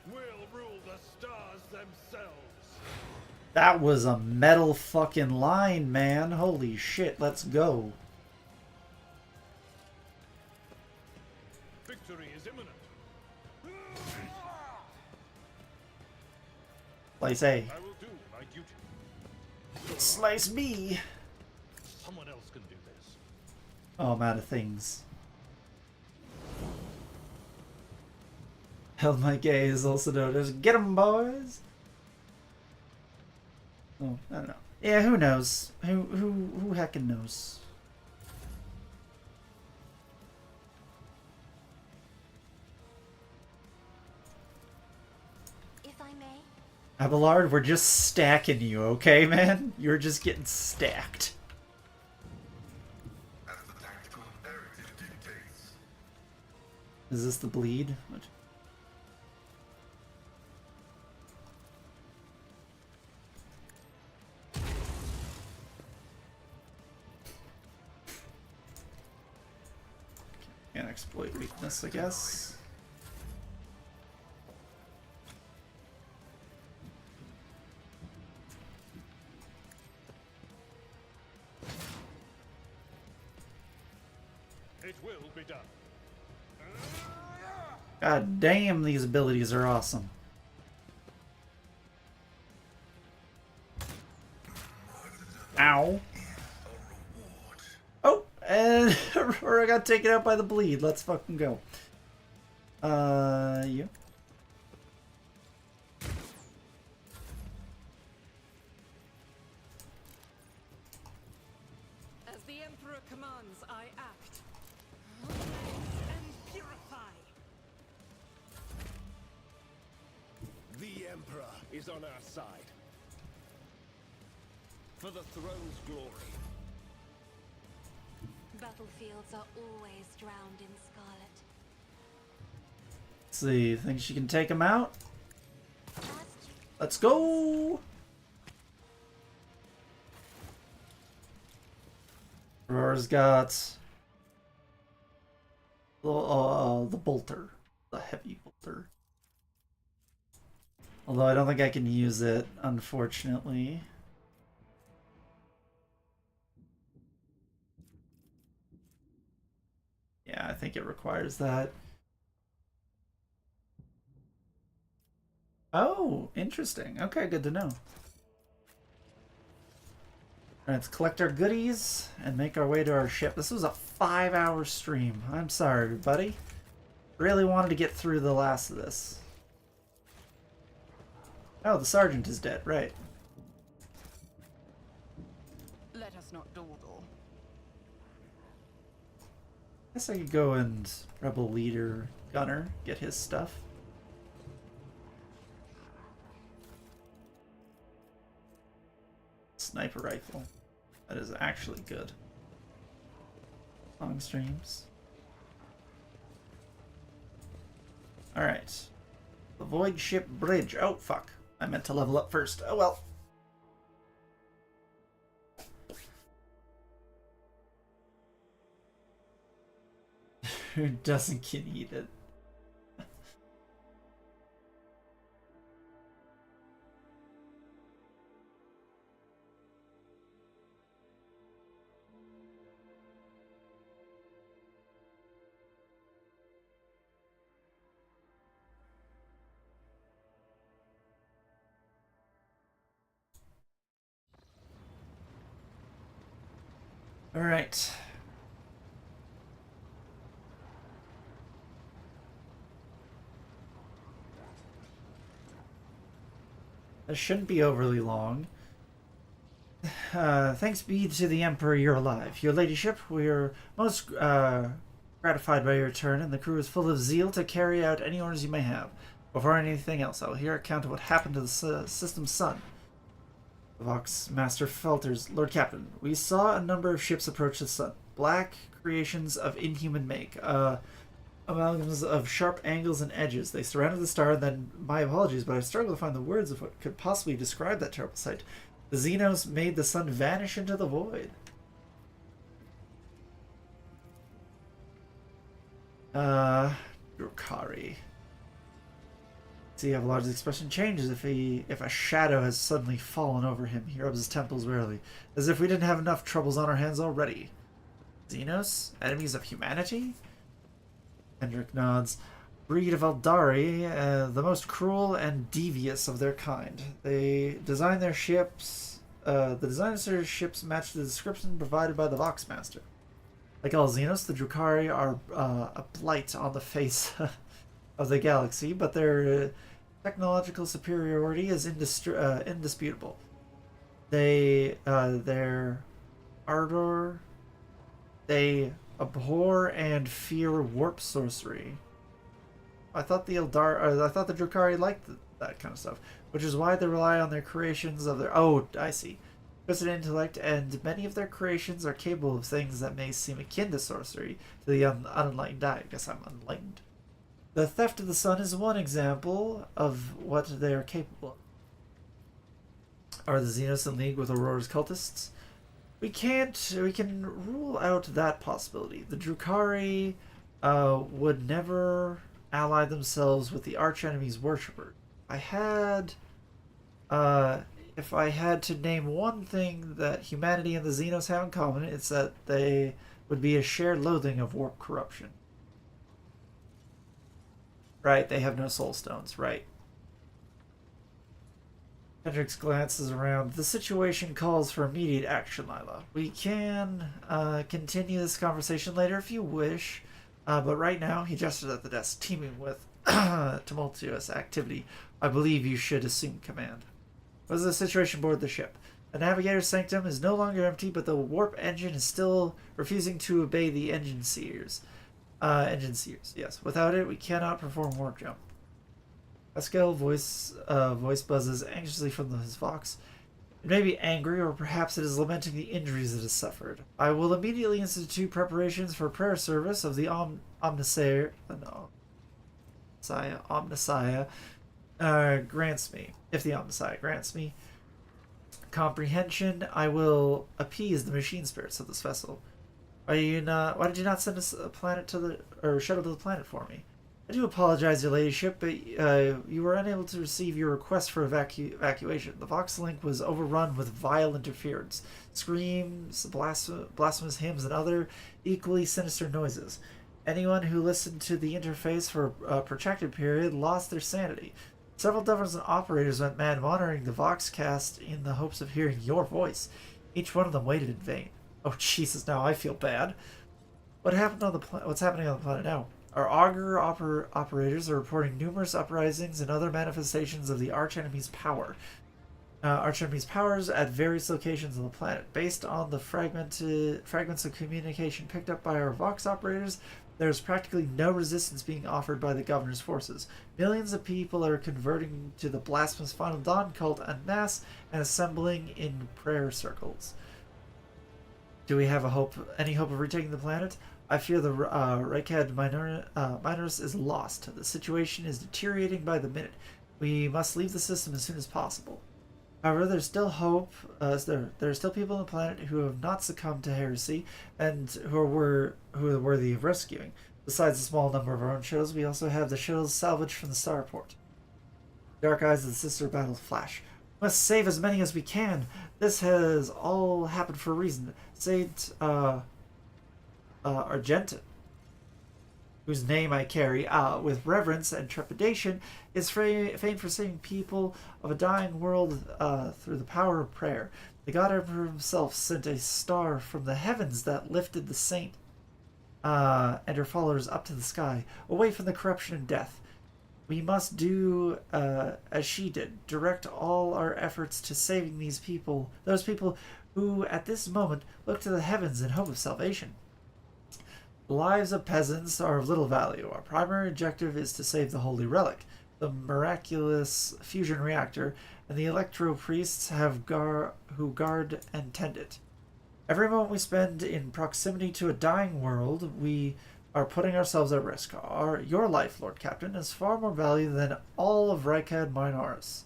We'll rule the stars themselves. That was a metal fucking line, man. Holy shit, let's go. Victory is imminent. Slice A. I will do my duty. Slice B. Someone else can do this. Oh, I'm out of things. Held my gaze, also known as get 'em, boys. Oh, I don't know. Yeah, who knows? Who heckin' knows? If I may. Abelard, we're just stacking you, okay, man? You're just getting stacked. As the tactical imperative dictates. Is this the bleed? What? Can't exploit weakness, I guess. It will be done. God damn, these abilities are awesome. Ow. Oh, and Aurora got taken out by the bleed. Let's fucking go. You. As the Emperor commands, I act. And purify. The Emperor is on our side. For the throne's glory. Battlefields are always drowned in scarlet. Let's see. Think she can take him out? Let's go! Aurora's got the bolter, the heavy bolter. Although I don't think I can use it, unfortunately. Yeah, I think it requires that. Oh, interesting. Okay, good to know. Alright, let's collect our goodies and make our way to our ship. This was a 5-hour stream. I'm sorry, everybody. Really wanted to get through the last of this. Oh, the sergeant is dead, right. Let us not dawdle. Guess I could go and Rebel Leader Gunner, get his stuff. Sniper rifle. That is actually good. Long streams. Alright. The Void Ship Bridge. Oh, fuck. I meant to level up first. Oh, well. Who doesn't can eat it? All right. This shouldn't be overly long. Thanks be to the Emperor you're alive. Your ladyship, we are most gratified by your return, and the crew is full of zeal to carry out any orders you may have. Before anything else, I will hear a account of what happened to the system's sun. Vox Master Felters, Lord Captain, we saw a number of ships approach the sun. Black creations of inhuman make. Amalgams of sharp angles and edges. They surrounded the star, and then, my apologies, but I struggle to find the words of what could possibly describe that terrible sight. The Xenos made the sun vanish into the void. Drukari. See how Vlad's expression changes if a shadow has suddenly fallen over him. He rubs his temples wearily, as if we didn't have enough troubles on our hands already. Xenos? Enemies of humanity? Hendrik nods. Breed of Eldari, the most cruel and devious of their kind. They design their ships. The designs of their ships match the description provided by the Voxmaster. Like all Xenos, the Drukari are a blight on the face of the galaxy, but their technological superiority is indisputable. Their ardor, they abhor and fear warp sorcery. I thought the Drukari liked that kind of stuff, which is why they rely on their creations of their. Oh, I see. Twisted intellect, and many of their creations are capable of things that may seem akin to sorcery to the unenlightened eye. I guess I'm unenlightened. The theft of the sun is one example of what they are capable of. Are the Xenos in league with Aurora's cultists? We can rule out that possibility. The Drukari would never ally themselves with the archenemy's worshipper. If I had to name one thing that humanity and the Xenos have in common, it's that they would be a shared loathing of warp corruption. Right, they have no soul stones, right. Hendrix glances around. The situation calls for immediate action, Lila. We can continue this conversation later if you wish, but right now, he gestured at the desk, teeming with tumultuous activity. I believe you should assume command. What is the situation aboard the ship? The navigator's sanctum is no longer empty, but the warp engine is still refusing to obey the engine seers. Yes. Without it, we cannot perform warp jump. Pascal's voice buzzes anxiously from his Vox. It may be angry, or perhaps it is lamenting the injuries it has suffered. I will immediately institute preparations for prayer service of the Omnissiah grants me. If the Omnissiah grants me comprehension, I will appease the machine spirits of this vessel. Why did you not send us a planet shuttle to the planet for me? I do apologize, your ladyship, but you were unable to receive your request for evacuation. The Vox Link was overrun with vile interference, screams, blasphemous hymns, and other equally sinister noises. Anyone who listened to the interface for a protracted period lost their sanity. Several dozen operators went mad monitoring the Voxcast in the hopes of hearing your voice. Each one of them waited in vain. Oh, Jesus, now I feel bad. What's happening on the planet now? Our augur operators are reporting numerous uprisings and other manifestations of the archenemy's power. Archenemy's powers at various locations on the planet. Based on the fragments of communication picked up by our Vox operators, there's practically no resistance being offered by the governor's forces. Millions of people are converting to the blasphemous Final Dawn cult en masse and assembling in prayer circles. Do we have any hope of retaking the planet? I fear the Reichad Minorus is lost. The situation is deteriorating by the minute. We must leave the system as soon as possible. However, there's still hope. There are still people on the planet who have not succumbed to heresy and who are worthy of rescuing. Besides a small number of our own shuttles, we also have the shuttles salvaged from the starport. Dark eyes of the sister battle flash. We must save as many as we can. This has all happened for a reason. Saint Argentin, whose name I carry, with reverence and trepidation, is famed for saving people of a dying world through the power of prayer. The God Emperor himself sent a star from the heavens that lifted the saint and her followers up to the sky, away from the corruption and death. We must do as she did, direct all our efforts to saving these people, those people who at this moment look to the heavens in hope of salvation. The lives of peasants are of little value. Our primary objective is to save the Holy Relic, the miraculous fusion reactor, and the electro priests who guard and tend it. Every moment we spend in proximity to a dying world, we are putting ourselves at risk. Your life, Lord Captain, is far more valuable than all of Reichad Minoris.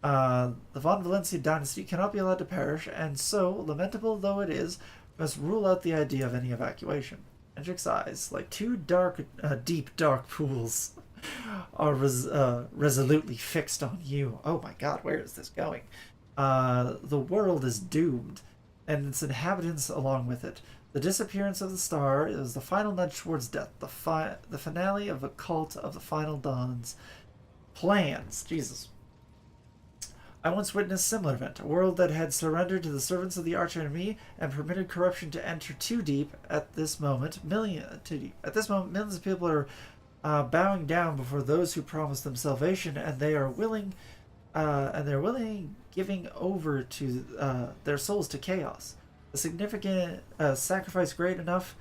The von Valencia dynasty cannot be allowed to perish, and so, lamentable though it is, must rule out the idea of any evacuation. Hendrik's eyes, like two deep dark pools, are resolutely fixed on you. Oh my god, where is this going? The world is doomed, and its inhabitants along with it. The disappearance of the star is the final nudge towards death, the finale of a cult of the final dawn's plans. Jesus. I once witnessed a similar event, a world that had surrendered to the servants of the archenemy and permitted corruption to enter too deep. At this moment, millions of people are bowing down before those who promised them salvation, and they're willing giving over to their souls to chaos. A significant sacrifice great enough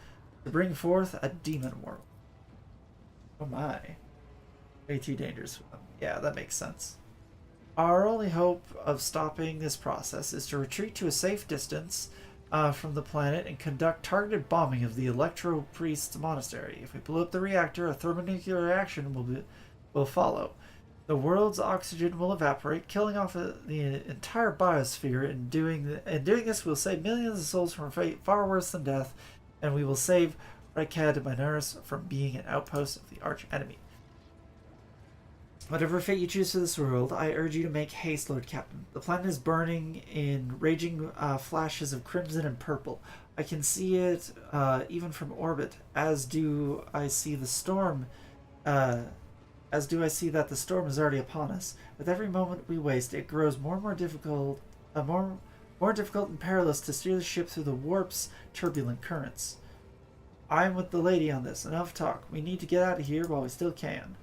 to bring forth a demon world. Oh my. Way too dangerous for them. Yeah, that makes sense. Our only hope of stopping this process is to retreat to a safe distance from the planet and conduct targeted bombing of the Electro Priest's monastery. If we blow up the reactor, a thermonuclear reaction will follow. The world's oxygen will evaporate, killing off the entire biosphere. In doing this, we'll save millions of souls from a fate far worse than death, and we will save Rykad Minorus from being an outpost of the arch enemy. Whatever fate you choose for this world, I urge you to make haste, Lord Captain. The planet is burning in raging flashes of crimson and purple. I can see it even from orbit, as do I see the storm. As do I see that the storm is already upon us. With every moment we waste, it grows more and more difficult, more difficult and perilous to steer the ship through the warp's turbulent currents. I'm with the lady on this. Enough talk. We need to get out of here while we still can.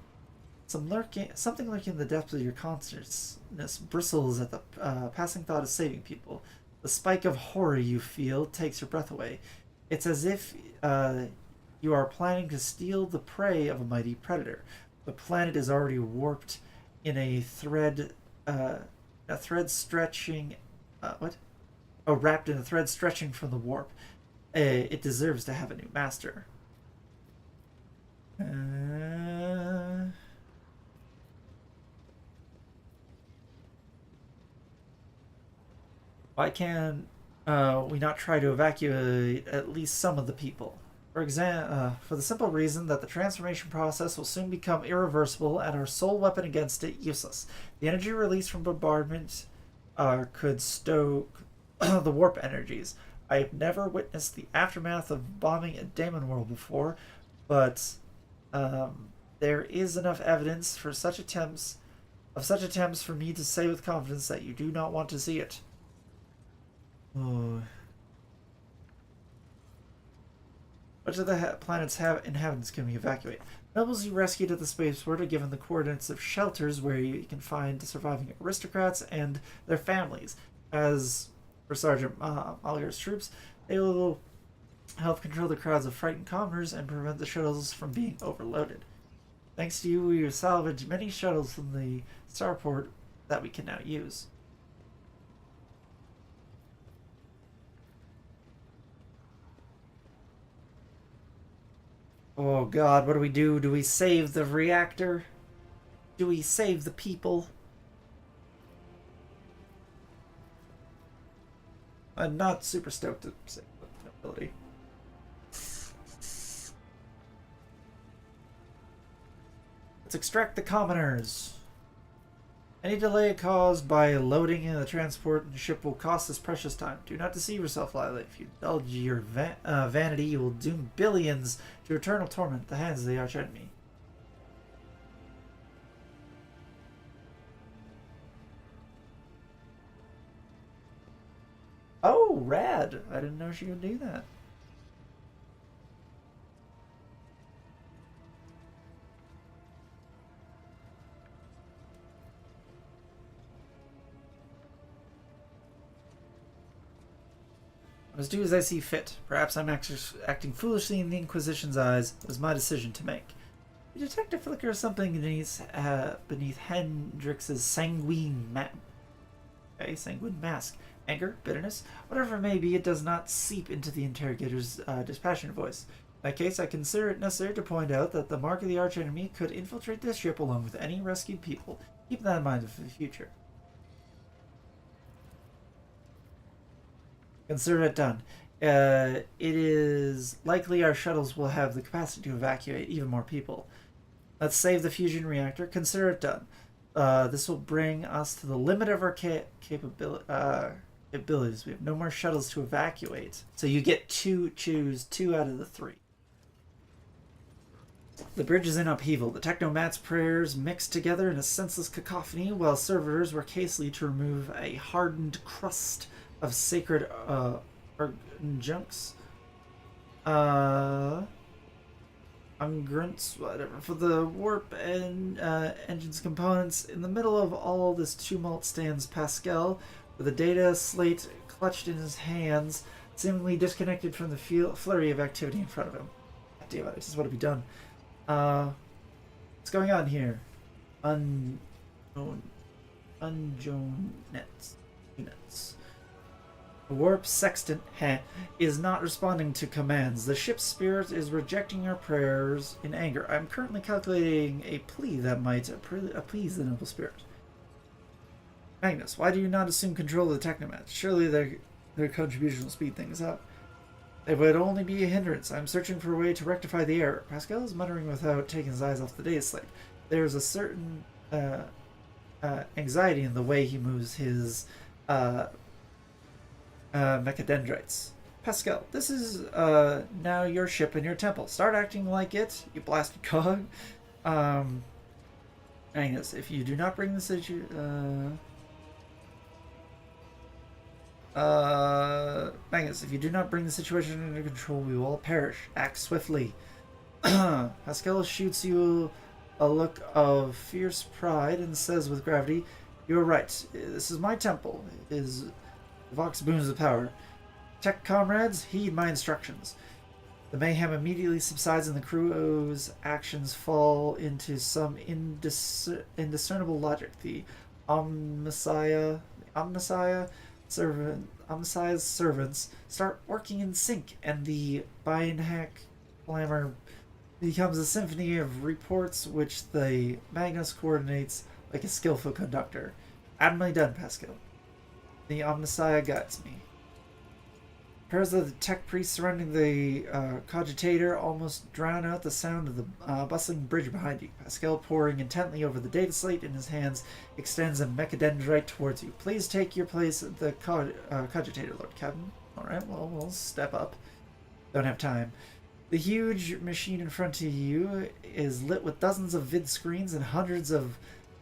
Something lurking in the depths of your consciousness bristles at the passing thought of saving people. The spike of horror you feel takes your breath away. It's as if you are planning to steal the prey of a mighty predator. The planet is already warped in a thread stretching. Wrapped in a thread stretching from the warp. It deserves to have a new master. Why can't we not try to evacuate at least some of the people? For the simple reason that the transformation process will soon become irreversible and our sole weapon against it useless. The energy released from bombardment could stoke the warp energies. I have never witnessed the aftermath of bombing a Daemon world before, but there is enough evidence for such attempts for me to say with confidence that you do not want to see it. Oh. Much of the planet's inhabitants can we evacuate? Nobles you rescued at the spaceport are given the coordinates of shelters where you can find surviving aristocrats and their families. As for Sergeant Malgar's troops, they will help control the crowds of frightened commoners and prevent the shuttles from being overloaded. Thanks to you, we have salvaged many shuttles from the starport that we can now use. Oh god, what do we do? Do we save the reactor? Do we save the people? I'm not super stoked to save the ability. Let's extract the commoners. Any delay caused by loading in the transport ship will cost us precious time. Do not deceive yourself, Lila. If you indulge your vanity, you will doom billions to eternal torment at the hands of the archenemy. Oh, rad! I didn't know she would do that. I must do as I see fit. Perhaps I'm acting foolishly in the Inquisition's eyes. It was my decision to make. You detect a flicker of something beneath Hendrix's sanguine mask. Anger? Bitterness? Whatever it may be, it does not seep into the interrogator's dispassionate voice. In that case, I consider it necessary to point out that the mark of the archenemy could infiltrate this ship along with any rescued people. Keep that in mind for the future. Consider it done. It is likely our shuttles will have the capacity to evacuate even more people. Let's save the fusion reactor. Consider it done. This will bring us to the limit of our abilities. We have no more shuttles to evacuate. So you get to choose 2 out of the 3. The bridge is in upheaval. The Technomat's prayers mixed together in a senseless cacophony, while servitors work hastily to remove a hardened crust of sacred junks. Ungrunts, whatever, for the warp and engine's components. In the middle of all this tumult stands Pascal, with a data slate clutched in his hands, seemingly disconnected from the flurry of activity in front of him. God damn it, I just want to be done. What's going on here? Unjoin nets. The warp sextant is not responding to commands. The ship's spirit is rejecting our prayers in anger. I'm currently calculating a plea that might appease the noble spirit. Magnus, why do you not assume control of the Technomats? Surely their contribution will speed things up. It would only be a hindrance. I'm searching for a way to rectify the error. Pascal is muttering without taking his eyes off the data slate. There's a certain anxiety in the way he moves his mechadendrites. Pascal, this is now your ship and your temple. Start acting like it, you blasted cog. Magnus, if you do not bring the Magnus, if you do not bring the situation under control, we will all perish. Act swiftly. Pascal shoots you a look of fierce pride and says with gravity, "You are right. This is my temple. It is Vox booms of power. Tech comrades, heed my instructions." The mayhem immediately subsides and the crew's actions fall into some indiscernible logic. The Omnissiah's servants start working in sync, and the Bienhack clamor becomes a symphony of reports which the Magnus coordinates like a skillful conductor. Admirably done, Pascal. The Omnissiah guides me. Pairs of the tech priests surrounding the cogitator almost drown out the sound of the bustling bridge behind you. Pascal, poring intently over the data slate in his hands, extends a mechadendrite towards you. Please take your place at the cogitator, Lord Captain. Alright, well, we'll step up. Don't have time. The huge machine in front of you is lit with dozens of vid screens and hundreds of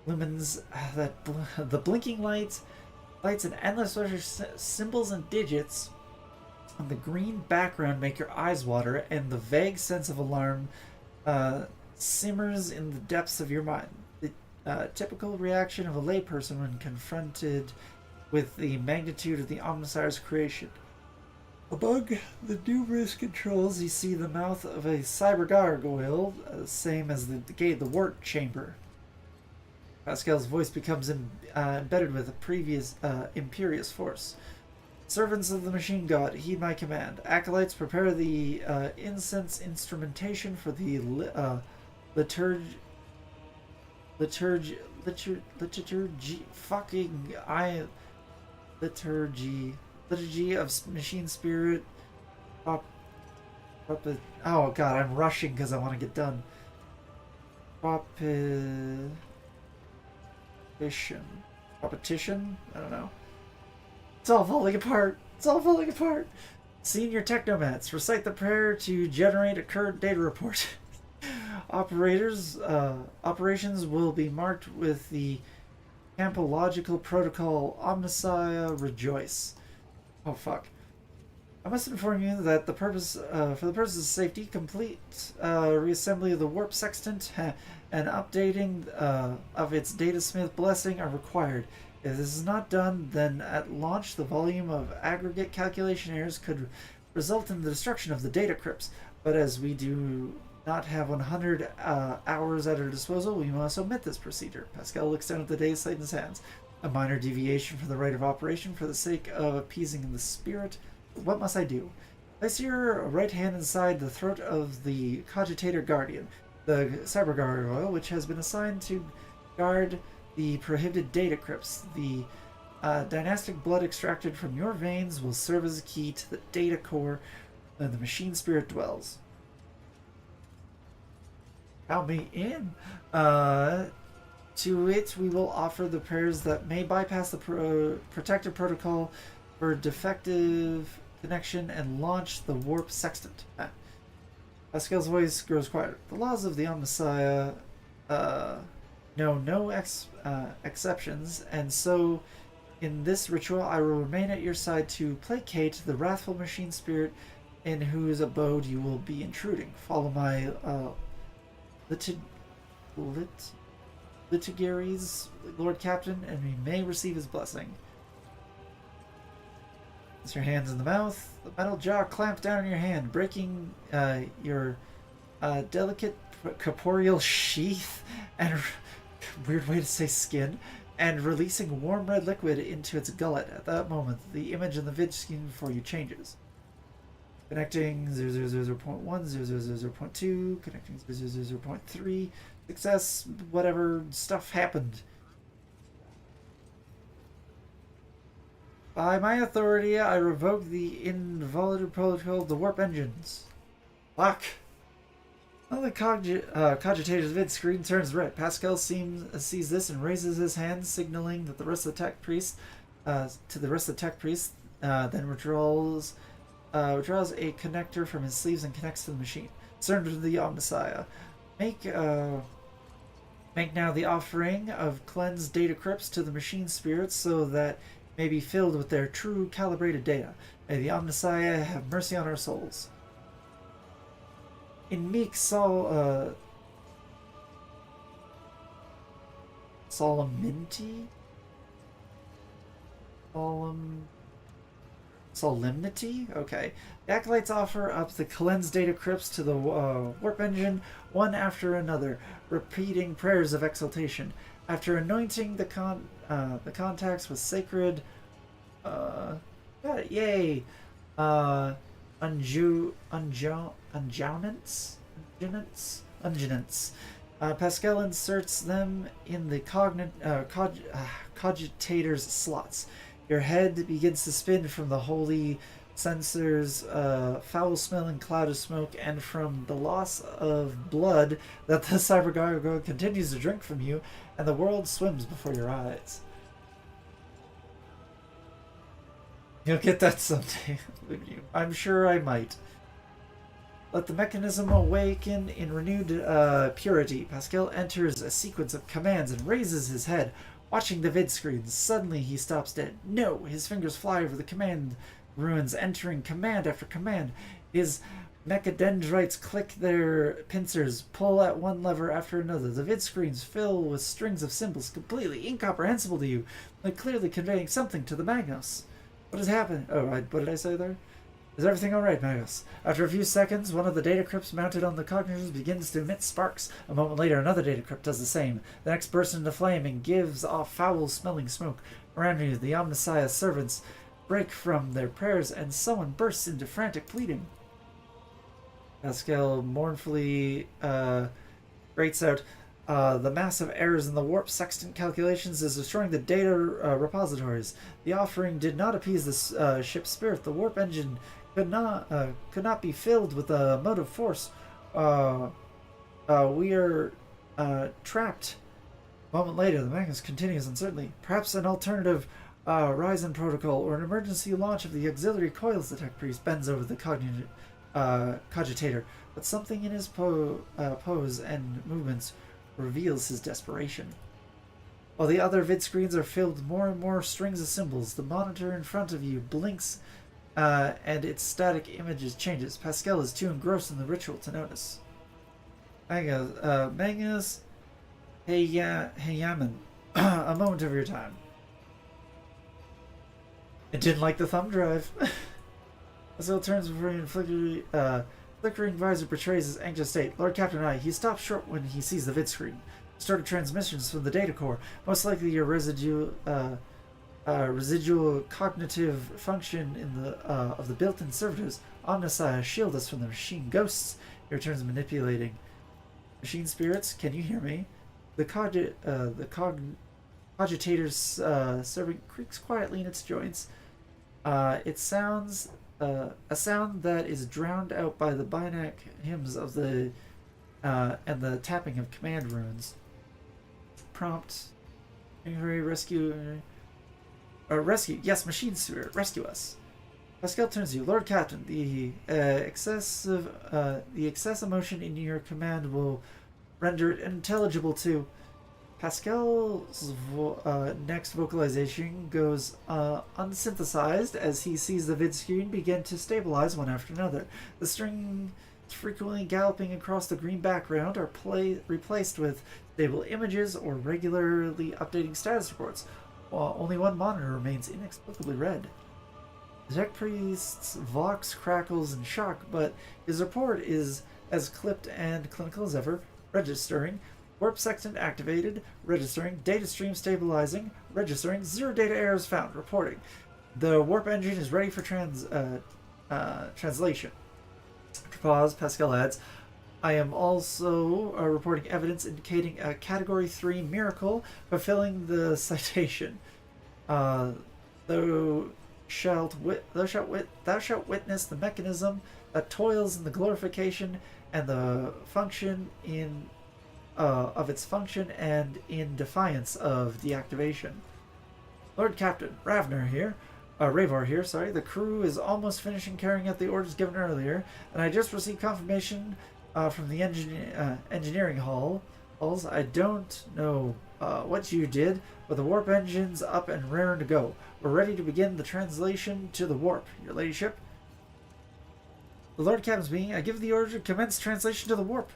lumens. The blinking lights and endless symbols and digits on the green background make your eyes water, and the vague sense of alarm simmers in the depths of your mind. The typical reaction of a layperson when confronted with the magnitude of the Omnissiah's creation. Among the numerous controls, you see the mouth of a cyber gargoyle, same as the gate, the wart chamber. Pascal's voice becomes embedded with a previous imperious force. Servants of the machine god, heed my command. Acolytes, prepare the incense instrumentation for the liturgy of machine spirit. Oh god, I'm rushing because I want to get done. Propetition? I don't know. It's all falling apart. It's all falling apart. Senior Technomats, recite the prayer to generate a current data report. Operations will be marked with the Campological Protocol Omnissiah Rejoice. Oh fuck. I must inform you that for the purpose of safety, complete reassembly of the warp sextant and updating of its datasmith blessing are required. If this is not done, then at launch the volume of aggregate calculation errors could result in the destruction of the data crypts. But as we do not have 100 hours at our disposal, we must omit this procedure. Pascal looks down at the data slate in his hands. A minor deviation from the rite of operation for the sake of appeasing the spirit. What must I do? Place your right hand inside the throat of the cogitator guardian, the cyber gargoyle, which has been assigned to guard the prohibited data crypts. The dynastic blood extracted from your veins will serve as a key to the data core where the machine spirit dwells. Count me in. To it, we will offer the prayers that may bypass the protective protocol for defective connection and launch the warp sextant. Pascal's voice grows quieter. The laws of the Omnissiah know no exceptions, and so in this ritual I will remain at your side to placate the wrathful machine spirit in whose abode you will be intruding. Follow my litigaries, Lord Captain, and we may receive his blessing. Place your hands in the mouth. The metal jaw clamps down on your hand, breaking your delicate corporeal sheath and weird way to say skin, and releasing warm red liquid into its gullet. At that moment, the image in the vid screen before you changes. Connecting 000.1, 000.2, connecting 000.3. Success, whatever stuff happened. By my authority, I revoke the inviolable protocol of the warp engines. Fuck. Well, the cogitator's vid screen turns red. Pascal sees this and raises his hand, signaling that the rest of the tech priest, then withdraws a connector from his sleeves and connects to the machine. Turn to the Omnissiah. Make now the offering of cleansed data crypts to the machine spirits so that it may be filled with their true calibrated data. May the Omnissiah have mercy on our souls. In meek solemnity? Solemnity? Okay. The Acolytes offer up the cleansed data crypts to the warp engine, one after another, repeating prayers of exaltation. After anointing the contacts with sacred unguents, Pascal inserts them in the cogitator's slots. Your head begins to spin from the holy censor's foul-smelling cloud of smoke, and from the loss of blood that the cyber gargoyle continues to drink from you, and the world swims before your eyes. You'll get that someday. I'm sure I might. Let the mechanism awaken in renewed purity. Pascal enters a sequence of commands and raises his head, watching the vid screen. Suddenly he stops dead. No! His fingers fly over the command ruins, entering command after command. His mechadendrites click their pincers, pull at one lever after another. The vid screens fill with strings of symbols completely incomprehensible to you, but clearly conveying something to the Magnus. What has happened? Oh, what did I say there? Is everything alright, Magnus? After a few seconds, one of the data crypts mounted on the cognitors begins to emit sparks. A moment later, another data crypt does the same. The next bursts into flame and gives off foul-smelling smoke. Around you, the Omnissiah servants break from their prayers, and someone bursts into frantic pleading. Pascal mournfully grates out, the massive errors in the warp sextant calculations is destroying the data repositories. The offering did not appease the ship's spirit. The warp engine could not be filled with a motive force. We are trapped. A moment later, the Magnus continues uncertainly. Perhaps an alternative Ryzen protocol or an emergency launch of the auxiliary coils. The tech priest bends over the cogitator, but something in his pose and movements reveals his desperation. While the other vid screens are filled with more and more strings of symbols, the monitor in front of you blinks and its static images changes. Pascal is too engrossed in the ritual to notice. Magnus, hey Yaman, a moment of your time. It didn't like the thumb drive. Pascal turns before you and flickering visor betrays his anxious state. Lord Captain he stops short when he sees the vid screen. Started transmissions from the data core. Most likely your residual cognitive function in the of the built-in servitors. Omnissiah, shield us from the machine ghosts. He returns manipulating. Machine spirits, can you hear me? The cogitators serving creaks quietly in its joints. It sounds a sound that is drowned out by the Binac hymns of the and the tapping of command runes. Prompt. Rescue. Rescue. Yes, machine spirit. Rescue us. Pascal turns to you. Lord Captain, the excess emotion in your command will render it unintelligible to. Pascal's next vocalization goes unsynthesized as he sees the vid screen begin to stabilize one after another. The strings frequently galloping across the green background are replaced with stable images or regularly updating status reports, while only one monitor remains inexplicably red. The tech priest's vox crackles in shock, but his report is as clipped and clinical as ever, registering. Warp sextant activated, registering. Data stream stabilizing, registering. 0 data errors found, reporting. The warp engine is ready for translation. After pause, Pascal adds, I am also reporting evidence indicating a Category 3 miracle fulfilling the citation. Thou shalt witness the mechanism that toils in the glorification and the function in of its function and in defiance of deactivation. Lord Captain, Ravnar here. Ravar here, sorry. The crew is almost finishing carrying out the orders given earlier, and I just received confirmation from the engineering halls. I don't know what you did, but the warp engine's up and raring to go. We're ready to begin the translation to the warp, your ladyship. The Lord Captain's being, I give the order to commence translation to the warp.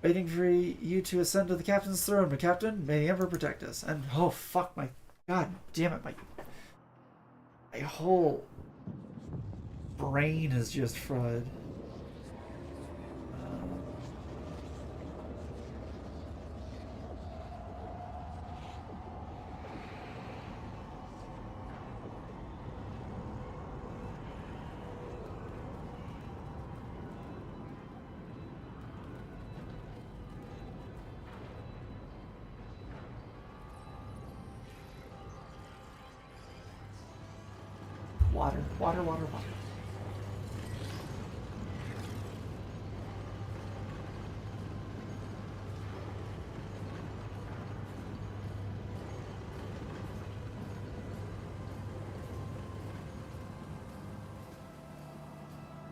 Waiting for you to ascend to the captain's throne, my captain. May the Emperor protect us. And oh fuck, my god damn it, my whole brain is just fried. Water.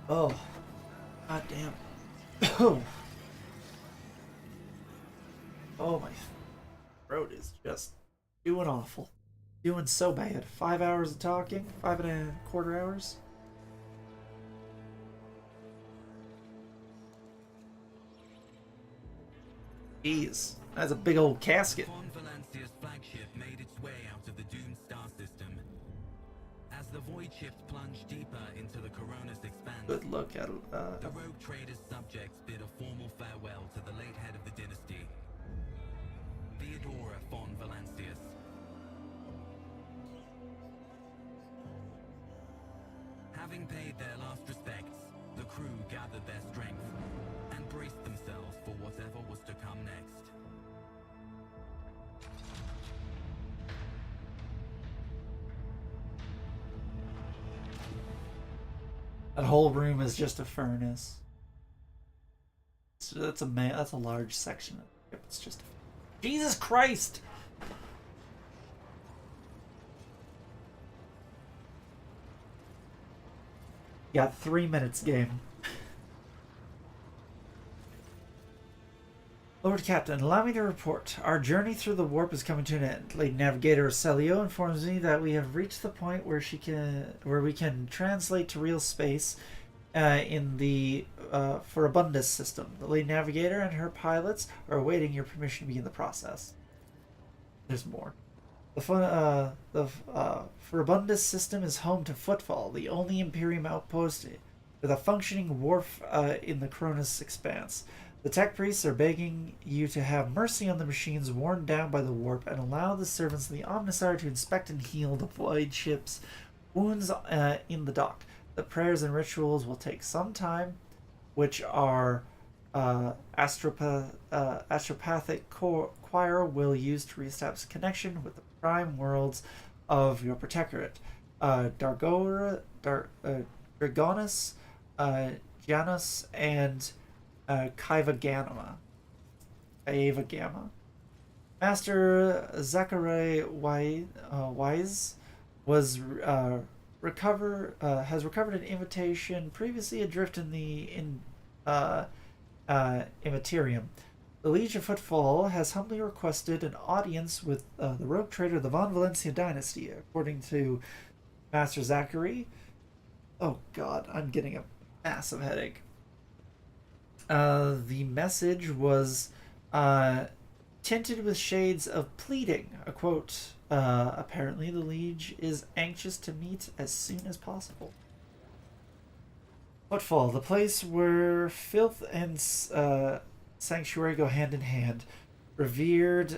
Oh, god damn. Oh, my throat is just doing awful. Doing so bad. 5 hours of talking, 5.25 hours. Jeez, that's a big old casket. Von Valancia's flagship made its way out of the doomed star system. As the void ships plunged deeper into the Corona's expanse, Good look at the rogue trader's subjects bid a formal farewell to the late head of the dynasty, Theodora von Valancius. Having paid their last respects, the crew gathered their strength and braced themselves for whatever was to come next. That whole room is just a furnace. So that's a large section of it. It's just Jesus Christ! Got 3 minutes, game. Lord Captain, allow me to report. Our journey through the warp is coming to an end. Lady Navigator Celio informs me that we have reached the point where we can translate to real space in the Furibundus system. The Lady Navigator and her pilots are awaiting your permission to begin the process. There's more. The Furibundus system is home to Footfall, the only Imperium outpost with a functioning wharf in the Cronus expanse. The tech priests are begging you to have mercy on the machines worn down by the warp and allow the servants of the Omnissiah to inspect and heal the void ship's wounds in the dock. The prayers and rituals will take some time, which are astropathic acquire will use to reestablish connection with the prime worlds of your protectorate. Dragonus, Janus, and Kaiva Gamma. Master Zachary Wise has recovered an invitation previously adrift in the Immaterium. The Liege of Footfall has humbly requested an audience with the rogue trader of the Von Valencia dynasty, according to Master Zachary. Oh god, I'm getting a massive headache. The message was tinted with shades of pleading. A quote, apparently the Liege is anxious to meet as soon as possible. Footfall, the place where filth and sanctuary go hand in hand. Revered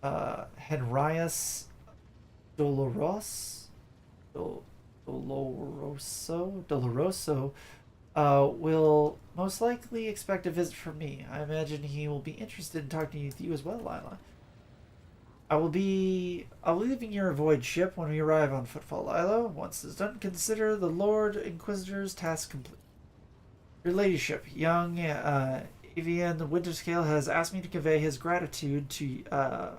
Henrius Doloroso will most likely expect a visit from me. I imagine he will be interested in talking with you as well, Lila. I'll be leaving your void ship when we arrive on Footfall, Lila. Once this is done, consider the Lord Inquisitor's task complete. Your ladyship, young Evian Winterscale has asked me to convey his gratitude to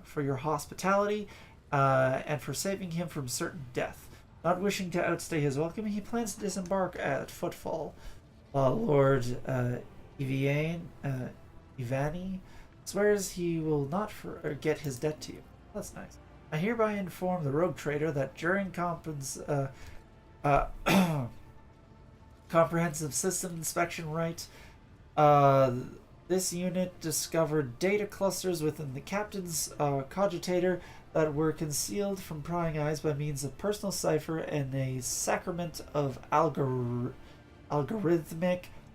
for your hospitality and for saving him from certain death. Not wishing to outstay his welcome, he plans to disembark at Footfall. Lord Ivani swears he will not forget his debt to you. That's nice. I hereby inform the rogue trader that during comprehensive system inspection this unit discovered data clusters within the captain's cogitator that were concealed from prying eyes by means of personal cipher and a sacrament of algorithmic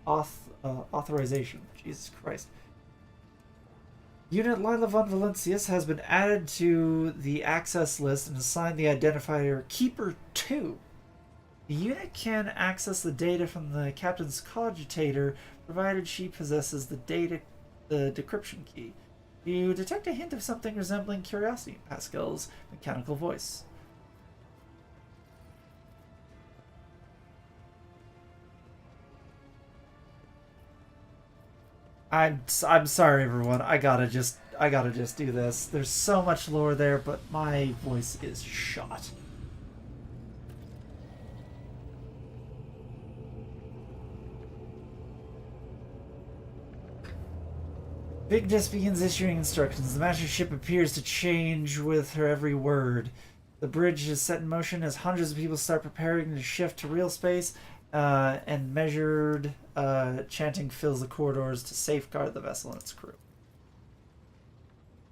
authorization. Jesus Christ. Unit Lila von Valencius has been added to the access list and assigned the identifier Keeper 2. The unit can access the data from the captain's cogitator, provided she possesses the decryption key. You detect a hint of something resembling curiosity in Pascal's mechanical voice. I'm sorry, everyone. I gotta just do this. There's so much lore there, but my voice is shot. Vigdis begins issuing instructions. The master ship appears to change with her every word. The bridge is set in motion as hundreds of people start preparing to shift to real space, and measured chanting fills the corridors to safeguard the vessel and its crew.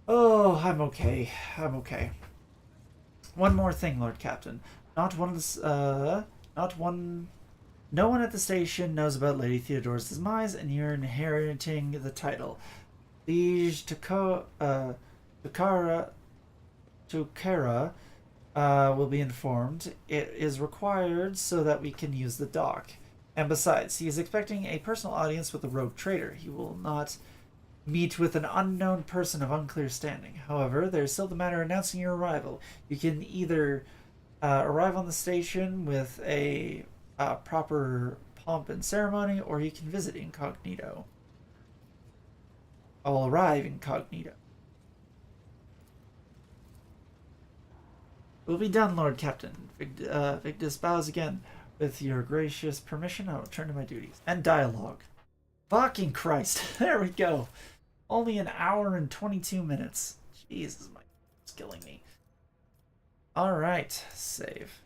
Oh, I'm okay. I'm okay. One more thing, Lord Captain. No one at the station knows about Lady Theodore's demise, and you're inheriting the title. Liege Tukara will be informed. It is required so that we can use the dock. And besides, he is expecting a personal audience with the rogue trader. He will not meet with an unknown person of unclear standing. However, there is still the matter of announcing your arrival. You can either arrive on the station with a proper pomp and ceremony, or you can visit incognito. I'll arrive incognito. We'll be done, Lord Captain. Vigdis bows again. With your gracious permission, I will return to my duties. And dialogue. Fucking Christ. There we go. Only an hour and 22 minutes. Jesus, it's killing me. Alright. Save.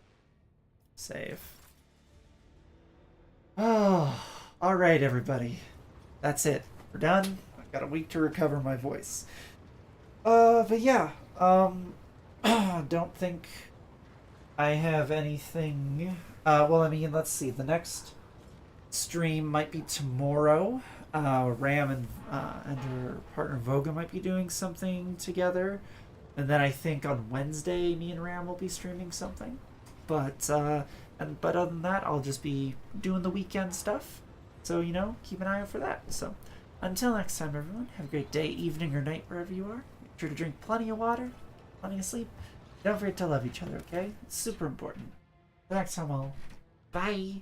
Save. Oh. Alright, everybody. That's it. We're done. I've got a week to recover my voice. But yeah. Don't think I have anything. Well, I mean, let's see. The next stream might be tomorrow. Ram and her partner Voga might be doing something together, and then I think on Wednesday, me and Ram will be streaming something. But other than that, I'll just be doing the weekend stuff. So keep an eye out for that. So, Until next time, everyone, have a great day, evening, or night wherever you are. Make sure to drink plenty of water, plenty of sleep. Don't forget to love each other, okay? It's super important. Till next time, all. Bye!